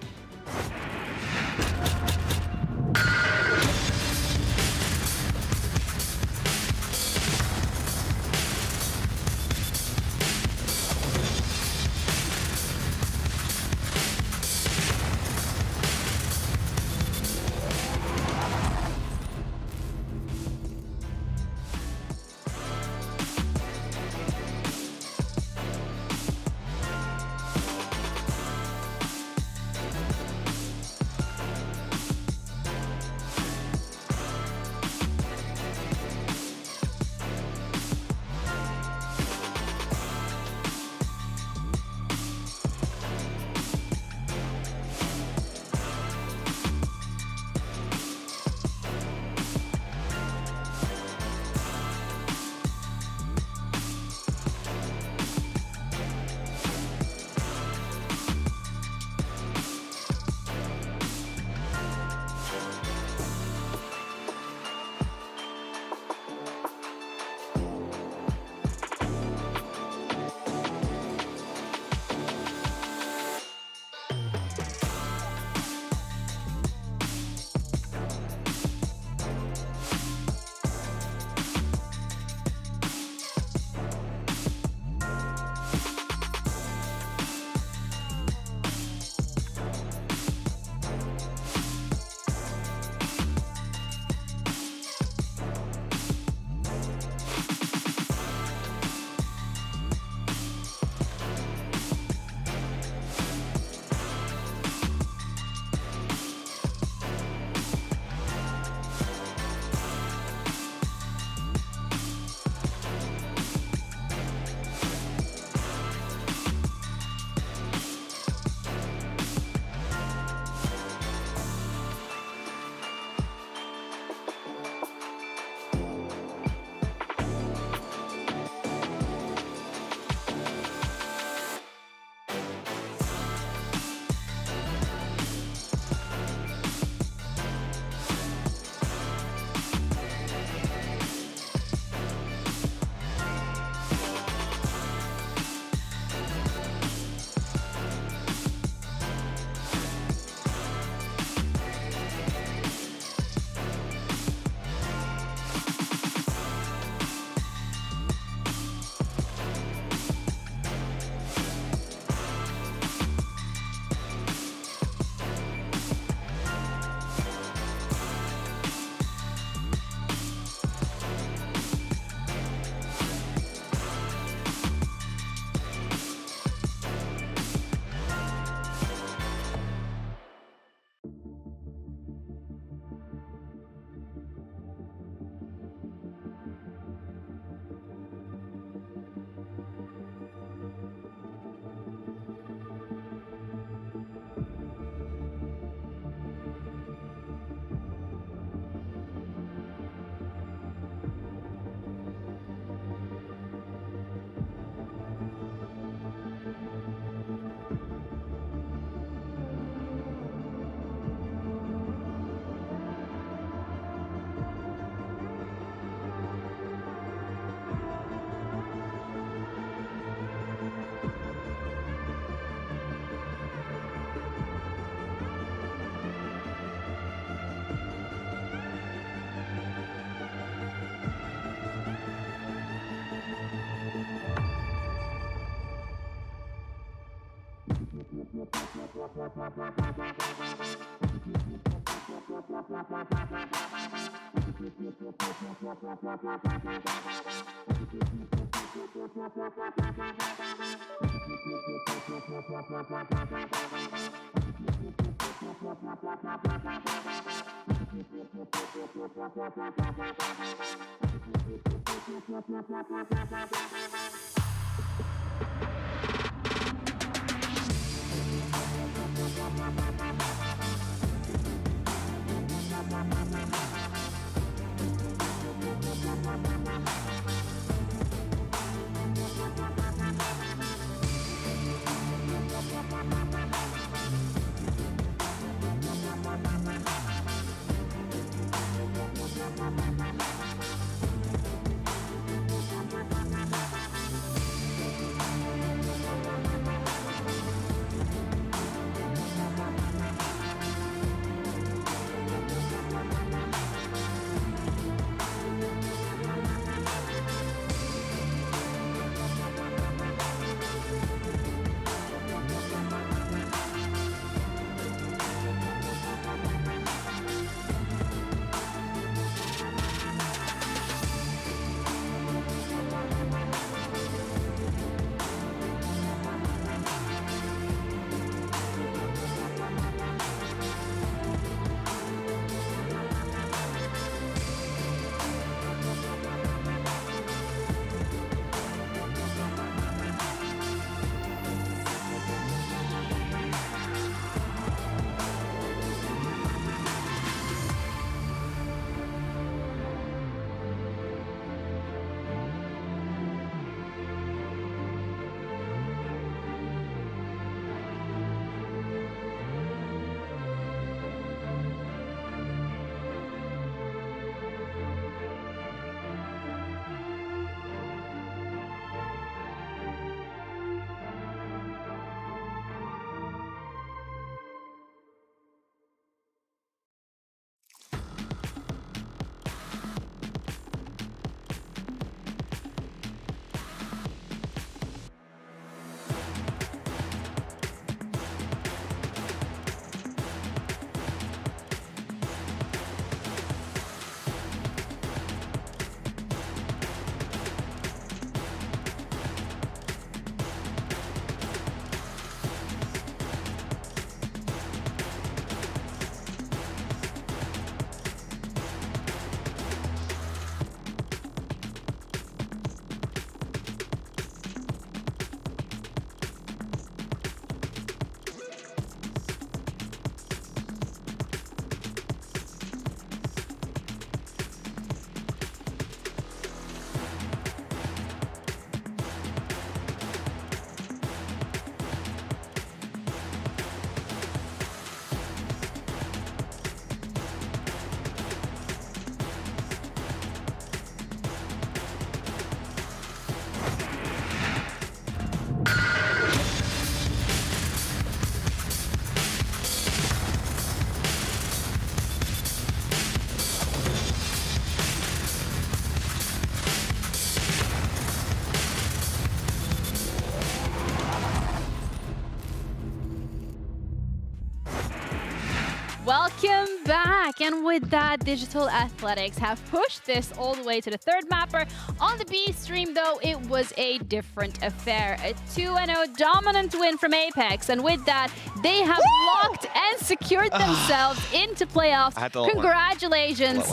Welcome back, and with that, Digital Athletics have pushed this all the way to the third mapper. On the B stream, though, it was a different affair. A 2-0 dominant win from Apex, and with that, they have locked and secured themselves into playoffs. Congratulations.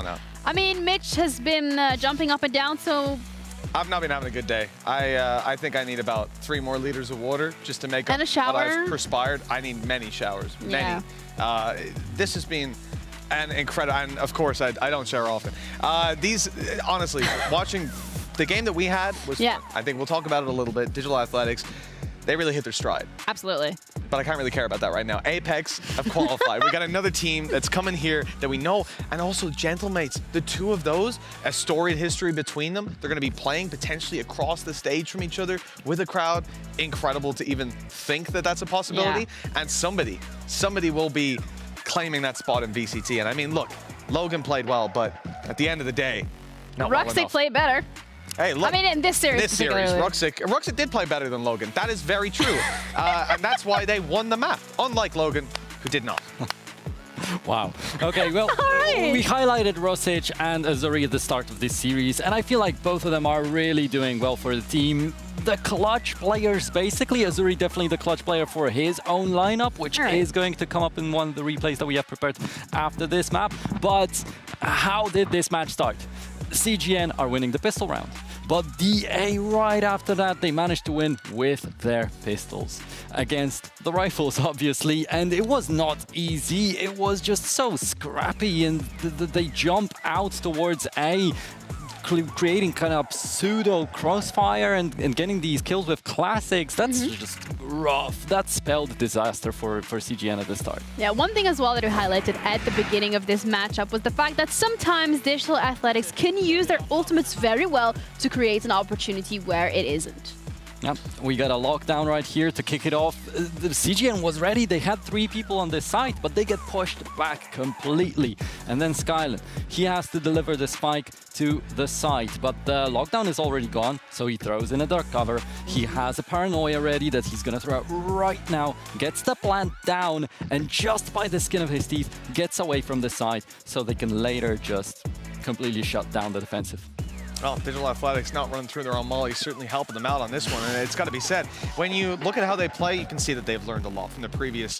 I mean, Mitch has been jumping up and down, so... I've not been having a good day. I think I need about 3 more liters of water just to make up a shower. What I've perspired. I need many showers, many. This has been an incredible, and of course I don't shower often. Honestly, watching the game that we had was fun. I think we'll talk about it a little bit. Digital Athletics, they really hit their stride. Absolutely. But I can't really care about that right now. Apex have qualified. We got another team that's coming here that we know, and also Gentlemates. The two of those, a storied history between them. They're going to be playing potentially across the stage from each other with a crowd. Incredible to even think that that's a possibility. And somebody will be claiming that spot in VCT. And I mean, look, Logan played well, but at the end of the day, not well enough. Roxy played better. Hey, look. I mean, in this series, Ruxic did play better than Logan. That is very true. And that's why they won the map, unlike Logan, who did not. Wow. Okay, well, we highlighted Rosic and Azuri at the start of this series, and I feel like both of them are really doing well for the team. The clutch players, basically, Azuri definitely the clutch player for his own lineup, which is going to come up in one of the replays that we have prepared after this map. But how did this match start? CGN are winning the pistol round. But DA, right after that, they managed to win with their pistols against the rifles, obviously. And it was not easy. It was just so scrappy. And they jump out towards A, creating kind of pseudo crossfire and getting these kills with classics. That's just rough. That spelled disaster for CGN at the start. Yeah, one thing as well that we highlighted at the beginning of this matchup was the fact that sometimes Digital Athletics can use their ultimates very well to create an opportunity where it isn't. Yeah, we got a lockdown right here to kick it off. The CGN was ready. They had 3 people on this site, but they get pushed back completely. And then Skyland, he has to deliver the spike to the site, but the lockdown is already gone, so he throws in a dark cover. He has a paranoia ready that he's gonna throw out right now, gets the plant down, and just by the skin of his teeth, gets away from the site, so they can later just completely shut down the defensive. Well, Digital Athletics not running through their own molly, certainly helping them out on this one. And it's got to be said, when you look at how they play, you can see that they've learned a lot from the previous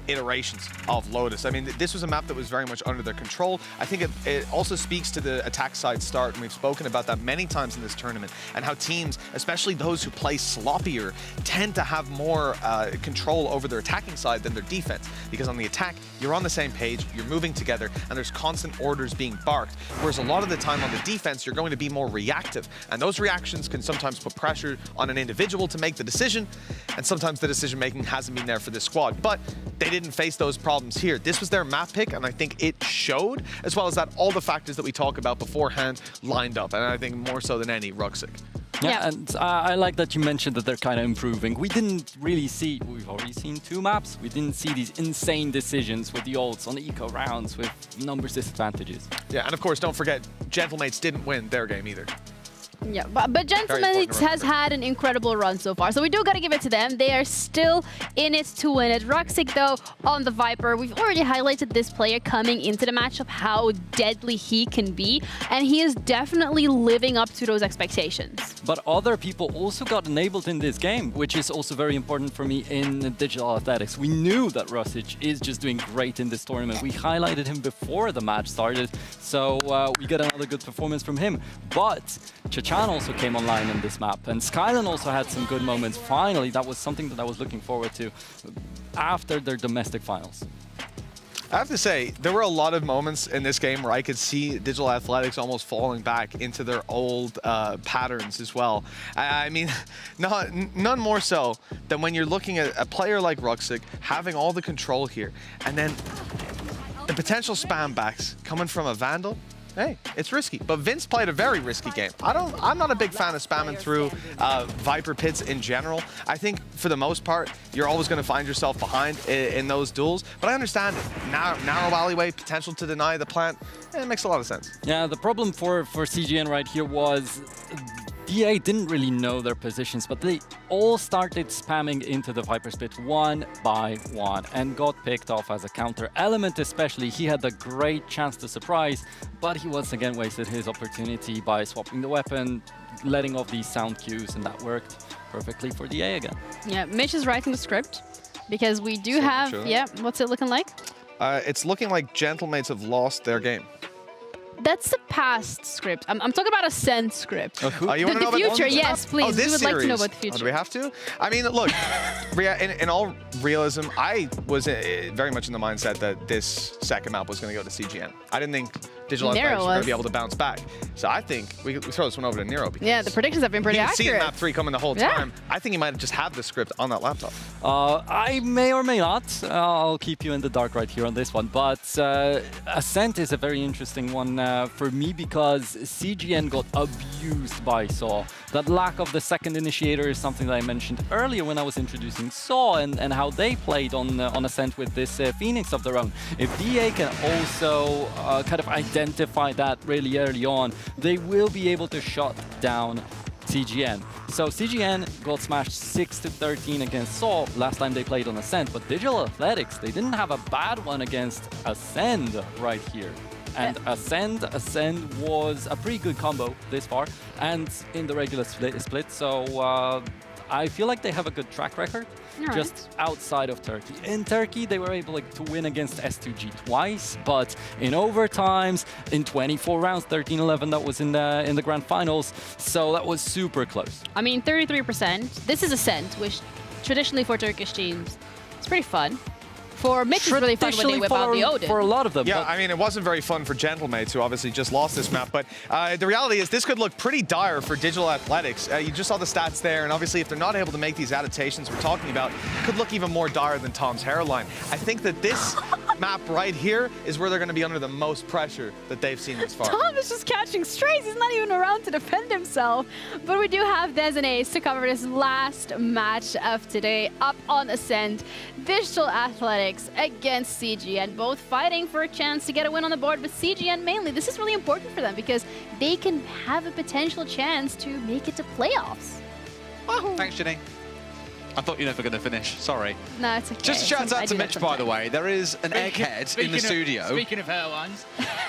iterations of Lotus. I mean, this was a map that was very much under their control. I think it also speaks to the attack side start, and we've spoken about that many times in this tournament, and how teams, especially those who play sloppier, tend to have more control over their attacking side than their defense. Because on the attack, you're on the same page, you're moving together, and there's constant orders being barked. Whereas a lot of the time on the defense, you're going to be more reactive, and those reactions can sometimes put pressure on an individual to make the decision, and sometimes the decision making hasn't been there for this squad. But they didn't face those problems here. This was their map pick, and I think it showed, as well as that all the factors that we talk about beforehand lined up, and I think more so than any, Ruxic. Yeah, and I like that you mentioned that they're kind of improving. We didn't really see, we've already seen 2 maps, we didn't see these insane decisions with the ults on the eco rounds with numbers disadvantages. Yeah, and of course, don't forget, Gentlemates didn't win their game either. Yeah, but Gentlemates has had an incredible run so far, so we do got to give it to them. They are still in it to win it. Ruxic, though, on the Viper, we've already highlighted this player coming into the matchup, how deadly he can be, and he is definitely living up to those expectations. But other people also got enabled in this game, which is also very important for me in Digital Athletics. We knew that Rusic is just doing great in this tournament. We highlighted him before the match started, so we got another good performance from him. But Chachan also came online in this map, and Skyland also had some good moments. Finally, that was something that I was looking forward to after their domestic finals. I have to say, there were a lot of moments in this game where I could see Digital Athletics almost falling back into their old patterns as well. I mean, none more so than when you're looking at a player like Ruxic having all the control here, and then the potential spam backs coming from a Vandal. Hey, it's risky, but Vince played a very risky game. I'm not a big fan of spamming through Viper pits in general. I think for the most part, you're always going to find yourself behind in those duels, but I understand it. Narrow alleyway, potential to deny the plant, it makes a lot of sense. Yeah, the problem for CGN right here was DA didn't really know their positions, but they all started spamming into the Viper's pit one by one and got picked off as a counter. Element especially, he had a great chance to surprise, but he once again wasted his opportunity by swapping the weapon, letting off these sound cues, and that worked perfectly for DA again. Yeah, Mitch is writing the script because we do have, yeah, what's it looking like? It's looking like Gentlemates have lost their game. That's the past script. I'm talking about Ascent script. You want to know the future, about yes, please. We would like to know about the future. Do we have to? I mean, look, in all realism, I was very much in the mindset that this second map was going to go to CGN. I didn't think Digital Athletics were going to be able to bounce back. So I think we throw this one over to Nero. Yeah, the predictions have been pretty accurate. You can see map 3 coming the whole time. I think he might have just had the script on that laptop. I may or may not. I'll keep you in the dark right here on this one. But Ascent is a very interesting one. for me because CGN got abused by Saw. That lack of the second initiator is something that I mentioned earlier when I was introducing Saw and how they played on Ascent with this Phoenix of their own. If DA can also kind of identify that really early on, they will be able to shut down CGN. So CGN got smashed 6-13 against Saw last time they played on Ascent, but Digital Athletics, they didn't have a bad one against Ascend right here. And Ascend was a pretty good combo this far, and in the regular split. So I feel like they have a good track record, just outside of Turkey. In Turkey, they were able to win against S2G twice, but in overtimes, in 24 rounds, 13-11, that was in the grand finals. So that was super close. I mean, 33%. This is Ascent, which traditionally for Turkish teams, it's pretty fun. For Mitch, it's really fun when they whip out the Odin. For a lot of them. Yeah, I mean, it wasn't very fun for Gentlemates, who obviously just lost this map. But the reality is this could look pretty dire for Digital Athletics. You just saw the stats there, and obviously if they're not able to make these adaptations we're talking about, it could look even more dire than Tom's hairline. I think that this map right here is where they're going to be under the most pressure that they've seen this far. Tom is just catching strays. He's not even around to defend himself. But we do have Des and Ace to cover this last match of today up on Ascent. Digital Athletics against CGN, both fighting for a chance to get a win on the board, but CGN mainly. This is really important for them because they can have a potential chance to make it to playoffs. Thanks, Ginny. I thought you were never going to finish. Sorry. No, it's okay. Just a shout out to Mitch, by the way. There is an egghead in the studio. Speaking of hairlines.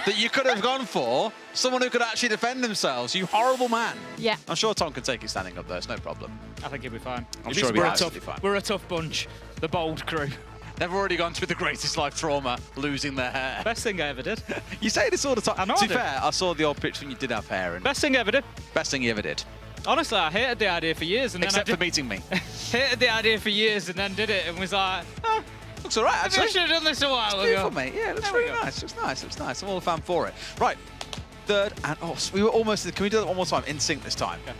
that you could have gone for. Someone who could actually defend themselves. You horrible man. Yeah. I'm sure Tom can take it standing up there. It's no problem. I think he'll be fine. I'm sure he'll be absolutely fine. We're a tough bunch. The bold crew. They've already gone through the greatest life trauma, losing their hair. Best thing I ever did. You say this all the time. I know. To be fair, I saw the old picture when you did have hair. And Best thing I ever did. Best thing you ever did. Honestly, I hated the idea for years. And Except then for meeting me. Hated the idea for years and then did it and was like, oh, looks all right, actually. I should have done this a while ago. Beautiful, mate. Yeah, it looks really nice. Looks nice. Looks nice. I'm all a fan for it. Right. Third and we were almost. Can we do that one more time? In sync this time. Yeah.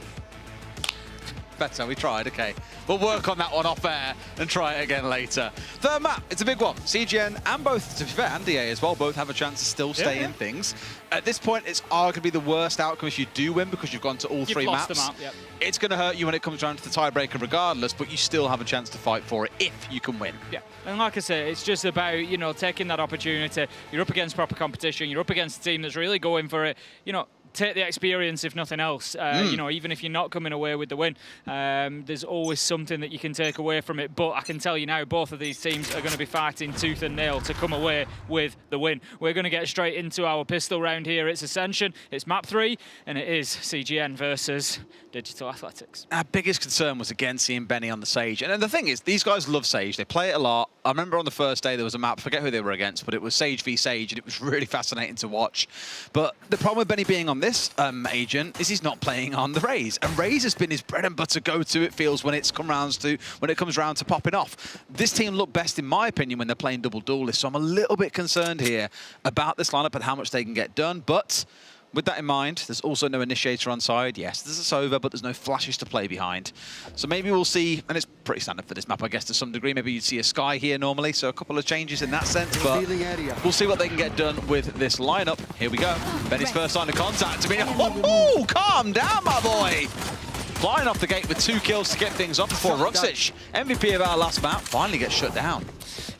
Better, we tried, okay. We'll work on that one off air and try it again later. Third map, it's a big one. CGN and both, to be fair, and DA as well, both have a chance to still stay in things. At this point, it's arguably the worst outcome if you do win because you've gone to all three maps. Them out, yep. It's going to hurt you when it comes down to the tiebreaker regardless, but you still have a chance to fight for it if you can win. Yeah, and like I say, it's just about, you know, taking that opportunity. You're up against proper competition. You're up against a team that's really going for it, you know, take the experience if nothing else. You know, even if you're not coming away with the win, there's always something that you can take away from it. But I can tell you now, both of these teams are going to be fighting tooth and nail to come away with the win. We're going to get straight into our pistol round here. It's Ascension, it's map 3, and it is CGN versus Digital Athletics. Our biggest concern was again seeing Benny on the Sage. And the thing is, these guys love Sage. They play it a lot. I remember on the first day there was a map, I forget who they were against, but it was Sage v Sage, and it was really fascinating to watch. But the problem with Benny being on this agent is he's not playing on the Raze. And Raze has been his bread and butter go-to, it feels, when it comes round to popping off. This team look best, in my opinion, when they're playing double duelists. So I'm a little bit concerned here about this lineup and how much they can get done. But with that in mind, there's also no initiator on side. Yes, there's a Sova, but there's no flashes to play behind. So maybe we'll see, and it's pretty standard for this map, I guess, to some degree. Maybe you'd see a Sky here normally, so a couple of changes in that sense, but we'll see what they can get done with this lineup. Here we go. Benny's first sign of contact. I mean, oh, calm down, my boy. Flying off the gate with 2 kills to get things up before Ruxic, MVP of our last map, finally gets shut down.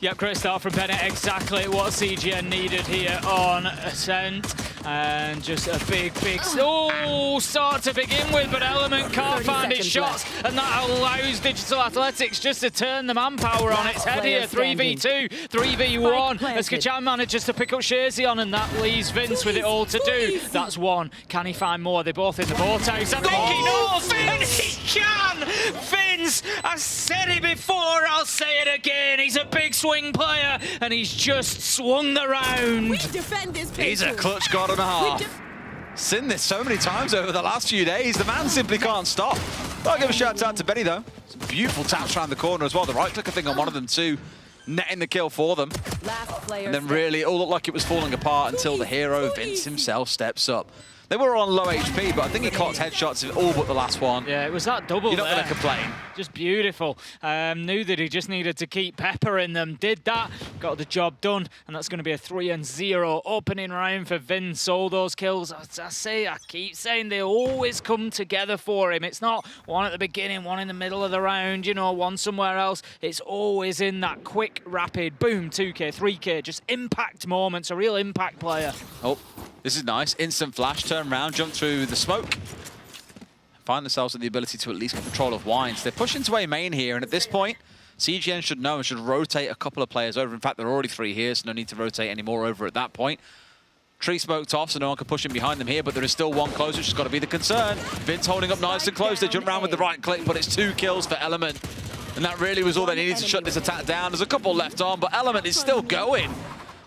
Yep, great start from Bennett. Exactly what CGN needed here on Ascent. And just a big start to begin with, but Element can't find its shots, and that allows Digital Athletics just to turn the manpower on its head here. 3v2, 3v1, as Kachan manages to pick up Shazion, and that leaves Vince with it all to do. That's one. Can he find more? They're both in the vortex. I think he knows, and he can! Vince, I said it before, I'll say it again. He's a big swing player, and he's just swung the round. We defend this place. He's a clutch god and a half. Seen this so many times over the last few days. The man simply can't stop. I'll give a shout out to Benny, though. Some beautiful taps around the corner as well. The right-clicker thing on one of them, too. Netting the kill for them. And then really, it all looked like it was falling apart until the hero, Vince himself, steps up. They were on low HP, but I think he clocked headshots in all but the last one. Yeah, it was that double. You're not going there. to complain. Just beautiful. Knew that he just needed to keep peppering them. Did that, got the job done, and that's going to be a 3-0 opening round for Vince. All those kills, I keep saying they always come together for him. It's not one at the beginning, one in the middle of the round, you know, one somewhere else. It's always in that quick, rapid, boom, 2K, 3K, just impact moments, a real impact player. Oh, this is nice. Instant flash, turn around, jump through the smoke. Find themselves with the ability to at least get control of Wines. They're pushing to A main here, and at this point, CGN should know and should rotate a couple of players over. In fact, there are already 3 here, so no need to rotate any more over at that point. Tree smoked off, so no one can push in behind them here, but there is still one close, which has got to be the concern. Vince holding up nice and close. They jump around with the right click, but it's 2 kills for Element. And that really was all they needed to shut this attack down. There's a couple left on, but Element is still going.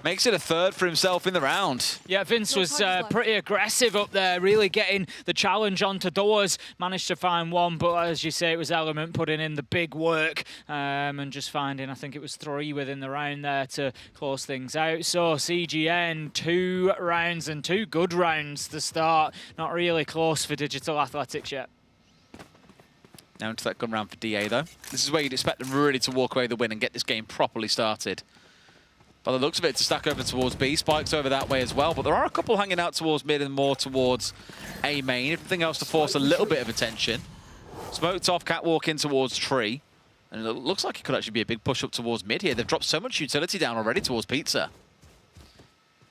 Makes it a 3rd for himself in the round. Yeah, Vince was pretty aggressive up there, really getting the challenge onto doors. Managed to find one, but as you say, it was Element putting in the big work and just finding, I think it was 3 within the round there to close things out. So CGN, 2 rounds and 2 good rounds to start. Not really close for Digital Athletics yet. Now into that gun round for DA, though. This is where you'd expect them really to walk away with the win and get this game properly started. By the looks of it, to stack over towards B. Spike's over that way as well, but there are a couple hanging out towards mid and more towards A main. Everything else to force a little bit of attention. Smoked off, catwalk in towards Tree. And it looks like it could actually be a big push up towards mid here. They've dropped so much utility down already towards Pizza.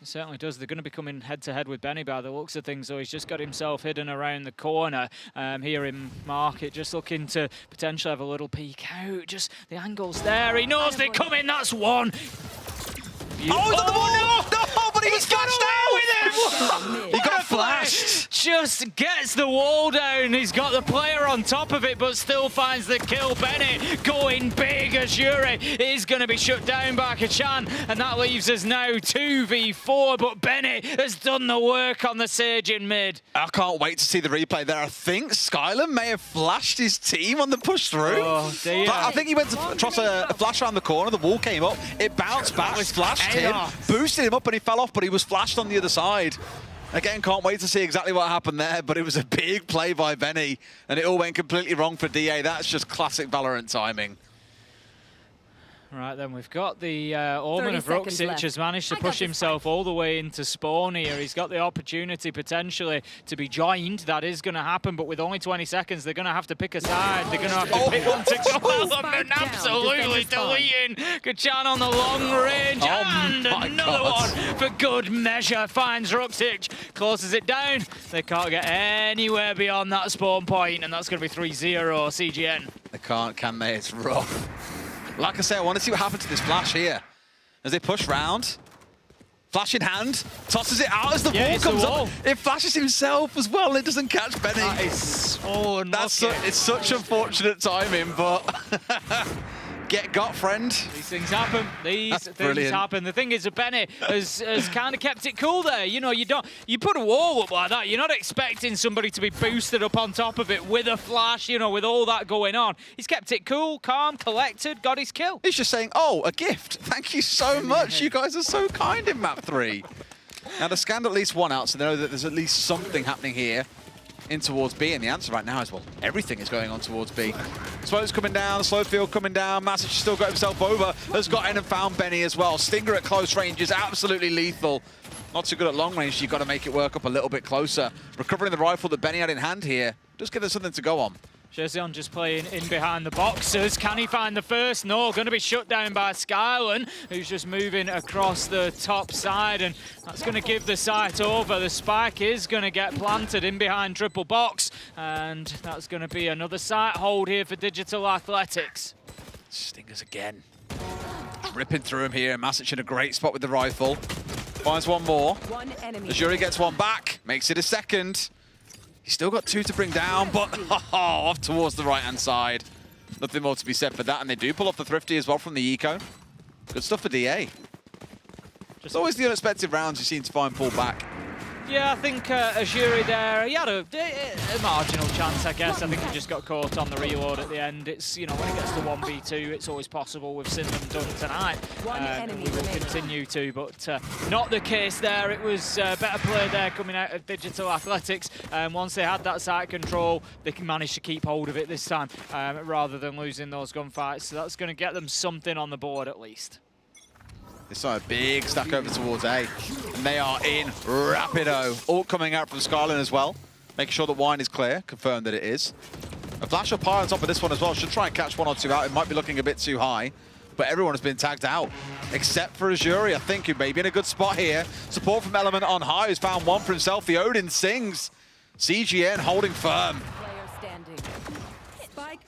It certainly does. They're going to be coming head-to-head with Benny by the looks of things, so he's just got himself hidden around the corner here in Market, just looking to potentially have a little peek out. Just the angle's there. He knows they're coming. That's one. Oh, no, but he's got away with him! He got flashed. Just gets the wall down. He's got the player on top of it, but still finds the kill. Bennett going big as Yuri is going to be shut down by Kachan, and that leaves us now 2v4, but Bennett has done the work on the Sage in mid. I can't wait to see the replay there. I think Skylar may have flashed his team on the push through. Oh, dear. But I think he went to toss a flash around the corner. The wall came up. It bounced back, flashed him, boosted him up, and he fell off, but he was flashed on the other side. Again, can't wait to see exactly what happened there, but it was a big play by Benny, and it all went completely wrong for DA. That's just classic Valorant timing. Right, then we've got the Omen of Ruxic has managed to push himself all the way into spawn here. He's got the opportunity potentially to be joined. That is going to happen, but with only 20 seconds, they're going to have to pick a side. They're going to have to pick one to go. Element absolutely deleting Kachan on the long range. And another one for good measure. Finds Ruxic, closes it down. They can't get anywhere beyond that spawn point, and that's going to be 3-0 CGN. They can't, can they? It's rough. Like I say, I want to see what happens to this flash here. As they push round, flash in hand, tosses it out as the wall comes up. It flashes himself as well, and it doesn't catch Benny. That is so unlucky. It's such unfortunate timing, but get got, friend. These things happen. These things happen. The thing is that Benny has kind of kept it cool there. You know, you put a wall up like that, you're not expecting somebody to be boosted up on top of it with a flash, you know, with all that going on. He's kept it cool, calm, collected, got his kill. He's just saying, oh, a gift. Thank you so much. You guys are so kind in map 3. Now, they scanned at least one out, so they know that there's at least something happening here in towards B, and the answer right now is, well, everything is going on towards B. Smoke's coming down, Slowfield coming down, Masic still got himself over, has got in and found Benny as well. Stinger at close range is absolutely lethal. Not too good at long range, you've got to make it work up a little bit closer. Recovering the rifle that Benny had in hand here, just give us something to go on. CGN just playing in behind the boxes. Can he find the first? No, going to be shut down by Skylan, who's just moving across the top side, and that's going to give the site over. The spike is going to get planted in behind triple box, and that's going to be another site hold here for Digital Athletics. Stingers again. Ripping through him here. Masic in a great spot with the rifle. Finds one more. Azuri gets one back, makes it a second. He's still got 2 to bring down, but off towards the right-hand side. Nothing more to be said for that, and they do pull off the Thrifty as well from the eco. Good stuff for DA. Just always the unexpected rounds you seem to find pull back. Yeah, I think Azuri there, he had a marginal chance, I guess. I think he just got caught on the reload at the end. It's, you know, when it gets to 1v2, it's always possible. We've seen them done tonight. And we will continue to, but not the case there. It was better play there coming out of Digital Athletics. Once they had that site control, they can manage to keep hold of it this time rather than losing those gunfights. So that's going to get them something on the board at least. This time a big stack over towards A. And they are in rapido. Ult coming out from Skyline as well. Making sure that wine is clear. Confirm that it is. A flash of Pyre on top of this one as well. Should try and catch 1 or 2 out. It might be looking a bit too high. But everyone has been tagged out. Except for Azuri, I think, who may be in a good spot here. Support from Element on high, who's found one for himself. The Odin sings. CGN holding firm.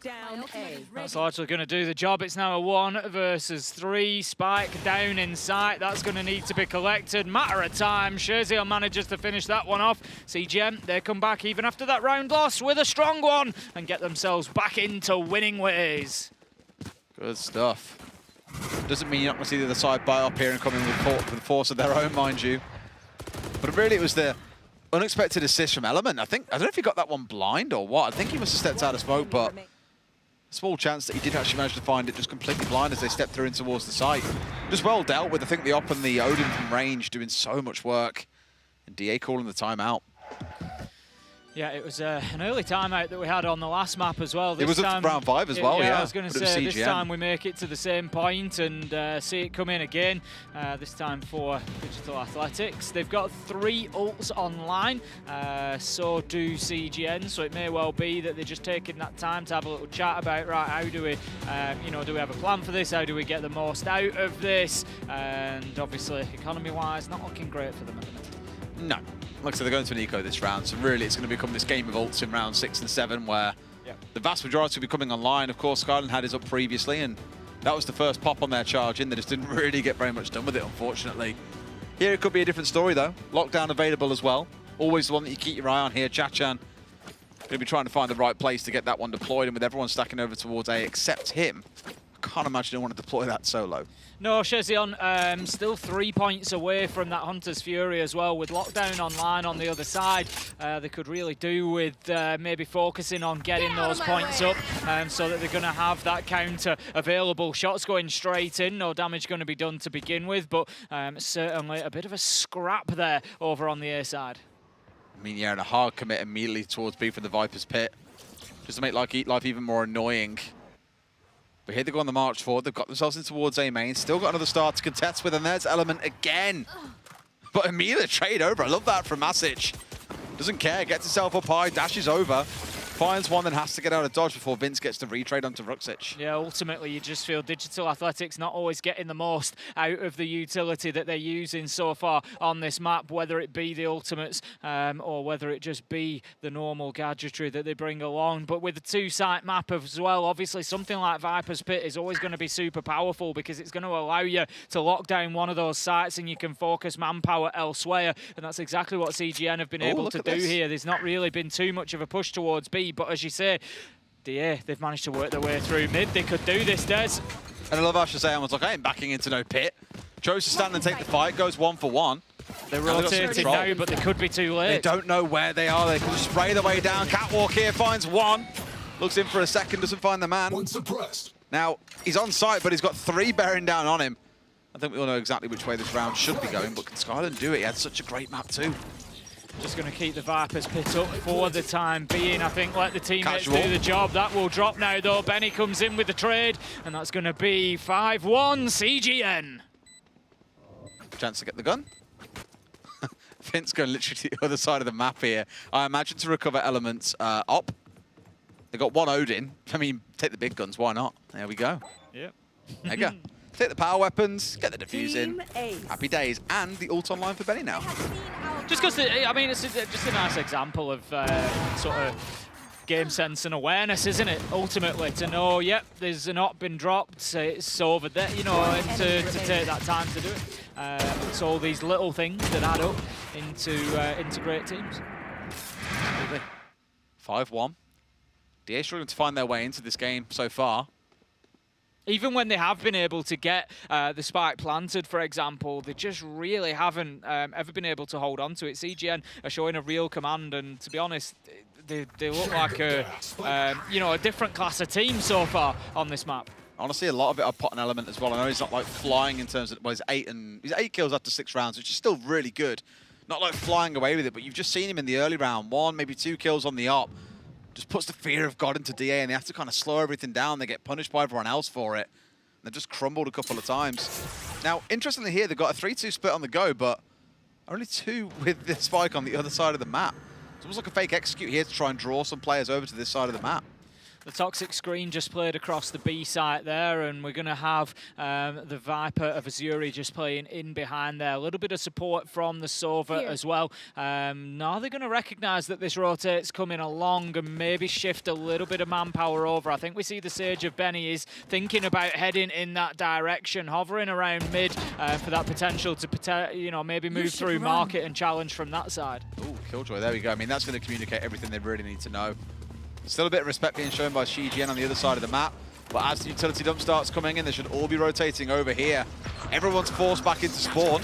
Down A. That's largely going to do the job. It's now a 1 versus 3. Spike down in sight. That's going to need to be collected. Matter of time. Scherzion manages to finish that one off. CGN, they come back even after that round loss with a strong one and get themselves back into winning ways. Good stuff. Doesn't mean you're not going to see the other side buy up here and come in with the force of their own, mind you. But really, it was the unexpected assist from Element. I don't know if he got that one blind or what. I think he must have stepped out of smoke, but small chance that he did actually manage to find it just completely blind as they stepped through in towards the site. Just well dealt with. I think the op and the Odin from range doing so much work. And DA calling the timeout. Yeah, it was an early timeout that we had on the last map as well. It was at round 5 as well, yeah. I was going to say, this time we make it to the same point and see it come in again, this time for Digital Athletics. They've got 3 ults online, so do CGN, so it may well be that they're just taking that time to have a little chat about, right, how do we, do we have a plan for this? How do we get the most out of this? And obviously, economy-wise, not looking great for them at the minute. No. Like I said, they're going to an eco this round, so really it's going to become this game of ults in round 6 and 7 where the vast majority will be coming online. Of course, Skyline had his up previously, and that was the first pop on their charge in. They just didn't really get very much done with it, unfortunately. Here it could be a different story, though. Lockdown available as well. Always the one that you keep your eye on here. Chachan going to be trying to find the right place to get that one deployed, and with everyone stacking over towards A except him, I can't imagine they want to deploy that solo. No, Scherzion still 3 points away from that Hunter's Fury as well. With Lockdown online on the other side, they could really do with maybe focusing on getting those points up so that they're going to have that counter available. Shots going straight in, no damage going to be done to begin with, but certainly a bit of a scrap there over on the A side. I mean, yeah, and a hard commit immediately towards B from the Viper's Pit, just to make life even more annoying. But here they go on the march forward. They've got themselves in towards A main. Still got another star to contest with, and there's Element again. But immediate trade over. I love that from Masic. Doesn't care. Gets himself up high, dashes over. Finds one, then has to get out of dodge before Vince gets to retrade onto Ruxic. Yeah, ultimately you just feel Digital Athletics not always getting the most out of the utility that they're using so far on this map, whether it be the ultimates or whether it just be the normal gadgetry that they bring along. But with the 2-site map as well, obviously something like Viper's Pit is always going to be super powerful because it's going to allow you to lock down one of those sites and you can focus manpower elsewhere. And that's exactly what CGN have been able to do here. There's not really been too much of a push towards B, but as you say, DA, they've managed to work their way through mid. They could do this, Des. And I love how Shazam was like, I ain't backing into no pit. Chose to stand and take the fight, goes 1 for 1. They're rotating now, but they could be too late. They don't know where they are. They can spray their way down. Catwalk here finds one. Looks in for a second, doesn't find the man. Now, he's on site, but he's got 3 bearing down on him. I think we all know exactly which way this round should be going, but can Skyland do it? He had such a great map too. Just going to keep the Vipers pit up for the time being. I think let the teammates do the job. That will drop now, though. Benny comes in with the trade, and that's going to be 5-1 CGN. Chance to get the gun. Vince going literally to the other side of the map here. I imagine to recover elements up. They got 1 Odin. I mean, take the big guns. Why not? There we go. Yep. Mega. Take the power weapons, get the defuse in. Happy days. And the ult online for Benny now. Just because, I mean, it's just a nice example of sort of game sense and awareness, isn't it? Ultimately, to know, yep, there's an op been dropped, it's over there, you know, and to take that time to do it. It's all these little things that add up into great teams. 5-1. DA struggling to find their way into this game so far. Even when they have been able to get the spike planted, for example, they just really haven't ever been able to hold on to it. CGN are showing a real command, and to be honest, they look like a a different class of team so far on this map. Honestly, a lot of it are pot and element as well. I know he's not like flying in terms of, well, he's 8 kills after 6 rounds, which is still really good. Not like flying away with it, but you've just seen him in the early round. 1, maybe 2 kills on the op. Just puts the fear of God into DA, and they have to kind of slow everything down. They get punished by everyone else for it. They've just crumbled a couple of times. Now, interestingly here, they've got a 3-2 split on the go, but only 2 with the spike on the other side of the map. It's almost like a fake execute here to try and draw some players over to this side of the map. The toxic screen just played across the B site there, and we're going to have the Viper of Azuri just playing in behind there. A little bit of support from the Sova as well. Now they're going to recognise that this rotate's coming along and maybe shift a little bit of manpower over. I think we see the Sage of Benny is thinking about heading in that direction, hovering around mid for that potential to maybe move through market and challenge from that side. Ooh, Killjoy, there we go. I mean, that's going to communicate everything they really need to know. Still a bit of respect being shown by CGN on the other side of the map. But as the utility dump starts coming in, they should all be rotating over here. Everyone's forced back into spawn.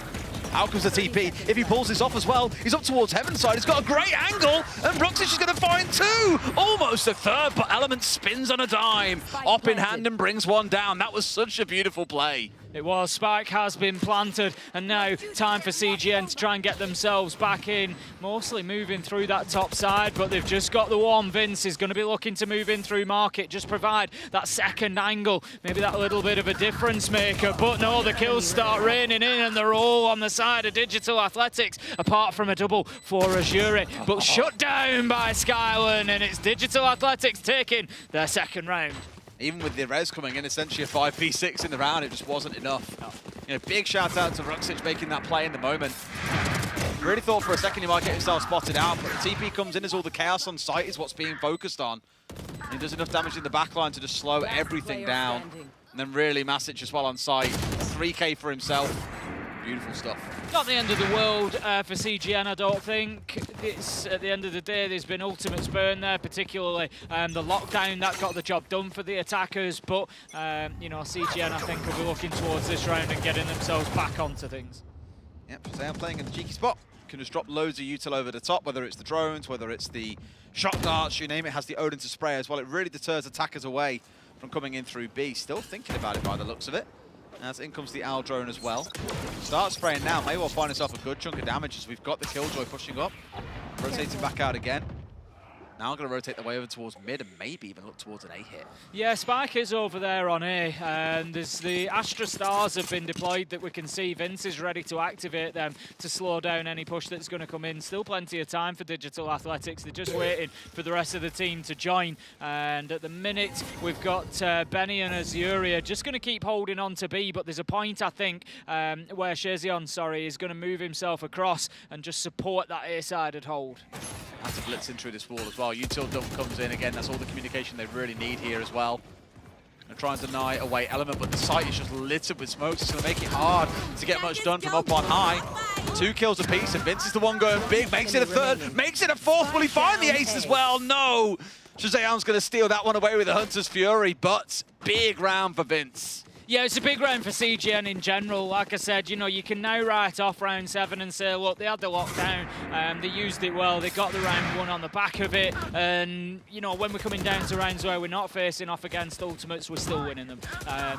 Out comes the TP. If he pulls this off as well, he's up towards Heaven's side. He's got a great angle, and Ruxich is going to find 2. Almost a third, but Element spins on a dime. Op in hand and brings one down. That was such a beautiful play. It was. Spike has been planted, and now time for CGN to try and get themselves back in. Mostly moving through that top side, but they've just got the one. Vince is going to be looking to move in through market, just provide that second angle, maybe that little bit of a difference maker. But no, the kills start raining in, and they're all on the side of Digital Athletics, apart from a double for Azuri. But shut down by Skyland, and it's Digital Athletics taking their second round. Even with the res coming in, essentially a 5v6 in the round, it just wasn't enough. You know, big shout out to Ruxich making that play in the moment. Really thought for a second he might get himself spotted out, but the TP comes in as all the chaos on site is what's being focused on. And he does enough damage in the backline to just slow everything down. And then really Masic as well on site. 3k for himself. Beautiful stuff. Not the end of the world for CGN, I don't think. It's at the end of the day, there's been ultimate burn there, particularly the lockdown that got the job done for the attackers. But CGN, I think, will be looking towards this round and getting themselves back onto things. Yep, they are playing in the cheeky spot. Can just drop loads of util over the top, whether it's the drones, whether it's the shot darts, you name it, has the Odin to spray as well. It really deters attackers away from coming in through B. Still thinking about it by the looks of it. As in comes the Owl drone as well. Start spraying now, may well find himself a good chunk of damage as we've got the Killjoy pushing up. Rotating back out again. Now I'm going to rotate the way over towards mid and maybe even look towards an A hit. Yeah, Spike is over there on A, and there's the Astra Stars have been deployed that we can see. Vince is ready to activate them to slow down any push that's going to come in. Still plenty of time for Digital Athletics. They're just waiting for the rest of the team to join. And at the minute, we've got Benny and Azuri just going to keep holding on to B, but there's a point, I think, where Shezion, is going to move himself across and just support that A-sided hold. Has to blitz in through this wall as well. Util dump comes in again. That's all the communication they really need here as well. Gonna try and deny away Element, but the site is just littered with smokes. It's going to make it hard to get much done from up on high. 2 kills apiece, and Vince is the one going big. Makes it a third, makes it a fourth. Will he find the ace as well? No! Shazeon's going to steal that one away with the Hunter's Fury, but big round for Vince. Yeah, it's a big round for CGN in general. Like I said, you can now write off round 7 and say, look, they had the lockdown, they used it well, they got the round 1 on the back of it, and, when we're coming down to rounds where we're not facing off against ultimates, we're still winning them.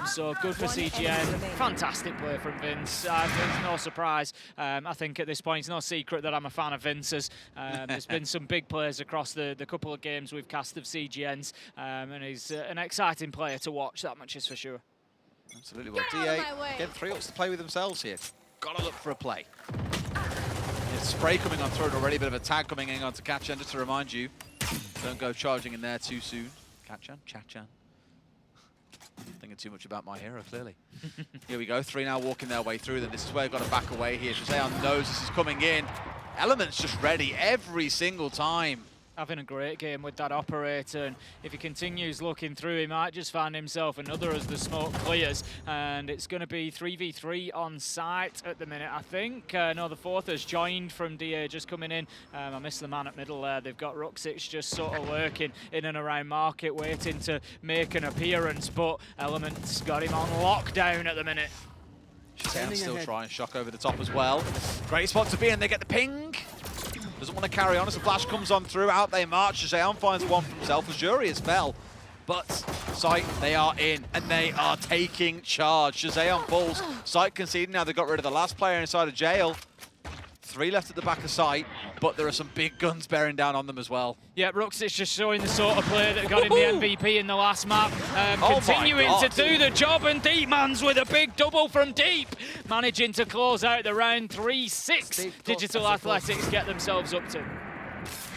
So good for CGN. Fantastic play from Vince. It's no surprise. I think at this point, it's no secret that I'm a fan of Vince's. There's been some big plays across the couple of games we've cast of CGN's, and he's an exciting player to watch, that much is for sure. Absolutely. Well, DA getting 3 ults to play with themselves here. Gotta look for a play. There's spray coming on through and already a bit of a tag coming in onto Kachan, just to remind you. Don't go charging in there too soon. Kachan, Chachan. Thinking too much about my hero, clearly. Here we go, 3 now walking their way through them. This is where they've got to back away here. Shazeon knows this is coming in. Element's just ready every single time. having a great game with that operator, and if he continues looking through, he might just find himself another as the smoke clears, and it's going to be 3v3 on site at the minute, I think. No, the fourth has joined from DA, just coming in. I missed the man at middle there. They've got Ruxic just sort of lurking in and around market, waiting to make an appearance, but Element's got him on lockdown at the minute. Shazam still trying shock over the top as well. Great spot to be in, they get the ping. Doesn't want to carry on as the flash comes on through. Out they march. Shazam finds one for himself as Jury has fell. But Sight, they are in and they are taking charge. Shazam falls. Sight conceding now. They got rid of the last player inside of jail. 3 left at the back of Sight, but there are some big guns bearing down on them as well. Yeah, Ruxic just showing the sort of player that got him the MVP in the last map. Continuing to do the job, and Deepman's with a big double from Deep. Managing to close out the round 3-6. Digital Athletics get themselves up to.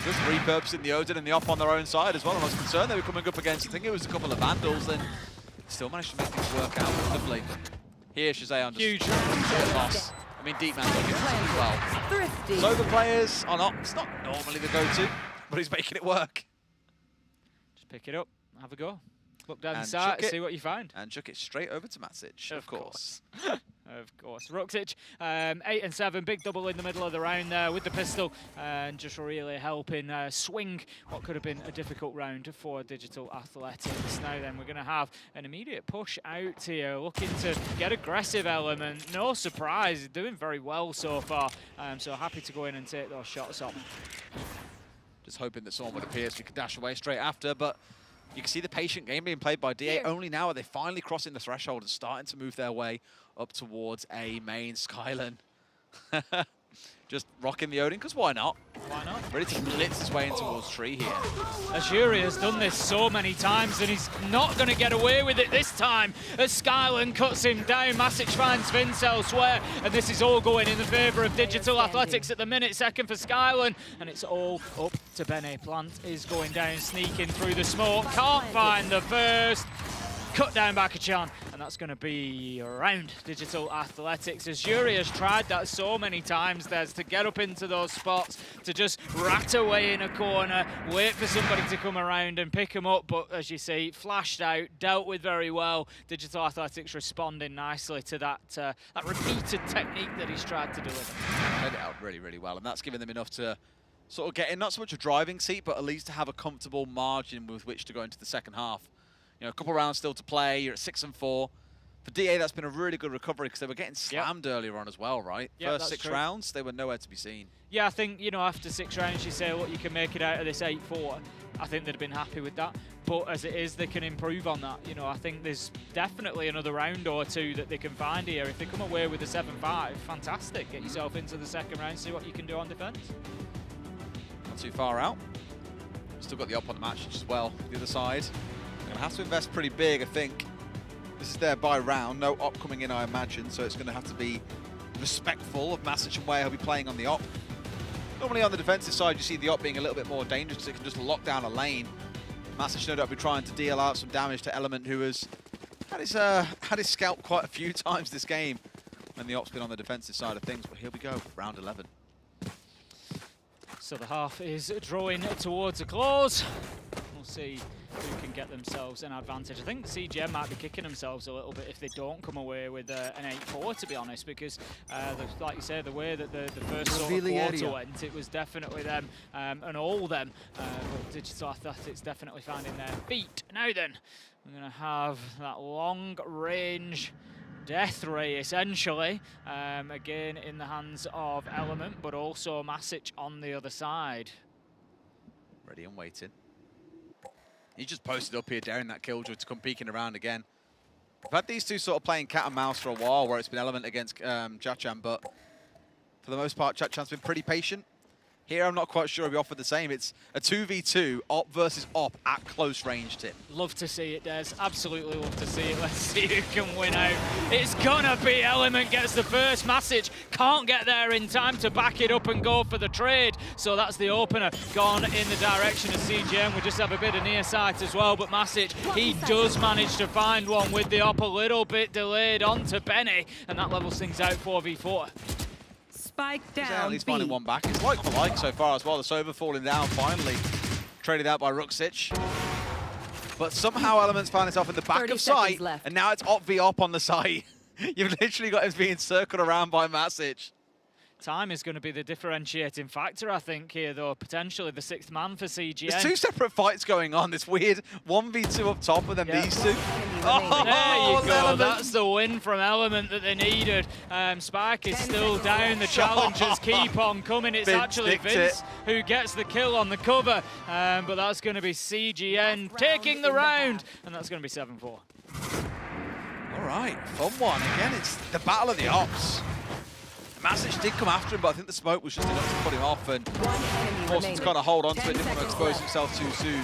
Just repurposing the Odin and the Op on their own side as well. I was concerned they were coming up against, I think it was a couple of Vandals, and still managed to make things work out wonderfully. Here, Shazam just huge loss. I mean, Deepman's looking as well. So the players are not, it's not normally the go-to, but he's making it work. Just pick it up, have a go. Look down the side, see what you find. And chuck it straight over to Matic, of course. Of course. Ruxic, 8 and 7, big double in the middle of the round there with the pistol, and just really helping swing what could have been a difficult round for Digital Athletics. Now then, we're going to have an immediate push out here, looking to get aggressive Element. No surprise, he's doing very well so far, so happy to go in and take those shots on. Just hoping that someone would appear so we could dash away straight after, but you can see the patient game being played by DA. Only now are they finally crossing the threshold and starting to move their way up towards a main Skyline. Just rocking the Odin, because why not? Why not? Ready to blitz his way in towards Tree here. Azuri has done this so many times, and he's not going to get away with it this time as Skyland cuts him down. Masic finds Vince elsewhere, and this is all going in the favour of Digital Athletics at the minute. Second for Skyland, and it's all up to Bene. Plant is going down, sneaking through the smoke. Can't find the first. Cut down by Kachan, and that's going to be around Digital Athletics. As Yuri has tried that so many times, there's to get up into those spots, to just rat away in a corner, wait for somebody to come around and pick him up, but as you see, flashed out, dealt with very well. Digital Athletics responding nicely to that, that repeated technique that he's tried to deliver. Played it out really, really well, and that's given them enough to sort of get in, not so much a driving seat, but at least to have a comfortable margin with which to go into the second half. You know, a couple rounds still to play. You're at 6 and 4. For DA, that's been a really good recovery because they were getting slammed earlier on as well, right? First 6 rounds, they were nowhere to be seen. Yeah, I think, you know, after 6 rounds, you say, look, you can make it out of this 8-4. I think they'd have been happy with that. But as it is, they can improve on that. You know, I think there's definitely another round or two that they can find here. If they come away with a 7-5, fantastic. Get yourself into the second round, see what you can do on defense. Not too far out. Still got the Op on the match as well, the other side. Going to have to invest pretty big, I think. This is their buy round. No Op coming in, I imagine, so it's going to have to be respectful of Masic and where he'll be playing on the Op. Normally on the defensive side, you see the Op being a little bit more dangerous because it can just lock down a lane. Masic no doubt will be trying to deal out some damage to Element, who has had his scalp quite a few times this game when the Op's been on the defensive side of things. But here we go, round 11. So the half is drawing towards a close. We'll see who can get themselves an advantage. I think CGN might be kicking themselves a little bit if they don't come away with an 8-4, to be honest, because like you say, the way that the first sort of quarter went, it was definitely them and all them. But Digital Athletics definitely finding their feet. Now then, we're going to have that long range death ray, essentially, again in the hands of Element, but also Masic on the other side. Ready and waiting. He just posted up here, daring that Killjoy to come peeking around again. We've had these two sort of playing cat and mouse for a while, where it's been Element against Jachan, but for the most part, Jachan's been pretty patient. Here, I'm not quite sure if we offered the same. It's a 2v2, Op versus Op at close range, Tim. Love to see it, Des. Absolutely love to see it. Let's see who can win out. It's gonna be Element gets the first. Masic can't get there in time to back it up and go for the trade. So that's the opener gone in the direction of CGN. We just have a bit of near sight as well, but Masic, he does manage to find one with the Op a little bit delayed onto Benny, and that levels things out 4v4. Spike He's down. at least finding one back. It's like for like so far as well. The Sober falling down finally. Traded out by Ruxic. But somehow Element's found himself in the back of sight. And now it's op v op on the site. You've literally got him being circled around by Masic. Time is going to be the differentiating factor, I think, here, though. Potentially the 6th man for CGN. There's 2 separate fights going on. This weird 1v2 up top and then these 2. Oh, there you go. That's the win from Element that they needed. Spike is still down. The challengers keep on coming. It's actually Vince who gets the kill on the cover. But that's going to be CGN taking the round. And that's going to be 7-4. All right, fun one. Again, it's the battle of the ops. Masic did come after him, but I think the smoke was just enough to put him off, and Mawson's got to hold on to it, didn't want to expose himself too soon.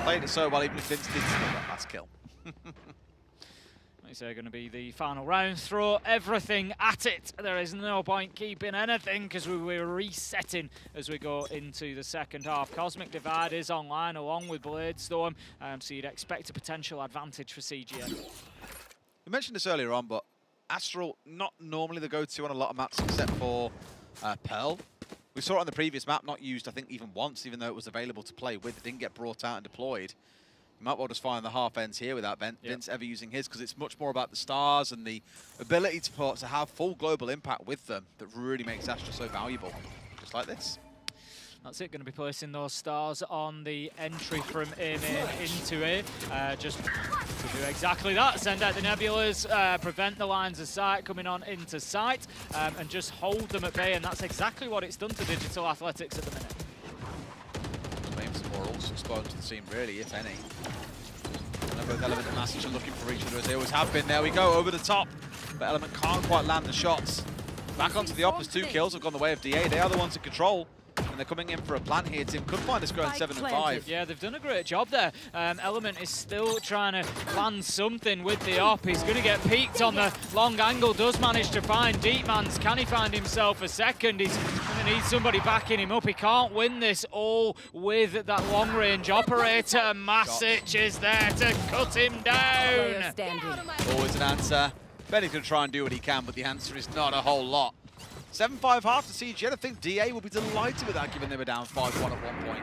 Played it so well, even if Vince did steal that last kill. Like I say, going to be the final round. Throw everything at it. There is no point keeping anything because we're resetting as we go into the second half. Cosmic Divide is online along with Bladestorm, so you'd expect a potential advantage for CGN. We mentioned this earlier on, but Astral, not normally the go-to on a lot of maps except for Pearl. We saw it on the previous map, not used, I think, even once, even though it was available to play with. It didn't get brought out and deployed. You might well just find the half ends here without Vince ever using his, because it's much more about the stars and the ability to have full global impact with them that really makes Astral so valuable. Just like this. That's it, going to be placing those stars on the entry from A main into A. Just to do exactly that, send out the nebulas, prevent the lines of sight coming on into sight, and just hold them at bay, and that's exactly what it's done to Digital Athletics at the minute. Maybe some more ults exposed to the scene, really, if any. Both Element and Masic are looking for each other, as they always have been. There we go, over the top. But Element can't quite land the shots. Back onto the Oppas, 2 kills have gone the way of DA. They are the ones in control. And they're coming in for a plant here. Tim could find us going 7-5. Yeah, they've done a great job there. Element is still trying to land something with the op. He's going to get peeked on the long angle. Does manage to find Deepmans. Can he find himself a second? He's going to need somebody backing him up. He can't win this all with that long-range operator. Masic is there to cut him down. Always an answer. Benny's going to try and do what he can, but the answer is not a whole lot. 7-5 half to CGN. I think DA will be delighted with that, given they were down 5-1 at one point.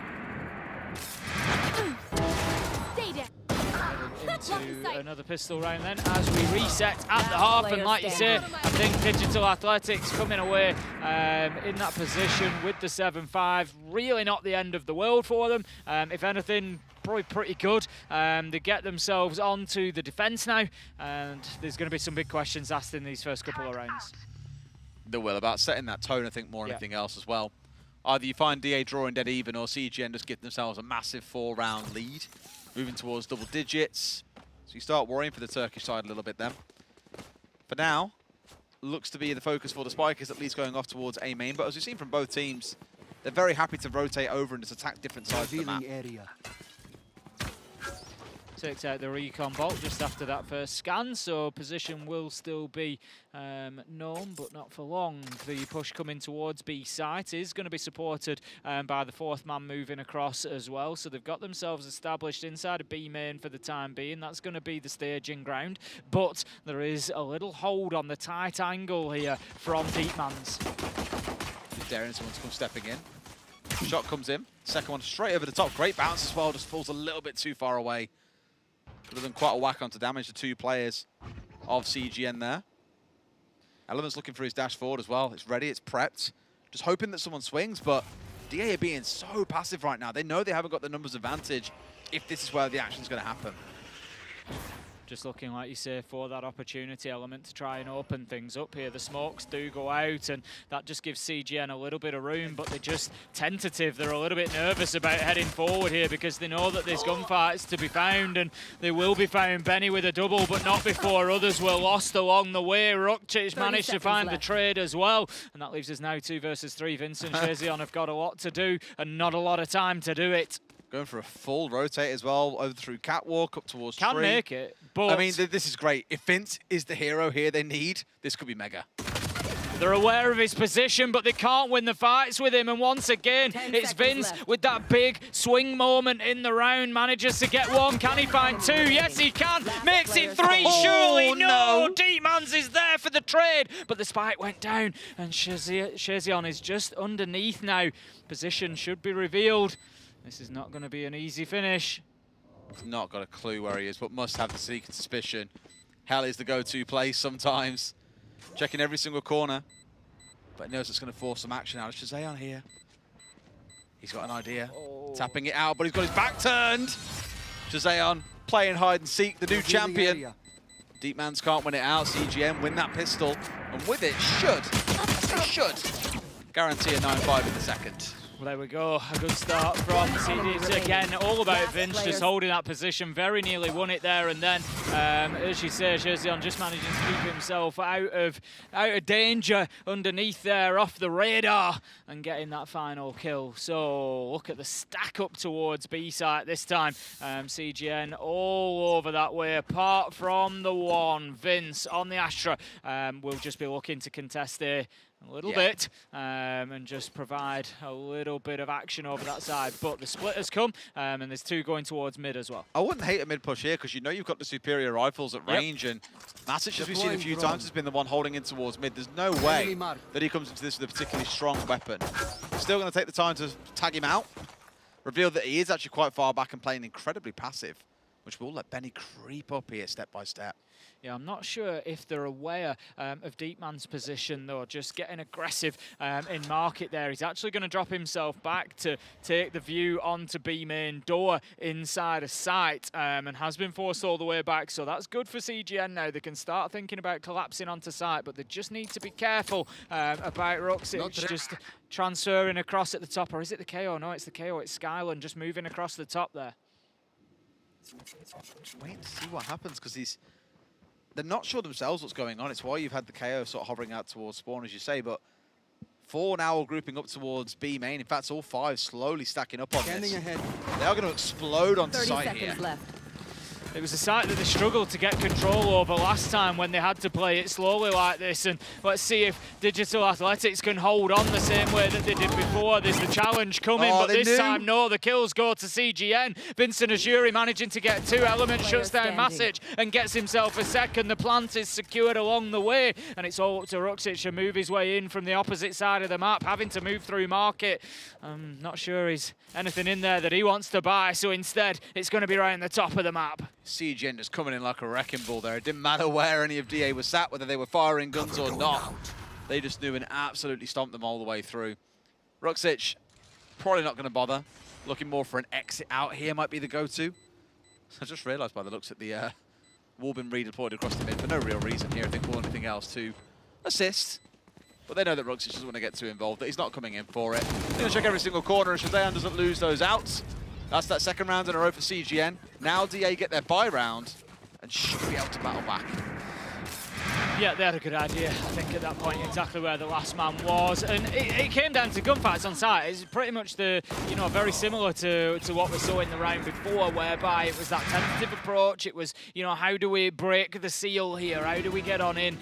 Into another pistol round then, as we reset at the half, and like you say, I think Digital Athletics coming away in that position with the 7-5. Really not the end of the world for them. If anything, probably pretty good. They get themselves onto the defense now, and there's going to be some big questions asked in these first couple of rounds. They will, about setting that tone, I think, more than anything else as well. Either you find DA drawing dead even, or CGN just get themselves a massive 4-round lead, moving towards double digits. So you start worrying for the Turkish side a little bit then. For now, looks to be the focus for the Spikers, at least going off towards A main. But as we've seen from both teams, they're very happy to rotate over and just attack different sides of the map. Takes out the recon bolt just after that first scan, so position will still be known, but not for long. The push coming towards B site is going to be supported by the 4th man moving across as well, so they've got themselves established inside of B main for the time being. That's going to be the staging ground, but there is a little hold on the tight angle here from Deepmans. Daring someone to come stepping in. Shot comes in, second one straight over the top. Great bounce as well, just falls a little bit too far away. Could have done quite a whack on to damage the 2 players of CGN there. Element's looking for his dash forward as well. It's ready, it's prepped. Just hoping that someone swings, but DA are being so passive right now. They know they haven't got the numbers advantage if this is where the action's going to happen. Just looking, like you say, for that opportunity Element to try and open things up here. The smokes do go out, and that just gives CGN a little bit of room, but they're just tentative. They're a little bit nervous about heading forward here because they know that there's gunfights to be found, and they will be found. Benny with a double, but not before others were lost along the way. Ruxic managed to find the trade as well, and that leaves us now 2 versus 3. Vincent and CGN have got a lot to do and not a lot of time to do it. Going for a full rotate as well, over through Catwalk, up towards Can tree. make it, but... I mean, this is great. If Vince is the hero here they need, this could be mega. They're aware of his position, but they can't win the fights with him. And once again, it's Vince with that big swing moment in the round. Manages to get one. Can he find two? Yes, he can. Makes it three, surely. No, Deepmans is there for the trade. But the spike went down, and CGN is just underneath now. Position should be revealed. This is not going to be an easy finish. He's not got a clue where he is, but must have the secret suspicion. Hell is the go-to place sometimes. Checking every single corner. But knows it's going to force some action out of CGN here. He's got an idea. Tapping it out, but he's got his back turned. CGN playing hide and seek, the new champion. Deepmans can't win it out. CGN win that pistol. And with it, should guarantee a 9-5 in the second. Well, there we go. A good start from CGN. Again, all about Vince just holding that position. Very nearly won it there. And then, as you say, CGN just managing to keep himself out of danger underneath there, off the radar, and getting that final kill. So look at the stack up towards B site this time. CGN all over that way, apart from the one. Vince on the Astra will just be looking to contest there a little bit and just provide a little bit of action over that side. But the split has come and there's two going towards mid as well. I wouldn't hate a mid push here because you know you've got the superior rifles at range, and Masic, as we've seen a few times, has been the one holding in towards mid. There's no way that he comes into this with a particularly strong weapon. Still going to take the time to tag him out, reveal that he is actually quite far back and playing incredibly passive, which will let Benny creep up here step by step. Yeah, I'm not sure if they're aware of Deepman's position, though. Just getting aggressive in market there. He's actually going to drop himself back to take the view onto B main door inside a site and has been forced all the way back. So that's good for CGN now. They can start thinking about collapsing onto site, but they just need to be careful about Ruxic just transferring across at the top. Or is it the KO? No, it's the KO. It's Skyland just moving across the top there. Just wait to see what happens because they're not sure themselves what's going on. It's why you've had the KO sort of hovering out towards spawn, as you say, but 4 now all grouping up towards B main. In fact, all 5 slowly stacking up on this. They are going to explode onto site here. Left. It was a site that they struggled to get control over last time when they had to play it slowly like this. And let's see if Digital Athletics can hold on the same way that they did before. There's the challenge coming, but this time, no, the kills go to CGN. Vincent Azuri managing to get 2 elements, shuts down Masic and gets himself a second. The plant is secured along the way, and it's all up to Ruxic to move his way in from the opposite side of the map, having to move through market. I'm not sure he's anything in there that he wants to buy, so instead, it's going to be right in the top of the map. CGN just coming in like a wrecking ball there. It didn't matter where any of DA was sat, whether they were firing guns or not. They just knew and absolutely stomped them all the way through. Ruxic, probably not going to bother. Looking more for an exit out here might be the go-to. I just realised by the looks at the wall being redeployed across the mid for no real reason here, I think, or anything else to assist. But they know that Ruxic doesn't want to get too involved, that he's not coming in for it. He's going to check every single corner, and CGN doesn't lose those outs. That's that second round in a row for CGN. Now DA get their buy round and should be able to battle back. Yeah, they had a good idea, I think, at that point, exactly where the last man was. And it came down to gunfights on site. It's pretty much very similar to what we saw in the round before, whereby it was that tentative approach. It was, how do we break the seal here? How do we get on in?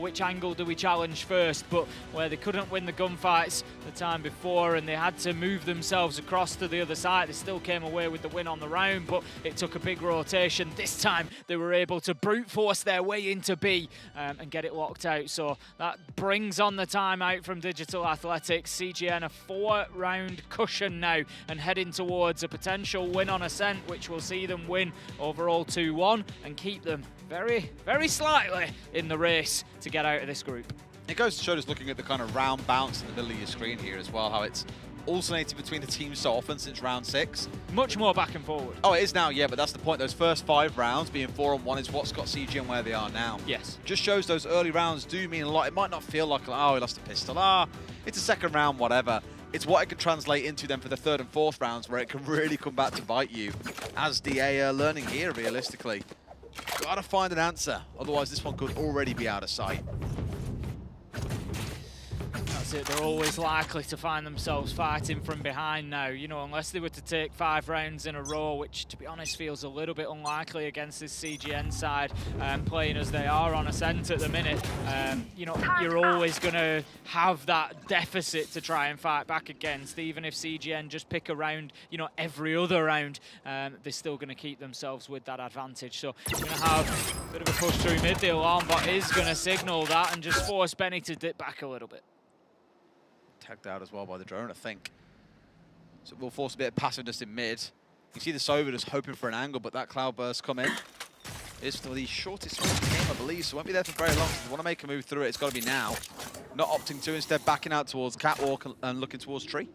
Which angle do we challenge first? But where they couldn't win the gunfights the time before and they had to move themselves across to the other side, they still came away with the win on the round, but it took a big rotation. This time, they were able to brute force their way into B and get it locked out. So that brings on the timeout from Digital Athletics. CGN a 4-round cushion now and heading towards a potential win on Ascent, which will see them win overall 2-1 and keep them very, very slightly in the race to get out of this group. It goes to show us looking at the kind of round bounce in the middle of your screen here as well, how it's alternated between the teams so often since round 6. Much more back and forward. Oh, it is now, yeah, but that's the point. Those first 5 rounds being 4-on-1 is what's got CGN where they are now. Yes. Just shows those early rounds do mean a lot. It might not feel like, oh, he lost a pistol. It's a second round, whatever. It's what it can translate into then for the 3rd and 4th rounds where it can really come back to bite you, as DA are learning here, realistically. Gotta find an answer, otherwise this one could already be out of sight. isn't it? They're always likely to find themselves fighting from behind now, you know, unless they were to take 5 rounds in a row, which, to be honest, feels a little bit unlikely against this CGN side, playing as they are on Ascent at the minute. You know, you're always going to have that deficit to try and fight back against, even if CGN just pick a round, you know, every other round, they're still going to keep themselves with that advantage. So you're going to have a bit of a push through mid. The alarm bot is going to signal that and just force Benny to dip back a little bit. Tagged out as well by the drone, I think. So we'll force a bit of passiveness in mid. You see the Sova just hoping for an angle, but that cloudburst come in. It's for the shortest swing of the game, I believe, so won't be there for very long. If you want to make a move through it, it's got to be now. Not opting to, instead backing out towards Catwalk and looking towards Tree.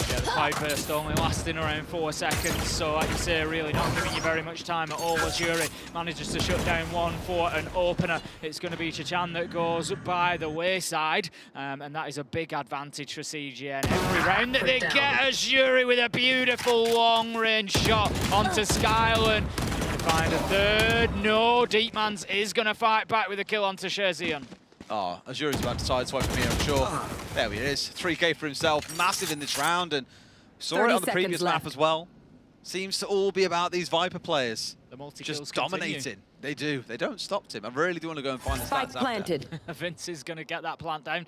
Yeah, the cloudburst only lasting around 4 seconds, so like you say, really not giving you very much time at all. As Yuri manages to shut down one for an opener. It's going to be Chachan that goes by the wayside, and that is a big advantage for CGN. Every round that they get, as Yuri with a beautiful long-range shot onto Skyland. Find a third. No, Deepmans is going to fight back with a kill onto Sherzion. Oh, Azuri's about to sideswipe from here, I'm sure. There he is. 3K for himself. Massive in this round, and saw it on the previous map as well. Seems to all be about these Viper players. The multi-kills just dominating. Continue. They do. They don't stop, Tim. I really do want to go and find the stats planted. Vince is going to get that plant down.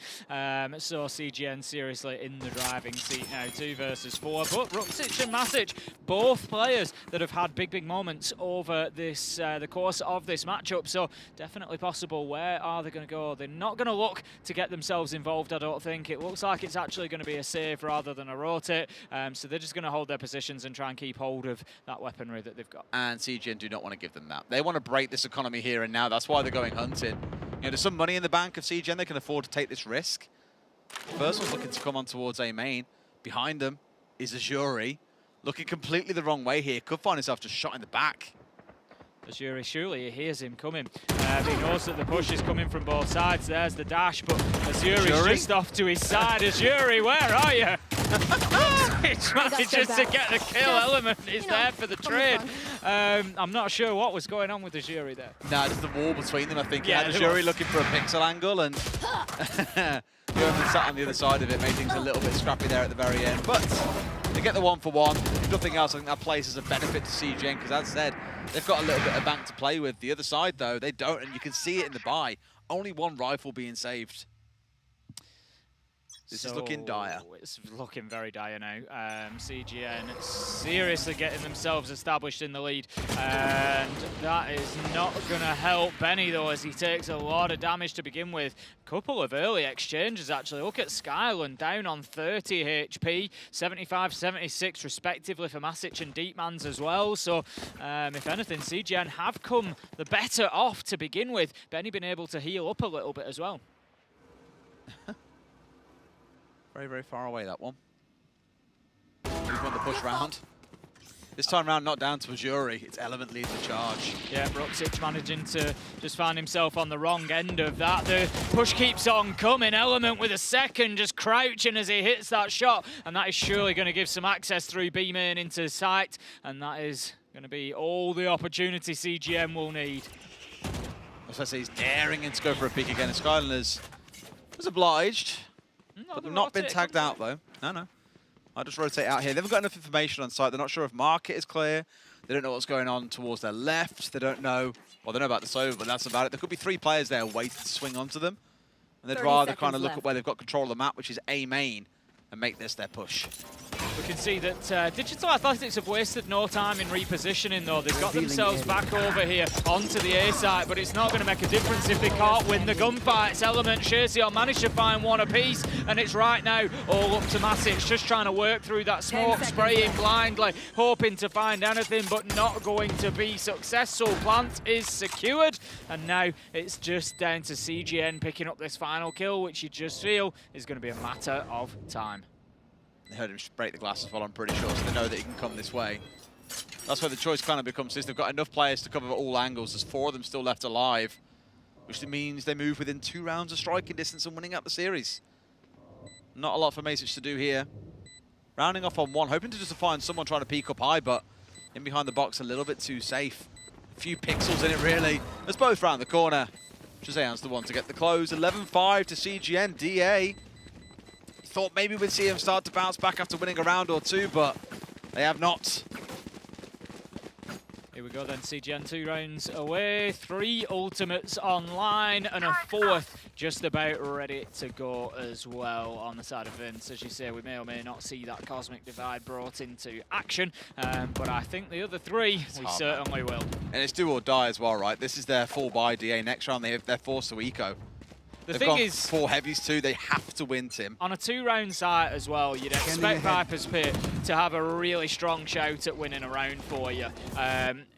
So CGN seriously in the driving seat now. 2 versus 4. But Ruxic and Masic, both players that have had big moments over this the course of this matchup. So definitely possible. Where are they going to go? They're not going to look to get themselves involved, I don't think. It looks like it's actually going to be a save rather than a rotate. So they're just going to hold their positions and try and keep hold of that weaponry that they've got. And CGN do not want to give them that. They want to break this economy here and now. That's why they're going hunting. You know, there's some money in the bank of CGN. They can afford to take this risk. First one's looking to come on towards A main. Behind them is Azuri, looking completely the wrong way here. Could find himself just shot in the back. Azuri, surely he hears him coming. He knows that the push is coming from both sides. There's the dash, but Azuri's just off to his side. Azuri, where are you? He manages to get the kill. Element is there for the trade. I'm not sure what was going on with Azuri there. Nah, just the wall between them, I think. Yeah, Azuri looking for a pixel angle, and German sat on the other side of it, made things a little bit scrappy there at the very end. But they get the 1-for-1. If nothing else, I think that plays as a benefit to CGN, because as I said, they've got a little bit of bank to play with. The other side, though, they don't, and you can see it in the buy. Only 1 rifle being saved. This is looking dire. It's looking very dire now. CGN seriously getting themselves established in the lead. And that is not going to help Benny, though, as he takes a lot of damage to begin with. Couple of early exchanges, actually. Look at Skyland down on 30 HP, 75, 76, respectively, for Masic and Deepmans as well. So, if anything, CGN have come the better off to begin with. Benny been able to heal up a little bit as well. Very far away, that one. He's won the push round. This time round, not down to Azuri. It's Element leading the charge. Yeah, Ruxic managing to just find himself on the wrong end of that. The push keeps on coming. Element with a second, just crouching as he hits that shot. And that is surely going to give some access through B main into sight. And that is going to be all the opportunity CGN will need. As I say, he's daring in to go for a peek again. And Skylanders was obliged. But not been tagged out, though. No. I'll just rotate out here. They haven't got enough information on site. They're not sure if market is clear. They don't know what's going on towards their left. They don't know. Well, they know about the Sova, but that's about it. There could be 3 players there waiting to swing onto them. And they'd rather kind of look at where they've got control of the map, which is A main, and make this their push. We can see that Digital Athletics have wasted no time in repositioning, though. They've got themselves back over here onto the A site, but it's not going to make a difference if they can't win the gunfights. Element, Sherzion managed to find 1 apiece, and it's right now all up to Masic, just trying to work through that smoke, spraying blindly, hoping to find anything, but not going to be successful. Plant is secured, and now it's just down to CGN picking up this final kill, which you just feel is going to be a matter of time. They heard him break the glass as well, I'm pretty sure, so they know that he can come this way. That's where the choice kind of becomes this. They've got enough players to cover all angles. There's 4 of them still left alive, which means they move within 2 rounds of striking distance and winning out the series. Not a lot for Masic to do here. Rounding off on 1, hoping to just find someone trying to peek up high, but in behind the box a little bit too safe. A few pixels in it, really. There's both round the corner. Shazam's the one to get the close. 11-5 to CGN. DA thought maybe we'd see him start to bounce back after winning a round or two, but they have not. Here we go then, CGN 2 rounds away, 3 ultimates online, and a 4th just about ready to go as well on the side of Vince. As you say, we may or may not see that Cosmic Divide brought into action, but I think the other 3, we certainly will. And it's do or die as well, right? This is their full buy DA. Next round, they're forced to eco. The They've thing gone is, 4 heavies too. They have to win, Tim. On a 2-round site as well, you'd expect Viper's Pit to have a really strong shout at winning a round for you.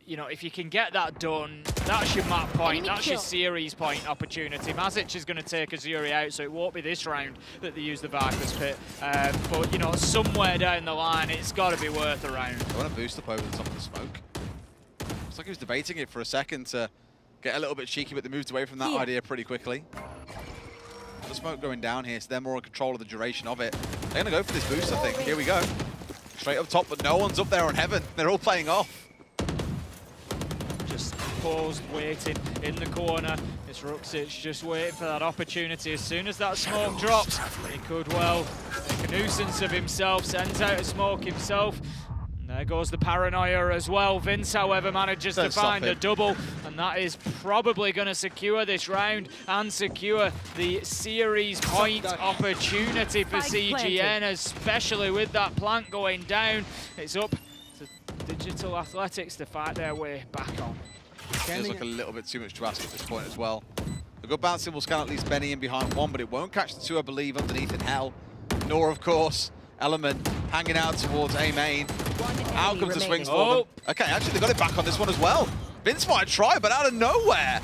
You know, if you can get that done, that's your map point, that's your series point opportunity. Mazic is going to take Azuri out, so it won't be this round that they use the Viper's Pit. But, you know, somewhere down the line, it's got to be worth a round. I want to boost up over the top of the smoke. Looks like he was debating it for a second to get a little bit cheeky, but they moved away from that idea pretty quickly. The smoke going down here, so they're more in control of the duration of it. They're going to go for this boost, I think. Here we go. Straight up top, but no one's up there on Heaven. They're all playing off. Just paused, waiting in the corner. It's Ruxic just waiting for that opportunity. As soon as that smoke drops, he could well make a nuisance of himself, sends out a smoke himself. And there goes the paranoia as well. Vince, however, manages to find a double, and that is probably going to secure this round and secure the series point opportunity for CGN, especially with that plant going down. It's up to Digital Athletics to fight their way back on. Feels like a little bit too much to ask at this point as well. The good bouncing will scan at least Benny in behind 1, but it won't catch the 2, I believe, underneath in Hell. Nor, of course, Element hanging out towards A main. Out comes the swings for them. Okay, actually, they got it back on this one as well. Vince might try, but out of nowhere,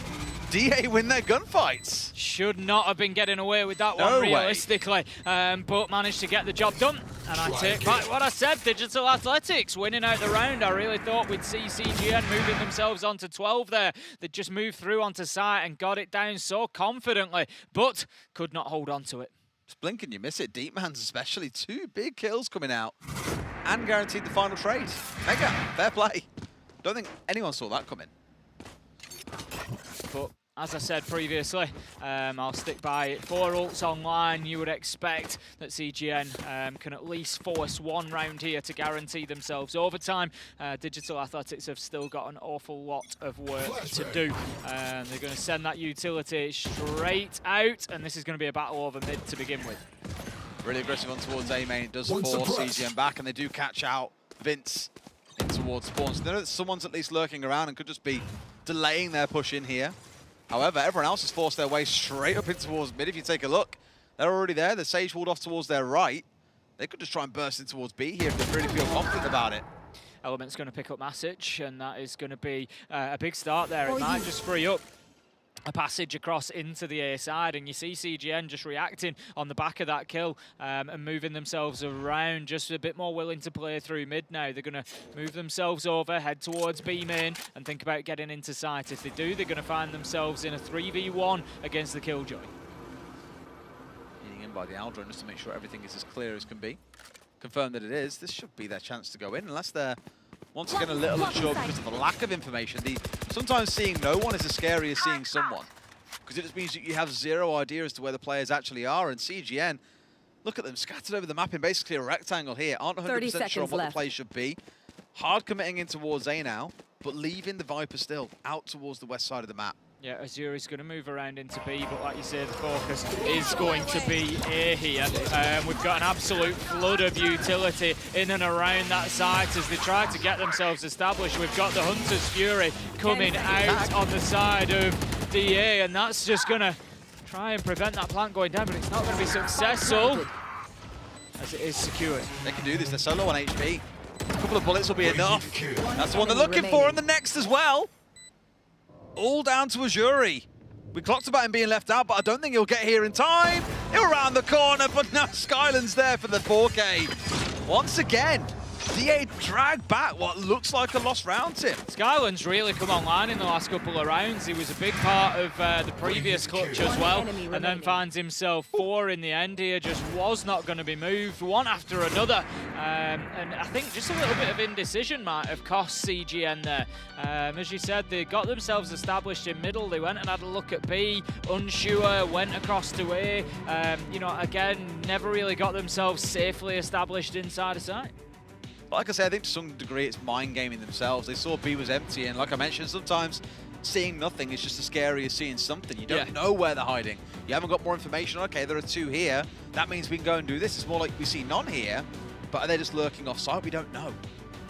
DA win their gunfights. Should not have been getting away with that one, realistically, but managed to get the job done. And I take back what I said, Digital Athletics winning out the round. I really thought we'd see CGN moving themselves onto 12 there. They just moved through onto site and got it down so confidently, but could not hold on to it. Just blink and you miss it. Deepman's especially 2 big kills coming out and guaranteed the final trade. Mega, fair play. Don't think anyone saw that coming. But as I said previously, I'll stick by it. 4 ults online, you would expect that CGN can at least force 1 round here to guarantee themselves overtime. Digital Athletics have still got an awful lot of work to do. They're going to send that utility straight out, and this is going to be a battle over mid to begin with. Really aggressive on towards A main. It does force CGN back, and they do catch out Vince in towards spawn. So they know that someone's at least lurking around and could just be delaying their push in here. However, everyone else has forced their way straight up in towards mid. If you take a look, they're already there. The Sage walled off towards their right. They could just try and burst in towards B here if they really feel confident about it. Element's going to pick up Masic, and that is going to be a big start there. It might just free up a passage across into the A side, and you see CGN just reacting on the back of that kill and moving themselves around, just a bit more willing to play through mid now. They're going to move themselves over, head towards B main, and think about getting into sight. If they do, they're going to find themselves in a 3v1 against the Killjoy. Leading in by the Aldrin just to make sure everything is as clear as can be. Confirm that it is. This should be their chance to go in, unless they're once again a little unsure because of the lack of information. Sometimes seeing no one is as scary as seeing someone, because it just means that you have 0 idea as to where the players actually are. And CGN, look at them scattered over the map in basically a rectangle here, aren't 100% sure on what the play should be. Hard committing in towards A now, but leaving the Viper still out towards the west side of the map. Yeah, Azuri's going to move around into B, but like you say, the focus is going to be A here. We've got an absolute flood of utility in and around that site as they try to get themselves established. We've got the Hunter's Fury coming out on the side of DA, and that's just going to try and prevent that plant going down, but it's not going to be successful as it is secured. They can do this. They're solo on HP. A couple of bullets will be enough. That's the one they're looking for, and the next as well. All down to Azuri. We clocked about him being left out, but I don't think he'll get here in time. He'll round the corner, but now Skyland's there for the 4K. Once again, DA drag back what looks like a lost round, Tim. Skyland's really come online in the last couple of rounds. He was a big part of the previous clutch as well, and then finds himself 4 in the end here. Just was not going to be moved, one after another. And I think just a little bit of indecision might have cost CGN there. As you said, they got themselves established in middle. They went and had a look at B, unsure, went across to A. You know, again, never really got themselves safely established inside a site. Like I said, I think to some degree it's mind gaming themselves. They saw B was empty, and like I mentioned, sometimes seeing nothing is just as scary as seeing something. You don't know where they're hiding. You haven't got more information. Okay, there are 2 here. That means we can go and do this. It's more like we see none here, but are they just lurking off site? We don't know.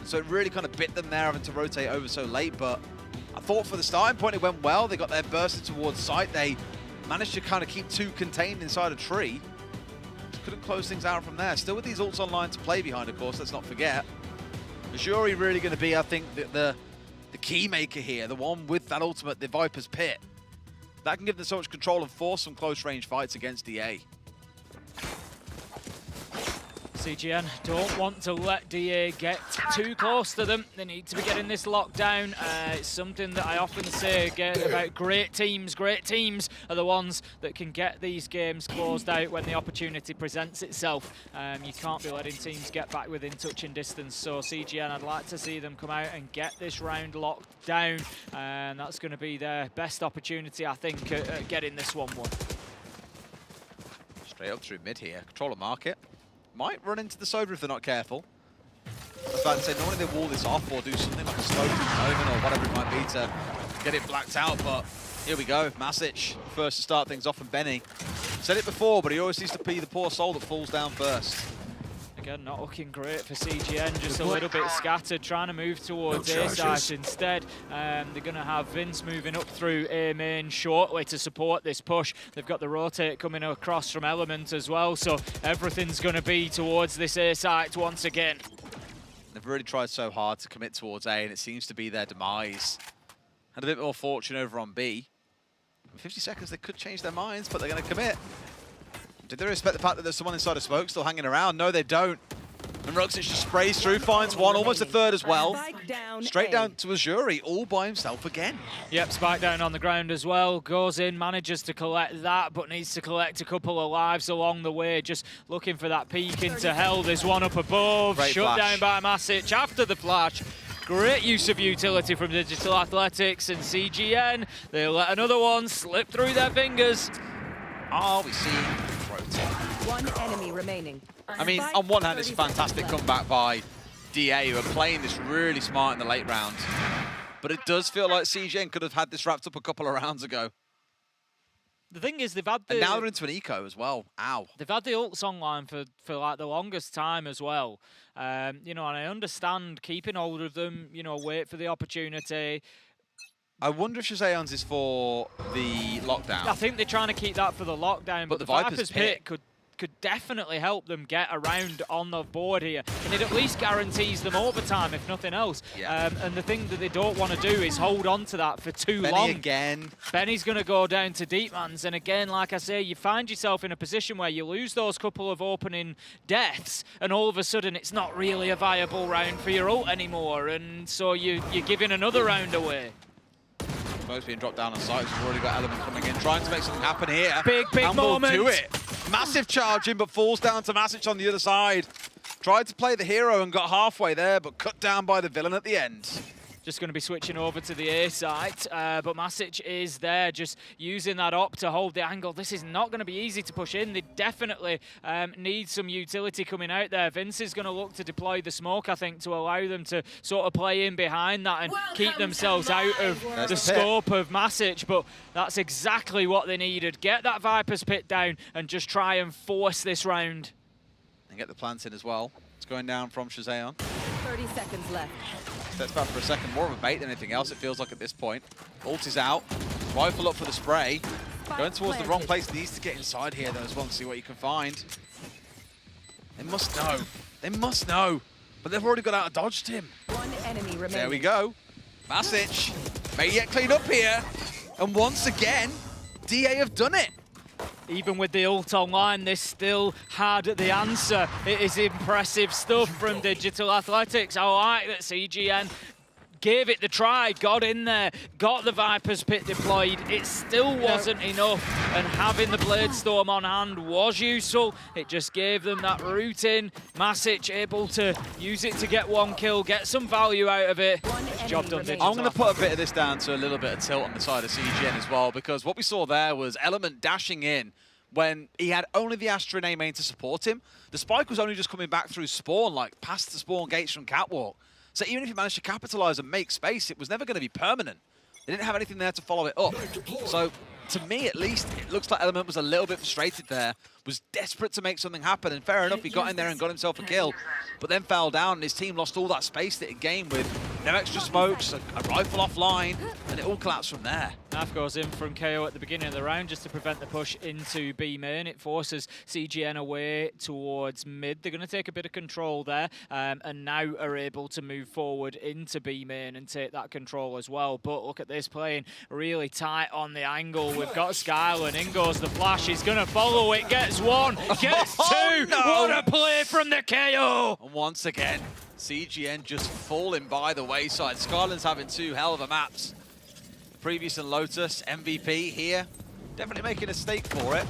So it really kind of bit them there having to rotate over so late, but I thought for the starting point it went well. They got their bursted towards site. They managed to kind of keep 2 contained inside a tree. Couldn't close things out from there. Still with these ults online to play behind, of course, let's not forget. Azuri really going to be, I think, the key maker here, the one with that ultimate, the Viper's Pit. That can give them so much control and force some close-range fights against DA. CGN don't want to let DA get too close to them. They need to be getting this locked down. It's something that I often say again about great teams. Great teams are the ones that can get these games closed out when the opportunity presents itself. You can't be letting teams get back within touching distance. So CGN, I'd like to see them come out and get this round locked down. And that's going to be their best opportunity, I think, at getting this one won. Straight up through mid here. Control of market. Might run into the Soda if they're not careful. I was about to say, normally they wall this off or do something like a slow moment or whatever it might be to get it blacked out, but here we go. Masic first to start things off, and Benny. Said it before, but he always seems to be the poor soul that falls down first. Again, not looking great for CGN, just a little bit scattered, trying to move towards A site instead. They're going to have Vince moving up through A main shortly to support this push. They've got the rotate coming across from Element as well, so everything's going to be towards this A site once again. They've really tried so hard to commit towards A, and it seems to be their demise. Had a bit more fortune over on B. In 50 seconds, they could change their minds, but they're going to commit. Did they respect the fact that there's someone inside of smoke still hanging around? No, they don't. And Roxic just sprays through, finds one, almost a third as well. Straight down to Azuri, all by himself again. Yep, spike down on the ground as well. Goes in, manages to collect that, but needs to collect a couple of lives along the way. Just looking for that peek into hell. There's one up above. Great Shut flash. down by Masic after the flash. Great use of utility from Digital Athletics and CGN. They let another one slip through their fingers. Oh, we see. One enemy remaining. I mean, on one hand, it's a fantastic comeback by DA, who are playing this really smart in the late round. But it does feel like CGN could have had this wrapped up a couple of rounds ago. The thing is, they've had the... And now they're into an eco as well. Ow. They've had the ults online for like the longest time as well. You know, and I understand keeping hold of them, you know, wait for the opportunity. I wonder if Shazayon's is for the lockdown. I think they're trying to keep that for the lockdown, but the Viper's Pit could definitely help them get around on the board here. And it at least guarantees them overtime, if nothing else. Yeah. And the thing that they don't want to do is hold on to that for too Benny long. again. Benny's going to go down to Deepmans. And again, like I say, you find yourself in a position where you lose those couple of opening deaths, and all of a sudden it's not really a viable round for your ult anymore. And so you're giving another round away. Both being dropped down on site. We've already got Element coming in, trying to make something happen here. Big and moment. We'll do it. Massive charging, but falls down to Masic on the other side. Tried to play the hero and got halfway there, but cut down by the villain at the end. Just going to be switching over to the A site, but Masic is there, just using that op to hold the angle. This is not going to be easy to push in. They definitely need some utility coming out there. Vince is going to look to deploy the smoke, I think, to allow them to sort of play in behind that and keep themselves out of the scope of Masic, but that's exactly what they needed. Get that Viper's Pit down and just try and force this round. And get the plant in as well. It's going down from Shazayon. 30 seconds left. Steps back for a second, more of a bait than anything else, it feels like at this point. Ult is out, rifle up for the spray. Going towards the wrong place, needs to get inside here though as well and see what you can find. They must know, they must know, but they've already got out of dodge, Tim. One enemy remaining. There we go. Masic may yet clean up here, and once again, DA have done it. even with the ult online, they still had the answer. It is impressive stuff from Digital Athletics. I like that CGN gave it the try, got in there, got the Viper's Pit deployed. It still wasn't enough, and having the Blade Storm on hand was useful. It just gave them that route in. Masic able to use it to get one kill, get some value out of it. Job done. I'm going to put a bit of this down to a little bit of tilt on the side of CGN as well, because what we saw there was Element dashing in when he had only the Astra and A-main to support him. The spike was only just coming back through spawn, like past the spawn gates from Catwalk. So even if you managed to capitalize and make space, it was never going to be permanent. They didn't have anything there to follow it up. So to me, at least, it looks like Element was a little bit frustrated there, was desperate to make something happen, and fair enough, he got in there and got himself a kill, but then fell down, and his team lost all that space that it gained with no extra smokes, a rifle offline, and it all collapsed from there. DATH goes in from KO at the beginning of the round just to prevent the push into B main. It forces CGN away towards mid. They're going to take a bit of control there, and now are able to move forward into B main and take that control as well. But look at this, playing really tight on the angle. We've got Skyland. In goes the flash. He's going to follow it. Gets one. Gets two. No. What a play from the KO. And once again, CGN just falling by the wayside. Skyland's having two hell of a maps. Previous and Lotus, MVP here. Definitely making a stake for it.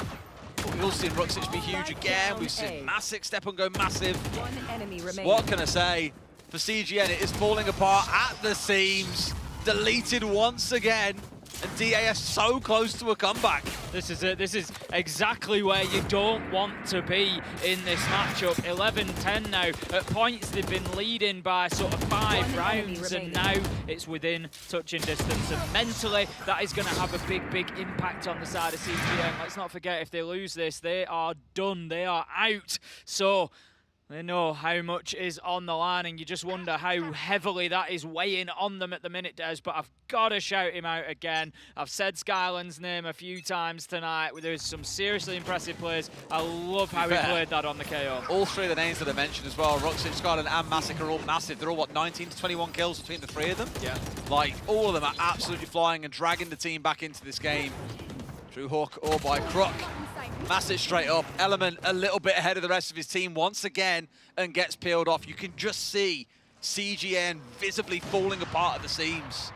But we've all seen Ruxic be huge again. We've seen Masic step and go massive. One enemy remaining. What can I say? For CGN, it is falling apart at the seams. Deleted once again. And DAS so close to a comeback. This is it. This is exactly where you don't want to be in this matchup. 11-10 now. At points, they've been leading by sort of 5 rounds, and now it's within touching distance. And mentally, that is going to have a big, big impact on the side of CGN. Let's not forget, if they lose this, they are done. They are out. So they know how much is on the line, and you just wonder how heavily that is weighing on them at the minute, Des. But I've got to shout him out again. I've said Skyland's name a few times tonight. There's some seriously impressive plays. I love how he played that on the KO. All three of the names that I mentioned as well, Ruxic, Skyland and Masic, are all massive. They're all, what, 19 to 21 kills between the three of them? Yeah. Like, all of them are absolutely flying and dragging the team back into this game. Through Hook or by Crook. Masic straight up. Element a little bit ahead of the rest of his team once again and gets peeled off. You can just see CGN visibly falling apart at the seams.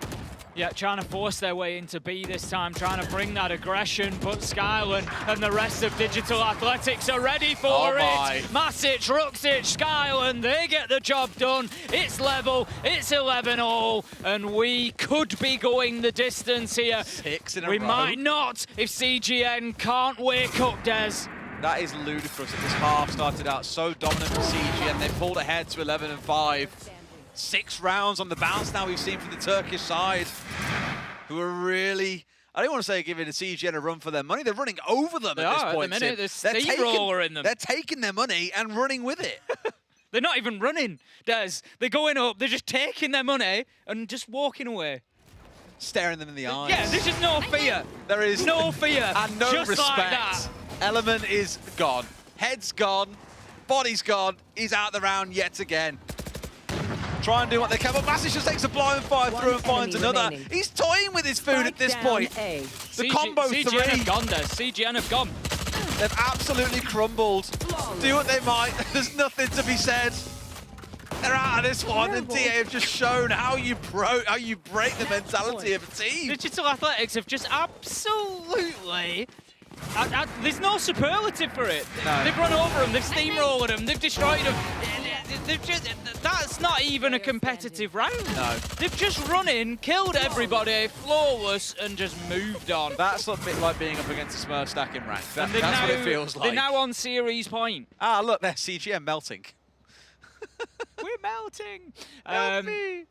Yeah, trying to force their way into B this time, trying to bring that aggression, but Skyland and the rest of Digital Athletics are ready for it. Masic, Ruxic, Skyland, they get the job done. It's level, it's 11-all, and we could be going the distance here. 6 in a row. We might not if CGN can't wake up, Des. That is ludicrous that this half started out so dominant for CGN. They pulled ahead to 11-5. 6 rounds on the bounce now we've seen from the Turkish side, who are really, I don't want to say giving the CGN a run for their money. They're running over them at this point. At the minute, there's steamroller in them. They're taking their money and running with it. They're not even running, Des. They're going up, they're just taking their money and just walking away. Staring them in the eyes. Yeah, there's just no fear. There is no fear. And no just respect. Like that. Element is gone. Head's gone. Body's gone. He's out the round yet again. Try and do what they can, but Masic just takes a blind fire through and finds another. Remaining. He's toying with his food at this point. The combo CGN 3. have gone, Des. CGN have gone. They've absolutely crumbled. Do what they might. There's nothing to be said. They're out of this one, and DA have just shown how you break the mentality of a team. Digital Athletics have just absolutely... there's no superlative for it. No. They've run over them, they've steamrolled them, they've destroyed them. That's not even a competitive round. No. They've just run in, killed everybody, flawless, and just moved on. That's a bit like being up against a Smurf stack in rank. That's what it feels like. They're now on series point. Ah, look, there's CGN melting. We're melting. Help me.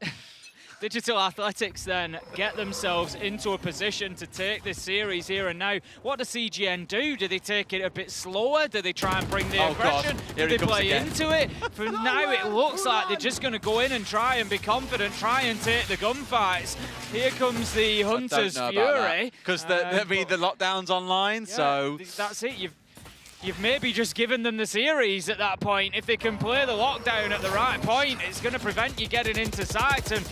Digital Athletics then get themselves into a position to take this series here and now. What does CGN do? Do they take it a bit slower? Do they try and bring the aggression? Do they play into it? For now, it looks like they're just going to go in and try and be confident, try and take the gunfights. Here comes the Hunter's Fury. Because the lockdown's online, yeah, so... That's it. You've maybe just given them the series at that point. If they can play the lockdown at the right point, it's going to prevent you getting into sight. And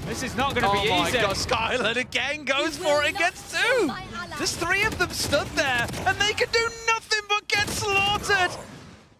this is not going to be easy. Oh my God, Skyland again goes for it and gets 2. There's 3 of them stood there, and they can do nothing but get slaughtered.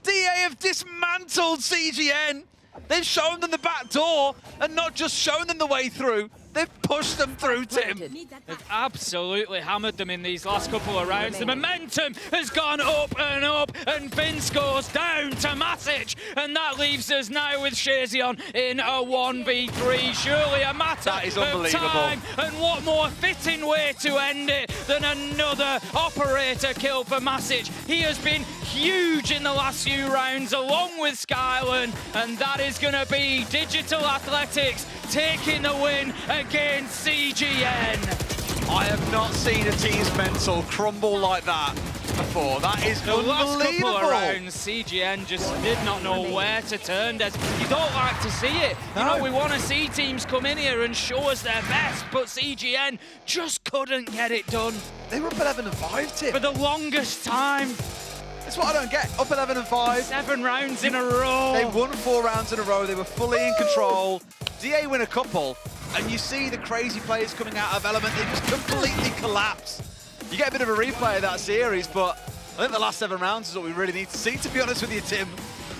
DA have dismantled CGN. They've shown them the back door, and not just shown them the way through, they've pushed them through, Tim. They've absolutely hammered them in these last couple of rounds. The momentum has gone up, and Vince goes down to Masic, and that leaves us now with CGN in a 1v3. Surely a matter of time, and what more fitting way to end it than another operator kill for Masic. He has been huge in the last few rounds, along with Skyland, and that is going to be Digital Athletics taking the win against CGN. I have not seen a team's mental crumble like that before. That is the last couple of unbelievable. rounds, CGN just did not know where to turn. Des, you don't like to see it. You know, we want to see teams come in here and show us their best, but CGN just couldn't get it done. They were up 11-5, Tim. For the longest time. That's what I don't get. Up 11-5. 7 rounds in a row. They won 4 rounds in a row. They were fully in control. DA win a couple, and you see the crazy players coming out of Element. They just completely collapse. You get a bit of a replay of that series, but I think the last 7 rounds is what we really need to see, to be honest with you, Tim.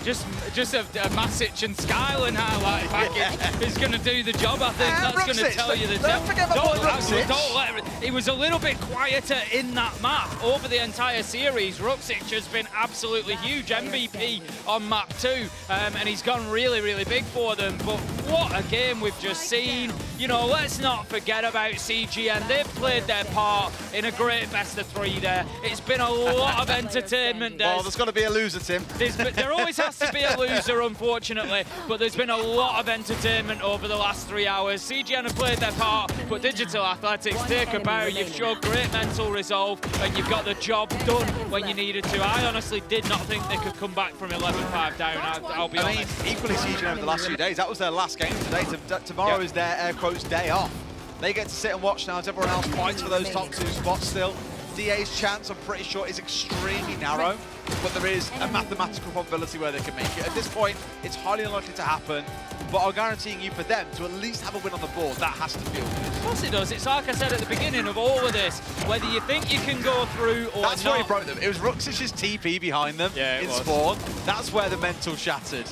Just a Masic and Skyland highlight package is going to do the job. I think that's going to tell you the Don't forget about Ruxic. Don't let it was a little bit quieter in that map over the entire series. Ruxic has been absolutely huge, MVP on map 2, and he's gone really, really big for them. But what a game we've just seen. You know, let's not forget about CGN. They've played their part in a great best of 3 there. It's been a lot of entertainment. Well, there's got to be a loser, Tim. There always has to be a loser, unfortunately, but there's been a lot of entertainment over the last 3 hours. CGN have played their part, but Digital Athletics, take a bow. You've shown great mental resolve, and you've got the job done when you needed to. I honestly did not think they could come back from 11-5 down, I'll be honest. Equally CGN over the last few days. That was their last game today. Tomorrow is their, air quotes, day off. They get to sit and watch now as everyone else fights for those top 2 spots still. DA's chance, I'm pretty sure, is extremely narrow, but there is a mathematical probability where they can make it. At this point, it's highly unlikely to happen, but I'm guaranteeing you for them to at least have a win on the board. That has to feel good. Of course it does. It's like I said at the beginning of all of this, whether you think you can go through or That's not. where he broke them. It was Ruxic's TP behind them in spawn. That's where the mental shattered.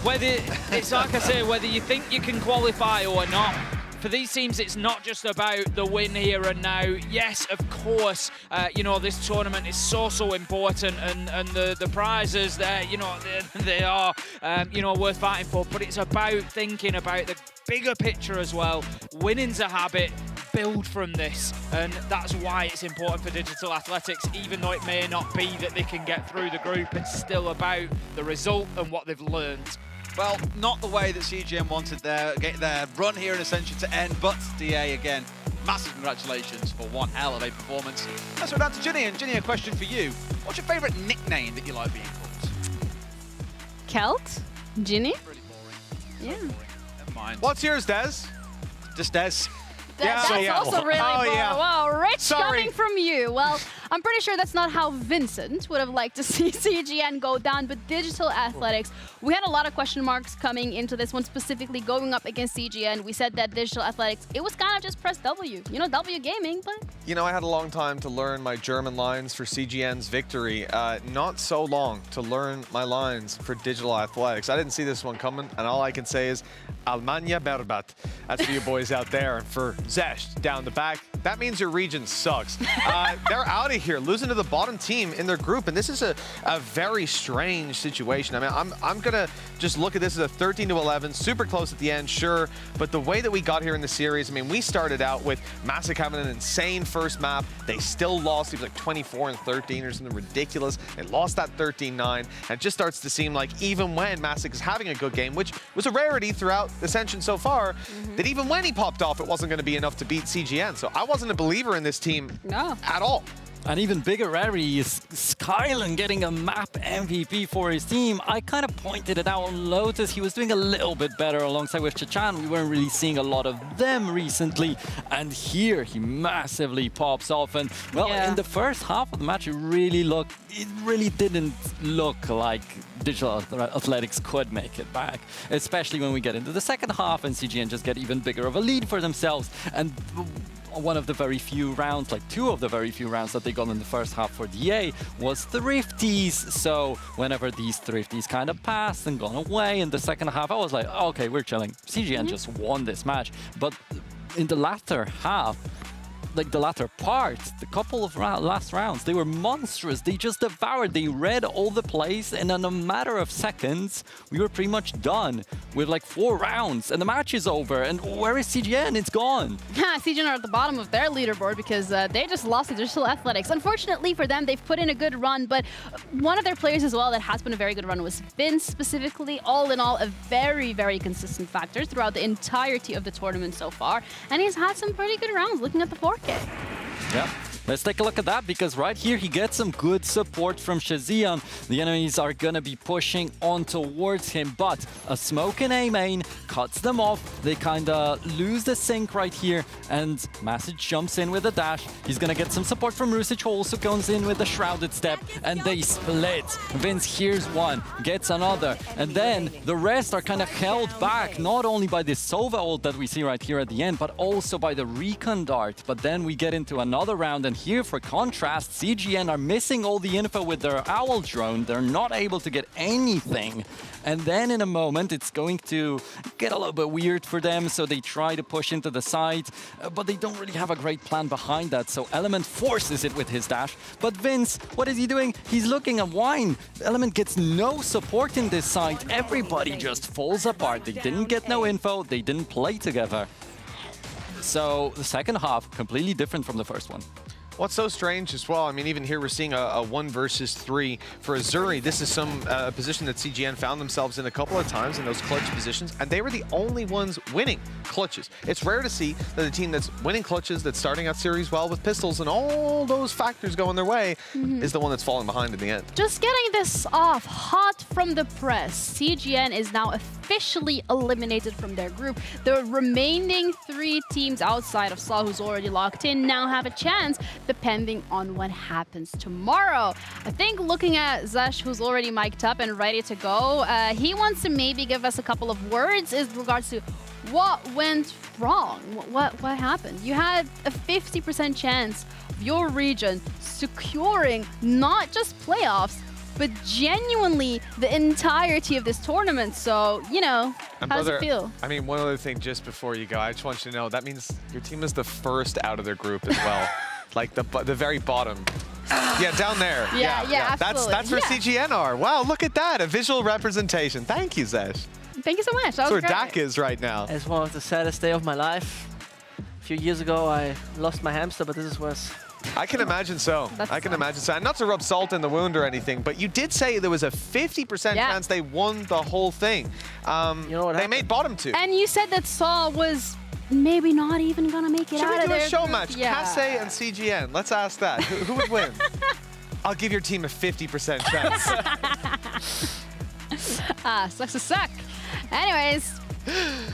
Whether it's like I say, whether you think you can qualify or not. For these teams, it's not just about the win here and now. Yes, of course, you know, this tournament is so important, and the prizes there, you know, they are, you know, worth fighting for. But it's about thinking about the bigger picture as well. Winning's a habit. Build from this, and that's why it's important for Digital Athletics. Even though it may not be that they can get through the group, it's still about the result and what they've learned. Well, not the way that CGN wanted their run here in Ascension to end, but DA again, massive congratulations for one hell of a performance. Let's go down to Ginny, and Ginny, a question for you. What's your favourite nickname that you like being called? Kelt? Ginny? Really boring. Yeah. Never mind. What's yours, Des? Just Des. That's also really boring. Wow, Rich coming from you. Well, I'm pretty sure that's not how Vincent would have liked to see CGN go down, but Digital Athletics, we had a lot of question marks coming into this one, specifically going up against CGN. We said that Digital Athletics, it was kind of just press W. You know, W gaming, but... You know, I had a long time to learn my German lines for CGN's victory. Not so long to learn my lines for Digital Athletics. I didn't see this one coming, and all I can say is Almanya Berbat. That's for you boys out there. And for Zesht down the back, that means your region sucks. They're out of here, losing to the bottom team in their group, and this is a very strange situation. I mean, I'm gonna just look at this as a 13-11, super close at the end, sure, but the way that we got here in the series, I mean, we started out with Masic having an insane first map. They still lost. It was like 24-13 or something ridiculous. They lost that 13-9, and it just starts to seem like even when Masic is having a good game, which was a rarity throughout Ascension so far, that even when he popped off, it wasn't going to be enough to beat CGN. So I wasn't a believer in this team at all. An even bigger rarity is Skyland getting a map MVP for his team. I kind of pointed it out on Lotus. He was doing a little bit better alongside with Chachan. We weren't really seeing a lot of them recently. And here he massively pops off. And well, in the first half of the match, it really didn't look like Digital Athletics could make it back, especially when we get into the second half and CGN just get even bigger of a lead for themselves. And one of the very few rounds, like 2 of the very few rounds that they got in the first half for DA was Thrifties. So whenever these Thrifties kind of passed and gone away in the second half, I was like, okay, we're chilling. CGN just won this match. But in the latter half, like the latter part, the couple of last rounds, they were monstrous. They just devoured. They read all the plays, and in a matter of seconds, we were pretty much done with like 4 rounds, and the match is over. And where is CGN? It's gone. CGN are at the bottom of their leaderboard because they just lost to Digital Athletics. Unfortunately for them, they've put in a good run, but one of their players as well that has been a very good run was Vince specifically. All in all, a very, very consistent factor throughout the entirety of the tournament so far, and he's had some pretty good rounds looking at the 4K. Yeah. Let's take a look at that, because right here he gets some good support from Shazian. The enemies are gonna be pushing on towards him, but a smoke in A main cuts them off. They kinda lose the sync right here, and Masic jumps in with a dash. He's gonna get some support from Rusic, who also goes in with a shrouded step, and they split. Vince hears one, gets another, and then the rest are kind of held back, not only by this Sova ult that we see right here at the end, but also by the recon dart. But then we get into another round, and here, for contrast, CGN are missing all the info with their Owl drone. They're not able to get anything. And then in a moment, it's going to get a little bit weird for them, so they try to push into the side, but they don't really have a great plan behind that, so Element forces it with his dash. But Vince, what is he doing? He's looking at Wine. Element gets no support in this side. Everybody just falls apart. They didn't get no info. They didn't play together. So the second half, completely different from the first one. What's so strange as well, I mean, even here we're seeing a 1 versus 3 for Azuri. This is some position that CGN found themselves in a couple of times in those clutch positions, and they were the only ones winning clutches. It's rare to see that a team that's winning clutches, that's starting out series well with pistols and all those factors going their way, is the one that's falling behind in the end. Just getting this off hot from the press, CGN is now officially eliminated from their group. The remaining 3 teams outside of Saw, who's already locked in, now have a chance, depending on what happens tomorrow. I think looking at Zesh, who's already mic'd up and ready to go, he wants to maybe give us a couple of words in regards to what went wrong. What happened? You had a 50% chance of your region securing not just playoffs, but genuinely the entirety of this tournament. So, you know, how does it feel? I mean, one other thing just before you go, I just want you to know, that means your team is the first out of their group as well. Like the very bottom. Yeah, down there. Yeah, absolutely. That's where CGN are. Wow, look at that. A visual representation. Thank you, Zesh. Thank you so much. That's where Dak is right now. It's one of the saddest days of my life. A few years ago, I lost my hamster, but this is worse. I can imagine so. I can imagine so. And not to rub salt in the wound or anything, but you did say there was a 50% chance they won the whole thing. You know what? They made bottom 2. And you said that Saw was maybe not even gonna make it out of there. Should we do a show match? Kasse and CGN. Let's ask that. Who would win? I'll give your team a 50% chance. Sucks to suck. Anyways,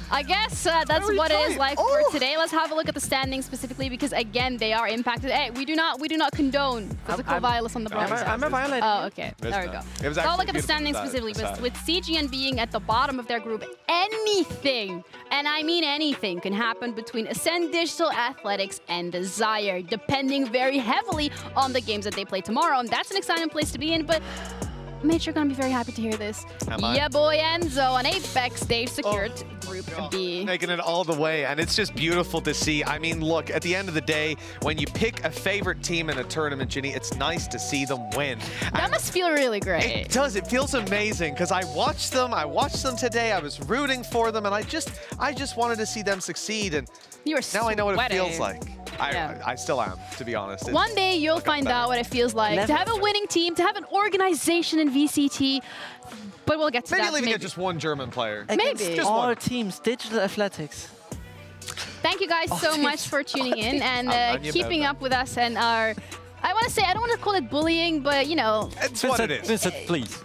I guess that's what it is like for today. Let's have a look at the standings specifically, because again, they are impacted. Hey, we do not condone physical violence on the broadcast. I'm a violator. Oh, okay. There we go. So I'll look at the standings specifically, but with CGN being at the bottom of their group, anything, and I mean anything, can happen between Ascend Digital Athletics and Desire, depending very heavily on the games that they play tomorrow. And that's an exciting place to be in, but Mitch, you're gonna be very happy to hear this. Yeah, boy, Enzo and Apex, they've secured Group B. Making it all the way, and it's just beautiful to see. I mean, look, at the end of the day, when you pick a favorite team in a tournament, Ginny, it's nice to see them win. That must feel really great. It does. It feels amazing, because I watched them today. I was rooting for them, and I just wanted to see them succeed. And now I know what it feels like. I still am, to be honest. One day you'll find out what it feels like to have a winning team, to have an organization in VCT, but we'll get to that. Maybe get just one German player. Maybe. Just all teams, Digital Athletics. Thank you guys so much for tuning in and keeping up with us and our, I want to say, I don't want to call it bullying, but you know. It's what it is. Vincent, please.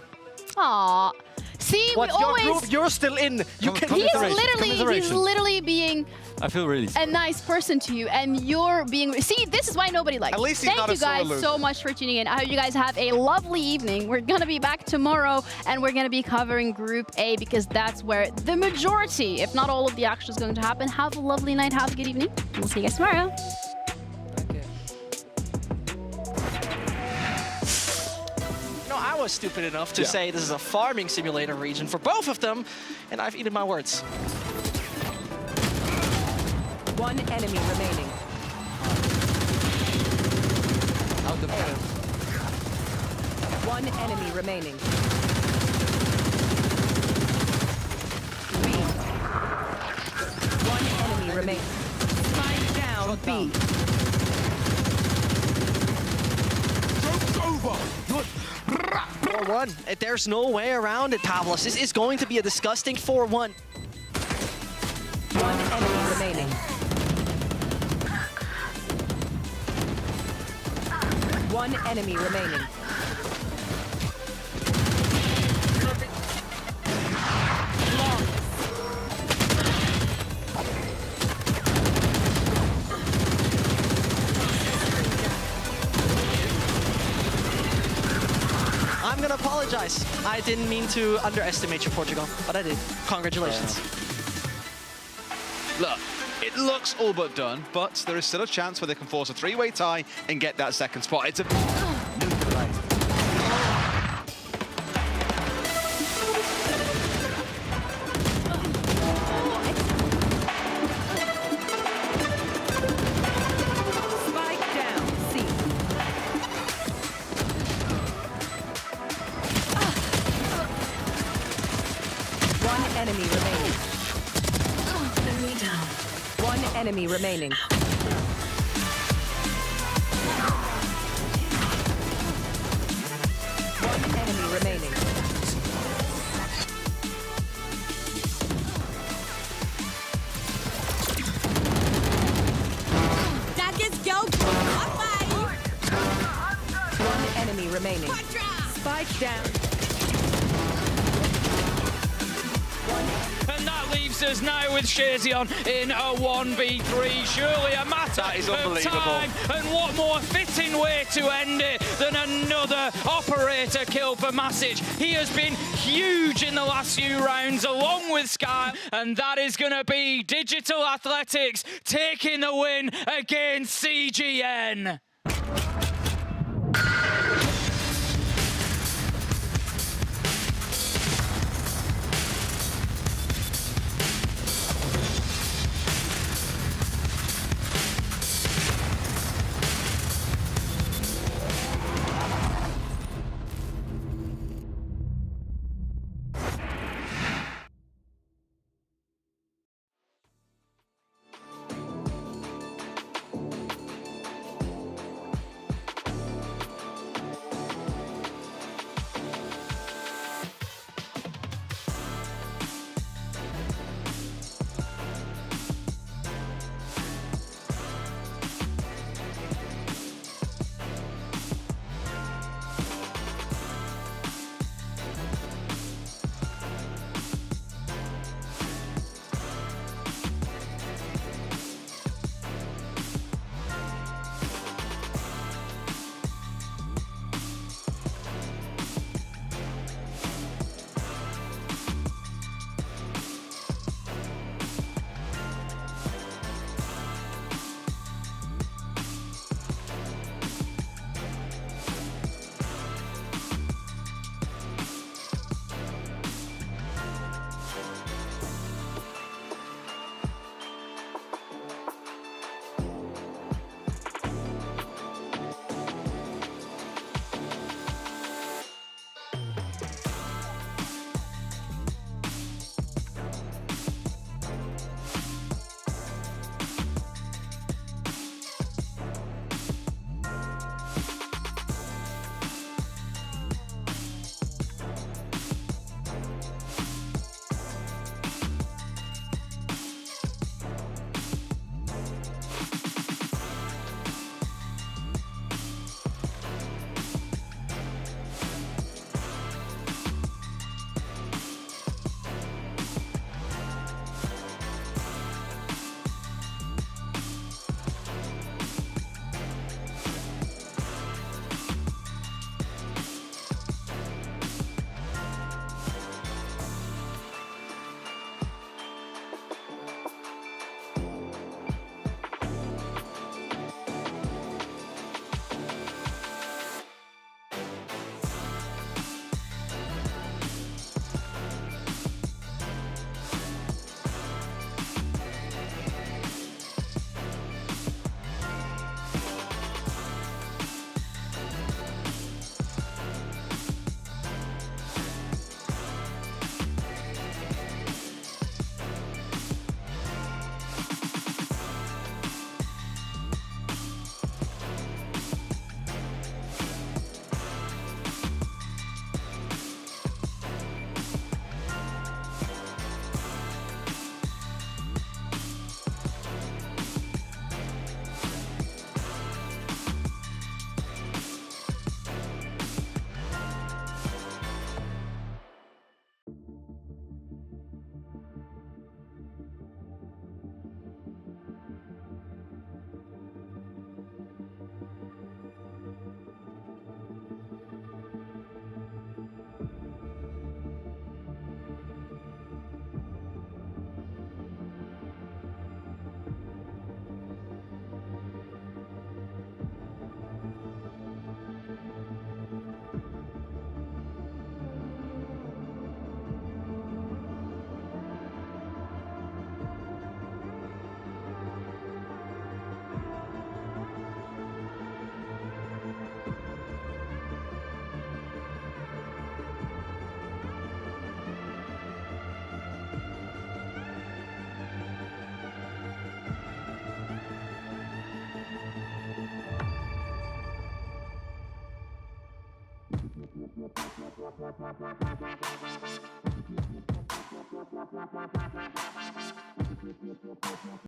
Aww. See, we always... Your group, you're still in. You can. He's literally being I feel really a nice person to you, and you're being... See, this is why nobody likes you. At least he's not a sore loser. Thank you guys so much for tuning in. I hope you guys have a lovely evening. We're going to be back tomorrow, and we're going to be covering Group A, because that's where the majority, if not all of the action is going to happen. Have a lovely night. Have a good evening. We'll see you guys tomorrow. was stupid enough to say this is a farming simulator region for both of them, and I've eaten my words. One enemy remaining. Out of there. One enemy remaining. One enemy remaining. Spike down B. Over. 4-1. There's no way around it, Pavlos. This is going to be a disgusting 4-1. One enemy remaining. One enemy remaining. I'm gonna apologize. I didn't mean to underestimate you, Portugal, but I did. Congratulations. Look, it looks all but done, but there is still a chance where they can force a three-way tie and get that second spot. It's a... Spike down C. One enemy remaining. One enemy remaining. One enemy remaining. One enemy remaining. Spike down. And that leaves us now with Shazion in a 1v3. Surely a matter of time. And what more fitting way to end it than another operator kill for Masic. He has been huge in the last few rounds along with Sky. And that is going to be Digital Athletics taking the win against CGN.